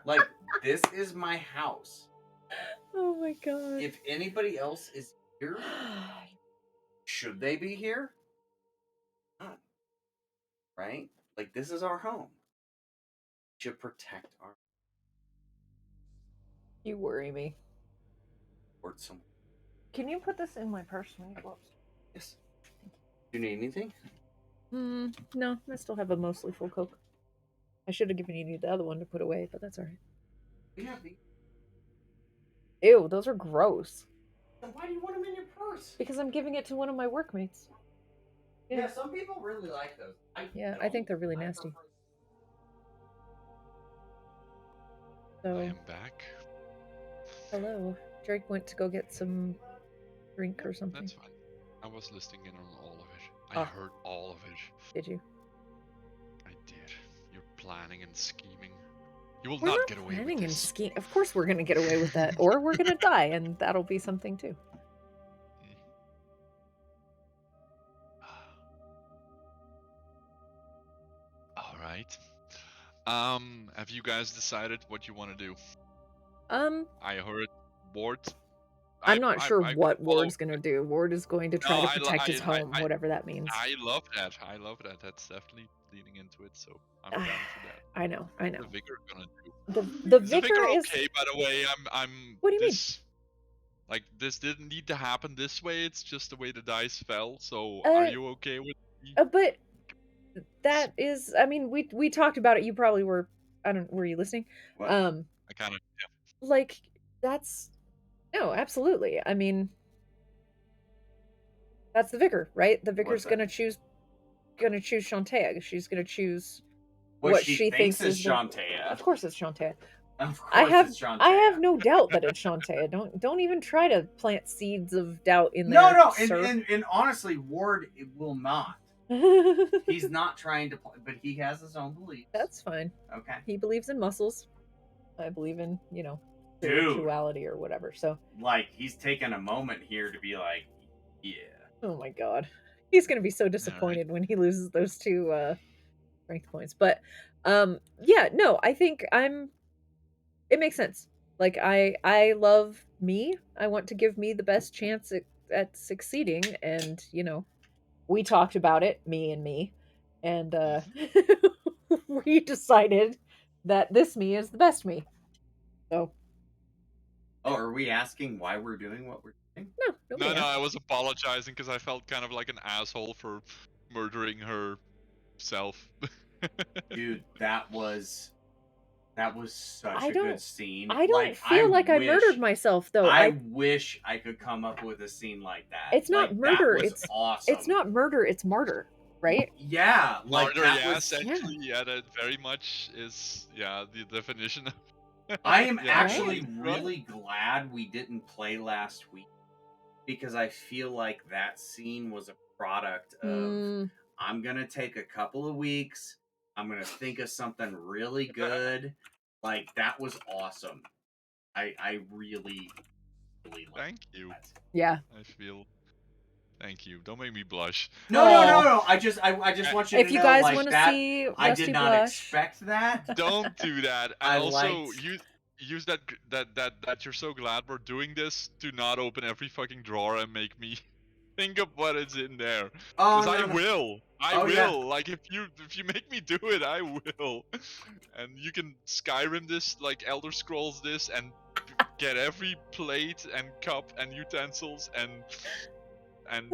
like this is my house. Oh my god. If anybody else is here, should they be here? Not. Right? Like this is our home. We should protect our. You worry me. Or some. Can you put this in my purse? Yes. Do you need anything? No, I still have a mostly full Coke. I should have given you the other one to put away, but that's alright. We have these. Ew, those are gross. Then why do you want them in your purse? Because I'm giving it to one of my workmates. Yeah, some people really like those. I think they're really nasty. So, I am back. hello. Drake went to go get some drink or something. That's fine. I was listening in on all of it. I heard all of it. Did you? I did. You're planning and scheming. You will We're not not get away planning with and this. scheme. Of course we're gonna get away with that. Or we're gonna die, and that'll be something too. All right. Have you guys decided what you want to do? I heard Ward. I'm not sure what follow- Ward's gonna do. Ward is going to try No, to protect his home, whatever that means. I love that. I love that. That's definitely leaning into it. So I'm down for that. I know. What's the vicar gonna do? The Is the vicar is okay, by the way. I'm. What do you mean? Like this didn't need to happen this way. It's just the way the dice fell. So are you okay with me? But that is, I mean, we talked about it. You probably were. I don't. Were you listening? What? I kind of. Yeah. Like that's no, absolutely. I mean, that's the vicar, right? The vicar's gonna choose Shantae. She's gonna choose what she thinks is Shantae. Of course, it's Shantae. Of course, it's Shantae. I have no doubt that it's Shantae. Don't even try to plant seeds of doubt in there. No, sir. and honestly, Ward will not. He's not trying to, but he has his own beliefs. That's fine. Okay. He believes in muscles. I believe in, Dude. spirituality or whatever. So, like, he's taken a moment here to be like, yeah. oh my god, he's gonna be so disappointed when he loses those two strength points. But, yeah, no, I think it makes sense. Like, I love me. I want to give me the best chance at succeeding, and we talked about it, me, and we decided that this me is the best me. So. Oh, are we asking why we're doing what we're doing? No, I was apologizing because I felt kind of like an asshole for murdering herself. Dude, that was such a good scene. I don't feel like I murdered myself, though. I wish I could come up with a scene like that. It's not murder. It's awesome. It's not murder. It's martyr, right? Yeah, martyr. Essentially, that very much is the definition of. I am actually really glad we didn't play last week because I feel like that scene was a product of I'm gonna take a couple of weeks. I'm gonna think of something really good. Like that was awesome. I really liked Thank you. that. Yeah. I feel. Thank you. Don't make me blush. No. I just want you to know. If you guys like, want to that, see, I did not blush. expect that. Don't do that. And I also, liked... use that you're so glad we're doing this to not open every fucking drawer and make me think of what is in there. Oh Because I no. will. I Oh, will. yeah. Like if you make me do it, I will. And you can Skyrim this, like Elder Scrolls this, and get every plate and cup and utensils and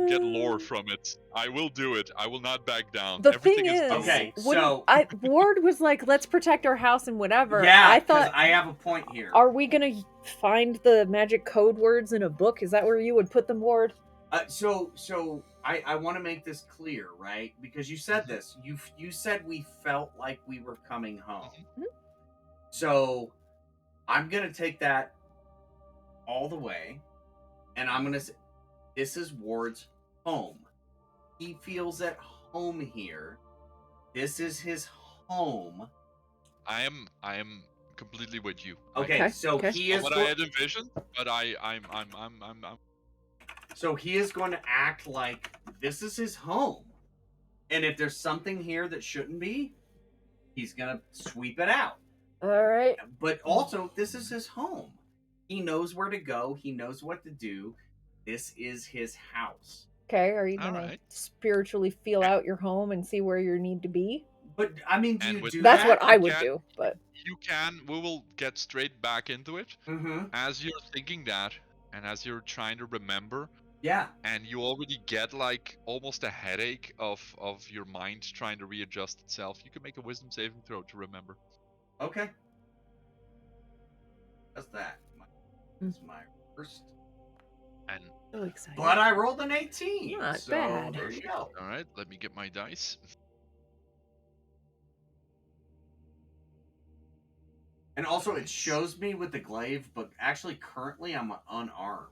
get lore from it. I will do it. I will not back down. The Everything thing is is, Okay, doable. so Ward was like, let's protect our house and whatever. yeah, I because thought, I have a point here. are we gonna find the magic code words in a book? Is that where you would put them, Ward? So I want to make this clear, right? Because you said this. You said we felt like we were coming home. Mhm. So I'm gonna take that all the way, and I'm gonna say this is Ward's home. He feels at home here. This is his home. I am completely with you. Okay, so okay. he Not is what I had envisioned, but I'm so he is going to act like this is his home. And if there's something here that shouldn't be, he's going to sweep it out. All right. But also, this is his home. He knows where to go, he knows what to do. This is his house. Okay. Are you All gonna right. spiritually feel out your home and see where you need to be? But I mean, do And you with do That's that? what I You would can- do. But you can. We will get straight back into it. Mm-hmm. As you're thinking that, and as you're trying to remember, Yeah. and you already get like almost a headache of your mind trying to readjust itself, you can make a wisdom saving throw to remember. Okay. That's that. That's my first. And so excited. But I rolled an 18. Not so bad. There you go. all right, let me get my dice. And also, it shows me with the glaive, but actually, currently, I'm unarmed.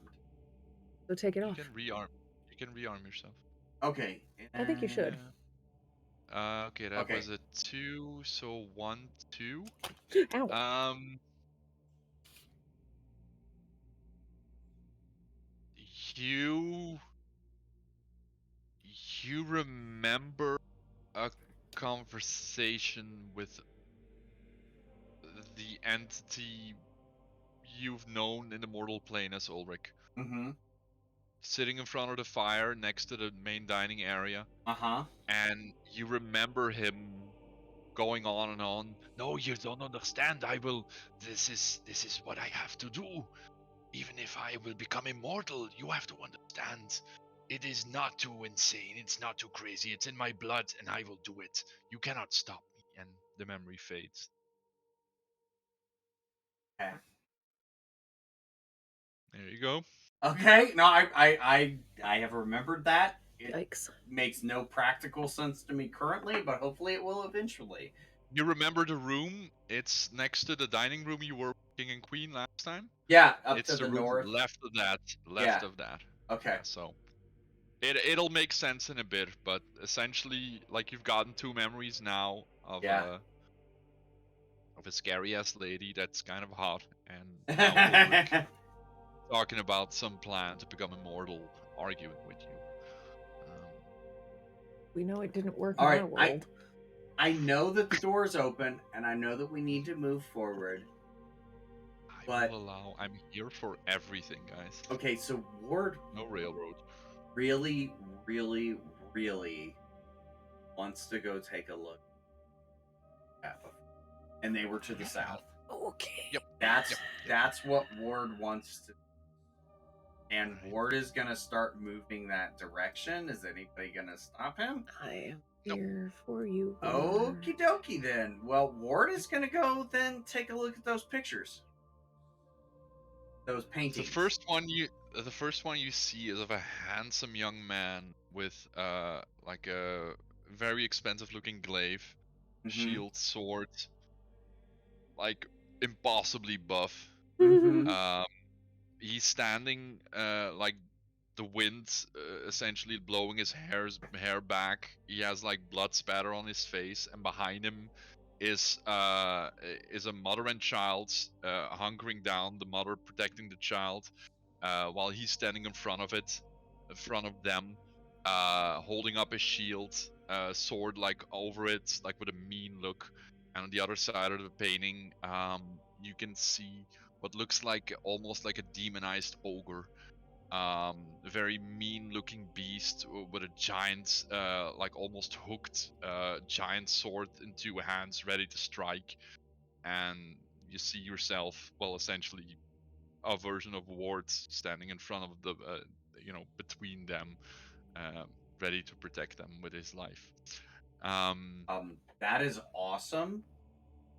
So take it You off. can rearm. You can rearm yourself. Okay. I think you should. Okay, that Okay. was a 2, so 1, 2. Ow. You remember a conversation with the entity you've known in the mortal plane as Ulrich, Mm-hmm. sitting in front of the fire next to the main dining area, Uh-huh. and you remember him going on and on. No, you don't understand. This is what I have to do. Even if I will become immortal, you have to understand. It is not too insane. It's not too crazy. It's in my blood, and I will do it. You cannot stop me. And the memory fades. Okay. There you go. Okay. No, I have remembered that. It Yikes. makes no practical sense to me currently, but hopefully it will eventually. You remember the room? It's next to the dining room you were king and queen last time. Yeah, up It's to the the room north. left of that. Yeah. Of that. Okay. Yeah, so it'll make sense in a bit, but essentially, like you've gotten 2 memories now of Yeah. a scary ass lady that's kind of hot, and now Ulrich talking about some plan to become immortal, arguing with you. We know it didn't work All in right, our world. I know that the door is open, and I know that we need to move forward. I But- will allow. I'm here for everything, guys. Okay, so Ward No railroad. really, really, really wants to go take a look at them. And they were to the south. Okay. Yep. That's what Ward wants to. And Ward is gonna start moving that direction. Is anybody gonna stop him? I am Nope. here for you. Ward. Okie dokie then. Well, Ward is gonna go then take a look at those pictures. Those paintings. The first one you see is of a handsome young man with like a very expensive looking glaive, Mhm. shield, sword, like impossibly buff. Mhm. He's standing like the wind essentially blowing his hair back. He has like blood spatter on his face, and behind him is a mother and child hunkering down. The mother protecting the child, while he's standing in front of them, holding up his shield, sword like over it, like with a mean look. And on the other side of the painting, you can see what looks like almost like a demonized ogre, a very mean looking beast with a giant like almost hooked giant sword in two hands ready to strike. And you see yourself, well, essentially a version of Ward standing in front of the between them, ready to protect them with his life. That is awesome.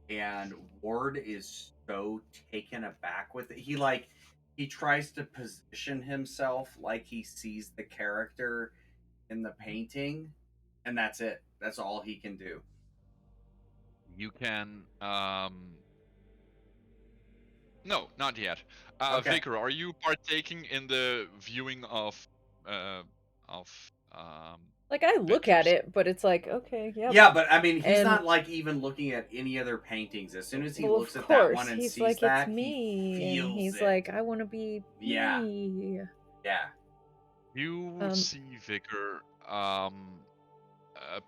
And Ward is so taken aback with it. He tries to position himself like he sees the character in the painting, and that's it. That's all he can do. You can no, not yet. Okay. Vicar, are you partaking in the viewing uh of Like I look at pictures? it, but it's like, okay, yep. Yeah, but I mean, he's And not like even looking at any other paintings. As soon as he well, looks of at that course, one and he's sees like, it's that, he me, and feels he's it. like, I want to be Yeah. me. Yeah. You see Vicar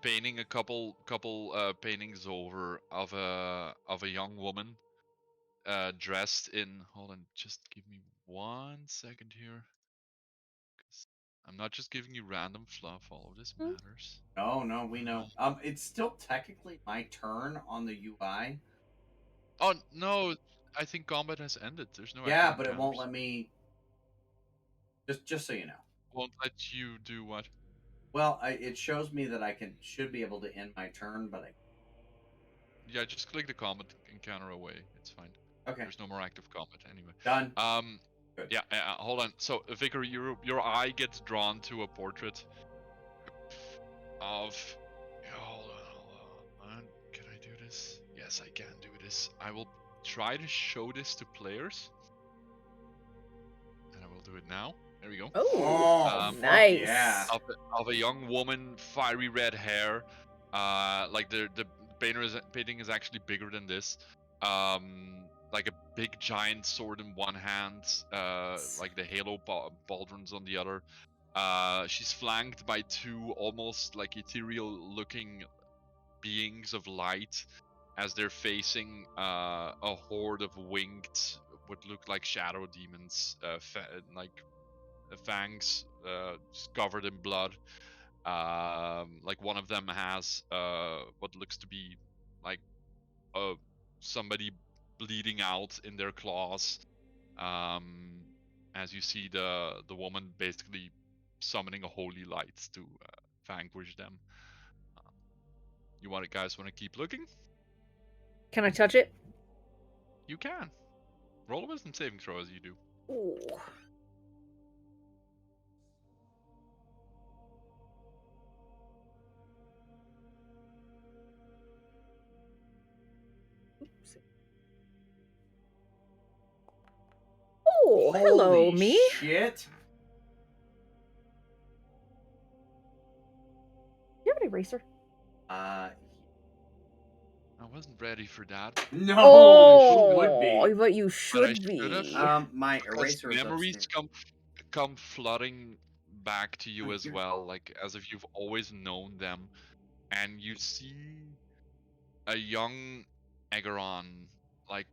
painting a couple paintings over of a young woman dressed in, hold on, just give me 1 second here, 'cause I'm not just giving you random fluff. All of this Hmm? matters. No, we know. It's still technically my turn on the UI. Oh no, I think combat has ended. There's no Yeah, active but it won't encounters. let me. Just so you know. Won't let you do what? Well, it shows me that I should be able to end my turn, but Yeah, just click the combat encounter away. It's fine. okay, There's no more active combat anyway. done. Um, Good. yeah, hold on. So, Vicar, your eye gets drawn to a portrait of. Yeah, hold on. Can I do this? Yes, I can do this. I will try to show this to players, and I will do it now. There we go. Oh, Fuck nice. yeah. Of a young woman, fiery red hair. Like the painting is actually bigger than this. Like a big giant sword in one hand, like the halo pauldrons on the other. She's flanked by two almost like ethereal looking beings of light as they're facing a horde of winged, what look like shadow demons, like fangs just covered in blood. Like one of them has what looks to be like uh, somebody bleeding out in their claws. Um, as you see the woman basically summoning a holy light to vanquish them. You want guys want to keep looking? Can I touch it? You can. Roll a wisdom saving throw as you do. Ooh. Oops. Oh, hello, Holy me. shit. You have an eraser? Uh, I wasn't ready for that. no, Oh, who would be? but you But I should should have. be. My Because eraser is memories upstairs. come flooding back to you Oh, as here. well, like as if you've always known them, and you see a young Ageron like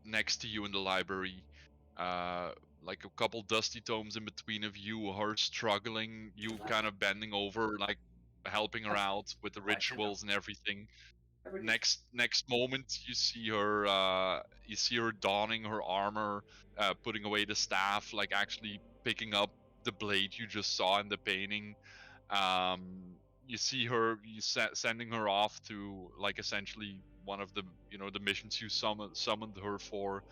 next to you in the library, uh, like a couple dusty tomes in between of you, her struggling, you kind of bending over, like helping her out with the rituals and everything. Next moment you see her donning her armor, putting away the staff, like actually picking up the blade you just saw in the painting. You see her sending her off to like essentially one of the the missions you summoned her for.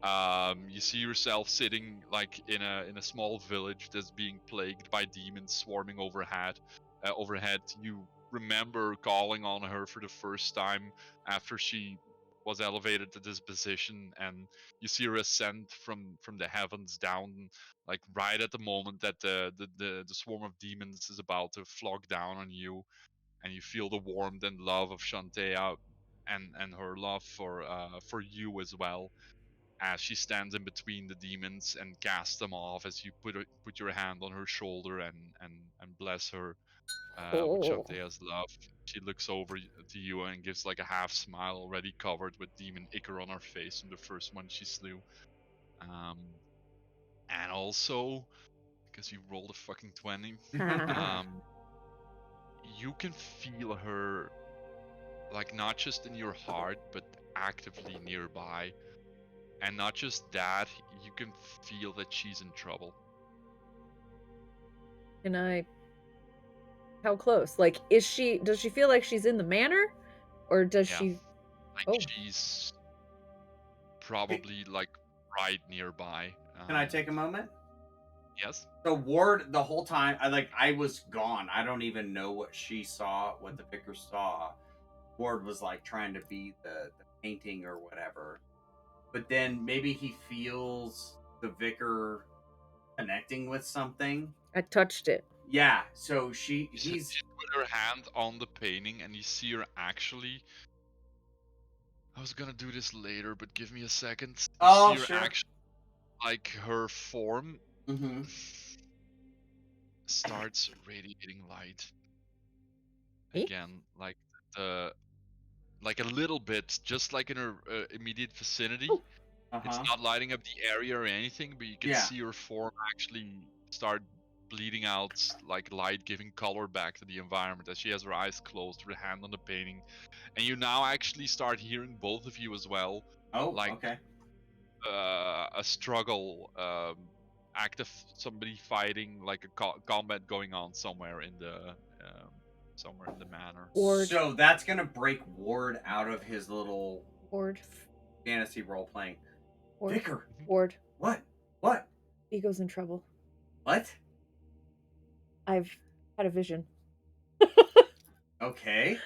You see yourself sitting like in a small village that's being plagued by demons swarming overhead. You remember calling on her for the first time after she was elevated to this position, and you see her ascend from the heavens down, like right at the moment that the swarm of demons is about to flock down on you, and you feel the warmth and love of Shantea and her love for you as well, as she stands in between the demons and casts them off as you put your hand on her shoulder and bless her. which Oh. Althea's love. She looks over to you and gives like a half smile, already covered with demon ichor on her face from the first one she slew. And also, because you rolled a fucking 20, you can feel her, like, not just in your heart, but actively nearby. And not just that, you can feel that she's in trouble. Can I? How close? Like, does she feel like she's in the manor? Or does Yeah. she? Like, Oh. she's probably, like, right nearby. Can I take a moment? Yes. So Ward, the whole time, I was gone. I don't even know what she saw, what the vicar saw. Ward was like trying to be the painting or whatever. But then maybe he feels the vicar connecting with something. I touched it. Yeah, so She put her hand on the painting, and you see her actually. I was gonna do this later, but give me a second. You Oh, see her sure. actually, like, her form Mm-hmm. starts radiating light Eh? again, like like a little bit, just like in her immediate vicinity. Oh. It's not lighting up the area or anything, but you can Yeah. see her form actually start bleeding out like light, giving color back to the environment as she has her eyes closed, her hand on the painting. And you now actually start hearing, both of you as well, Oh, like okay. a struggle, active, somebody fighting, like a combat going on somewhere in the manor. Ward. So that's gonna break Ward out of his little Ward. fantasy role playing. Ward. Vicar. Ward. What? What? Ego's in trouble. What? I've had a vision. Okay.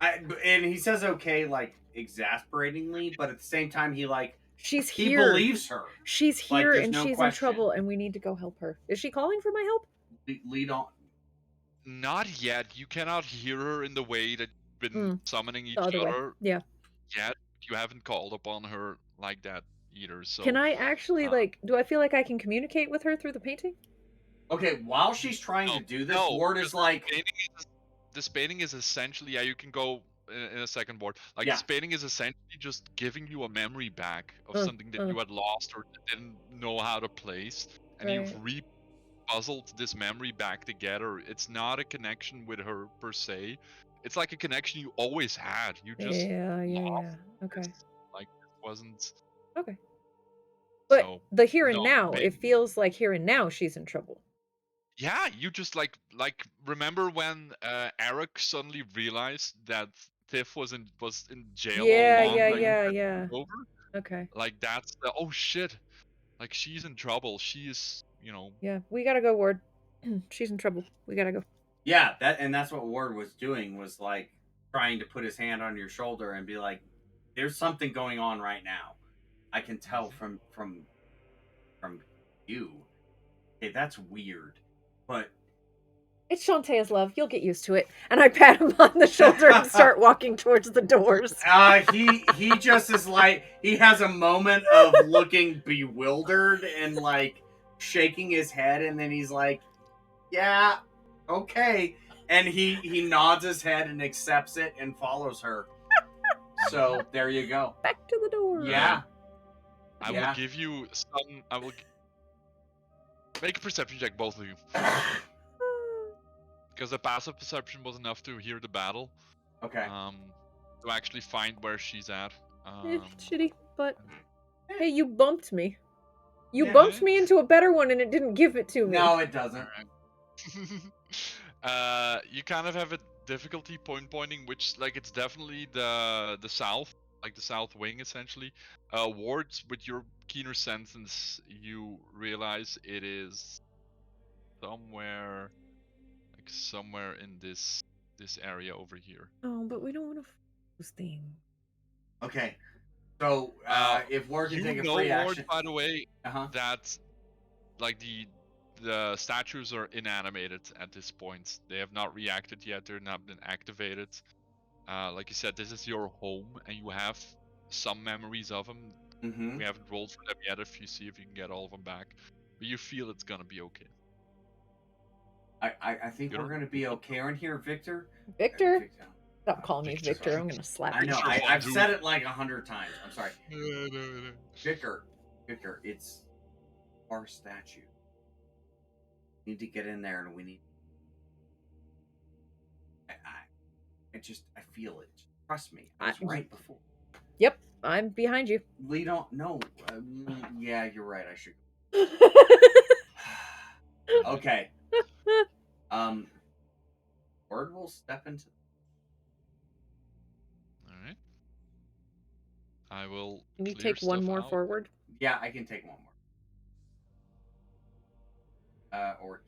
And he says okay, like, exasperatingly, but at the same time, he She's here. believes her. She's Like, here there's and no she's question. in trouble, and we need to go help her. Is she calling for my help? Lead on. Not yet. You cannot hear her in the way that you've been summoning each The other way. other Yeah. yet. You haven't called upon her like that either. So Can I actually do I feel like I can communicate with her through the painting? Okay, while she's trying to do this, no, Ward is because like, this painting is essentially, yeah, you can go in a second, Ward. Like, Yeah. this painting is essentially just giving you a memory back of something that you had lost or didn't know how to place, and you've puzzled this memory back together. It's not a connection with her per se. It's like a connection you always had. You just Yeah. Okay. this, like, it wasn't. Okay. But So the here and no, now, it feels like here and now she's in trouble. yeah, you just like remember when Eric suddenly realized that Tiff was in jail all along? Yeah. Over? Okay. Like, that's the, oh shit, like, she's in trouble. She is, Yeah, we gotta go, Ward. She's in trouble. We gotta go. yeah, that's what Ward was doing, was like trying to put his hand on your shoulder and be like, there's something going on right now. I can tell from you. Okay, that's weird. But It's Shantae's love. You'll get used to it. And I pat him on the shoulder and start walking towards the doors. he just is like, he has a moment of looking bewildered and like shaking his head, and then he's like, yeah, okay. And he nods his head and accepts it and follows her. So there you go. Back to the door. Yeah. I will give you some. I will make a perception check, both of you, because the passive perception was enough to hear the battle. Okay. To actually find where she's at. Shitty, but hey, you bumped me. You bumped me into a better one, and it didn't give it to me. No, it doesn't. You kind of have a difficulty pointing, which, like, it's definitely the south, like the south wing, essentially. Wards, with your keener sense, you realize it is somewhere in this area over here. Oh, but we don't want to those things. Okay. So if Ward can take a free action, by the way, Uh-huh. that, like, the statues are inanimated at this point. They have not reacted yet. They're not been activated. Like you said, this is your home, and you have some memories of them. Mm-hmm. We haven't rolled for them yet. If you see if you can get all of them back, but you feel it's gonna be okay. I think You we're don't- gonna be okay in here, Victor. Victor? Victor. Stop calling me Victor. Victor. I'm gonna slap I you. know. Victor Von I've Doom. said it like 100 times. I'm sorry, No. Victor. Victor, it's our statue. We need to get in there, and we need. I feel it. Trust me. I was right before. Yep, I'm behind you. We don't know. Yeah, you're right. I should. Okay. Word will step into. All right. I will. Can you clear take one stuff more out. forward? Yeah, I can take one more. Or.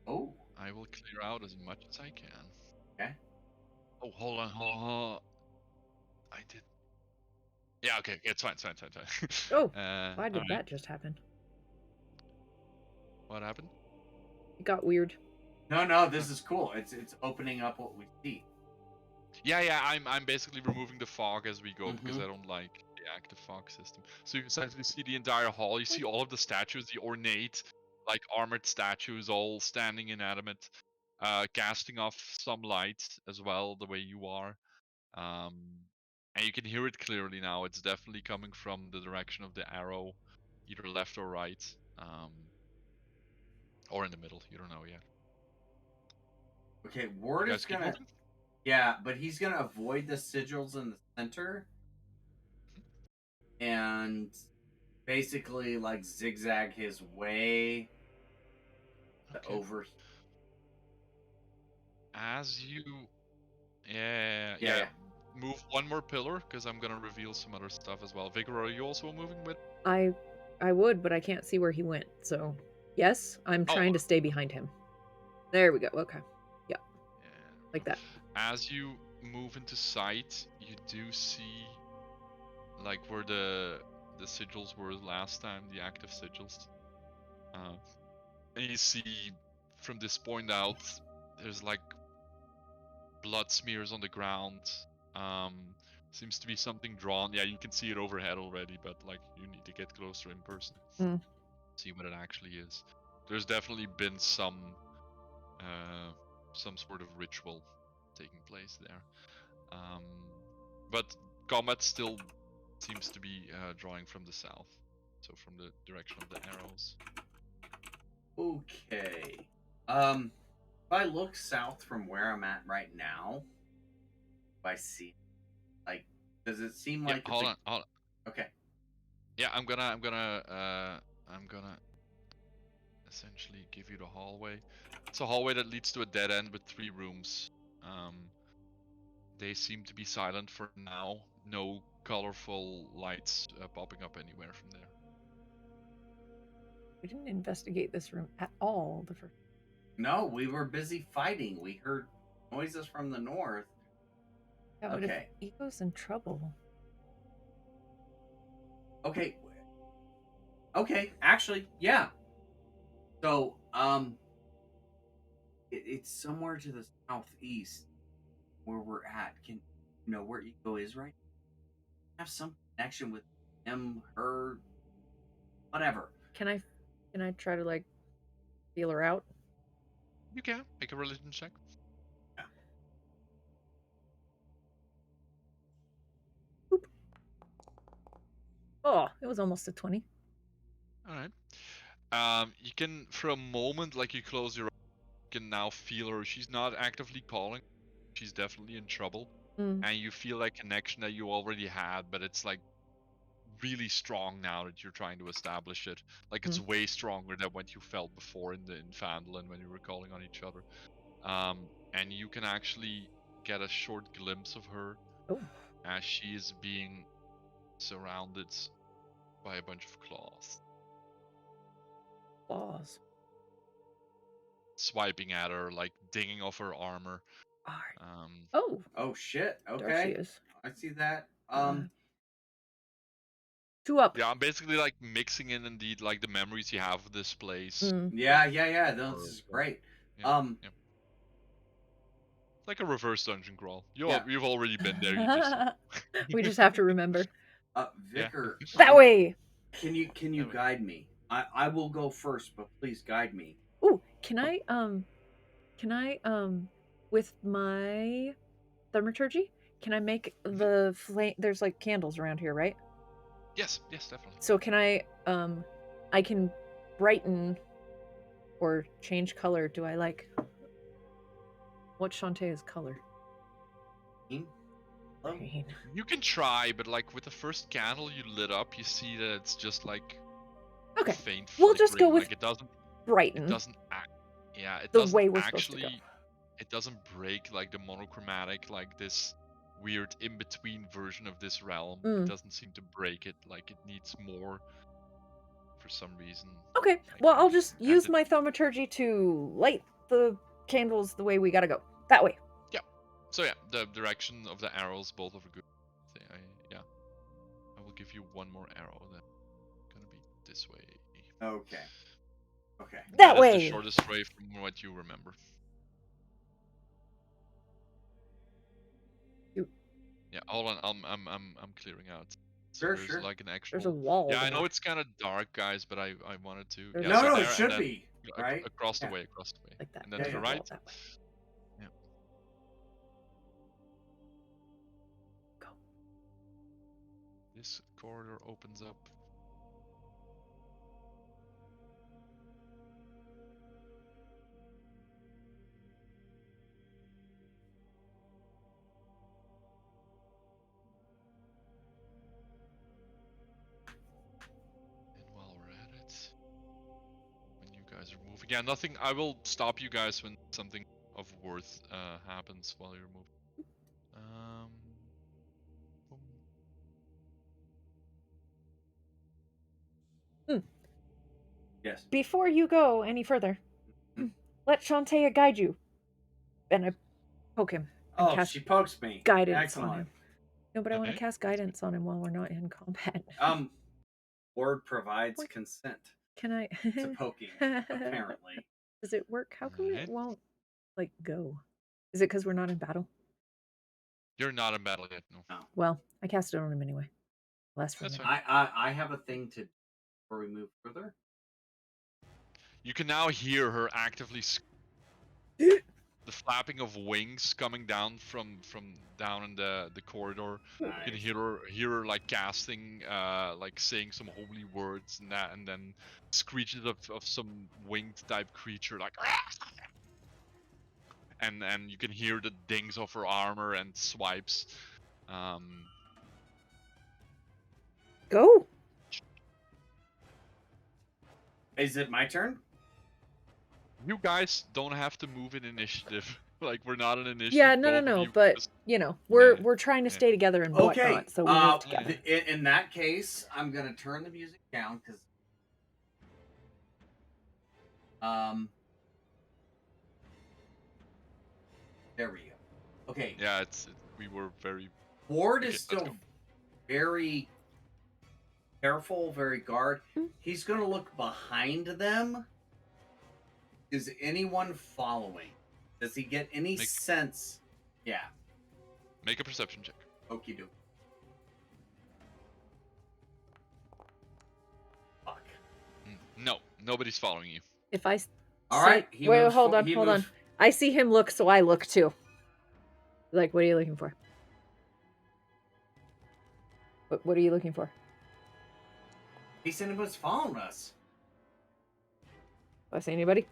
Oh. I will clear out as much as I can. Okay. Oh, hold on. I did. Yeah, okay. It's fine. Oh, why did alright. that just happen? What happened? It got weird. No, this is cool. It's opening up what we see. Yeah. I'm basically removing the fog as we go because Mhm. I don't like the active fog system. So you essentially see the entire hall. You see all of the statues, the ornate, like armored statues, all standing inanimate, casting off some light as well, the way you are. And you can hear it clearly now. It's definitely coming from the direction of the arrow, either left or right, or in the middle. You don't know yet. Okay, Ward You is guys keep gonna. moving? Yeah, but he's gonna avoid the sigils in the center, and basically like zigzag his way Okay. over. As you, yeah. Yeah. Move one more pillar because I'm gonna reveal some other stuff as well. Vigor, are you also moving with? I would, but I can't see where he went. So, yes, I'm trying to stay behind him. There we go. Okay. Yeah. Like that. As you move into sight, you do see like where the sigils were last time, the active sigils. And you see from this point out, there's like blood smears on the ground. Seems to be something drawn. Yeah, you can see it overhead already, but like you need to get closer in person. See what it actually is. There's definitely been some sort of ritual taking place there. But combat still seems to be drawing from the south, so from the direction of the arrows. Okay. If I look south from where I'm at right now, if I see, like, does it seem like? Hold on. Okay. Yeah, I'm gonna essentially give you the hallway. It's a hallway that leads to a dead end with 3 rooms. They seem to be silent for now. No colorful lights popping up anywhere from there. We didn't investigate this room at all the first. No, we were busy fighting. We heard noises from the north. Yeah, but Okay. if Ego's in trouble. Okay. Okay, actually, yeah. So, it's somewhere to the southeast where we're at. Can you know where Ego is right? Have some connection with him, her, whatever. Can I try to like feel her out? You can make a religion check. Boop. Oh, it was almost a 20. All right. You can, for a moment, like you close your eyes, you can now feel her. She's not actively calling. She's definitely in trouble. And you feel that connection that you already had, but it's like really strong now that you're trying to establish it. Like it's way stronger than what you felt before in Fandolin when you were calling on each other. And you can actually get a short glimpse of her as she is being surrounded by a bunch of claws. Claws. Swiping at her, like dinging off her armor. Oh shit. Okay. There she is. I see that. 2 up. Yeah, I'm basically like mixing in indeed like the memories you have of this place. Yeah. This is great. Yeah. Like a reverse dungeon crawl. You've already been there. You just we just have to remember. Vicar. That way. Can you guide me? I will go first, but please guide me. Ooh, can I Can I with my thaumaturgy, can I make the flame? There's like candles around here, right? Yes, definitely. So can I can brighten or change color. Do I like what's Shantae's color? Green? Hello? Green. You can try, but like with the first candle you lit up, you see that it's just like Okay. faint We'll just go flickering, with like it doesn't brighten. it The doesn't way we're supposed to actually go. it doesn't break like the monochromatic, like this weird in-between version of this realm. It doesn't seem to break it, like it needs more for some reason. Okay. Like, Well, I'll just and use it- my thaumaturgy to light the candles the way we gotta go. That way. So yeah, the direction of the arrows, both of a good thing. I will give you one more arrow. That's gonna be this way. Okay. Okay. That Is way. the shortest way from what you remember. Yeah, hold on. I'm clearing out. So Sure, there's sure. like an actual. There's a wall. Yeah, I there. know it's kind of dark, guys, but I wanted to. There's Yeah, a- so No, there it and should then be, right? across the Yeah. way, Like that. and then Yeah, to the yeah. right. Wall that way. Yeah. Go. This corridor opens up. And while we're at it, when you guys are moving, yeah, nothing. I will stop you guys when something of worth happens while you're moving. Boom. Yes. Before you go any further, let Shantae guide you. And I poke him. And Oh, cast she pokes me. guidance on Excellent. him. No, but I want to Okay, cast that's guidance on him while we're not in combat. Ward provides What? consent Can I? to poking, apparently. Does it work? How come it Alright. won't like go? Is it because we're not in battle? You're not in battle yet, no. No. Well, I cast it on him anyway. Last for a That's minute. fine. I have a thing to before we move further. You can now hear her actively the flapping of wings coming down from down in the corridor. You can Nice. hear her like casting, like saying some holy words and that, and then screeches of some winged type creature like. And you can hear the dings of her armor and swipes. Go. Is it my turn? You guys don't have to move in initiative. Like we're not an initiative. Yeah, both of no. you But just- we're trying to yeah. stay together and Okay. whatnot, so we move together. In that case, I'm gonna turn the music down because there we go. Okay. Yeah, we were very. Ward Okay, is let's still go. very careful, very guard. He's gonna look behind them. Is anyone following? Does he get any sense? Yeah. Make a perception check. Okie doke. Fuck. No, nobody's following you. If I All right. He wait, moves hold fo- on, he hold moves- on. I see him look, so I look too. Like, what are you looking for? What are you looking for? He said he was following us. Do I see anybody?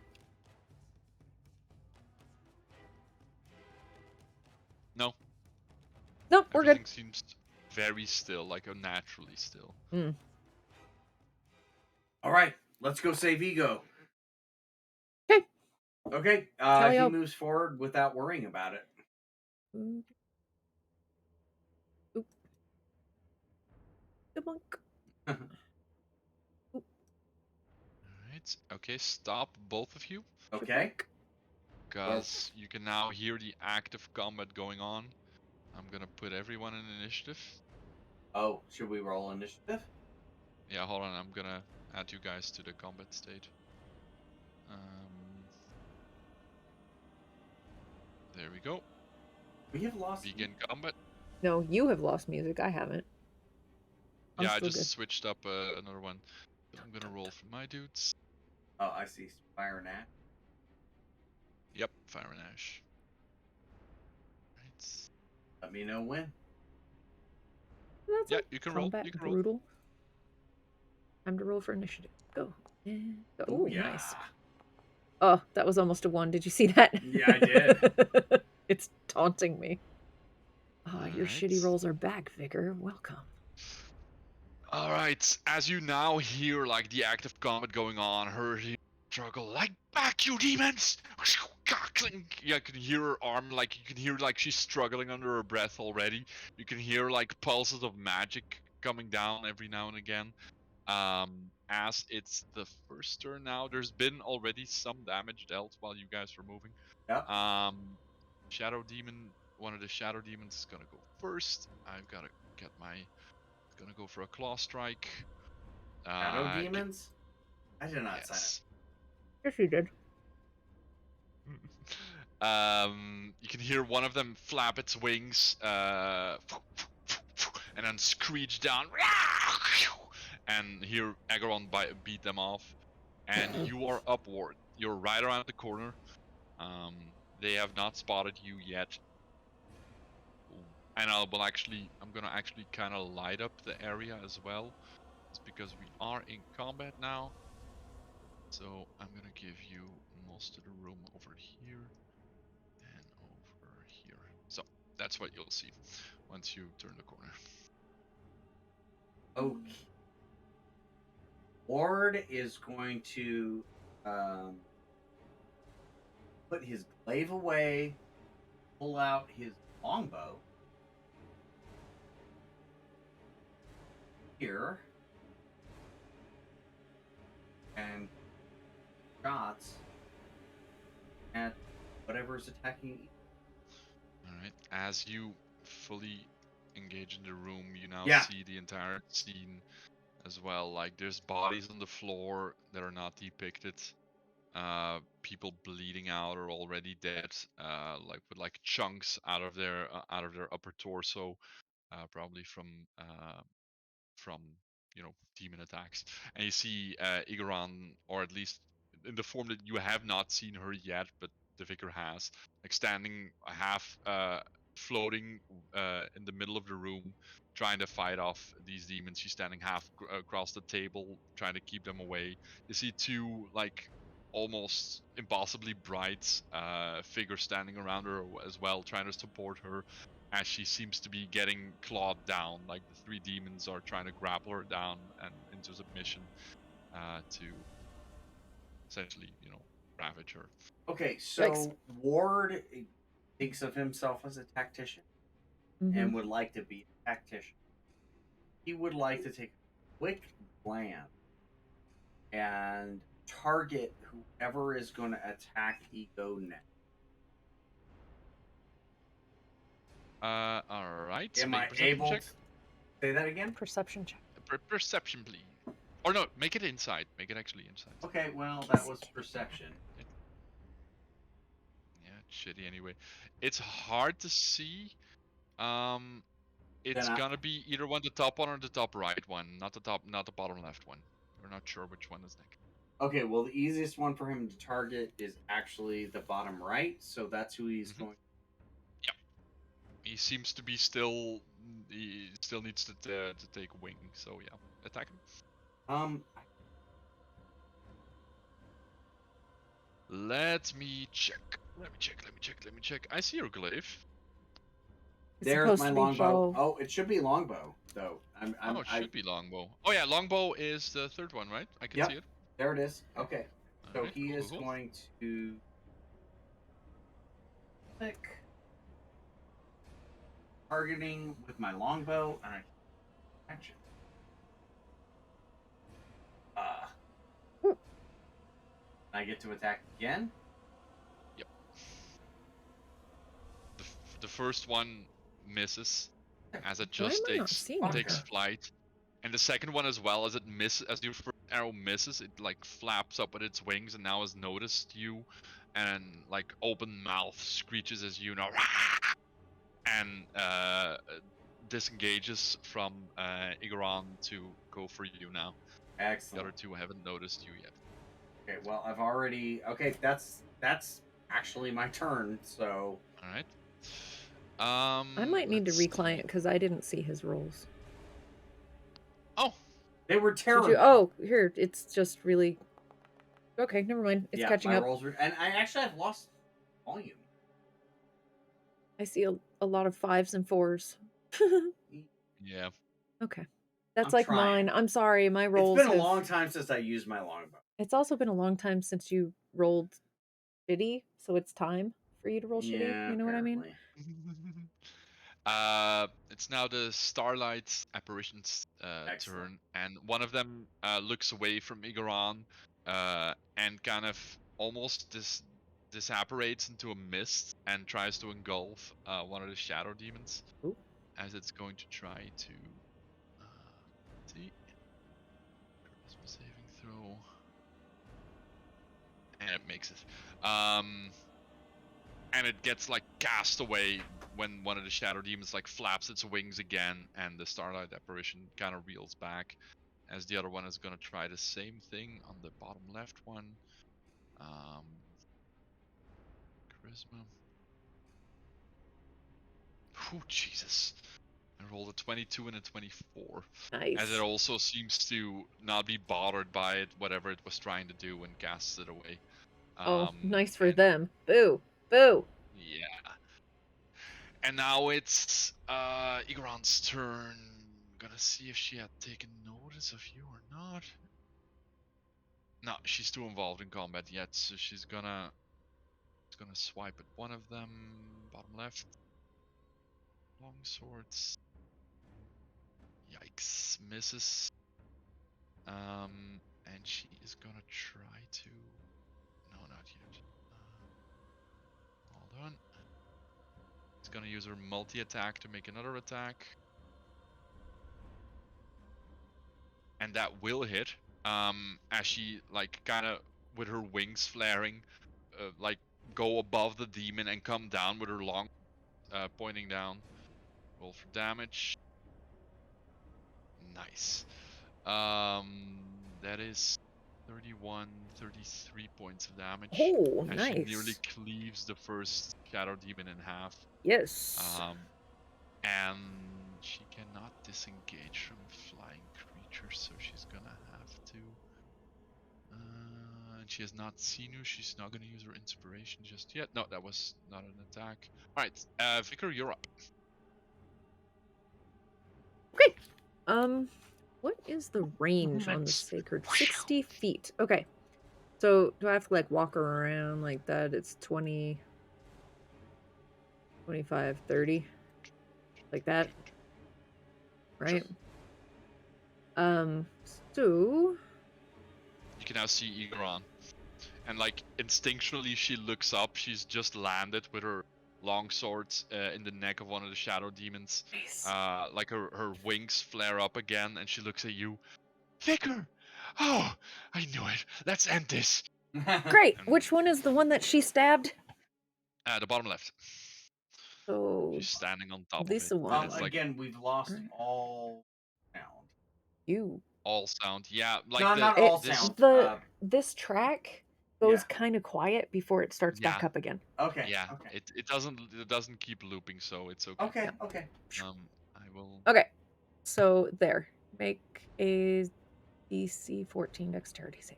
No. Nope, we're Everything good. seems very still, like naturally still. All right. Let's go save Ego. Okay. Okay. He Tally-ho. moves forward without worrying about it. Oop. The monk. Alright. Okay, stop both of you. Okay. Because you can now hear the active combat going on. I'm gonna put everyone in initiative. Oh, should we roll initiative? Yeah, hold on. I'm gonna add you guys to the combat state. There we go. We have lost. Begin combat. No, you have lost music. I haven't. I'm Yeah, I still just good. switched up another one. I'm gonna roll for my dudes. Oh, I see. Fire Nat. Yep, Fire and Ash. Right. Let me know when. That's Yeah, it. you can roll. Combat You can roll. brutal. Time to roll for initiative. Go. And go. Oh Ooh, yeah. nice. Oh, that was almost a 1. Did you see that? Yeah, I did. It's taunting me. Oh, your Alright. shitty rolls are back, Vigor. Welcome. Alright, as you now hear like the active combat going on, her struggle like back you demons! Yeah, you can hear her arm, like you can hear like she's struggling under her breath already. You can hear like pulses of magic coming down every now and again. As it's the first turn now, there's been already some damage dealt while you guys were moving. Yep. Shadow Demon, one of the Shadow Demons is gonna go first. I've gotta get my, gonna go for a Claw Strike. Shadow demons? I did not sign Yes. Yes, you did. You can hear one of them flap its wings, and then screech down, and hear Ageron beat them off. And you are upward. You're right around the corner. They have not spotted you yet. And I'm gonna actually kind of light up the area as well. It's because we are in combat now. So I'm gonna give you most of the room over here and over here. So that's what you'll see once you turn the corner. Okay. Ward is going to put his glaive away, pull out his longbow here, and shots at whatever's attacking. Alright, as you fully engage in the room, you now Yeah. see the entire scene as well. Like there's bodies on the floor that are not depicted. People bleeding out or already dead, like with like chunks out of their upper torso, probably from demon attacks. And you see Igaran, or at least in the form that you have not seen her yet, but the vicar has, like standing half floating in the middle of the room, trying to fight off these demons. She's standing half across the table, trying to keep them away. You see two like almost impossibly bright figures standing around her as well, trying to support her as she seems to be getting clawed down. Like the three demons are trying to grapple her down and into submission to essentially, ravage her. Okay, so Yikes. Ward thinks of himself as a tactician and would like to be a tactician. He would like to take a quick glance and target whoever is going to attack Ego next. All right. Am I able to say that again? Perception check. Perception, please. Or no, make it inside. Make it actually inside. Okay, well, that was perception. Yeah, it's shitty anyway. It's hard to see. It's Then gonna be either the top one or the top right one, not the bottom left one. We're not sure which one is next. Okay, well, the easiest one for him to target is actually the bottom right, so that's who he's going. Yep. He seems to be still. He still needs to take wing. So yeah, attack him. Let me check. Let me check. I see your glaive. It's There's supposed my to be longbow. bow. Oh, it should be longbow though. It should be longbow. Oh yeah, longbow is the third one, right? I can Yep. see it. There it is. Okay. So Alright, he is cool. going to click targeting with my longbow and action. I get to attack again. Yep. The first one misses as it Why just am I not takes seeing it? flight, and the second one as well, as your first arrow misses, it like flaps up with its wings and now has noticed you, and like open mouth screeches as you know, and disengages from Igaran to go for you now. Excellent. The other two haven't noticed you yet. Okay, well, I've already. Okay, that's actually my turn, so... All right. I might need to let's recline see. it because I didn't see his rolls. Oh, They were Did terrible. you? Oh, here. It's just really. Okay, never mind. It's catching my up. rolls were... And I actually have lost volume. I see a lot of 5s and 4s. yeah. Okay. That's I'm like trying. mine. I'm sorry. My rolls It's been a have... long time since I used my longbow. It's also been a long time since you rolled shitty, so it's time for you to roll shitty. Yeah, You know what I mean? It's now the Starlight Apparition's Excellent. turn, and one of them looks away from Igaran and kind of almost disapparates into a mist and tries to engulf one of the shadow demons. Ooh. As it's going to try to see charisma saving throw, and it makes it. And it gets like cast away when one of the shadow demons like flaps its wings again, and the Starlight Apparition kind of reels back, as the other one is gonna try the same thing on the bottom left one. Charisma. Oh Jesus! I rolled a 22 and a 24. Nice. As it also seems to not be bothered by it, whatever it was trying to do, and casts it away. Oh, nice for them. Boo. Boo. Yeah. And now it's Igaron's turn. Gonna see if she had taken notice of you or not. No, she's too involved in combat yet, so she's gonna swipe at one of them. Bottom left. Long swords. Yikes. Misses. And she is gonna try to... No, not yet. Hold on. She's gonna use her multi-attack to make another attack. And that will hit. As she like kind of with her wings flaring, like go above the demon and come down with her long pointing down. Roll for damage. Nice. That is 31, 33 points of damage. Oh, as nice. she nearly cleaves the first shadow demon in half. Yes. And she cannot disengage from flying creatures, so she's gonna have to. And she has not seen you. She's not gonna use her inspiration just yet. No, that was not an attack. All right, Vicar, you're up. Okay. What is the range on the Movement. sacred? 60 feet. Okay. So do I have to like walk around like that? It's 20, 25, 30. Like that. Right? So You can now see Igaran. And like instinctually she looks up. She's just landed with her long swords in the neck of one of the shadow demons. nice. Like her wings flare up again, and she looks at you. Vicar! Oh, I knew it. Let's end this. Great. Which one is the one that she stabbed? The bottom left. So She's standing on top this of it. one. It's like Again, we've lost Right. all sound. You. all sound. Yeah, like No, the, not all this, sound. This track goes Yeah. kind of quiet before it starts back Yeah. up again. Okay. Yeah, Okay. it doesn't keep looping, so it's okay. Okay. Yeah. Okay. I will. Okay. So there. Make a DC 14 dexterity save.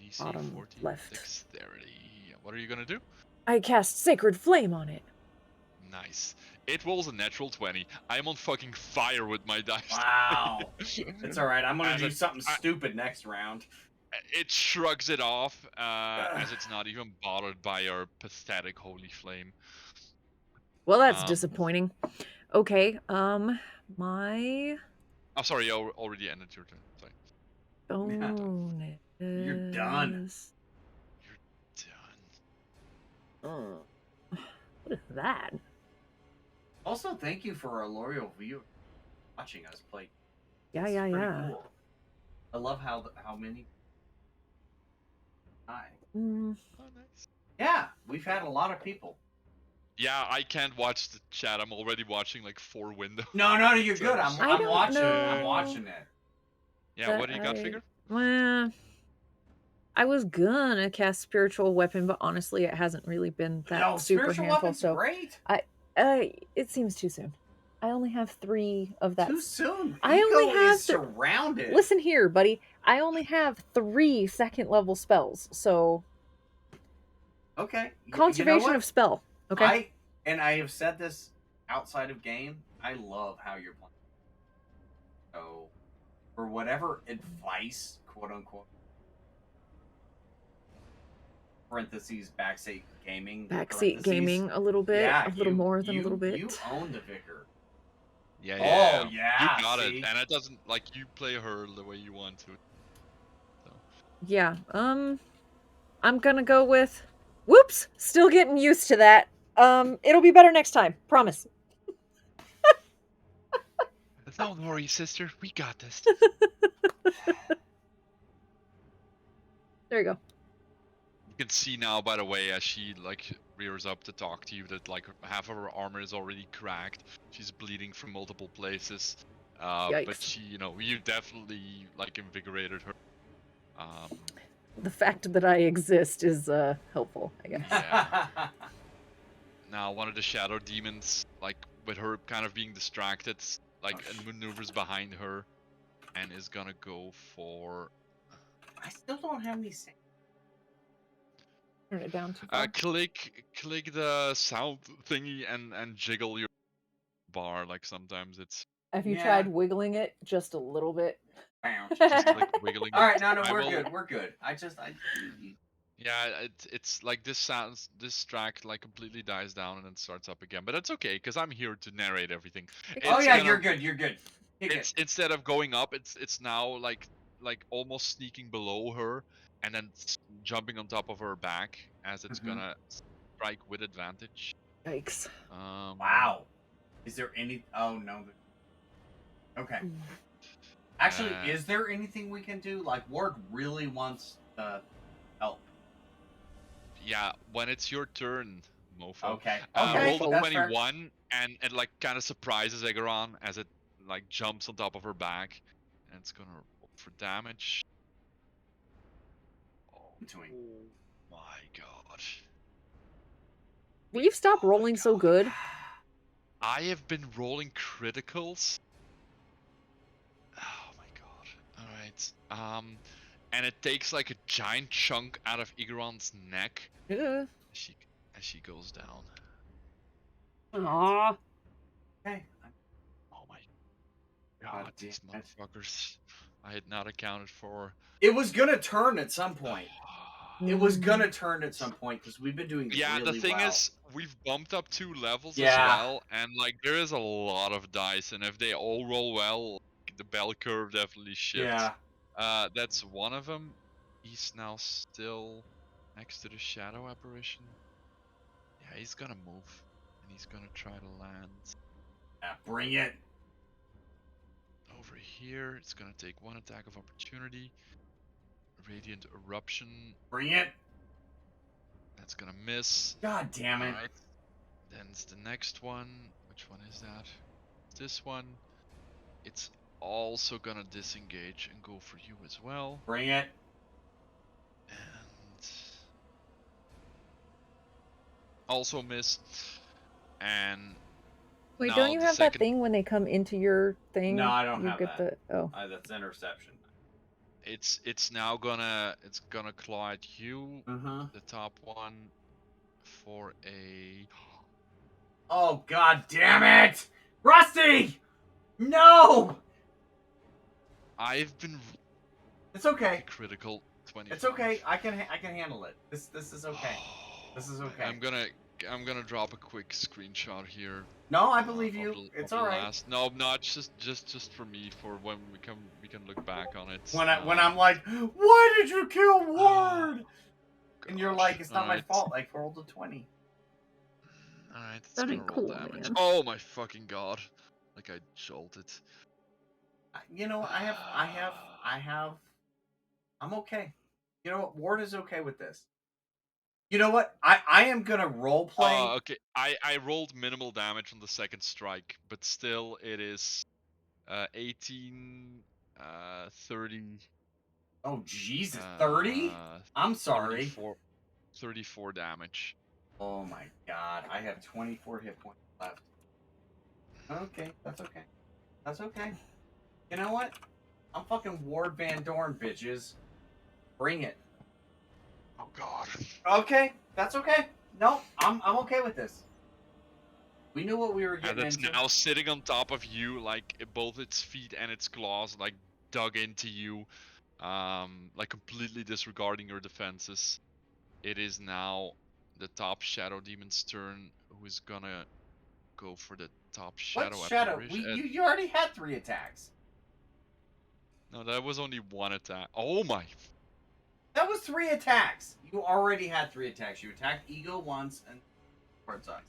DC Bottom 14 left. dexterity. What are you gonna do? I cast Sacred Flame on it. Nice. It rolls a natural 20. I'm on fucking fire with my dice. Wow. It's all right. I'm gonna As do it- something stupid next round. It shrugs it off, as it's not even bothered by your pathetic holy flame. Well, that's disappointing. Okay, my Oh, sorry, you already ended your turn. Sorry. bonus. You're done. You're done. What is that? Also, thank you for our loyal viewer watching us play. Yeah, It's yeah, pretty yeah. Cool. I love how many. Hi. Mm, Oh, nice. Yeah, we've had a lot of people. Yeah, I can't watch the chat. I'm already watching like 4 windows. No, you're good. I'm don't watching. know I'm watching it. Yeah, what do you got, Figure? Well, I was gonna cast spiritual weapon, but honestly, it hasn't really been that No, super spiritual handful. weapon's So great. it seems too soon. I only have 3 of that. Too soon. I Eco only have is surrounded. Listen here, buddy. I only have 3 second level spells. So Okay. conservation you know of spell. Okay. I have said this outside of game. I love how you're playing. So, for whatever advice, quote unquote, parentheses backseat gaming, Backseat gaming a little bit, yeah, a little more than a little bit. You own the vicar. Yeah, Oh, yeah. yeah, You got see? it, and it doesn't like you play her the way you want to. So. Yeah. I'm gonna go with. Whoops! Still getting used to that. It'll be better next time. Promise. Don't worry, sister. We got this. There you go. You can see now, by the way, as she like rears up to talk to you, that like half of her armor is already cracked. She's bleeding from multiple places. But Yikes. she, you definitely like invigorated her. The fact that I exist is helpful, I guess. Yeah. Now one of the shadow demons, like with her kind of being distracted, like and maneuvers behind her, and is gonna go for. I still don't have any. Turn it down too far. Click the sound thingy and jiggle your bar. Like sometimes it's. Have you tried wiggling it just a little bit? Just like wiggling. All right, no, we're good. We're good. Yeah, it's like this track like completely dies down and then starts up again. But that's okay because I'm here to narrate everything. Oh yeah, you're good. You're good. It's instead of going up, it's now like almost sneaking below her and then jumping on top of her back as it's gonna strike with advantage. Yikes! Wow. Is there any? Oh no. Okay. Actually, is there anything we can do? Like Ward really wants help. Yeah, when it's your turn, mofo. Okay. Roll the 21 and it like kind of surprises Egeron as it like jumps on top of her back, and it's gonna roll for damage. Oh my god! Will you stop rolling so good? I have been rolling criticals. Oh my god! All right. And it takes like a giant chunk out of Egeron's neck. Yeah. As she goes down. Aww. Okay. Oh my god, these motherfuckers. I had not accounted for. It was gonna turn at some point. It was gonna turn at some point because we've been doing really well. Yeah, the thing is, we've bumped up 2 levels as well, and like there is a lot of dice, and if they all roll well, the bell curve definitely shifts. Yeah. That's one of them. He's now still next to the shadow apparition. Yeah, he's gonna move, and he's gonna try to land. Yeah, bring it. Over here, it's gonna take 1 attack of opportunity. Radiant Eruption. Bring it. That's gonna miss. God damn it. Alright. Then it's the next one. Which one is that? This one. It's also gonna disengage and go for you as well. Bring it. And also miss. And wait, don't you have that thing when they come into your thing? No, I don't have that. That's interception. It's now gonna claw at you, the top one, for a. Oh god damn it, Rusty! No. I've been. It's okay. Critical 20. It's okay. I can handle it. This is okay. This is okay. I'm gonna drop a quick screenshot here. No, I believe you. It's all right. No, not just for me. For when we can look back on it. When I'm like, why did you kill Ward? And you're like, it's not my fault. I rolled a 20. All right, it's gonna roll damage. Man. Oh my fucking god! Like I jolted. You know, I'm okay. You know what? Ward is okay with this. You know what? I am gonna role play. Okay. I rolled minimal damage on the second strike, but still it is 18, 30, Oh Jesus, 30? I'm sorry. 34 damage. Oh my god, I have 24 hit points left. Okay, that's okay. That's okay. You know what? I'm fucking Ward Van Dorn, bitches. Bring it. Oh god. Okay, that's okay. No, I'm okay with this. We knew what we were And getting it's into. now sitting on top of you, like both its feet and its claws, like dug into you, like completely disregarding your defenses. It is now the top Shadow Demon's turn, who is gonna go for the top What Shadow shadow? Apparition. You already had 3 attacks. No, that was only one attack. Oh my! That was 3 attacks. You already had 3 attacks. You attacked Ego once and Hard Socks.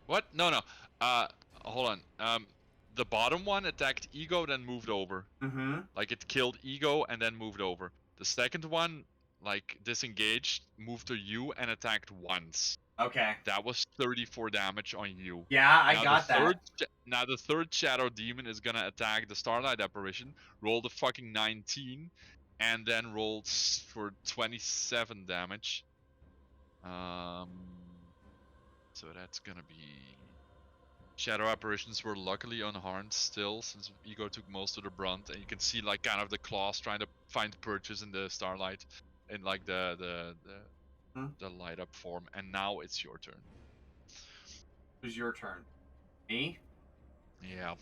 What? No. Hold on. The bottom one attacked Ego, then moved over. Mm-hmm. Like it killed Ego and then moved over. The second one, like disengaged, moved to you and attacked once. Okay. That was 34 damage on you. Yeah, I got that. Now the third Shadow Demon is gonna attack the Starlight Apparition. Roll the fucking 19, and then rolls for 27 damage. So that's gonna be. Shadow Apparitions were luckily unharmed still, since Ego took most of the brunt, and you can see like kind of the claws trying to find purchase in the starlight, in like the light up form. And now it's your turn. Who's your turn? Me? Yeah.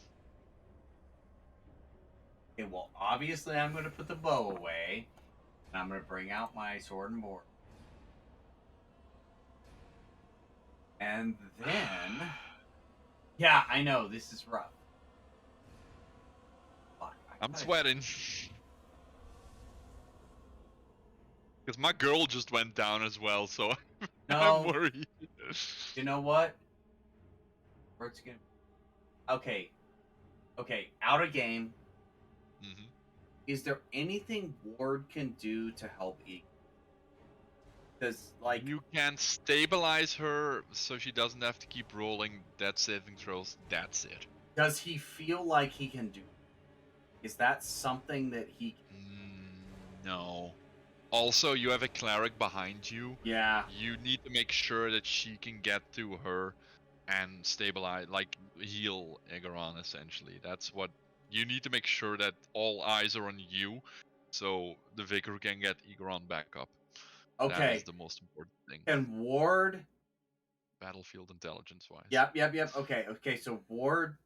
Okay, well, obviously I'm going to put the bow away, and I'm going to bring out my sword and board. And then... Yeah, I know, this is rough. Fuck, I'm sweating. Because my girl just went down as well, so No, I'm worried. you know what? Where's it going to... Okay, out of game. Mm-hmm. Is there anything Ward can do to help Ego? Because, like... You can stabilize her so she doesn't have to keep rolling death saving throws. That's it. Does he feel like he can do it? Is that something that he... No. Also, you have a cleric behind you. Yeah. You need to make sure that she can get to her and stabilize, like heal Egeron, essentially. That's what you need to make sure, that all eyes are on you, so the Vicar can get Egeron back up. Okay. That is the most important thing. Can Ward... Battlefield intelligence wise. Yep. Okay, so Ward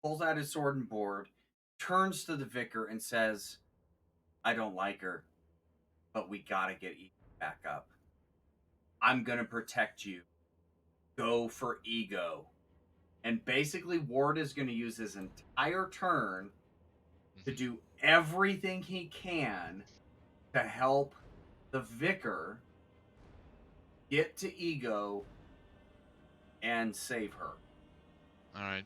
pulls out his sword and board, turns to the Vicar and says, I don't like her, but we gotta get Ego back up. I'm gonna protect you. Go for Ego. And basically, Ward is gonna use his entire turn to do everything he can to help the Vicar get to Ego and save her. All right.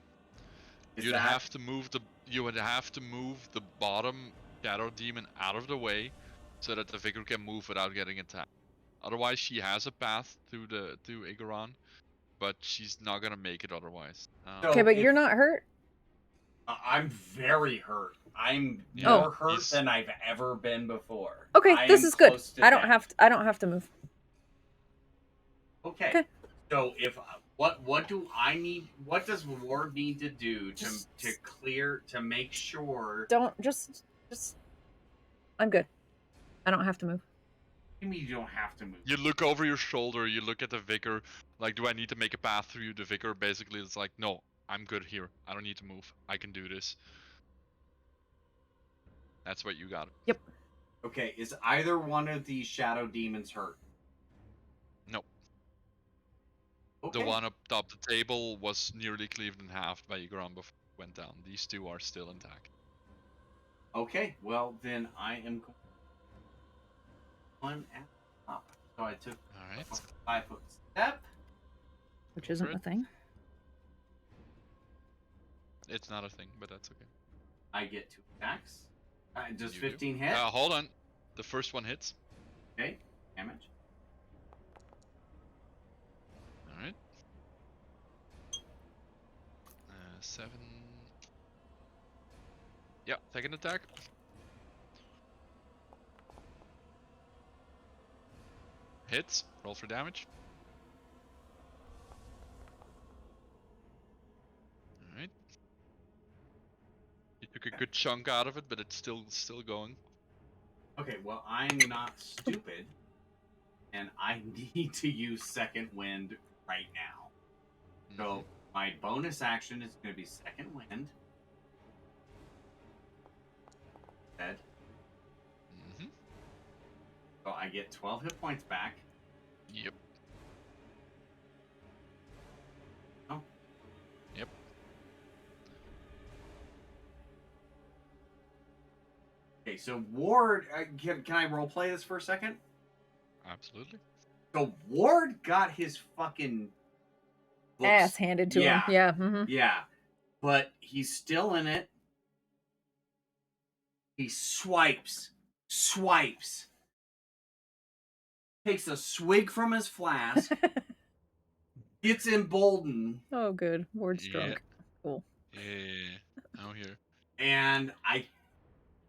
Is You would that... have to move the bottom Shadow Demon out of the way, so that the Vicar can move without getting attacked. Otherwise, she has a path to Egeron, but she's not gonna make it otherwise. Okay, but you're not hurt? I'm very hurt. I'm Yeah, more hurt than I've ever been before. Okay, this is good. I don't have to move. Okay. So if what do I need? What does Ward need to do to clear, to make sure? Don't just. I'm good. I don't have to move. What do you mean you don't have to move? You look over your shoulder. You look at the Vicar. Like, do I need to make a path through the Vicar? Basically, it's like, no, I'm good here. I don't need to move. I can do this. That's what you got. Yep. Okay. Is either one of these Shadow Demons hurt? No. Okay. The one up top the table was nearly cleaved in half by Egeron before it went down. These two are still intact. Okay. Well, then I am going one at the top. So I took a 5-foot step, which isn't a thing. It's not a thing, but that's okay. I get 2 attacks. Does 15 hit? Hold on. The first one hits. Okay. Damage. Alright. 7. Yeah, second attack. hits. Roll for damage. All right. You took a good chunk out of it, but it's still going. Okay, well, I'm not stupid, and I need to use second wind right now. So my bonus action is going to be second wind. Dead. So I get 12 hit points back. Yep. Oh. Yep. Okay, so Ward, can I role play this for a second? Absolutely. So Ward got his fucking ass handed to him. Yeah. Yeah. But he's still in it. He swipes, takes a swig from his flask, gets emboldened. Oh, good. Ward's drunk. Cool. Yeah. Out here. And I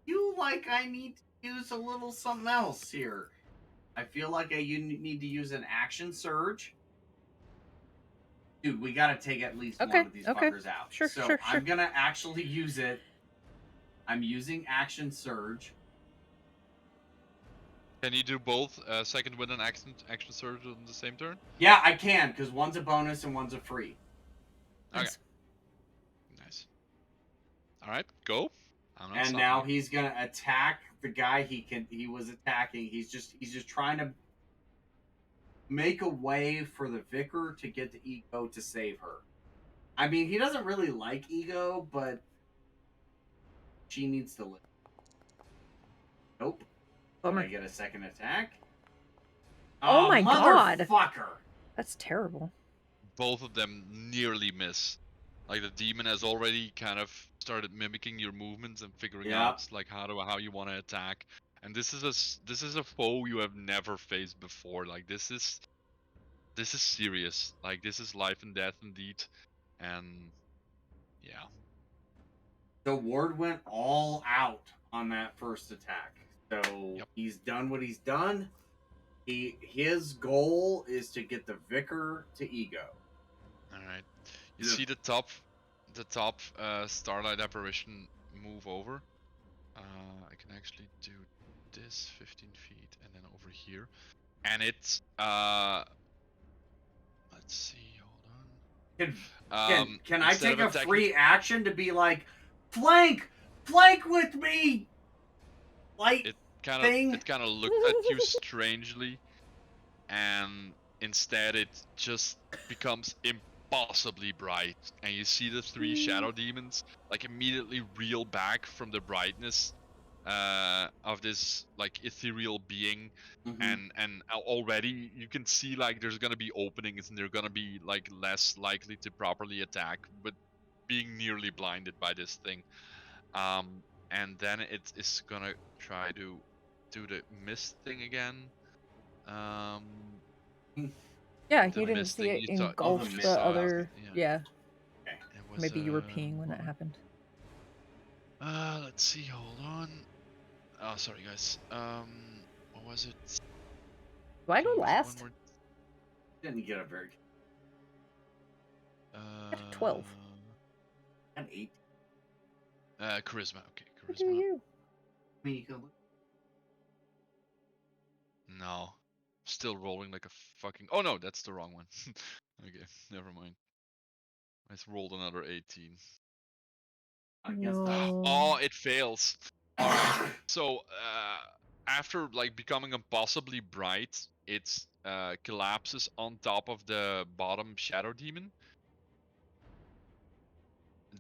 feel like I need to use a little something else here. I feel like you need to use an action surge. Dude, we gotta take at least one of these fuckers out. Sure, so I'm gonna actually use it. I'm using action surge. Can you do both second wind and action surge on the same turn? Yeah, I can, because one's a bonus and one's a free. Okay. Nice. All right, go. And now he's gonna attack the guy he was attacking. He's just trying to make a way for the vicar to get the Ego to save her. I mean, he doesn't really like Ego, but she needs to live. Nope. Bummer. I get a second attack. Oh my god. Motherfucker. That's terrible. Both of them nearly miss. Like the demon has already kind of started mimicking your movements and figuring out like how you want to attack. And this is a foe you have never faced before. Like this is serious. Like this is life and death indeed. And yeah. The Ward went all out on that first attack. So he's done what he's done. His goal is to get the vicar to Ego. All right. You see the top Starlight Apparition move over. I can actually do this 15 feet and then over here, and it's let's see. Hold on. Can I take a free action to be like, flank with me? Like it kind of looked at you strangely, and instead it just becomes impossibly bright, and you see the three shadow demons like immediately reel back from the brightness of this like ethereal being, and already you can see like there's gonna be openings and they're gonna be like less likely to properly attack, but being nearly blinded by this thing. And then it is gonna try to do the mist thing again. Yeah, you didn't see it engulf the other. Yeah. Okay. Maybe you were peeing when that happened. Let's see. Hold on. Oh, sorry, guys. What was it? Do I go last? Didn't get a very. 12. An 8. Charisma. Okay, charisma. What do you? No. Still rolling like a fucking. Oh no, that's the wrong one. Okay, never mind. I rolled another 18. No. Oh, it fails. Alright. So, after like becoming impossibly bright, it collapses on top of the bottom shadow demon,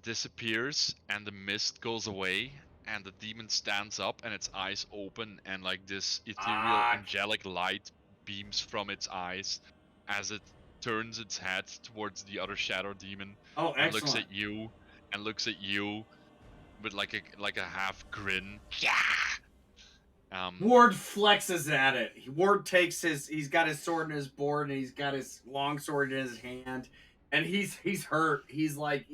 disappears, and the mist goes away, and the demon stands up and its eyes open, and like this ethereal angelic light beams from its eyes as it turns its head towards the other shadow demon. Oh, and looks at you with like a half grin. Yeah. Ward flexes at it. Ward takes he's got his sword in his board and he's got his long sword in his hand, and he's hurt. He's hiding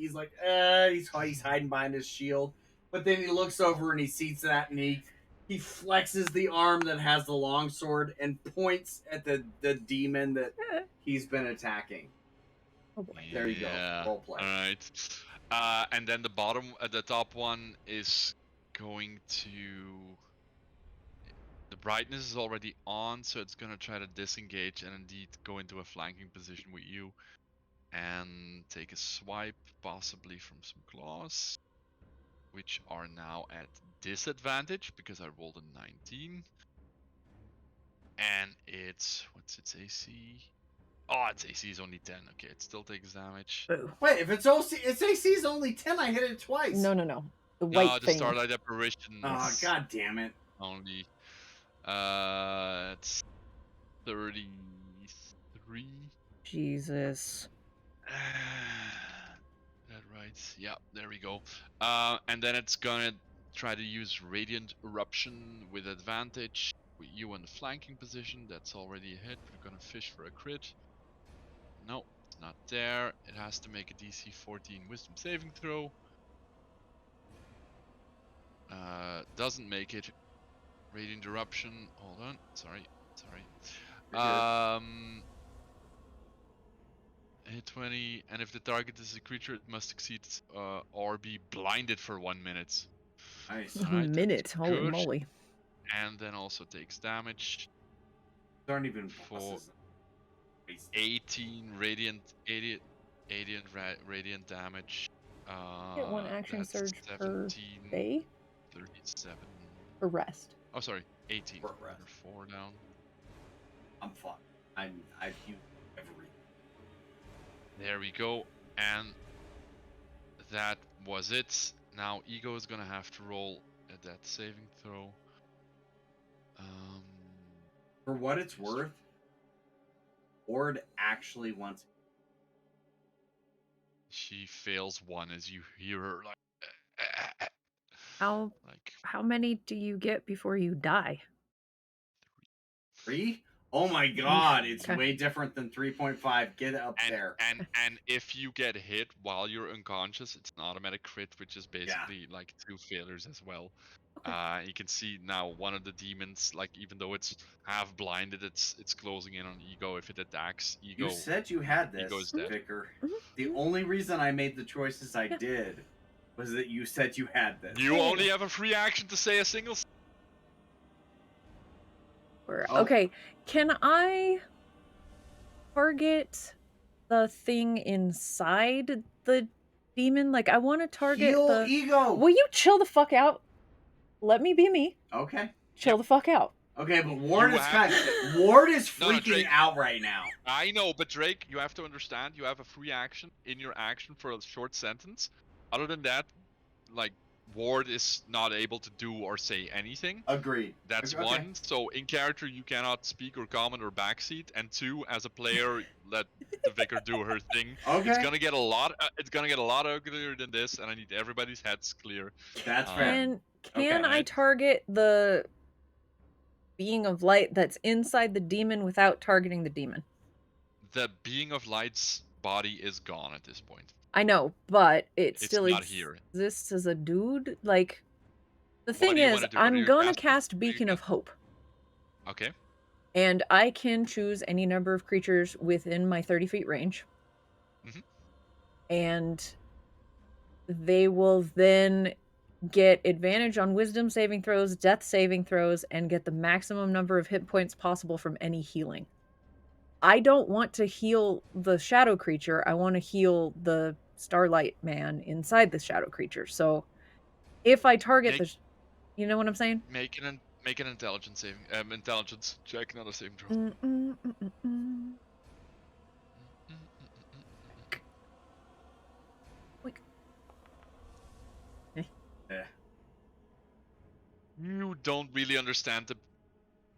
behind his shield. But then he looks over and he sees that and he He flexes the arm that has the longsword and points at the demon that he's been attacking. Oh boy. There you go. Role play. All right. And then the top one is going to. The brightness is already on, so it's gonna try to disengage and indeed go into a flanking position with you, and take a swipe, possibly from some claws, which are now at disadvantage because I rolled a 19. And what's its AC? Oh, its AC is only 10. Okay, it still takes damage. Boo. Wait, if its AC is only 10, I hit it twice. No. The white No, the thing. Starlight Apparition. Oh, god damn it. Only. It's 33. Jesus. That right? Yeah, there we go. And then it's gonna try to use Radiant Eruption with advantage. With you in the flanking position, that's already a hit. We're gonna fish for a crit. No, it's not there. It has to make a DC 14 Wisdom saving throw. Doesn't make it. Radiant Eruption. Hold on. Sorry. Hit 20, and if the target is a creature, it must succeed or be blinded for 1 minute. Nice. Alright, Minute. Holy good. moly. And then also takes damage. There aren't even For bosses. 18 radiant damage. Get one action That's surge per 17, day 37. for rest. Oh, sorry, 18. For rest. 4 down. I'm fucked. I've used every. There we go, and that was it. Now Ego is gonna have to roll a death saving throw. For what it's worth, Ward actually wants. She fails 1 as you hear her like. How many do you get before you die? 3? Oh my god, it's Okay. way different than 3.5. Get up there. And if you get hit while you're unconscious, it's an automatic crit, which is basically like 2 failures as well. Okay. You can see now one of the demons, like even though it's half blinded, it's closing in on Ego. If it attacks Ego, You said you had this, Ego's dead. Vicar. Mhm. The only reason I made the choices I did was that you said you had this. You only have a free action to say a single. Okay, can I target the thing inside the demon? Like, I want to target Heal Ego. Will you chill the fuck out? Let me be me. Okay. Chill the fuck out. Okay, but Ward You is have Ward is No, no, freaking Drake. out right now. I know, but Drake, you have to understand, you have a free action in your action for a short sentence. Other than that, like, Ward is not able to do or say anything. Agreed. That's Okay. 1. So in character, you cannot speak or comment or backseat. And 2, as a player, let the Vicar do her thing. Okay. It's gonna get a lot. It's gonna get a lot uglier than this, and I need everybody's heads clear. That's fair. Can I Right. target the being of light that's inside the demon without targeting the demon? The being of light's body is gone at this point. I know, but it It's still not here. exists as a dude. Like, the What thing do you is, wanna do? What are I'm your gonna cast- cast what are your Beacon of cast- Hope, Okay. and I can choose any number of creatures within my 30 feet range. Mhm. And they will then get advantage on wisdom saving throws, death saving throws, and get the maximum number of hit points possible from any healing. I don't want to heal the shadow creature. I want to heal the Starlight Man inside the shadow creature. So if I target you know what I'm saying? Make an intelligence saving intelligence check, not a saving throw. Quick. You don't really understand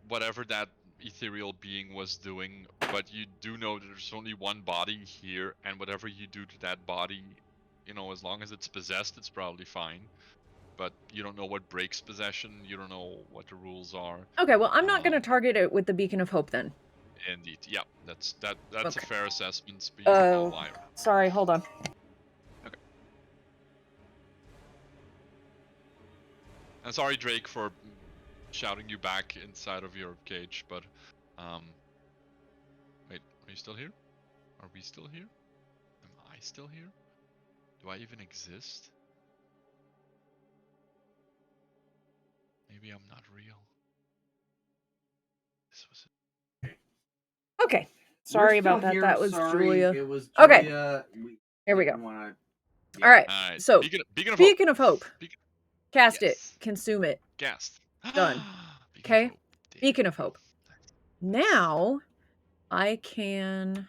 whatever that ethereal being was doing, but you do know that there's only one body here, and whatever you do to that body, as long as it's possessed, it's probably fine. But you don't know what breaks possession. You don't know what the rules are. Okay, well, I'm not going to target it with the Beacon of Hope then. Indeed, yeah, that's a Okay. fair assessment. But you're a liar. Sorry, hold on. Okay. And sorry, Drake, for shouting you back inside of your cage, but wait, are you still here? Are we still here? Am I still here? Do I even exist? Maybe I'm not real. This was it. Okay. We're Sorry still about that. here, That was sorry. Julia. It was Okay. Julia. Here we didn't go. wanna- All right. Alright. So Beacon of Hope. Cast it. Yes. Consume it. Cast. Done. Beacon of Okay. Hope. There Beacon we of go. Hope. Now I can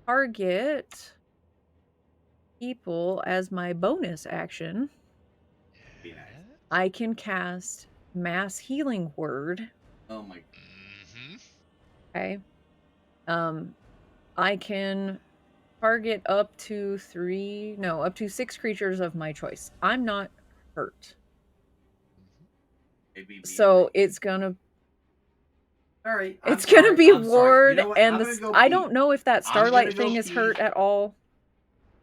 target people as my bonus action. Be nice. I can cast Mass Healing Word. Oh my. Mm-hmm. Okay. I can target up to 6 creatures of my choice. I'm not hurt. Maybe So it's gonna Sorry. it's gonna be I'm sorry. Ward You know what? and I'm the gonna go I pee. don't know if that I'm gonna Starlight go thing is pee. hurt at all,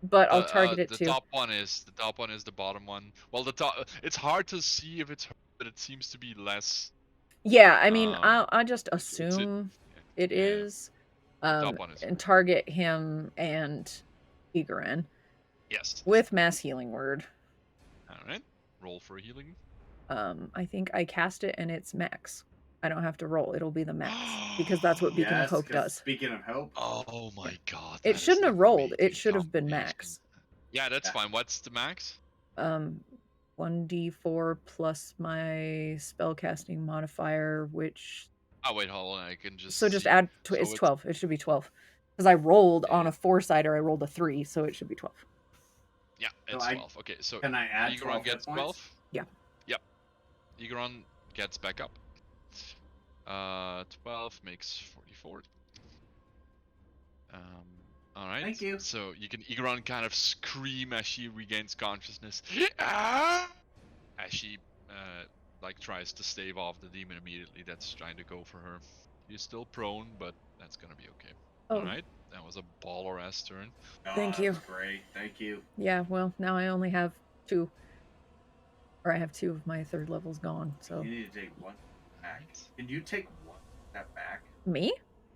but I'll target it The too. top one is the bottom one. Well, the top. It's hard to see if it's hurt, but it seems to be less. Yeah, I mean, I just it's assume it yeah. is. The top one is And hurt. target him and Igaran Yes. with Mass Healing Word. All right. Roll for healing. I think I cast it and it's max. I don't have to roll. It'll be the max because that's what Beacon of Hope does. Speaking of hope. Oh my god. It that shouldn't is have rolled. It amazing should have been combination. max. Yeah, that's fine. What's the max? 1d4 plus my spellcasting modifier, which. Oh wait, hold on. I can just. So just see. add. So It's 12. It should be 12 because I rolled on Yeah. a 4-sider. I rolled a 3, so it should be 12. Yeah, it's 12. Okay, so Can I add Igaron 12 gets hit points? 12. Yeah. Yep. Igaron gets back up. 12 makes 44. All right. Thank you. So you can Igaron kind of scream as she regains consciousness. As she like tries to stave off the demon immediately that's trying to go for her. She's still prone, but that's gonna be okay. Oh. All right. That was a baller ass turn. Thank you. That's great. Thank you. Yeah. Well, now I only have 2. Or I have 2 of my 3rd levels gone. So You need to take one back. Can you take one step back? me?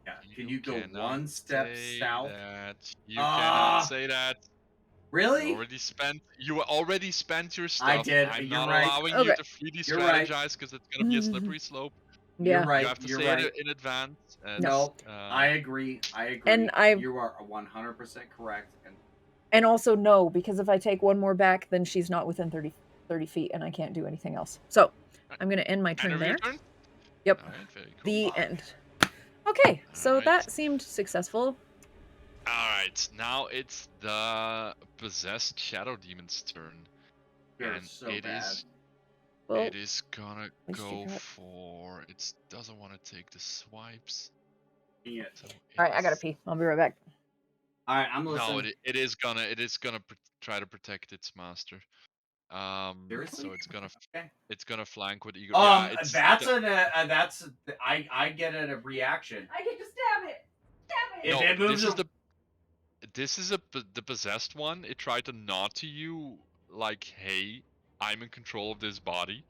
Yeah. Can you go cannot one step say south? That. You cannot Ah! say that. Really? You already spent your stuff. I did. I'm You're not right. allowing you Okay. to freely You're right. strategize because it's gonna be a slippery slope. Yeah. You're right. You have to You're say right. it in advance. No, I agree. I agree. And you are 100% correct. And also no, because if I take one more back, then she's not within 30 feet, and I can't do anything else. So I'm gonna end my turn End of your there. turn? Yep. All right, very cool. The end. Okay, so Alright. that seemed successful. Alright, now it's the possessed shadow demon's turn. You're And so it bad. is Well, it is gonna least you go got- for it doesn't want to take the swipes. Yeah. So all right, I gotta is- pee. I'll be right back. All right, I'm listening. No, it is gonna try to protect its master. Seriously? So Okay. it's gonna flank with Eagle. Yeah, That's I get a reaction. I can just stab it. Stab If no, it moves this is the possessed one. It tried to nod to you like, "Hey, I'm in control of this body,"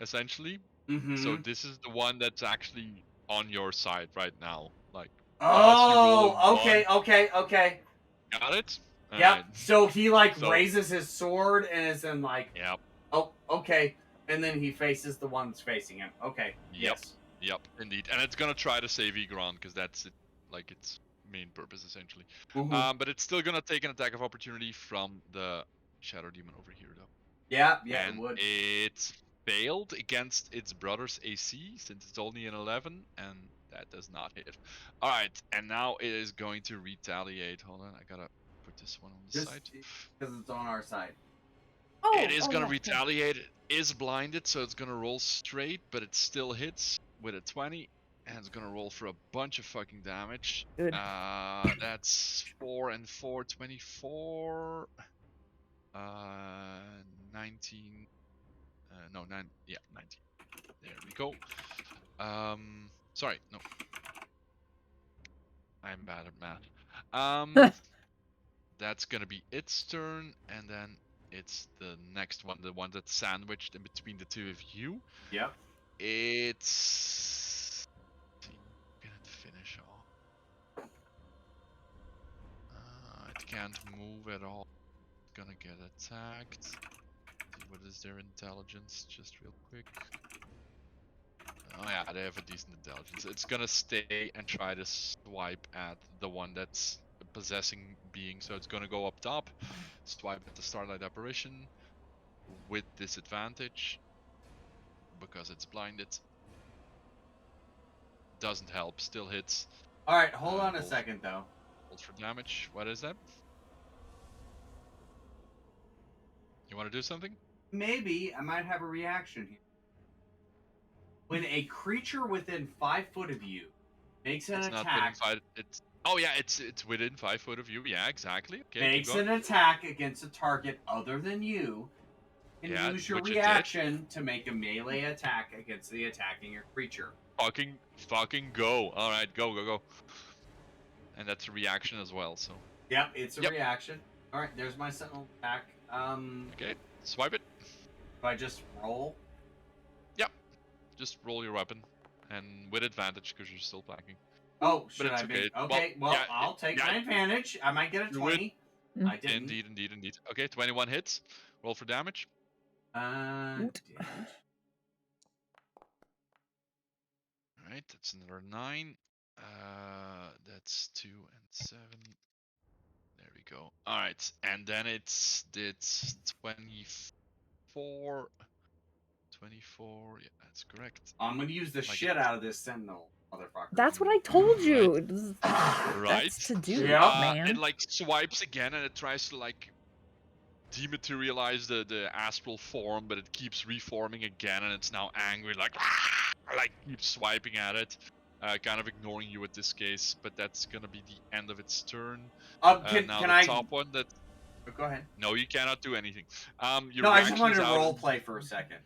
essentially. Mm-hmm. So this is the one that's actually on your side right now. Like, oh, okay. got it? Yep. Alright. So he So- raises his sword and is in like, Yep. oh, okay, and then he faces the one that's facing him. Okay. Yep. Yes. Yep, indeed. And it's gonna try to save Egron because that's it, like its main purpose essentially. Mhm. But it's still gonna take an attack of opportunity from the Shadow Demon over here though. Yeah, And it would. it's failed against its brother's AC since it's only an 11, and that does not hit. Alright, and now it is going to retaliate. Hold on, I gotta put this one on the Just side. because it's on our side. Oh, It is gonna yeah. retaliate. It is blinded, so it's gonna roll straight, but it still hits with a 20, and it's gonna roll for a bunch of fucking damage. Good. That's 4 and 4, 24. 19. No, 9. Yeah, 19. There we go. Sorry, no. I'm bad at math. That's gonna be its turn, and then it's the next one, the one that's sandwiched in between the two of you. Yep. It's can it finish off? It can't move at all. It's gonna get attacked. See what is their intelligence, just real quick. Oh yeah, they have a decent intelligence. It's gonna stay and try to swipe at the one that's a possessing being. So it's gonna go up top, swipe at the Starlight Apparition with disadvantage because it's blinded. Doesn't help, still hits. All right, hold on a rolls- second though. Rolls for damage. What is that? You want to do something? Maybe I might have a reaction here. When a creature within 5 foot of you makes an It's not attack, within 5. It's it's within 5 foot of you. Yeah, exactly. Okay, makes keep going. an attack against a target other than you, can Yeah, use your which it did. reaction to make a melee attack against the attacking your creature. Fucking go. All right, go. And that's a reaction as well. So Yep, it's a reaction. All right, there's my sentinel attack. okay, swipe it. If I just roll. Yep, just roll your weapon, and with advantage because you're still packing. Oh, should it's I be? okay. Okay, well, I'll take my advantage. I might get a 20. I didn't. Indeed. Okay, 21 hits. Roll for damage. Damage. All right, that's another 9. That's 2 and 7. There we go. All right, and then it's 24. 24. Yeah, that's correct. I'm gonna use the shit out of this sentinel, motherfucker. That's what I told you. Right. That's to do, Yeah. man. It like swipes again and it tries to like dematerialize the astral form, but it keeps reforming again and it's now angry, like keeps swiping at it. Kind of ignoring you at this case, but that's gonna be the end of its turn. Now Can the I? top one that. Go ahead. No, you cannot do anything. Your No, I just wanted to reaction's out role and- play for a second.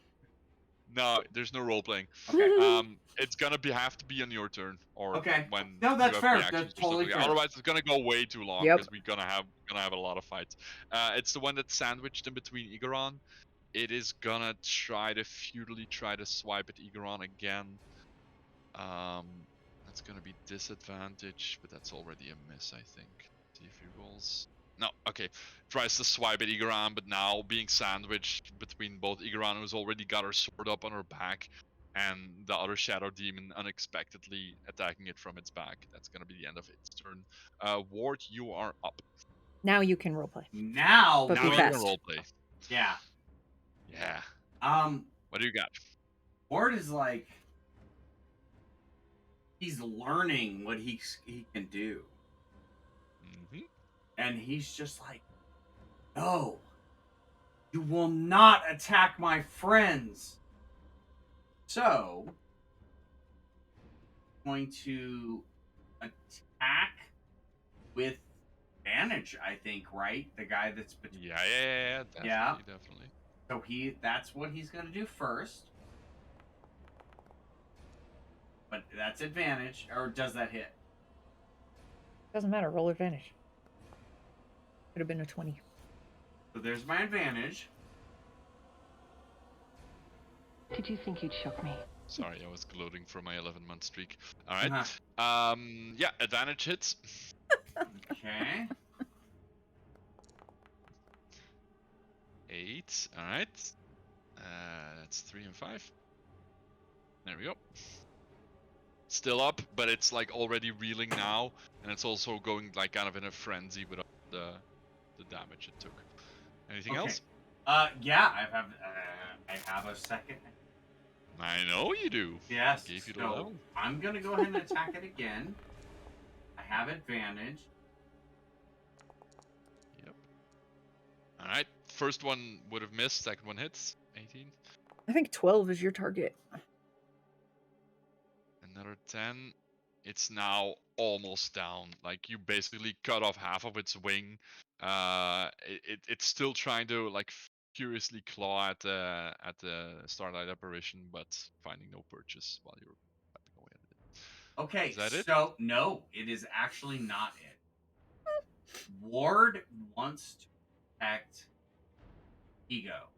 No, there's no role playing. Okay. It's gonna have to be on your turn or Okay. when No, that's you have fair. reactions That's or stuff totally like that. fair. Otherwise, it's gonna go way too long Yep. because we're gonna have a lot of fights. It's the one that's sandwiched in between Igaron. It is gonna try to futilely try to swipe at Igaron again. That's gonna be disadvantage, but that's already a miss, I think. See if he rolls. No, okay. Tries to swipe at Igaran, but now being sandwiched between both Igaran, who's already got her sword up on her back, and the other shadow demon unexpectedly attacking it from its back. That's gonna be the end of its turn. Ward, you are up. Now you can roleplay. Now, But Now be you fast. can roleplay. Yeah. Yeah. What do you got? Ward is like he's learning what he can do, and he's just like, no, you will not attack my friends. So, I'm going to attack with advantage, I think, right? The guy that's between. Yeah, definitely. So that's what he's gonna do first. But that's advantage, or does that hit? Doesn't matter. Roll advantage. Could have been a 20. So there's my advantage. Did you think you'd shock me? Sorry, I was gloating for my 11-month streak. All right. Yeah, advantage hits. Okay. 8. All right. That's 3 and 5. There we go. Still up, but it's like already reeling now, and it's also going like kind of in a frenzy with the damage it took. Anything else? Yeah, I have a second. I know you do. Yes. Gave you the So level. I'm gonna go ahead and attack it again. I have advantage. Yep. All right. First one would have missed. Second one hits. 18. I think 12 is your target. Another 10. It's now almost down. Like you basically cut off half of its wing. It's still trying to like furiously claw at the Starlight Apparition, but finding no purchase while you're tapping away at it. Okay. Is that it? So no, it is actually not it. Ward wants to protect Ego.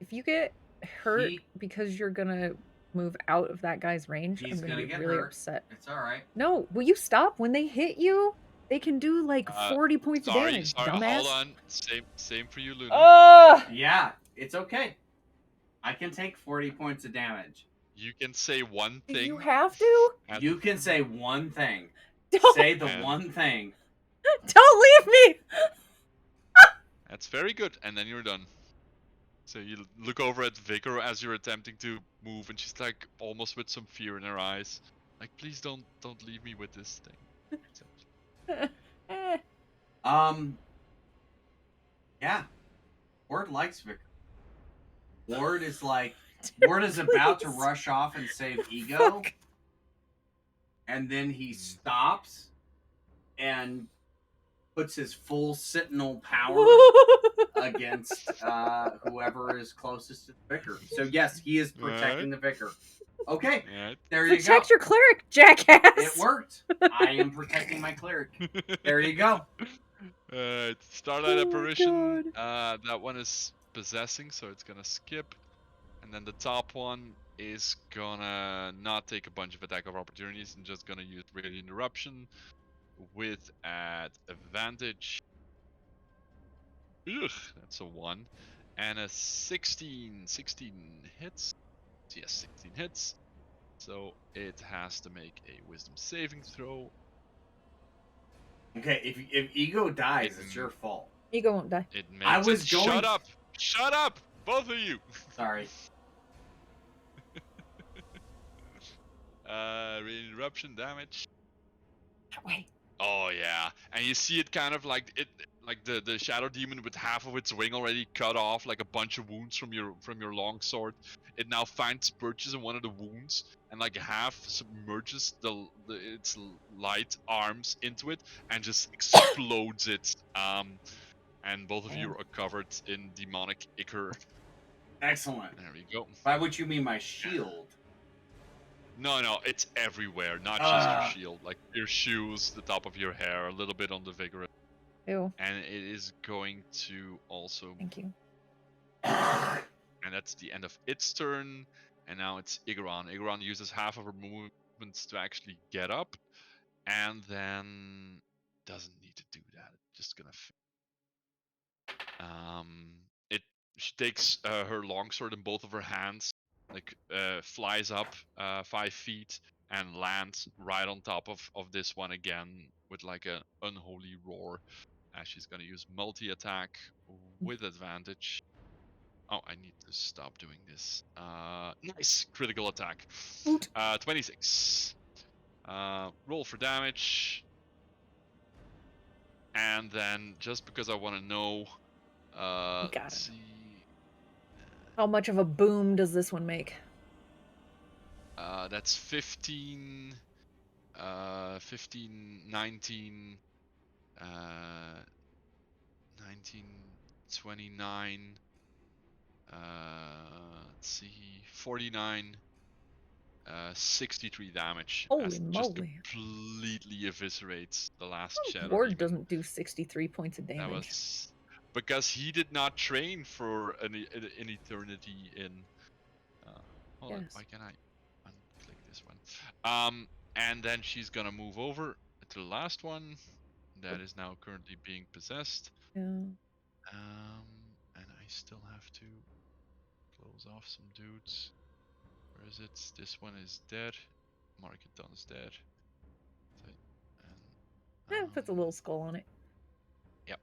If you get hurt He- because you're gonna move out of that guy's range, He's I'm gonna gonna be get really hurt. upset. It's all right. No, will you stop? When they hit you, they can do like 40 points of damage, dumbass. Hold on. Same for you, Luna. Yeah, it's okay. I can take 40 points of damage. You can say one Do thing. you have to? You can say one thing. Don't, Say the one thing. don't leave me! That's very good, and then you're done. So you look over at Vicar as you're attempting to move, and she's like almost with some fear in her eyes, like, "Please don't leave me with this thing." Yeah. Ward likes Vicar. Ward is like, Ward is about to Please. rush off and save Ego, Fuck. and then he stops and puts his full Sentinel power against whoever is closest to the Vicar. So yes, he is protecting the Vicar. Okay, there you go. Protect your cleric, jackass! It worked. I am protecting my cleric. There you go. Starlight Oh my Apparition. That one is possessing, so it's gonna skip. And then the top one is gonna not take a bunch of attack of opportunities and just gonna use Radiant Eruption with advantage. Ugh, that's a 1. And a 16. 16 hits. Yes, 16 hits. So it has to make a Wisdom saving throw. Okay, if Ego dies, it's your fault. Ego won't die. It makes I was it. going. Shut up! Shut up! Both of you! Sorry. Radiant Eruption damage. Wait. Oh yeah, and you see it kind of like the shadow demon with half of its wing already cut off, like a bunch of wounds from your longsword. It now finds perches in one of the wounds, and like half submerges its light arms into it and just explodes it. And both of you are covered in demonic ichor. Excellent. There we go. By which you mean my shield? No, it's everywhere, not just your shield. Like your shoes, the top of your hair, a little bit on the vigorous. Ew. And it is going to also. Thank you. And that's the end of its turn. And now it's Igaron. Igaron uses half of her movements to actually get up, and then doesn't need to do that. It's just gonna. She takes her longsword in both of her hands, like flies up 5 feet and lands right on top of this one again with like an unholy roar. She's gonna use multi-attack with advantage. Oh, I need to stop doing this. Nice critical attack. 26. Roll for damage. And then just because I want to know, let's see. How much of a boom does this one make? That's 15, 15, 19, 19, 29, let's see, 49, 63 damage. Holy just moly. completely eviscerates the last shadow. Ward doesn't do 63 points of damage. That was because he did not train for an eternity in. Hold on, why can't I unclick this one? And then she's gonna move over to the last one that is now currently being possessed. Yeah. And I still have to close off some dudes. Where is it? This one is dead. Marketon is dead. Puts a little skull on it. Yep.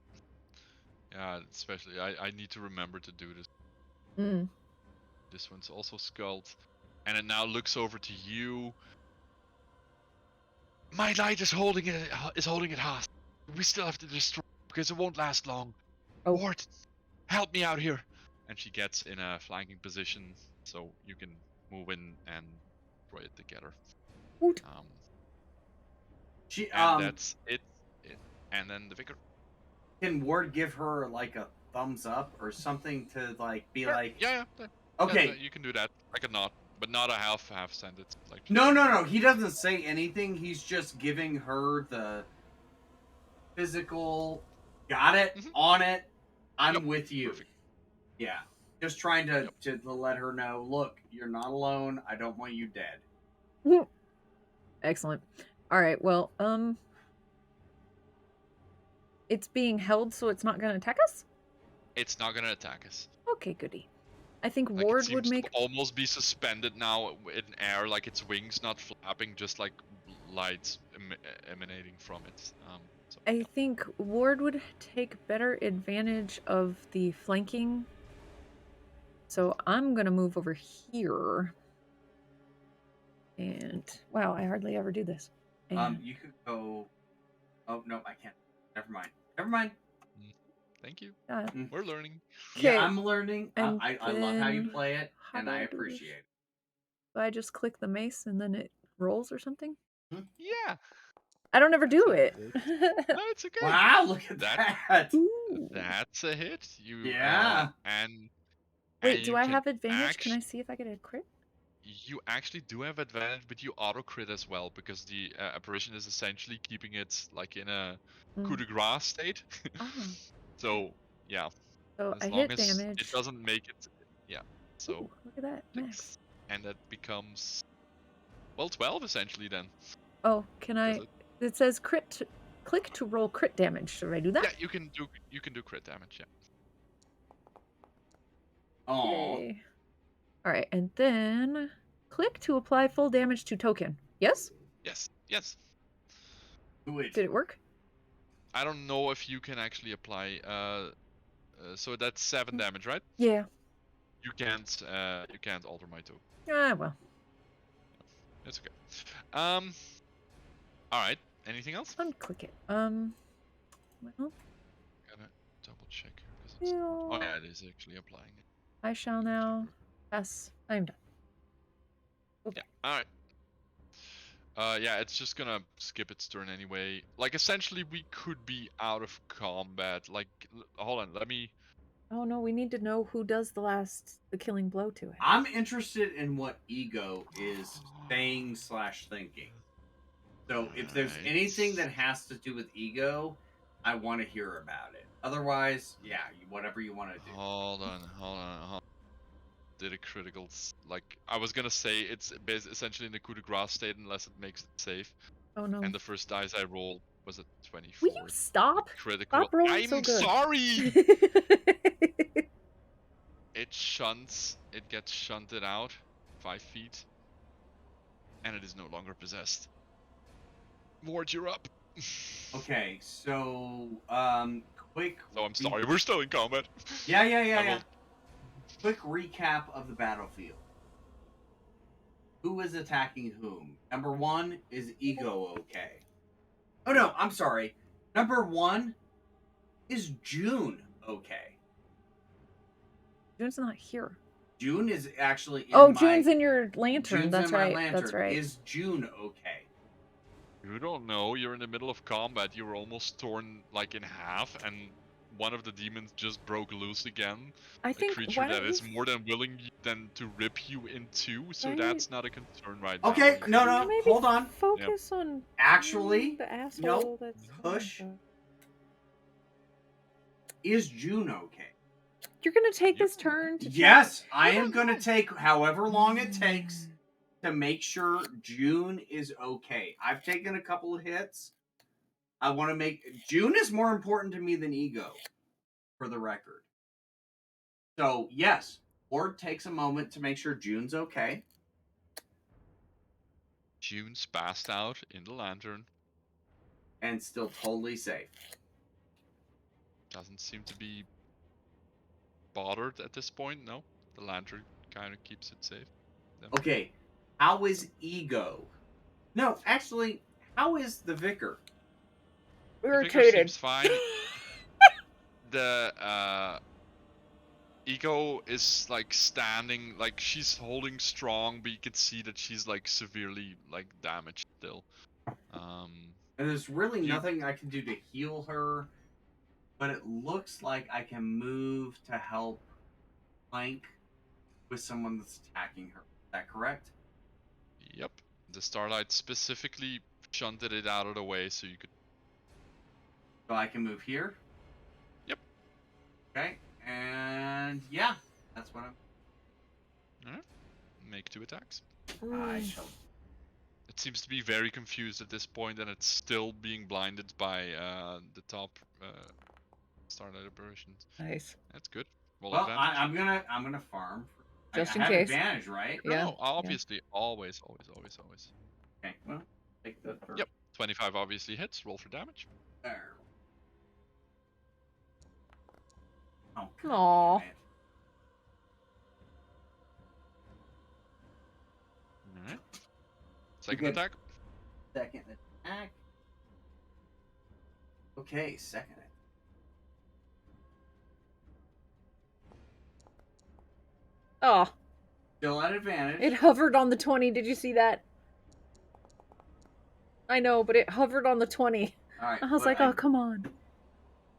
Yeah, especially I need to remember to do this. Mm. This one's also skulled. And it now looks over to you. My light is holding it hostage. We still have to destroy it because it won't last long. Oh. Ward, help me out here. And she gets in a flanking position so you can move in and destroy it together. That's it. And then the vicar. Can Ward give her like a thumbs up or something to like be like? Yeah. Okay. Yeah, you can do that. Like a nod, but not a half send. It's like. No. He doesn't say anything. He's just giving her the physical. Got it. On it. I'm with you. Perfect. Yeah. Just trying to let her know, look, you're not alone. I don't want you dead. Excellent. All right. Well, it's being held, so it's not going to attack us? It's not gonna attack us. Okay, goody. I think Like, Ward it would seems make... to almost be suspended now in air, like its wings not flapping, just like lights emanating from it. So, I yeah. think Ward would take better advantage of the flanking. So I'm going to move over here. And, wow, I hardly ever do this. And You could go... Oh, no, I can't. Never mind. Never mind. Thank you. uh, We're learning. Yeah, Okay, I'm learning. and I love how you then play it, how and do I I do this? appreciate it. do I just click the mace and then it rolls or something? Yeah. I don't ever do it. No, it's okay. Wow, look at that. Ooh. That's a hit. You Yeah. and Wait, you do I can have advantage? Can I see if I get a crit? You actually do have advantage, but you auto crit as well because the apparition is essentially keeping it like in a coup de grace state. Oh. So yeah, So as I long hit as damage. it doesn't make it, yeah. So Ooh, look at that, max. and that becomes 12 essentially then. Oh, can I? Does It says crit. Click to roll crit damage. Should I do that? Yeah, you can do crit damage. Yeah. Oh. Yay. All right, and then click to apply full damage to token. Yes? Yes. Yes. Do it. Did it work? I don't know if you can actually apply. So that's 7 damage, right? Yeah. You can't alter my token. Ah, well. It's okay. All right. Anything else? Unclick it. Well, Gotta double check here because it's not... Oh yeah, it is actually applying it. I shall now pass. I'm done. Okay. Yeah. All right. Yeah, it's just gonna skip its turn anyway. Like, essentially, we could be out of combat. Like, hold on, let me... Oh no, we need to know who does the killing blow to it. I'm interested in what ego is saying / thinking. So if there's anything that has to do with ego, I want to hear about it. Otherwise, yeah, whatever you want to do. Hold on. Did a critical... Like, I was gonna say it's essentially in the coup de grace state unless it makes it safe. Oh no. And the first dice I rolled was a 24. Will you stop? Critical. Stop rolling I'm so good. sorry! It gets shunted out 5 feet. And it is no longer possessed. Ward, you're up. Okay, so quick. So I'm sorry, we're still in combat. Yeah. Quick recap of the battlefield. Who is attacking whom? Number 1, is ego okay? Oh no, I'm sorry. Number 1, is June okay? June's not here. June is actually in June's in your lantern. June's That's in my right. lantern. That's right. Is June okay? You don't know, you're in the middle of combat, you were almost torn like in half, and one of the demons just broke loose again. I think a creature that is more than willing than to rip you in two, so that's not a concern right now. Okay, no, maybe hold on. Focus on Actually, the asshole no, that's push. Is June okay? You're gonna take this turn to Yes, I am gonna take however long it takes to make sure June is okay. I've taken a couple of hits. I want to make June is more important to me than ego, for the record. So yes, Ward takes a moment to make sure June's okay. June's passed out in the lantern. And still totally safe. Doesn't seem to be bothered at this point, no. The lantern kind of keeps it safe. Yeah. Okay, how is ego? No, actually, how is the vicar? irritated. Seems fine. The ego is like standing, like she's holding strong, but you can see that she's like severely like damaged still. And there's really nothing I can do to heal her, but it looks like I can move to help flank with someone that's attacking her. Is that correct? Yep. The Starlight specifically shunted it out of the way so you could... So I can move here? Yep. Okay, and yeah. That's what I'm. Alright. Make 2 attacks. I Mm. shall. It seems to be very confused at this point, and it's still being blinded by the top Starlight Apparitions. Nice. That's good. Roll Well, advantage. I'm gonna farm. Just I in have case. advantage, right? No, Yeah. no, obviously, always. Okay. Well, take the first. Yep. 25 obviously hits. Roll for damage. There. Oh. Aw. damn it. Alright. Second good. attack. Second attack. Okay, second. Oh, Still at advantage. it hovered on the 20. Did you see that? I know, but it hovered on the 20. All right. I was like, oh, come on.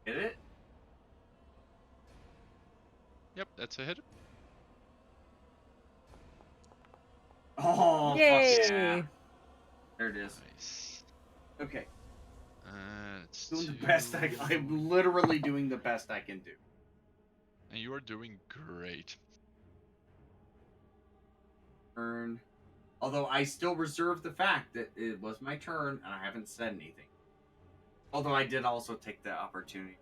Hit it. Yep, that's a hit. Oh, Yay! fuck yeah. There it is. Nice. Okay. It's Doing the 2. best I'm literally doing the best I can do. And you are doing great. Turn. Although I still reserve the fact that it was my turn and I haven't said anything. Although I did also take the opportunity.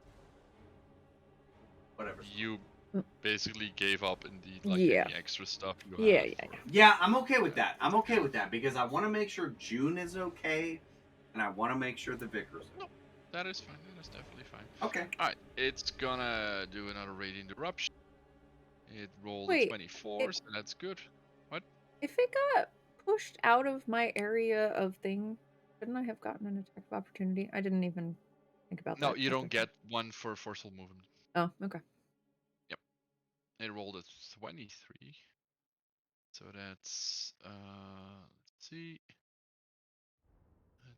Whatever. You basically gave up indeed, like Yeah. any extra stuff you Yeah, have. yeah, yeah. Yeah, I'm okay with that. I'm okay with that because I want to make sure June is okay, and I want to make sure the Vicar's okay. That is fine. That is definitely fine. Okay. Alright, it's gonna do another radiant eruption. It rolled a Wait, 24, so that's good. What? If it got pushed out of my area of thing, couldn't I have gotten an attack of opportunity? I didn't even think about that. No, you That's don't okay. get one for forceful movement. Oh, okay. It rolled a 23. So that's let's see.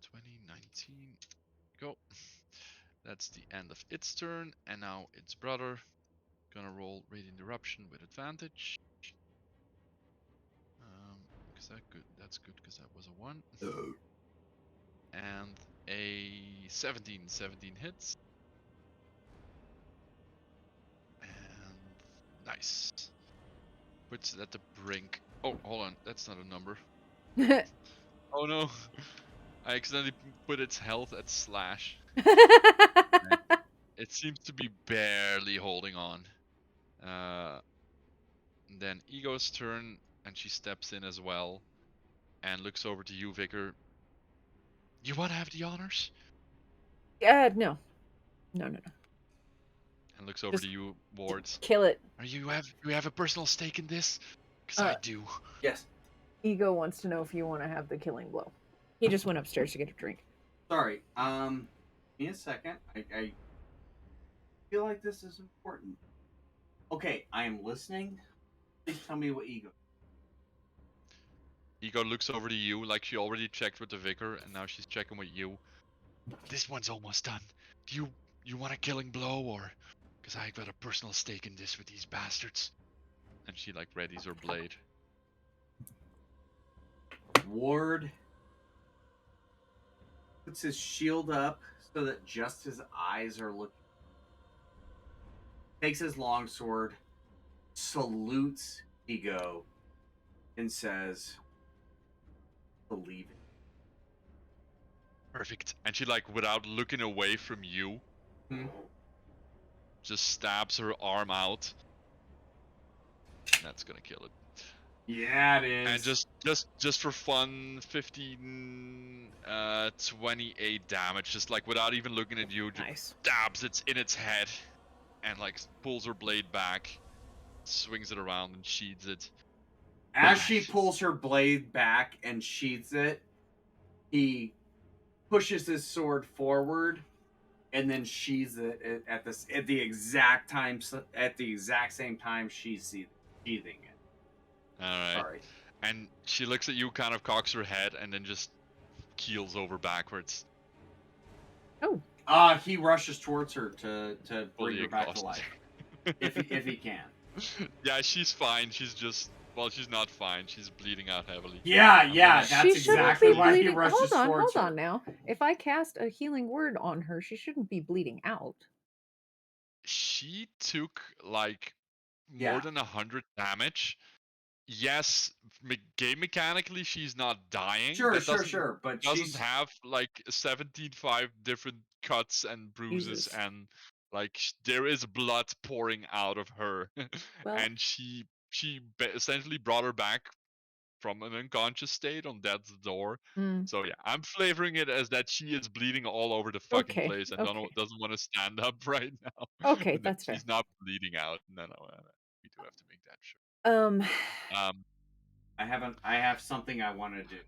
2019. Go. That's the end of its turn, and now its brother gonna roll radiant eruption with advantage. Because that's good because that was a 1. And a 17 hits. And nice. Puts it at the brink. Oh, hold on, that's not a number. Oh no, I accidentally put its health at slash. It seems to be barely holding on. Then Ego's turn, and she steps in as well, and looks over to you, Vicar. You want to have the honors? No. No. And looks over Just to you, Wards. Kill it. You have a personal stake in this? Because I do. Yes. Ego wants to know if you want to have the killing blow. He just went upstairs to get a drink. Sorry. Give me a second. I feel like this is important. Okay, I am listening. Please tell me what Ego. Ego looks over to you like she already checked with the Vicar, and now she's checking with you. This one's almost done. Do you want a killing blow, or? Because I got a personal stake in this with these bastards. And she like readies her blade. Ward puts his shield up so that just his eyes are looking. Takes his longsword, salutes Ego, and says, "Believe it." Perfect. And she like, without looking away from you, just stabs her arm out. That's gonna kill it. Yeah, it is. And just for fun, 15, 28 damage. Just like without even looking at you, just Nice. stabs it in its head, and like pulls her blade back, swings it around and sheathes it. As she pulls her blade back and sheathes it, he pushes his sword forward and then sheathes it at the exact same time she's sheathing it. All right. Sorry. And she looks at you, kind of cocks her head, and then just keels over backwards. Oh. He rushes towards her to bring Fully her back to exhausted. life. if he can. Yeah, she's fine. She's just, well, she's not fine. She's bleeding out heavily. Yeah, that's She shouldn't exactly be why he bleeding. rushes Hold towards her. on now. If I cast a healing word on her, she shouldn't be bleeding out. She took like more than 100 damage. Yes, game mechanically she's not dying. Sure, That sure, doesn't sure. But doesn't she's have like 17.5 different cuts and bruises Jesus. and like there is blood pouring out of her, Well- and she essentially brought her back from an unconscious state on death's door. Mm. So yeah, I'm flavoring it as that she is bleeding all over the fucking Okay, place and okay. doesn't want to stand up right now. Okay, But no, that's fair. she's not bleeding out. No, we do have to make that sure. I have something I want to do,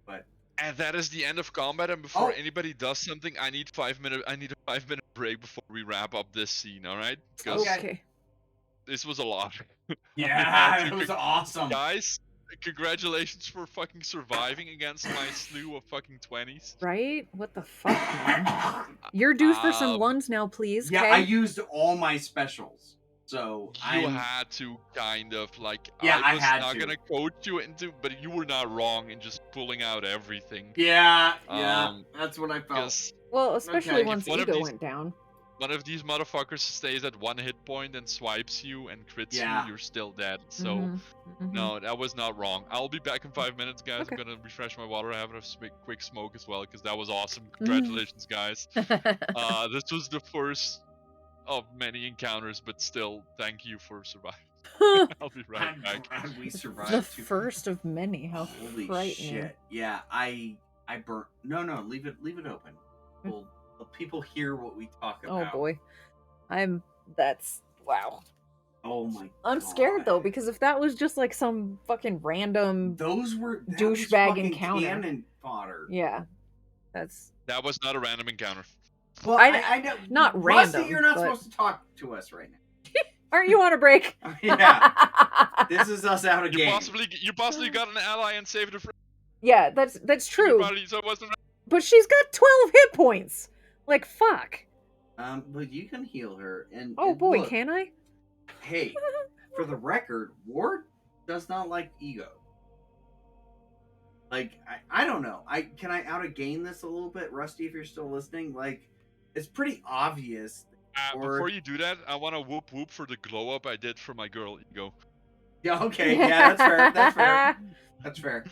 but And that is the end of combat. And before Oh. anybody does something, I need a 5-minute break before we wrap up this scene. All right? Because Okay. this was a lot. yeah, So it was awesome. guys, congratulations for fucking surviving against my slew of fucking 20s. Right? What the fuck, man? You're due for some ones now, please. Yeah, okay? I used all my specials, so You had to kind of like. Yeah, I was had not to. gonna coach you into, but you were not wrong in just pulling out everything. Yeah, Um, that's what I felt. Because Well, especially Okay. once If one of Ego these- went down. one of these motherfuckers stays at 1 hit point and swipes you and crits Yeah. you, you're still dead. So Mhm, mhm. no, that was not wrong. I'll be back in 5 minutes, guys. Okay. I'm gonna refresh my water. I have a quick smoke as well because that was awesome. Congratulations, guys. This was the first of many encounters, but still, thank you for surviving. I'll be right I'm back. glad we survived. The too. first of many. How Holy frightening. shit! Yeah, I burnt. No, leave it open. Well, people hear what we talk Oh about. boy. That's wow. Oh my. I'm scared though, because if that was just like some fucking random that was douchebag fucking encounter. cannon fodder. Yeah. That's That was not a random encounter. Well, I- I know. not Rusty, random, you're not but- supposed to talk to us right now. aren't you on a break? Yeah, this is us out of You game. possibly got an ally and saved a friend. Yeah, that's true. So it wasn't. But she's got 12 hit points. Like fuck. But you can heal her. And Oh and boy, look, can I? Hey, for the record, Ward does not like Ego. Like, I don't know. Can I out of game this a little bit, Rusty? If you're still listening, like, it's pretty obvious. Before you do that, I want to whoop whoop for the glow up I did for my girl Ego. Yeah. Okay. Yeah. That's fair. That's fair. That's fair.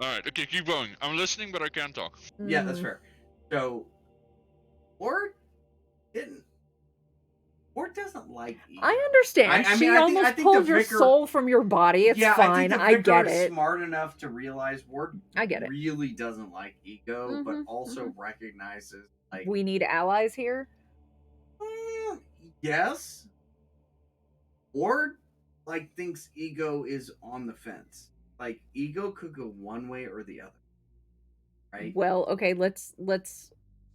All right. Okay, keep going. I'm listening, but I can't talk. Yeah, that's Mm. fair. So, Ward doesn't like Ego. I understand. I mean, she I think- almost I think pulled the your vicar- soul from your body. It's fine. I I think the get vicar is it. smart enough to realize Ward I get it. really doesn't like Ego, but Mhm, also recognizes like We need allies here. Yes. Ward like thinks Ego is on the fence. Like Ego could go one way or the other. Right? Well, okay, let's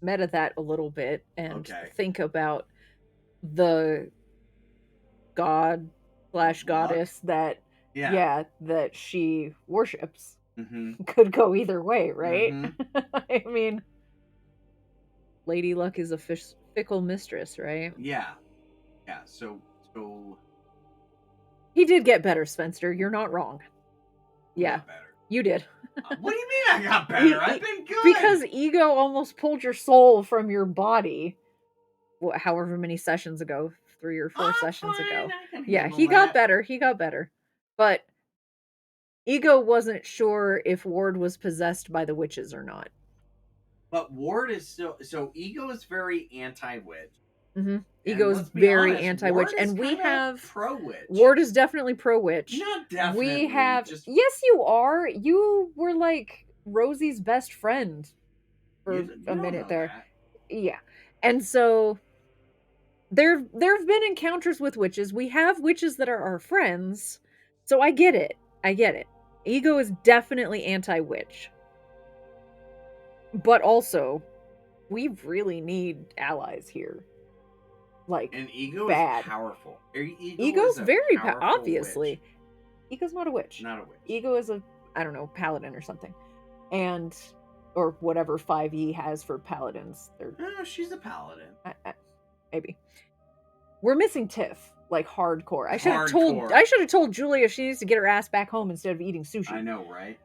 meta that a little bit and Okay. think about the god/goddess that Yeah. that she worships. Mm-hmm. Could go either way, right? Mhm. I mean, Lady Luck is a fickle mistress, right? Yeah. Yeah. So He did get better, Spencer. You're not wrong. Yeah, got better. you did. What do you mean I got better? I've been good. Because Ego almost pulled your soul from your body. However many sessions ago, 3 or 4 sessions ago. Yeah, he got better. He got better. But Ego wasn't sure if Ward was possessed by the witches or not. But Ward is still so Ego is very anti-witch. Mm-hmm. And Ego is let's be very honest, anti-witch, Ward is and we kinda have pro-witch. Ward is definitely pro-witch. Not definitely. We have just yes, you are. You were like Rosie's best friend for you a don't minute know there. that. Yeah, and so there've been encounters with witches. We have witches that are our friends, so I get it. I get it. Ego is definitely anti-witch, but also we really need allies here. Like And Ego bad. is powerful. Ego's is a very powerful obviously. witch. Ego's not a witch. Not a witch. Ego is a I don't know paladin or something, and or whatever 5e has for paladins. They're No, she's a paladin. maybe. We're missing Tiff, like hardcore. I should have Hardcore. told Julia she needs to get her ass back home instead of eating sushi. I know, right?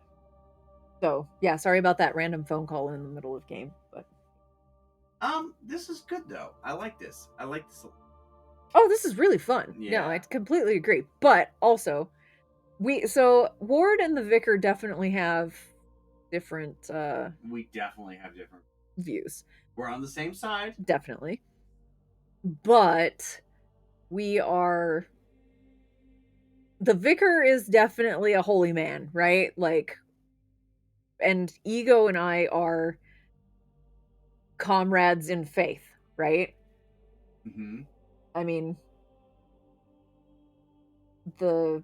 So yeah, sorry about that random phone call in the middle of game, but This is good though. I like this. I like this. Oh, this is really fun. No, Yeah. I completely agree. But also, Ward and the Vicar definitely have different We definitely have different. views. We're on the same side. Definitely. But we are the Vicar is definitely a holy man, right? Like, and Ego and I are comrades in faith, right? Mm-hmm. I mean, the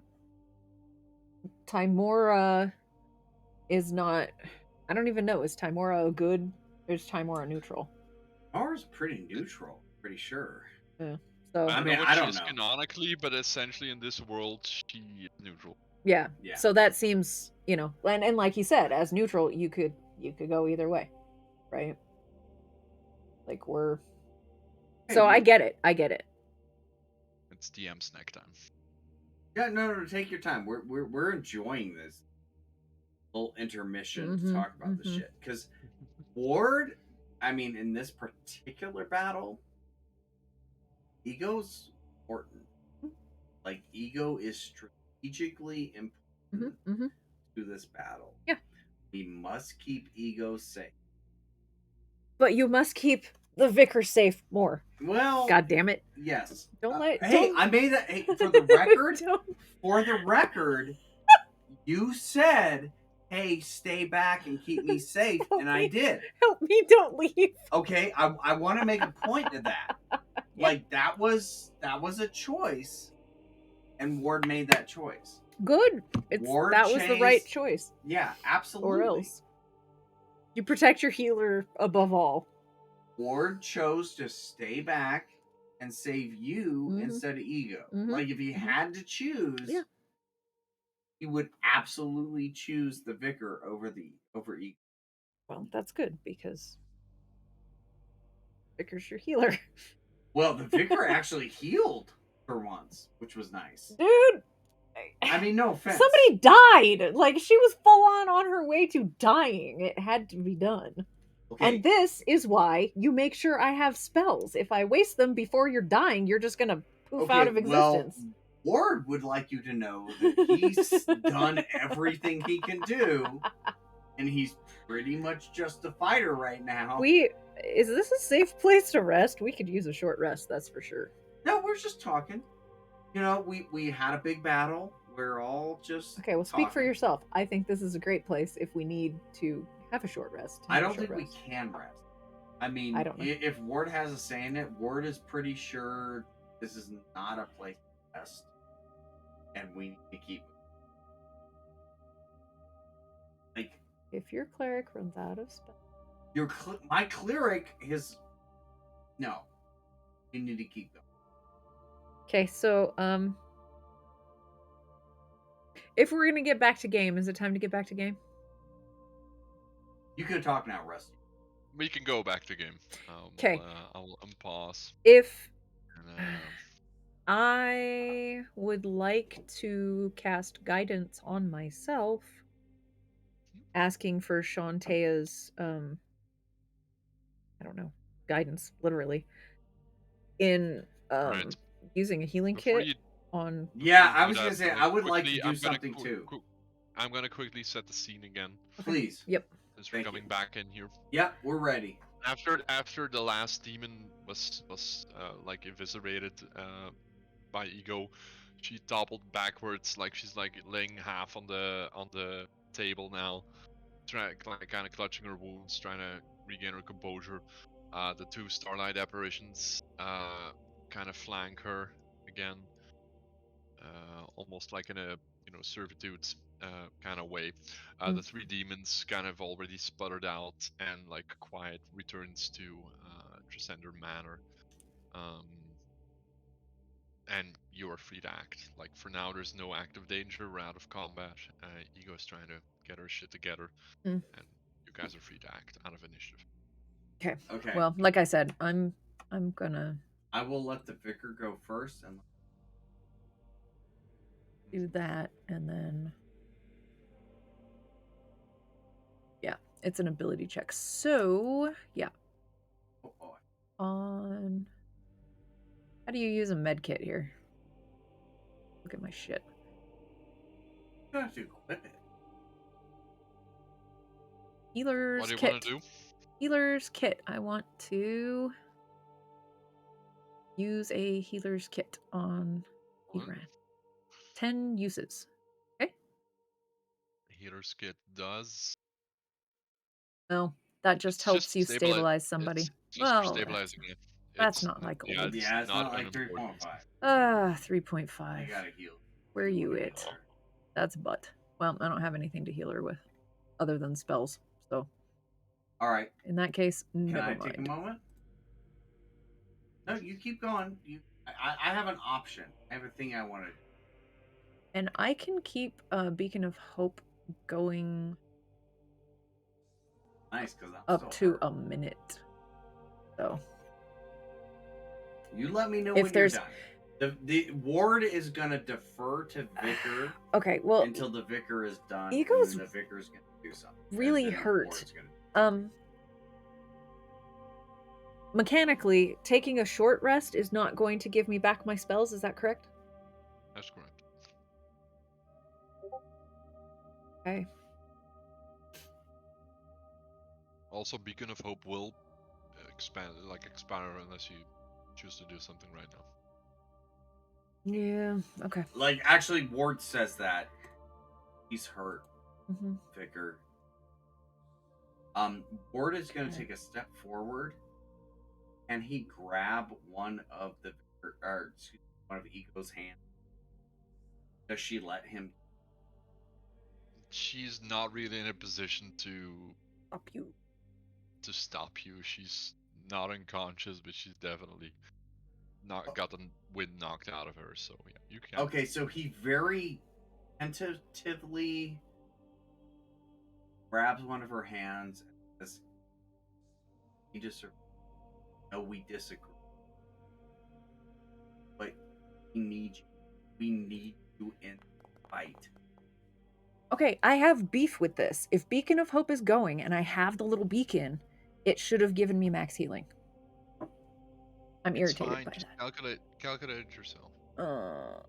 Timora is not. I don't even know. Is Timora a good or is Timora neutral? Ours pretty neutral, pretty sure. Yeah. So I don't mean, know what I she don't is know. canonically, but essentially in this world, she is neutral. yeah. Yeah. So that seems, and like you said, as neutral, you could go either way, right? Like we're. Hey, So I look. get it. I get it. It's DM snack time. Yeah, no, take your time. We're enjoying this little intermission to talk about this shit. Because Ward, I mean, in this particular battle, Ego's important. Like, Ego is strategically important to this battle. Yeah. We must keep Ego safe. But you must keep the Vicar safe more. Well, God damn it. yes. Don't let. Hey, don't... I made that. Hey, for the record, Don't- you said, "Hey, stay back and keep me safe," Help and I me. did. Help me! Don't leave. Okay, I want to make a point of that. Yeah. Like that was a choice, and Ward made that choice. Good. Ward that was the right chased- choice. Yeah, absolutely. Or else. You protect your healer above all. Ward chose to stay back and save you instead of Ego. Like if he had to choose, Yeah. he would absolutely choose the Vicar over Ego. Well, that's good because Vicar's your healer. Well, the Vicar actually healed for once, which was nice. Dude! I mean, no offense. Somebody died! Like, she was full on her way to dying. It had to be done. Okay. And this is why you make sure I have spells. If I waste them before you're dying, you're just gonna poof out of existence. Well, Ward would like you to know that he's done everything he can do, and he's pretty much just a fighter right now. Is this a safe place to rest? We could use a short rest, that's for sure. No, we're just talking. You know, we had a big battle. We're all just Okay, well, speak for yourself. I think this is a great place if we need to have a short rest. I don't think we can rest. I mean, I don't know. If Ward has a say in it, Ward is pretty sure this is not a place to rest, and we need to keep. Like, if your cleric runs out of spells, my cleric is no. We need to keep them. Okay, so if we're gonna get back to game, is it time to get back to game? You can talk now, Rusty. We can go back to game. Okay. I'll unpause. If And, I would like to cast guidance on myself, asking for Shantae's I don't know, guidance, literally, in Right. using a healing Before kit you- on. Yeah, I do was that, gonna say I'm I would like to quickly- do I'm gonna something too. I'm gonna quickly set the scene again. Please. Yep. Since we're Thank coming you. back in here. Yep, we're ready. After the last demon was like eviscerated by Ego, she toppled backwards, like she's like laying half on the table now, trying like kind of clutching her wounds, trying to regain her composure. The two starlight apparitions kind of flank her again, almost like in a servitude kind of way. The three demons kind of already sputtered out, and like quiet returns to Trisender Manor. And you are free to act. Like for now, there's no active danger. We're out of combat. Ego's trying to get her shit together, and you guys are free to act out of initiative. Okay. Okay. Well, like I said, I'm gonna I will let the Vicar go first, and do that, and then yeah, it's an ability check. So yeah, oh boy. on How do you use a med kit here? Look at my shit. You don't have to equip it. Healer's What do you kit. want to do? Healer's kit. I want to use a healer's kit on What? Igran. 10 uses. Okay. Healer's kit does. No, that just It's helps you stabilize It's somebody. just for Well, stabilizing it. that's It's not like yeah, old. it's Yeah, it's not like unimportant. 3.5. 3.5. You gotta heal. Where You you wanna it? heal her. That's butt. Well, I don't have anything to heal her with, other than spells. So All right. in that case, Can never I mind. take a moment? No, you keep going. I have an option. I have a thing I want to do. And I can keep Beacon of Hope going Nice, because I'm up still to hurt. a minute. So You let me know if when there's- you're done. The ward is gonna defer to Vicar okay, well, until the Vicar is done. Ego's and then the Vicar's gonna do something. and really then the hurt. ward's gonna- Mechanically, taking a short rest is not going to give me back my spells. Is that correct? That's correct. Okay. Also, Beacon of Hope will expire unless you choose to do something right now. Yeah. Okay. Like, actually, Ward says that he's hurt. Mm-hmm. Vicar. Ward is gonna take a step forward, and he grab one of Ego's hands. Does she let him? She's not really in a position to Stop you. stop you. She's not unconscious, but she's definitely not got the wind knocked out of her. So yeah, you can. Okay, so he very tentatively grabs one of her hands and says, "We disagree. No, we disagree. But we need you. We need you in the fight." Okay, I have beef with this. If Beacon of Hope is going and I have the little beacon, it should have given me max healing. I'm It's irritated fine. by Just that. calculate it yourself. For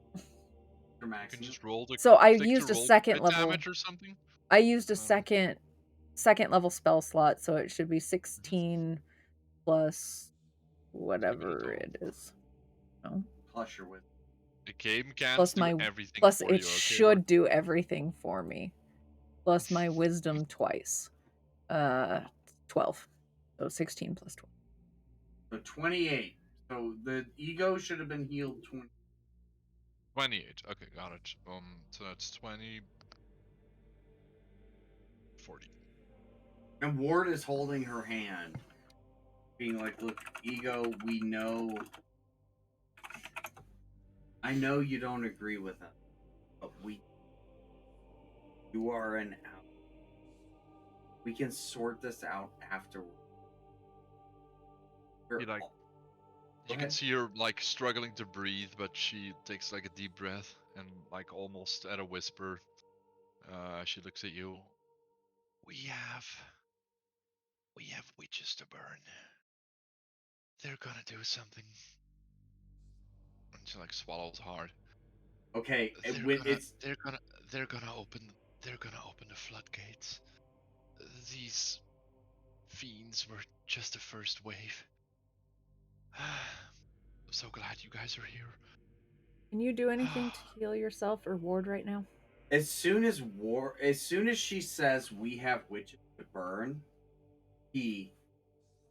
You Maxine. can just roll the. So I click to used a roll second crit level. damage or something. I used a second level spell slot, so it should be 16 plus whatever it is. No. Plus your wisdom. The game can't Plus do my everything plus for it you. Okay, should do everything for me. Plus my wisdom twice. 12. So 16 plus 12. So 28. So the ego should have been healed 20. 28. Okay, got it. So that's 20. 40. And Ward is holding her hand, being like, "Look, ego, we know. I know you don't agree with us, but you are an out. We can sort this out afterwards." You can see her like struggling to breathe, but she takes like a deep breath and like almost at a whisper, she looks at you. We have witches to burn. They're gonna do something. And she like swallows hard. Okay, they're gonna open the floodgates. These fiends were just the first wave. I'm so glad you guys are here. Can you do anything to heal yourself or Ward right now? as soon as she says we have witches to burn, he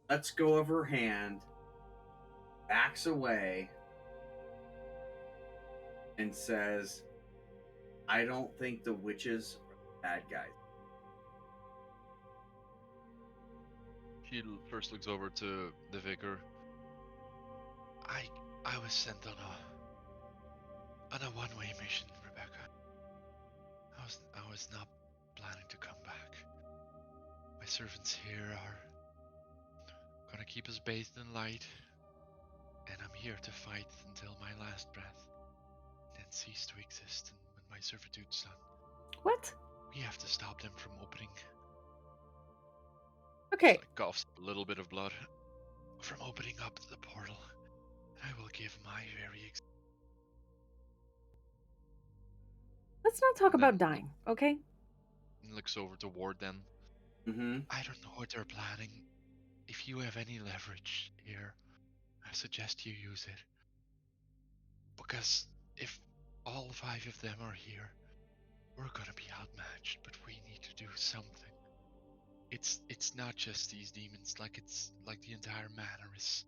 lets go of her hand, backs away, and says, "I don't think the witches are bad guys." He first looks over to the vicar. I was sent on a one-way mission, Rebecca. I was not planning to come back. My servants here are gonna keep us bathed in light, and I'm here to fight until my last breath, then cease to exist. And when my servitude's done, What? we have to stop them from opening. Okay. Just like coughs a little bit of blood from opening up the portal. I will give my very Let's not talk And then about dying, okay? looks over to Ward then. Mm-hmm. I don't know what they're planning. If you have any leverage here, I suggest you use it. Because if all 5 of them are here, we're gonna be outmatched, but we need to do something. It's not just these demons, it's like the entire manor is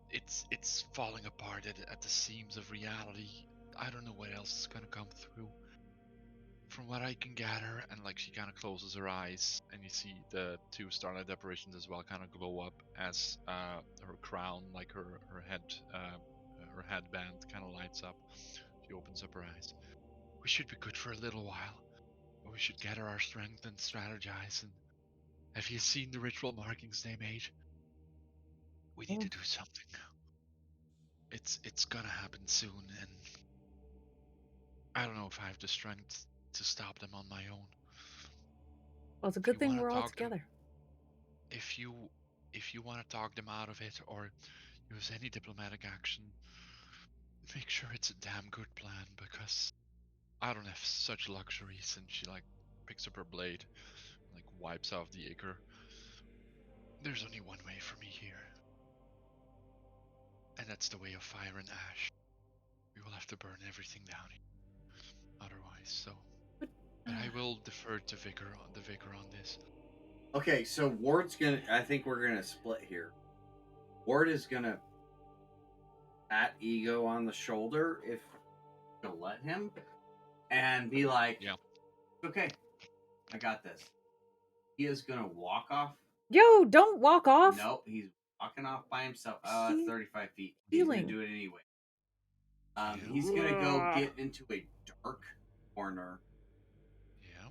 it's falling apart at the seams of reality. I don't know what else is gonna come through. From what I can gather, and she kind of closes her eyes, and you see the 2 starlight apparitions as well kind of glow up as her crown, her headband kind of lights up. She opens up her eyes. We should be good for a little while, but we should gather our strength and strategize. And have you seen the ritual markings they made? We need to do something. It's gonna happen soon, and I don't know if I have the strength to stop them on my own. Well, it's a If good you thing wanna we're all talk them- together. If you want to talk them out of it or use any diplomatic action, make sure it's a damn good plan, because I don't have such luxuries. And she picks up her blade, wipes off the ichor. There's only one way for me here, and that's the way of fire and ash. We will have to burn everything down here, otherwise. So, but I will defer to the vicar on this. Okay, so Ward's gonna. I think we're gonna split here. Ward is gonna pat Ego on the shoulder if you'll let him, and be like, Yeah. Okay, I got this. He is gonna walk off. Yo, don't walk off. Nope, he's walking off by himself. 35 feet. Healing. He's gonna do it anyway. He's gonna go get into a dark corner. Yeah.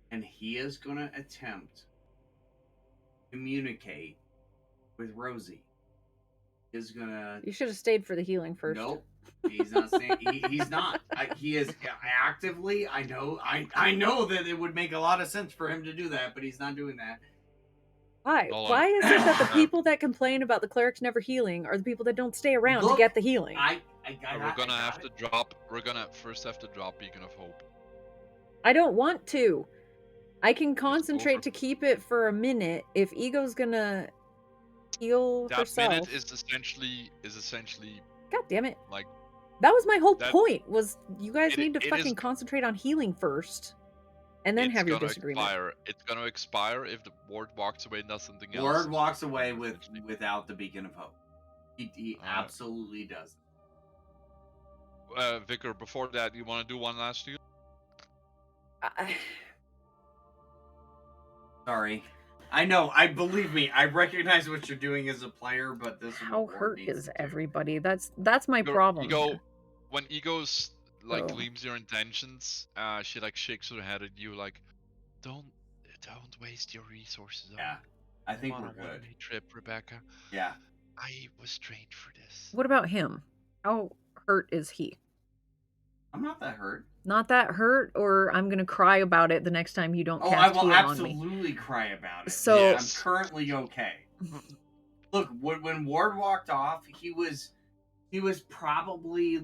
And he is gonna attempt to communicate with Rosie. Is gonna. You should have stayed for the healing first. Nope. He's not saying he's not. He is actively. I know that it would make a lot of sense for him to do that, but he's not doing that. Why? Hold on. Why is it that the people that complain about the clerics never healing are the people that don't stay around to get the healing? We're gonna have to drop. We're gonna first have to drop Beacon of Hope. I don't want to. I can concentrate to keep it for a minute if Ego's gonna heal that herself. Minute is essentially. God damn it! That was my whole point. Was you guys need to fucking concentrate on healing first, and then have your disagreement. It's gonna expire if the Ward walks away and does something else. Ward walks away without the Beacon of Hope. He absolutely does. Vicar, before that, you want to do one last deal? Sorry. I know. Believe me. I recognize what you're doing as a player, but this. How hurt is everybody? That's my problem. When Ego's gleams your intentions, she shakes her head at you don't waste your resources. Yeah, I think we're good. One-way trip, Rebecca. Yeah, I was trained for this. What about him? How hurt is he? I'm not that hurt. Not that hurt, or I'm gonna cry about it the next time you don't cast I will heal absolutely cry about it. So yes. I'm currently okay. Look, when Ward walked off, he was probably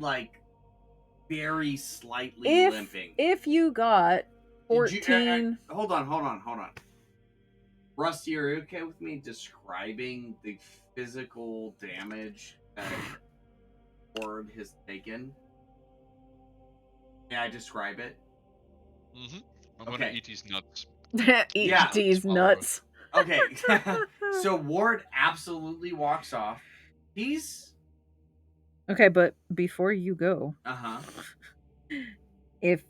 very slightly limping. If you got 14, hold on. Rusty, are you okay with me describing the physical damage that Ward has taken? May I describe it? Mm-hmm. I'm gonna eat these nuts. Eat these nuts. Okay. So Ward absolutely walks off. He's okay, but before you go, if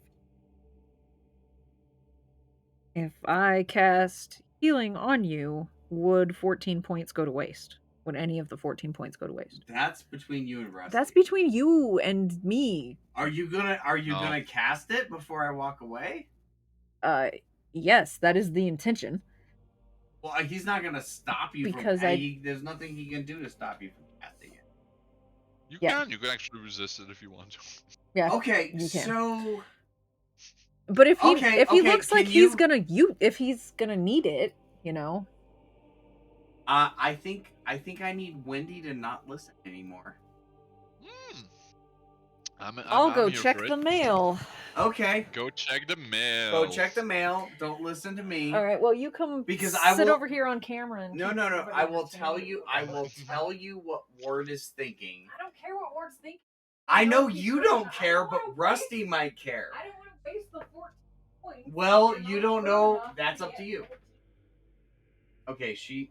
I cast healing on you, would 14 points go to waste? Would any of the 14 points go to waste? That's between you and Rusty. That's between you and me. Are you gonna cast it before I walk away? Yes, that is the intention. Well, he's not gonna stop you because there's nothing he can do to stop you from casting it. You can actually resist it if you want to. Yeah. Okay, so. But if he looks like he's gonna need it, you know. I think I need Wendy to not listen anymore. I'll go I'm here check for it. the mail. Okay. Go check the mail. Go check the mail. Don't listen to me. All right. Well, you come Because sit I will over here on camera and No, keep no, no. everybody I will tell entertained. you. I will tell you what Ward is thinking. I don't care what Ward's thinking. I know he's you gonna- don't I care, don't but wanna Rusty waste- might care. I don't want to waste the 14 points. Well, if you you're don't not know. good enough That's to up to get you. 14. Okay, she's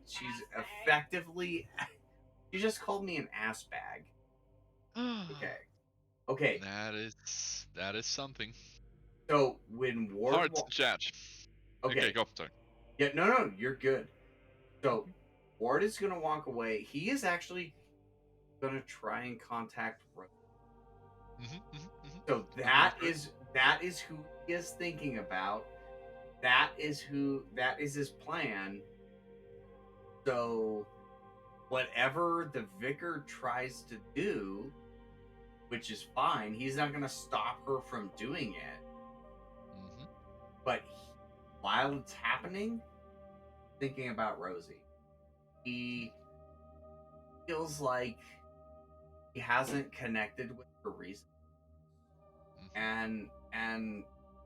effectively. She just called me an ass bag. Okay. Okay. That is something. So when Ward. Hard to judge. Okay. Go. Sorry. Yeah. No. You're good. So Ward is gonna walk away. He is actually gonna try and contact Rose. So that is who he is thinking about. That is his plan. So whatever the vicar tries to do, which is fine, he's not going to stop her from doing it. But while it's happening, thinking about Rosie, he feels like he hasn't connected with her reason, and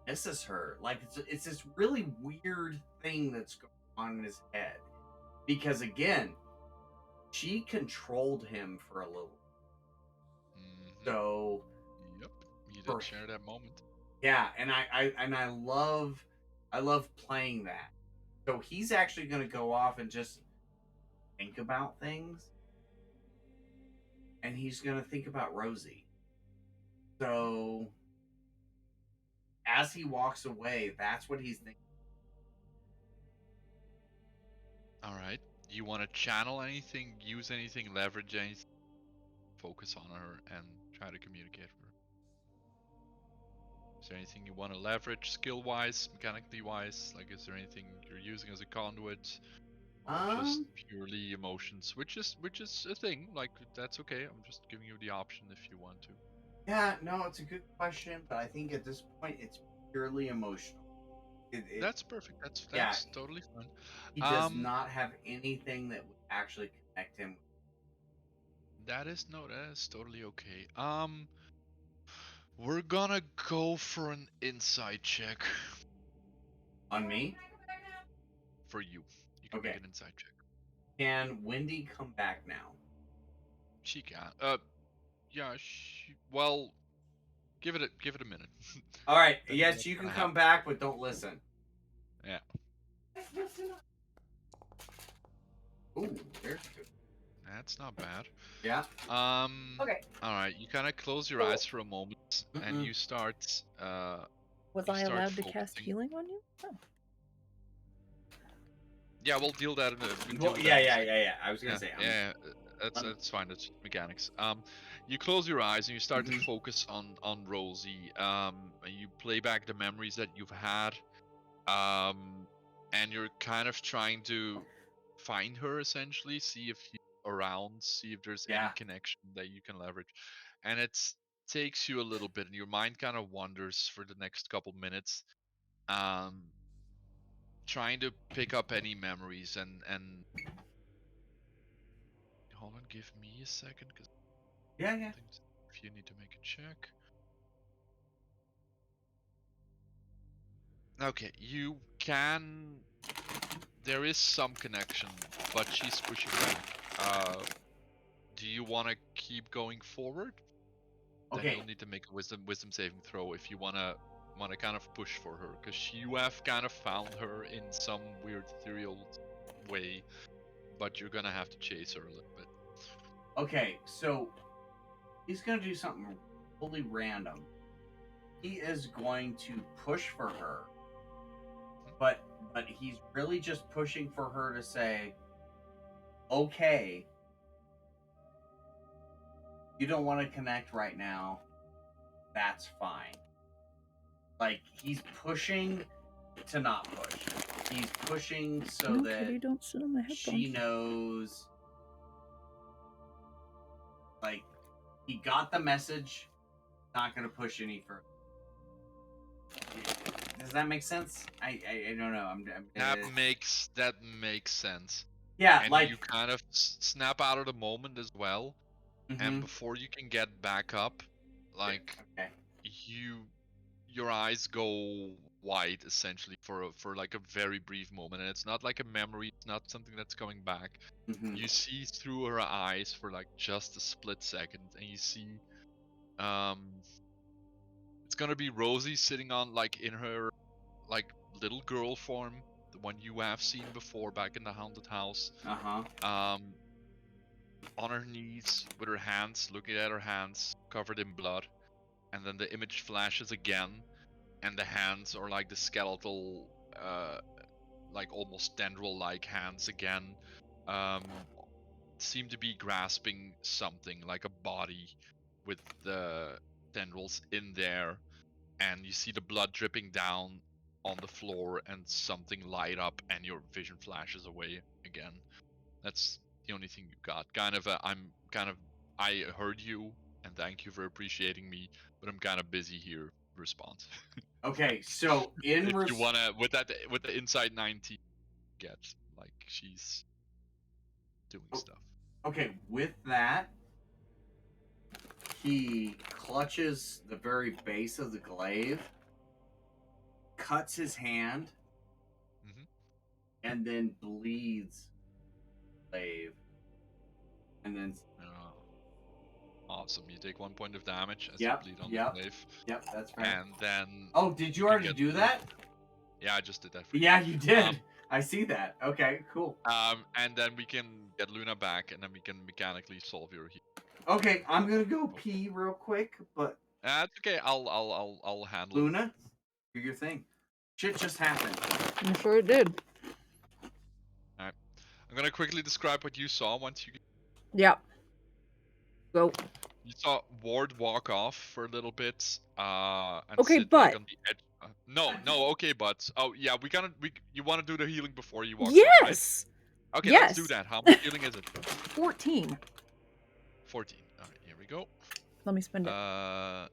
misses her. Like it's this really weird thing that's going on in his head, because again, she controlled him for a little. So yep, you did share that moment. Yeah, and I love playing that. So he's actually going to go off and just think about things, and he's going to think about Rosie. So as he walks away, that's what he's thinking. All right. You want to channel anything, use anything, leverage anything, focus on her, and try to communicate with her. Is there anything you want to leverage skill-wise, mechanically-wise? Like, is there anything you're using as a conduit, or just purely emotions? Which is a thing. Like, that's okay. I'm just giving you the option if you want to. Yeah, no, it's a good question, but I think at this point it's purely emotional. That's perfect. That's totally fine. He does not have anything that would actually connect him. That is totally okay. We're gonna go for an insight check. On me? For you. You can make an insight check. Can Wendy come back now? She can. Yeah. Well, give it a minute. All right. Yes, you can come back, but don't listen. Yeah. Ooh, there's good. That's not bad. Yeah. Okay. All right. You kind of close your eyes for a moment, and you start. Was I allowed to cast healing on you? Oh. Yeah, we'll deal that in a. Yeah. I was gonna say. That's fine. That's mechanics. You close your eyes and you start to focus on Rosie. You play back the memories that you've had. And you're kind of trying to find her, essentially, see if she's around, see if there's any connection that you can leverage. And it takes you a little bit, and your mind kind of wanders for the next couple minutes, trying to pick up any memories. And hold on, give me a second, because if you need to make a check. Okay, you can. There is some connection, but she's pushing back. Do you want to keep going forward? Okay. Then you'll need to make a wisdom saving throw if you wanna kind of push for her, because you have kind of found her in some weird ethereal way, but you're gonna have to chase her a little bit. Okay, so he's gonna do something totally random. He is going to push for her, but he's really just pushing for her to say, okay, you don't want to connect right now, that's fine. Like, he's pushing to not push. He's pushing so that don't sit on my headphones. she knows, like, he got the message, not gonna push any further. Does that make sense? I don't know. That makes sense. Yeah, and like you kind of snap out of the moment as well, and before you can get back up, like Okay. your eyes go white essentially for like a very brief moment, and it's not like a memory, it's not something that's coming back. Mhm. You see through her eyes for like just a split second, and you see it's gonna be Rosie sitting on like in her like little girl form, the one you have seen before back in the haunted house. Uh-huh. On her knees with her hands, looking at her hands covered in blood, and then the image flashes again, and the hands are like the skeletal, like almost tendril-like hands again, um, seem to be grasping something like a body with the tendrils in there, and you see the blood dripping down on the floor and something light up, and your vision flashes away again. That's the only thing you got. I heard you, and thank you for appreciating me, but I'm kind of busy here. Response. Okay, so If you wanna, with the inside 19, get like she's doing stuff. Okay, with that, he clutches the very base of the glaive, cuts his hand, Mhm. and then bleeds glaive. And then Oh, awesome. You take 1 point of damage as you Yep, bleed on the yep. glaive, Yep, that's fair. and then Oh, did you can already get do Luna. that? Yeah, I just did that for you. Yeah, you did. I see that. Okay, cool. And then we can get Luna back, and then we can mechanically solve your heal. Okay, I'm gonna go pee real quick, but That's okay. I'll handle it. Luna, do your thing. Shit just happened. I'm sure it did. Alright. I'm gonna quickly describe what you saw once you Yeah. Go. saw Ward walk off for a little bit, and Okay, sit like but on the edge. No, okay, but oh yeah, you want to do the healing before you walk off, right? yes. Okay, let's do Yes. that. How much healing is it? 14. 14. All right, here we go. Let me spend it. D1.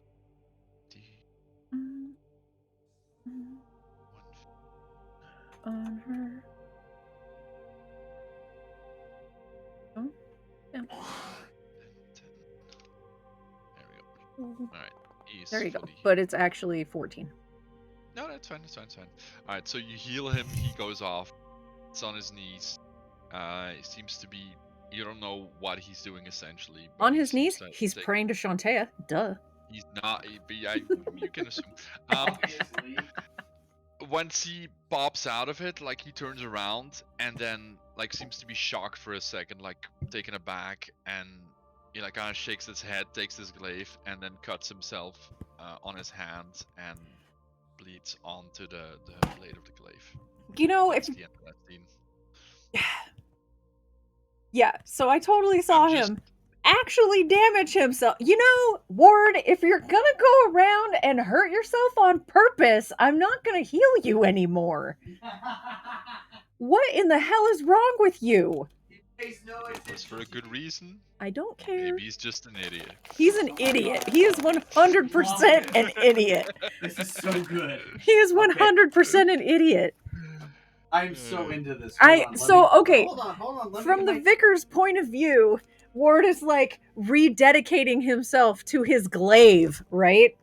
On her. Oh, yeah. 10. There we go. All right. He's There you go. fully But it's actually 14. No, that's fine. That's fine. That's fine. All right. So you heal him. He goes off. It's on his knees. It seems to be. You don't know what he's doing essentially. But On he his seems knees, to he's take- praying to Shantea. Duh. He's not. You can assume. Obviously. Once he pops out of it, like he turns around and then like seems to be shocked for a second, like taken aback, and he like kind of shakes his head, takes his glaive, and then cuts himself on his hand and bleeds onto the blade of the glaive. You know, That's if the end of that scene. yeah, so I totally saw him actually damage himself. You know, Ward, if you're gonna go around and hurt yourself on purpose, I'm not gonna heal you anymore. What in the hell is wrong with you? Pays no It was for a attention good to you. reason. I don't care. Maybe he's just an idiot. He's an idiot. He is 100% an idiot. This is so good. He is 100% an idiot. I'm so into this. Hold on, hold on. From the vicar's point of view, Ward is like rededicating himself to his glaive, right?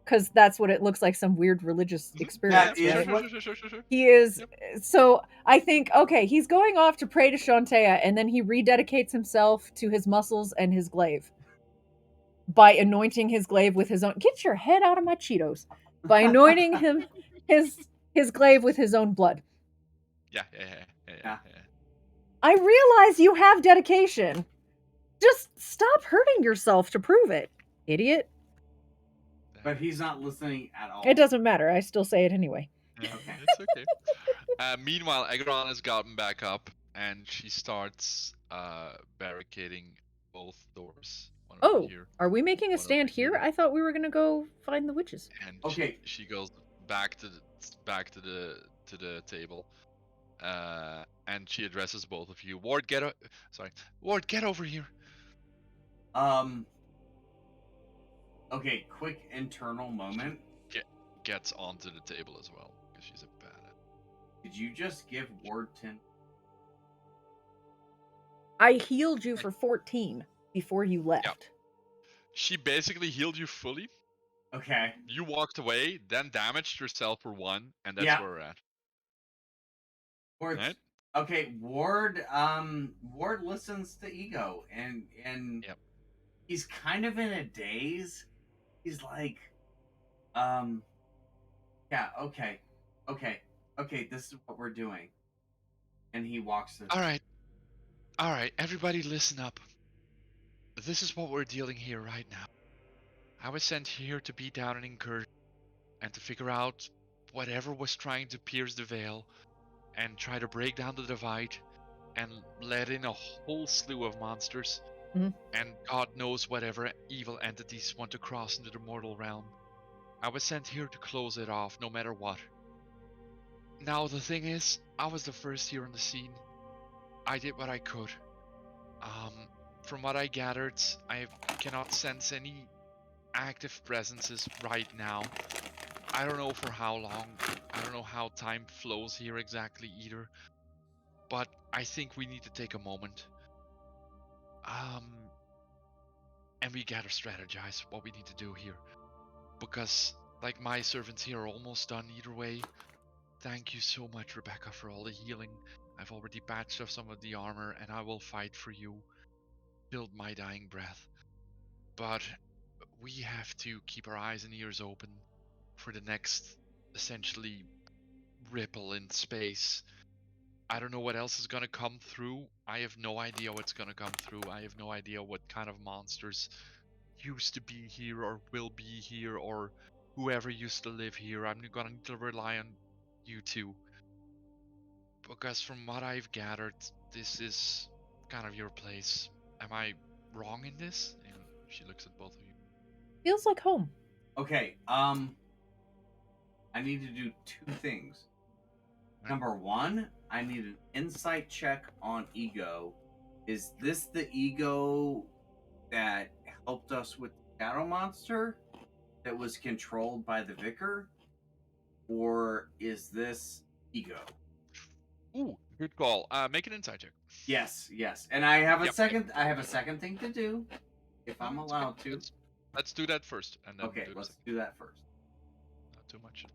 Because that's what it looks like, some weird religious experience. That is right? what- Sure. He is. So I think, okay, he's going off to pray to Shantea, and then he rededicates himself to his muscles and his glaive by anointing his glaive with his own. Get your head out of my Cheetos! By anointing his glaive with his own blood. Yeah. I realize you have dedication. Just stop hurting yourself to prove it, idiot. But he's not listening at all. It doesn't matter. I still say it anyway. Yeah, Okay. it's okay. Meanwhile, Egron has gotten back up, and she starts barricading both doors. One over Oh, here, are we making a one over stand here? I thought we were gonna go find the witches. and Okay. she goes back to the table, and she addresses both of you. Ward, get over here. Okay, quick internal moment. Gets onto the table as well because she's a badass. Did you just give Ward 10? I healed you for 14 before you left. She basically healed you fully. Okay. You walked away, then damaged yourself for 1, and that's Yeah. where we're at. Ward, Right? okay, Ward Ward listens to Ego and Yep. he's kind of in a daze. He's like, yeah, okay, this is what we're doing. And he walks to All right, everybody listen up. This is what we're dealing here right now. I was sent here to beat down an incursion and to figure out whatever was trying to pierce the veil and try to break down the divide and let in a whole slew of monsters Mhm. and God knows whatever evil entities want to cross into the mortal realm. I was sent here to close it off no matter what. Now the thing is, I was the first here on the scene. I did what I could. From what I gathered, I cannot sense any active presences right now. I don't know for how long. I don't know how time flows here exactly either. But I think we need to take a moment. And we gotta strategize what we need to do here. Because, like, my servants here are almost done either way. Thank you so much, Rebecca, for all the healing. I've already patched up some of the armor, and I will fight for you till my dying breath. But we have to keep our eyes and ears open for the next, essentially, ripple in space. I don't know what else is gonna come through. I have no idea what's gonna come through. I have no idea what kind of monsters used to be here or will be here or whoever used to live here. I'm gonna need to rely on you two. Because from what I've gathered, this is kind of your place. Am I wrong in this? And she looks at both of you. Feels like home. Okay, I need to do 2 things. Right. Number 1, I need an insight check on Ego. Is this the Ego that helped us with the shadow monster that was controlled by the vicar? Or is this Ego? Ooh, good call. Make an insight check. Yes. And I have a Yep. second thing to do if I'm No, it's okay. allowed to. Let's do that first, and then Okay, do the let's second. do that first. Not too much.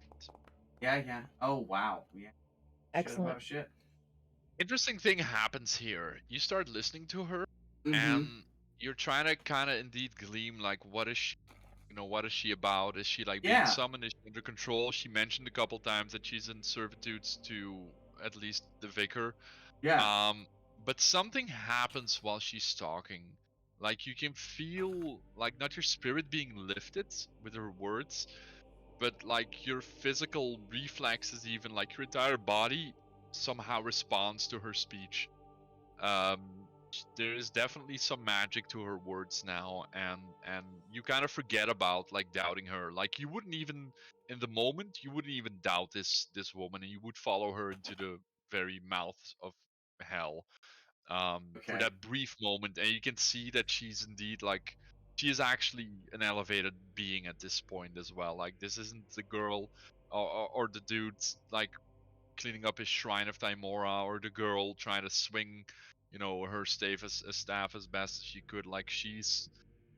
Yeah. Oh wow. Yeah. Excellent. Shit about shit. Interesting thing happens here. You start listening to her, Mm-hmm. and you're trying to kind of indeed glean, like, what is she, what is she about? Is she like being Yeah. summoned? Is she under control? She mentioned a couple times that she's in servitude to at least the vicar. Yeah. But something happens while she's talking. Like, you can feel like not your spirit being lifted with her words, but like your physical reflexes, even like your entire body somehow responds to her speech. um there is definitely some magic to her words now, and you kind of forget about like doubting her. Like, you wouldn't even, in the moment, you wouldn't even doubt this woman, and you would follow her into the very mouth of hell, for Okay. that brief moment. And you can see that she's indeed like, she is actually an elevated being at this point as well. Like, this isn't the girl or the dude's like cleaning up his shrine of Timora, or the girl trying to swing, her staff as best as she could. Like,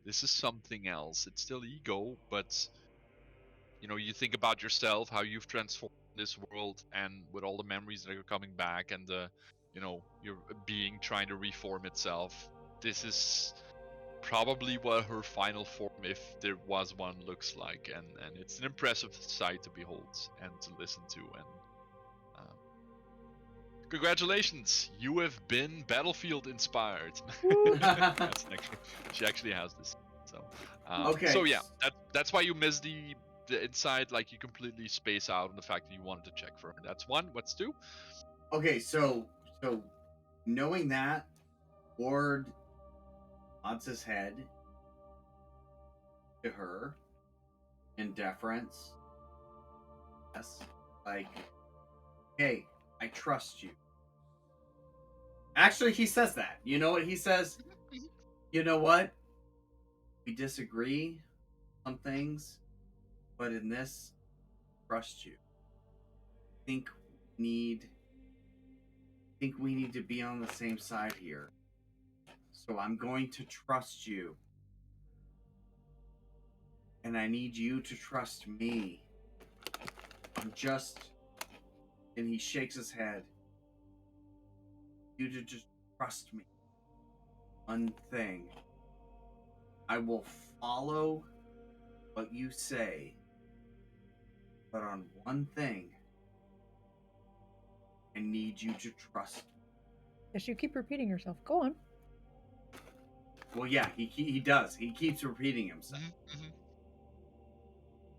this is something else. It's still ego, but you think about yourself, how you've transformed this world, and with all the memories that are coming back, and your being trying to reform itself. This is probably what her final form, if there was one, looks like, and it's an impressive sight to behold and to listen to. And um, congratulations, you have been battlefield inspired. She actually has this. So, Okay. so yeah, that's why you missed the inside. Like, you completely space out on the fact that you wanted to check for her. That's one. What's two? Okay, so knowing that, Ward nods his head to her in deference. Yes. Like, hey, I trust you. Actually, he says that. You know what he says? You know what? We disagree on things, but in this, trust you. Think need think we need to be on the same side here. So I'm going to trust you. And I need you to trust me. I'm just... And he shakes his head. You to just trust me. One thing. I will follow what you say. But on one thing, I need you to trust me. Yes, you keep repeating yourself. Go on. Well, yeah, he does. He keeps repeating himself. Mm-hmm.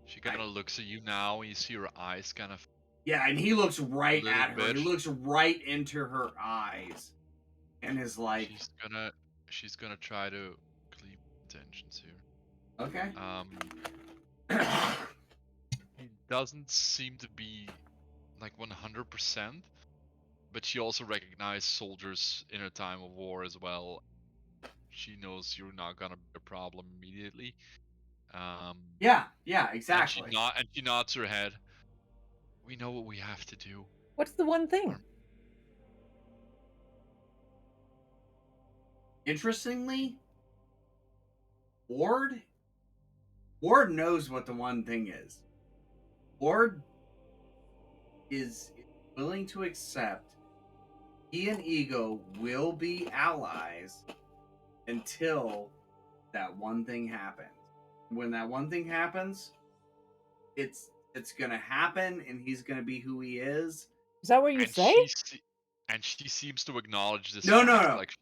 She kind of looks at you now. You see her eyes kind of. Yeah, and he looks right little at her. bit. He looks right into her eyes, and is like, She's gonna try to keep intentions here. okay. He doesn't seem to be like 100%, but she also recognizes soldiers in a time of war as well. She knows you're not gonna be a problem immediately. Yeah, exactly. And she nods her head. We know what we have to do. What's the one thing? Interestingly, Ward knows what the one thing is. Ward is willing to accept he and Ego will be allies until that one thing happens. When that one thing happens, it's gonna happen, and he's gonna be who he is. Is that what you say? She seems to acknowledge this. No. Like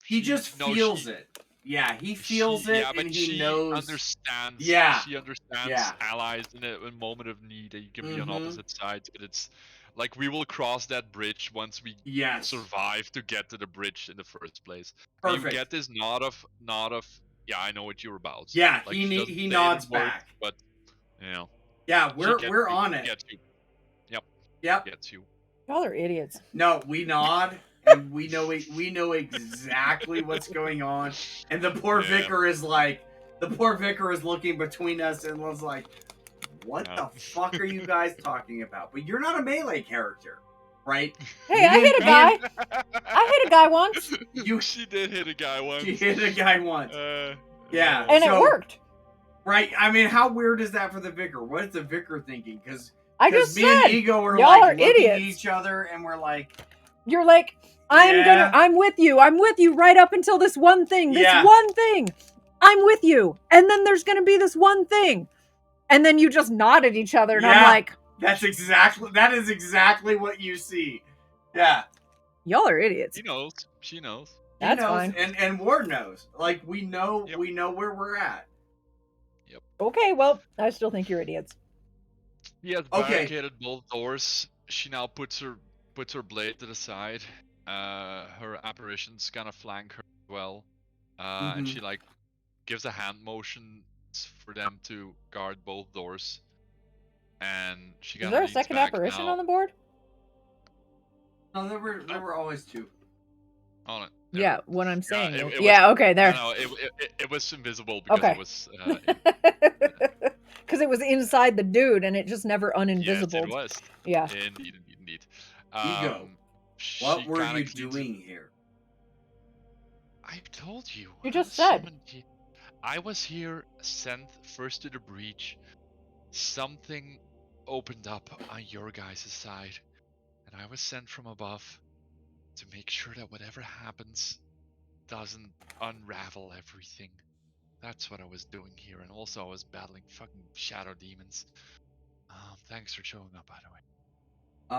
he just feels it. Yeah, he feels it, and he knows. Understands. Yeah, she understands allies in a moment of need that you can be on opposite sides. But it's like we will cross that bridge once we survive to get to the bridge in the first place. Perfect. And you get this nod of. Yeah, I know what you're about. Yeah, like he nods back. But you know. Yeah, we're on it. Gets you. Yep. Gets you. Y'all are idiots. No, we nod, and we know exactly what's going on. And the poor vicar is like, looking between us and was like, "What the fuck are you guys talking about?" But you're not a melee character, right? Hey, I hit a guy. I hit a guy once. She did hit a guy once. She hit a guy once. Yeah, and it worked. Right? I mean, how weird is that for the vicar? What is the vicar thinking? Because I just me said, and Ego are y'all like are looking idiots. at each other, and we're like, you're like, I'm with you right up until this one thing. One thing. I'm with you. And then there's gonna be this one thing. And then you just nod at each other, and I'm like, that is exactly what you see. Yeah. Y'all are idiots. He knows. She knows. That's knows, fine. And Ward knows. Like, we know where we're at. Yep. Okay, well, I still think you're idiots. He has barricaded both doors. She now puts her blade to the side. Her apparitions kind of flank her as well. And she like gives a hand motion for them to guard both doors. And she Is there a second apparition on the board? No, there were always two. On it. Yeah, what I'm saying. Okay, there. No, it was invisible because it was. Because it was inside the dude, and it just never uninvisible. Yes, it was. Yeah. Indeed. Ego, what were you doing here? I've told you. You just said. I was here, sent first to the breach. Something opened up on your guys' side, and I was sent from above to make sure that whatever happens doesn't unravel everything. That's what I was doing here, and also I was battling fucking shadow demons. Thanks for showing up, by the way.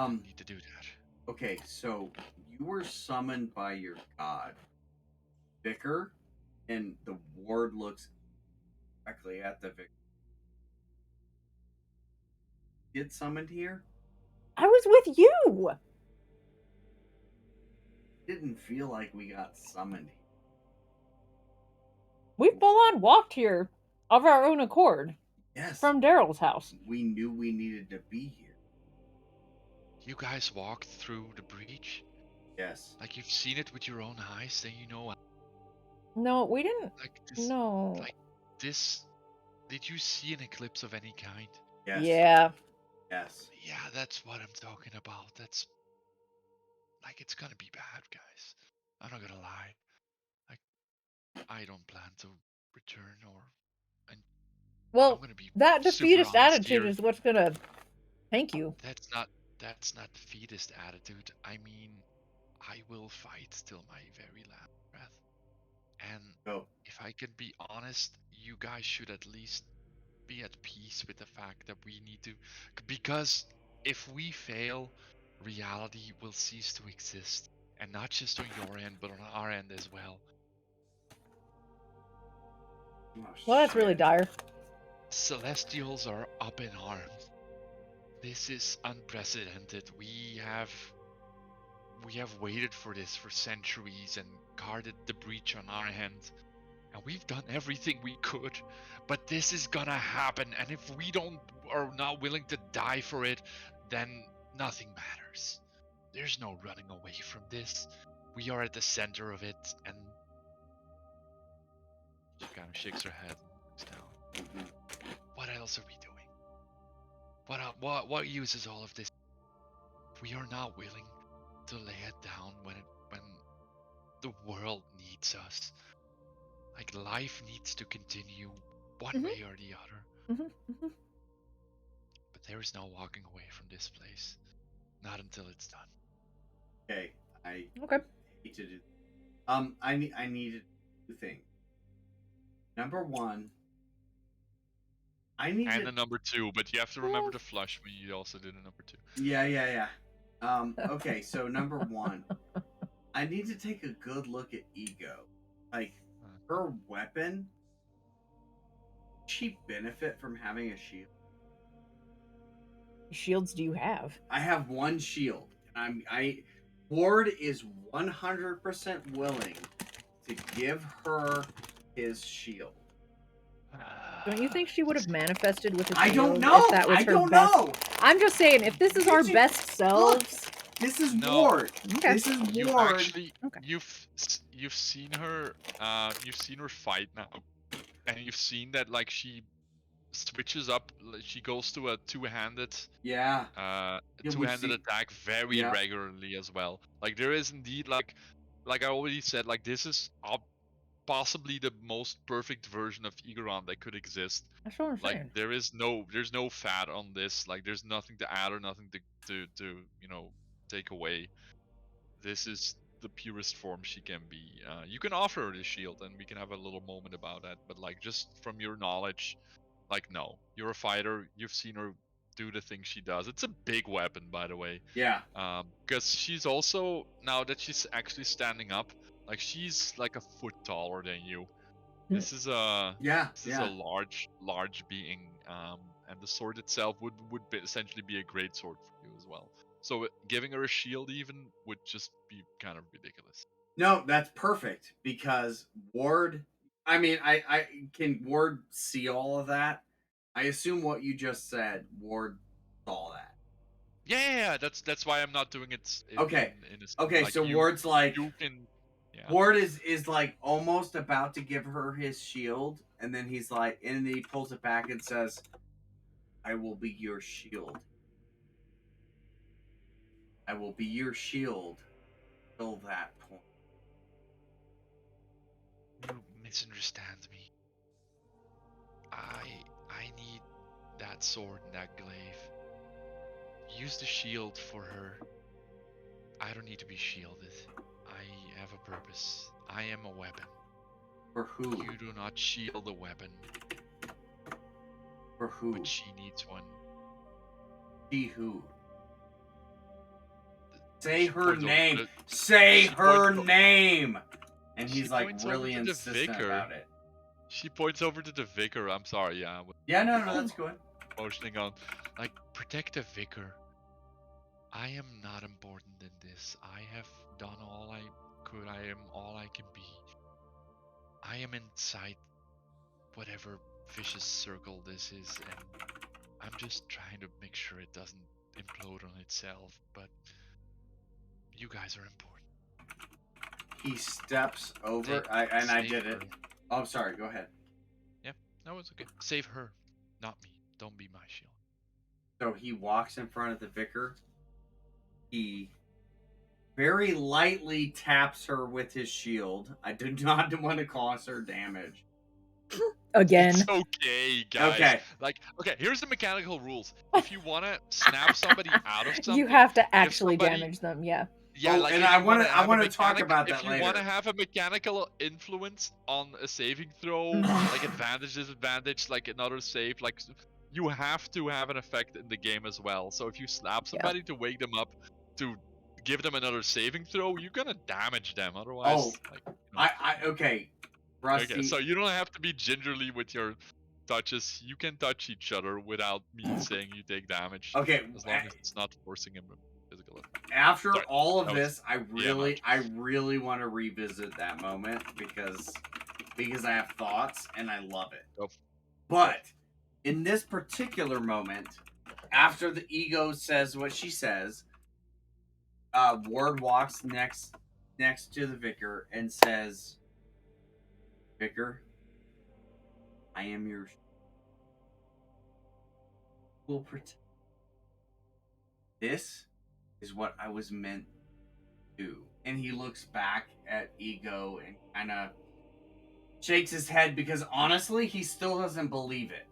Didn't need to do that. Okay, so you were summoned by your god, Vicar, and the ward looks directly at the vicar. Get summoned here? I was with you. Didn't feel like we got summoned. We full on walked here of our own accord. Yes. From Daryl's house. We knew we needed to be here. You guys walked through the breach? Yes. Like you've seen it with your own eyes, then you know. No, we didn't. Like this, no. Like this. Did you see an eclipse of any kind? Yes. Yeah. Yes. Yeah, that's what I'm talking about. That's like it's gonna be bad, guys. I'm not gonna lie. Like I don't plan to return or I'm Well, gonna be that super defeatist honest attitude here. is what's gonna tank you. That's not defeatist attitude. I mean, I will fight till my very last breath. And Go. if I can be honest, you guys should at least be at peace with the fact that we need to, because if we fail, reality will cease to exist, and not just on your end, but on our end as well. Oh, Well, that's really shit. dire. Celestials are up in arms. This is unprecedented. We have waited for this for centuries and guarded the breach on our hand. And we've done everything we could, but this is gonna happen. And if we are not willing to die for it, then nothing matters. There's no running away from this. We are at the center of it, and she kind of shakes her head and looks down. What else are we doing? What use is all of this? We are not willing to lay it down when the world needs us. Like, life needs to continue one Mhm. way or the other. Mm-hmm. But there is no walking away from this place. Not until it's done. Okay, I Okay. hate to do. I needed two things. Number one, I And needed. a number 2, but you have to remember to flush when you also did a number 2. Yeah. Okay, so number one, I need to take a good look at Ego. Like, her weapon, she benefit from having a shield. Shields do you have? I have one shield. Ward is 100% willing to give her his shield. Don't you think she would have manifested with a shield? I don't know. If that was I her don't best? know. I'm just saying, if this is our best selves, This is No. Ward. okay. This is You Ward. actually, Okay. you've seen her fight now, and you've seen that, like, she switches up. She goes to a two-handed Yeah. two-handed we see- attack very Yeah. regularly as well. Like, there is indeed, like I already said, like, this is possibly the most perfect version of Igaron that could exist. That's what I'm Like, saying. there's no fat on this. Like, there's nothing to add or nothing to take away. This is the purest form she can be. You can offer her the shield, and we can have a little moment about that. But, like, just from your knowledge, like, no, you're a fighter. You've seen her do the thing she does. It's a big weapon, by the way. Yeah. Because she's also, now that she's actually standing up, like, she's like a foot taller than you. This is a Yeah. large being, and the sword itself would essentially be a great sword for you as well. So giving her a shield even would just be kind of ridiculous. No, that's perfect because Ward. I mean, I can Ward see all of that. I assume what you just said, Ward saw that. Yeah. That's why I'm not doing it. Okay. In a scene. Okay, Like, so Ward's like, you can. Yeah. Ward is like almost about to give her his shield, and then he's like, and then he pulls it back and says, "I will be your shield. I will be your shield till that point." You misunderstand me. I need that sword and that glaive. Use the shield for her. I don't need to be shielded. I have a purpose. I am a weapon. For who? You do not shield a weapon, For who? but she needs one. She who? Say She her points over name. to Say she her points name. And she he's like points over really to the insistent vicar. about it. She points over to the vicar. I'm sorry, yeah. Yeah, no, that's good. Motioning on, like, protect the vicar. I am not important in this. I have done all I could. I am all I can be. I am inside whatever vicious circle this is, and I'm just trying to make sure it doesn't implode on itself. But you guys are important. He steps over. I did it. Oh, I'm sorry. Go ahead. Yeah, no, it's okay. Save her, not me. Don't be my shield. So he walks in front of the vicar. He very lightly taps her with his shield. I do not want to cause her damage. Again. It's okay, guys. Okay. Like, okay, here's the mechanical rules. If you want to snap somebody out of something, You have to if actually somebody- damage them, yeah. Yeah, Oh, like and if I you want wanna- to I wanna talk about that if you want to later. have a mechanical influence on a saving throw, Mhm. like advantage, disadvantage, like another save, like you have to have an effect in the game as well. So if you slap somebody to wake them up, to give them another saving throw, you're gonna damage them. Otherwise, Oh, like, you know. okay, Rusty. Okay, so you don't have to be gingerly with your touches. You can touch each other without me saying you take damage, Okay, as long as it's not forcing him a physical effect. after Sorry, all of that was this, I really want to revisit that moment because I have thoughts and I love it. Go. But in this particular moment, after the ego says what she says, Ward walks next to the vicar and says, "Vicar, I am your will protect. This is what I was meant to do." And he looks back at Ego and kind of shakes his head because honestly, he still doesn't believe it.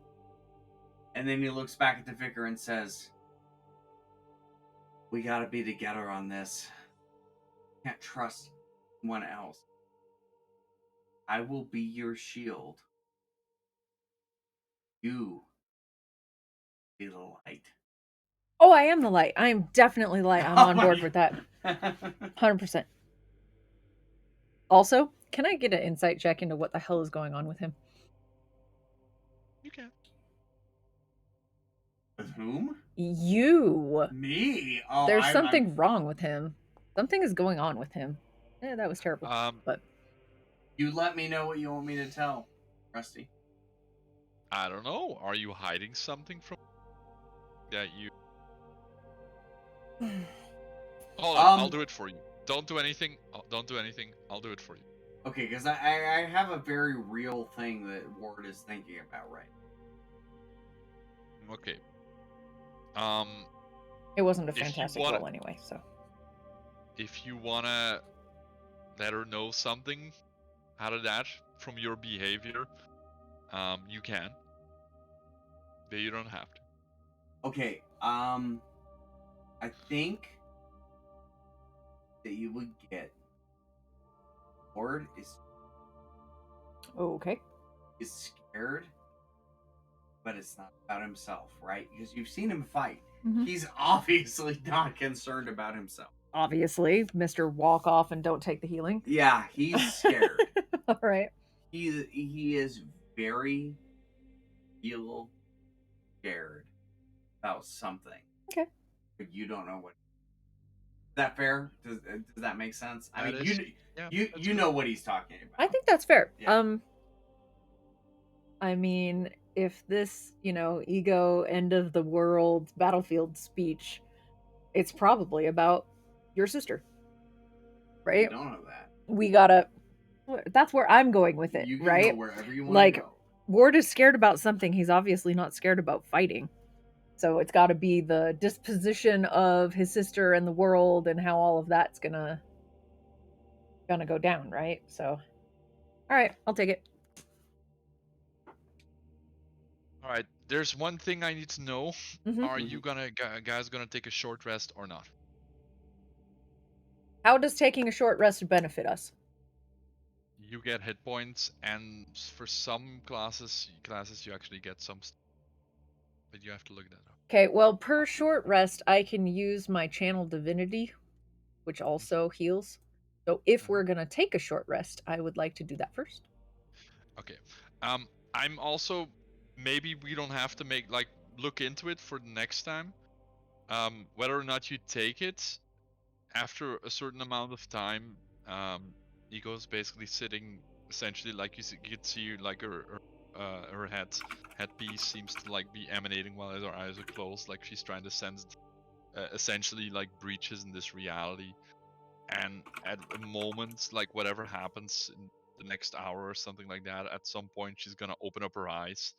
And then he looks back at the vicar and says, "We gotta be together on this. Can't trust anyone else. I will be your shield. You be the light." Oh, I am the light. I am definitely light. I'm on board with that. 100%. Also, can I get an insight check into what the hell is going on with him? You can. With whom? You. Me? Oh, There's something wrong with him. Something is going on with him. That was terrible. But you let me know what you want me to tell, Rusty. I don't know. Are you hiding something from that you? Hold on, I'll do it for you. Don't do anything. Don't do anything. I'll do it for you. Okay, because I have a very real thing that Ward is thinking about right now. Okay. It wasn't a fantastic roll anyway, so. If you wanna let her know something out of that from your behavior, you can. But you don't have to. Okay, I think that you would get Ward is Okay. scared, but it's not about himself, right? Because you've seen him fight. Mhm. He's obviously not concerned about himself. Obviously, Mr. Walk Off and Don't Take the Healing. Yeah, he's scared. All right. He is very feel scared about something. Okay. But you don't know what. Is that fair? Does that make sense? I mean, you know what he's talking about. I think that's fair. Yeah. I mean, if this, ego end of the world battlefield speech, it's probably about your sister. Right? I don't know that. We gotta. That's where I'm going with it, You can right? go wherever you want Like, to go. Ward is scared about something. He's obviously not scared about fighting. So it's got to be the disposition of his sister and the world and how all of that's gonna go down, right? So, all right, I'll take it. All right. There's one thing I need to know. Mhm. Are you guys gonna take a short rest or not? How does taking a short rest benefit us? You get hit points, and for some classes you actually get some. But you have to look that up. Okay, well, per short rest, I can use my channel divinity, which also heals. So if we're gonna take a short rest, I would like to do that first. Okay. I'm also, maybe we don't have to look into it for the next time. Whether or not you take it after a certain amount of time, Ego's basically sitting essentially like you could see like her headpiece seems to like be emanating while her eyes are closed, like she's trying to sense essentially like breaches in this reality. And at a moment, like whatever happens in the next hour or something like that, at some point she's gonna open up her eyes,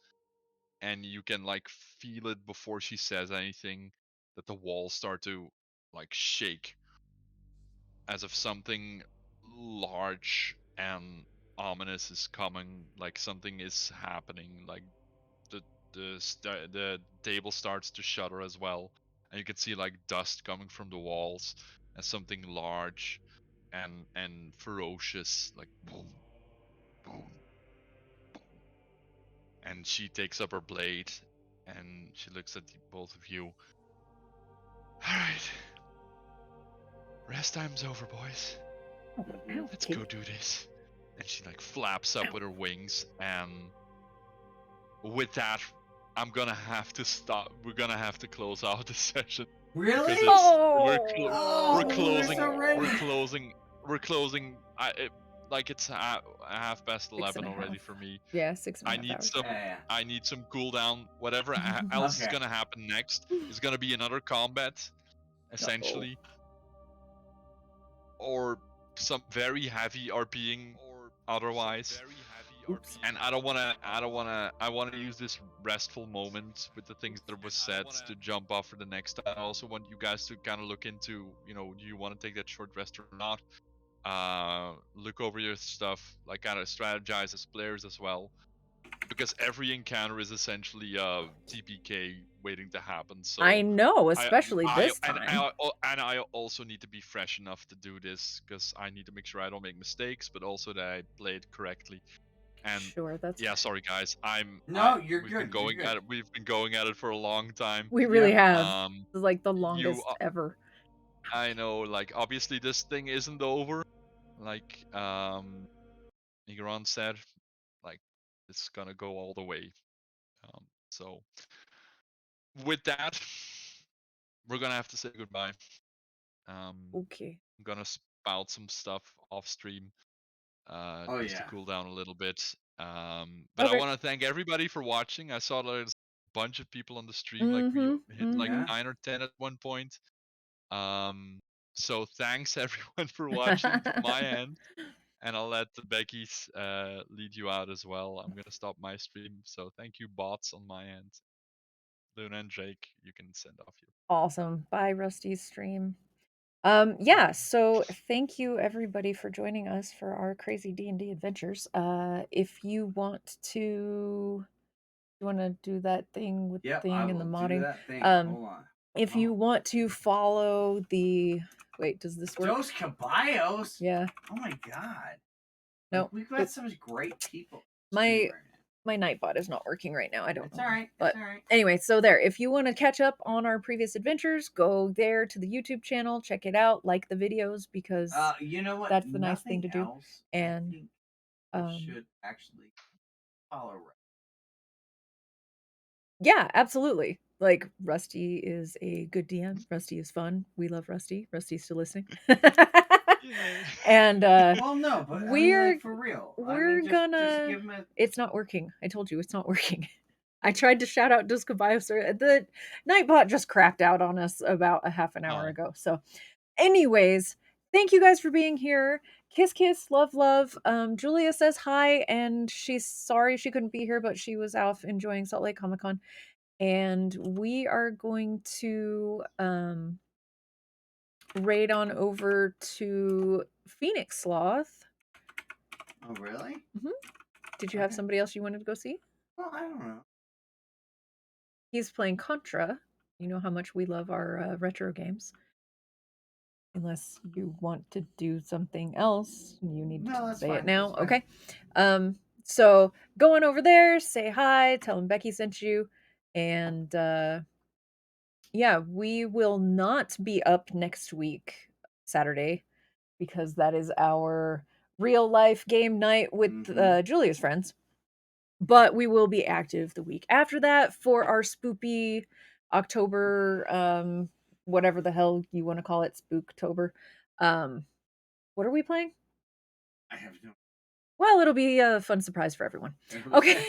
and you can like feel it before she says anything, that the walls start to like shake, as if something large and ominous is coming, like something is happening, like the table starts to shudder as well, and you can see like dust coming from the walls, and something large and ferocious, like boom, boom, boom. And she takes up her blade, and she looks at both of you. All right, rest time's over, boys. Ow, Let's Kate. go do this. And she like flaps up with her wings, and with that, I'm gonna have to stop. We're gonna have to close out the session. Really? Because it's we're Oh, closing it's already- we're closing like it's half past 11 6.5. already for me. Yeah, 6.5 I need hours. some Yeah. I need some cooldown. Whatever else is Okay. gonna happen next is gonna be another combat, essentially, or some very heavy RPing or otherwise. Oops. And I want to use this restful moment with the things that was said to jump off for the next time. I also want you guys to kind of look into, do you want to take that short rest or not? Look over your stuff, like kind of strategize as players as well, because every encounter is essentially TPK waiting to happen. So I know, I- especially this and time. I also need to be fresh enough to do this, because I need to make sure I don't make mistakes, but also that I play it correctly. And Sure, that's yeah, fine. sorry guys, No, you're we've good. been going You're good. at it. We've been going at it for a long time. We really Yeah. have. This is like the longest ever. I know, like obviously this thing isn't over. Like Igran said, like it's gonna go all the way. So with that, we're gonna have to say goodbye. Okay. I'm gonna spout some stuff off stream, just to Yeah. cool down a little bit. But I Okay. want to thank everybody for watching. I saw there's a bunch of people on the stream, like we hit like Yeah. 9 or 10 at one point. So thanks everyone for watching from my end, and I'll let the Becky's lead you out as well. I'm gonna stop my stream. So thank you, bots, on my end. Luna and Jake, you can send off your. Awesome. Bye, Rusty's stream. Yeah, so thank you everybody for joining us for our crazy D&D adventures. If you want to do that thing with the thing and the modding. That thing. Hold on. If you want to follow the wait, does this work? Dos Caballos? Yeah. Oh my god. No. We've got some great people. My Nightbot is not working right now. I don't It's know. all right. But It's all right. anyway, so there. If you want to catch up on our previous adventures, go there to the YouTube channel, check it out, like the videos, because you know what? that's the nice thing to do. Else, And should actually follow. Yeah, absolutely. Like Rusty is a good DM. Rusty is fun. We love Rusty. Rusty's still listening. And Well, no, but we're for real. We're gonna. Just give him It's not working. I told you it's not working. I tried to shout out Disco Bios. The Nightbot just crapped out on us about a half an hour ago. So, anyways, thank you guys for being here. Kiss, kiss, love, love. Julia says hi, and she's sorry she couldn't be here, but she was out enjoying Salt Lake Comic Con. And we are going to raid on over to Phoenix Sloth. Oh, really? Mm-hmm. Did you have somebody else you wanted to go see? Well, I don't know. He's playing Contra. You know how much we love our retro games. Unless you want to do something else, you need to say it now. Okay. So go on over there, say hi, tell him Becky sent you, and yeah, we will not be up next week, Saturday, because that is our real life game night with Julia's friends. But we will be active the week after that for our spoopy October, whatever the hell you want to call it, Spooktober. What are we playing? I have no. Well, it'll be a fun surprise for everyone. Okay.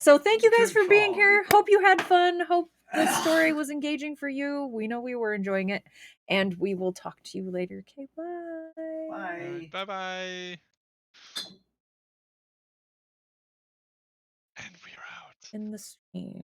So thank you guys for being here. Hope you had fun. Hope the story was engaging for you. We know we were enjoying it. And we will talk to you later. Okay, bye. Bye. Bye-bye. And we're out. In the stream.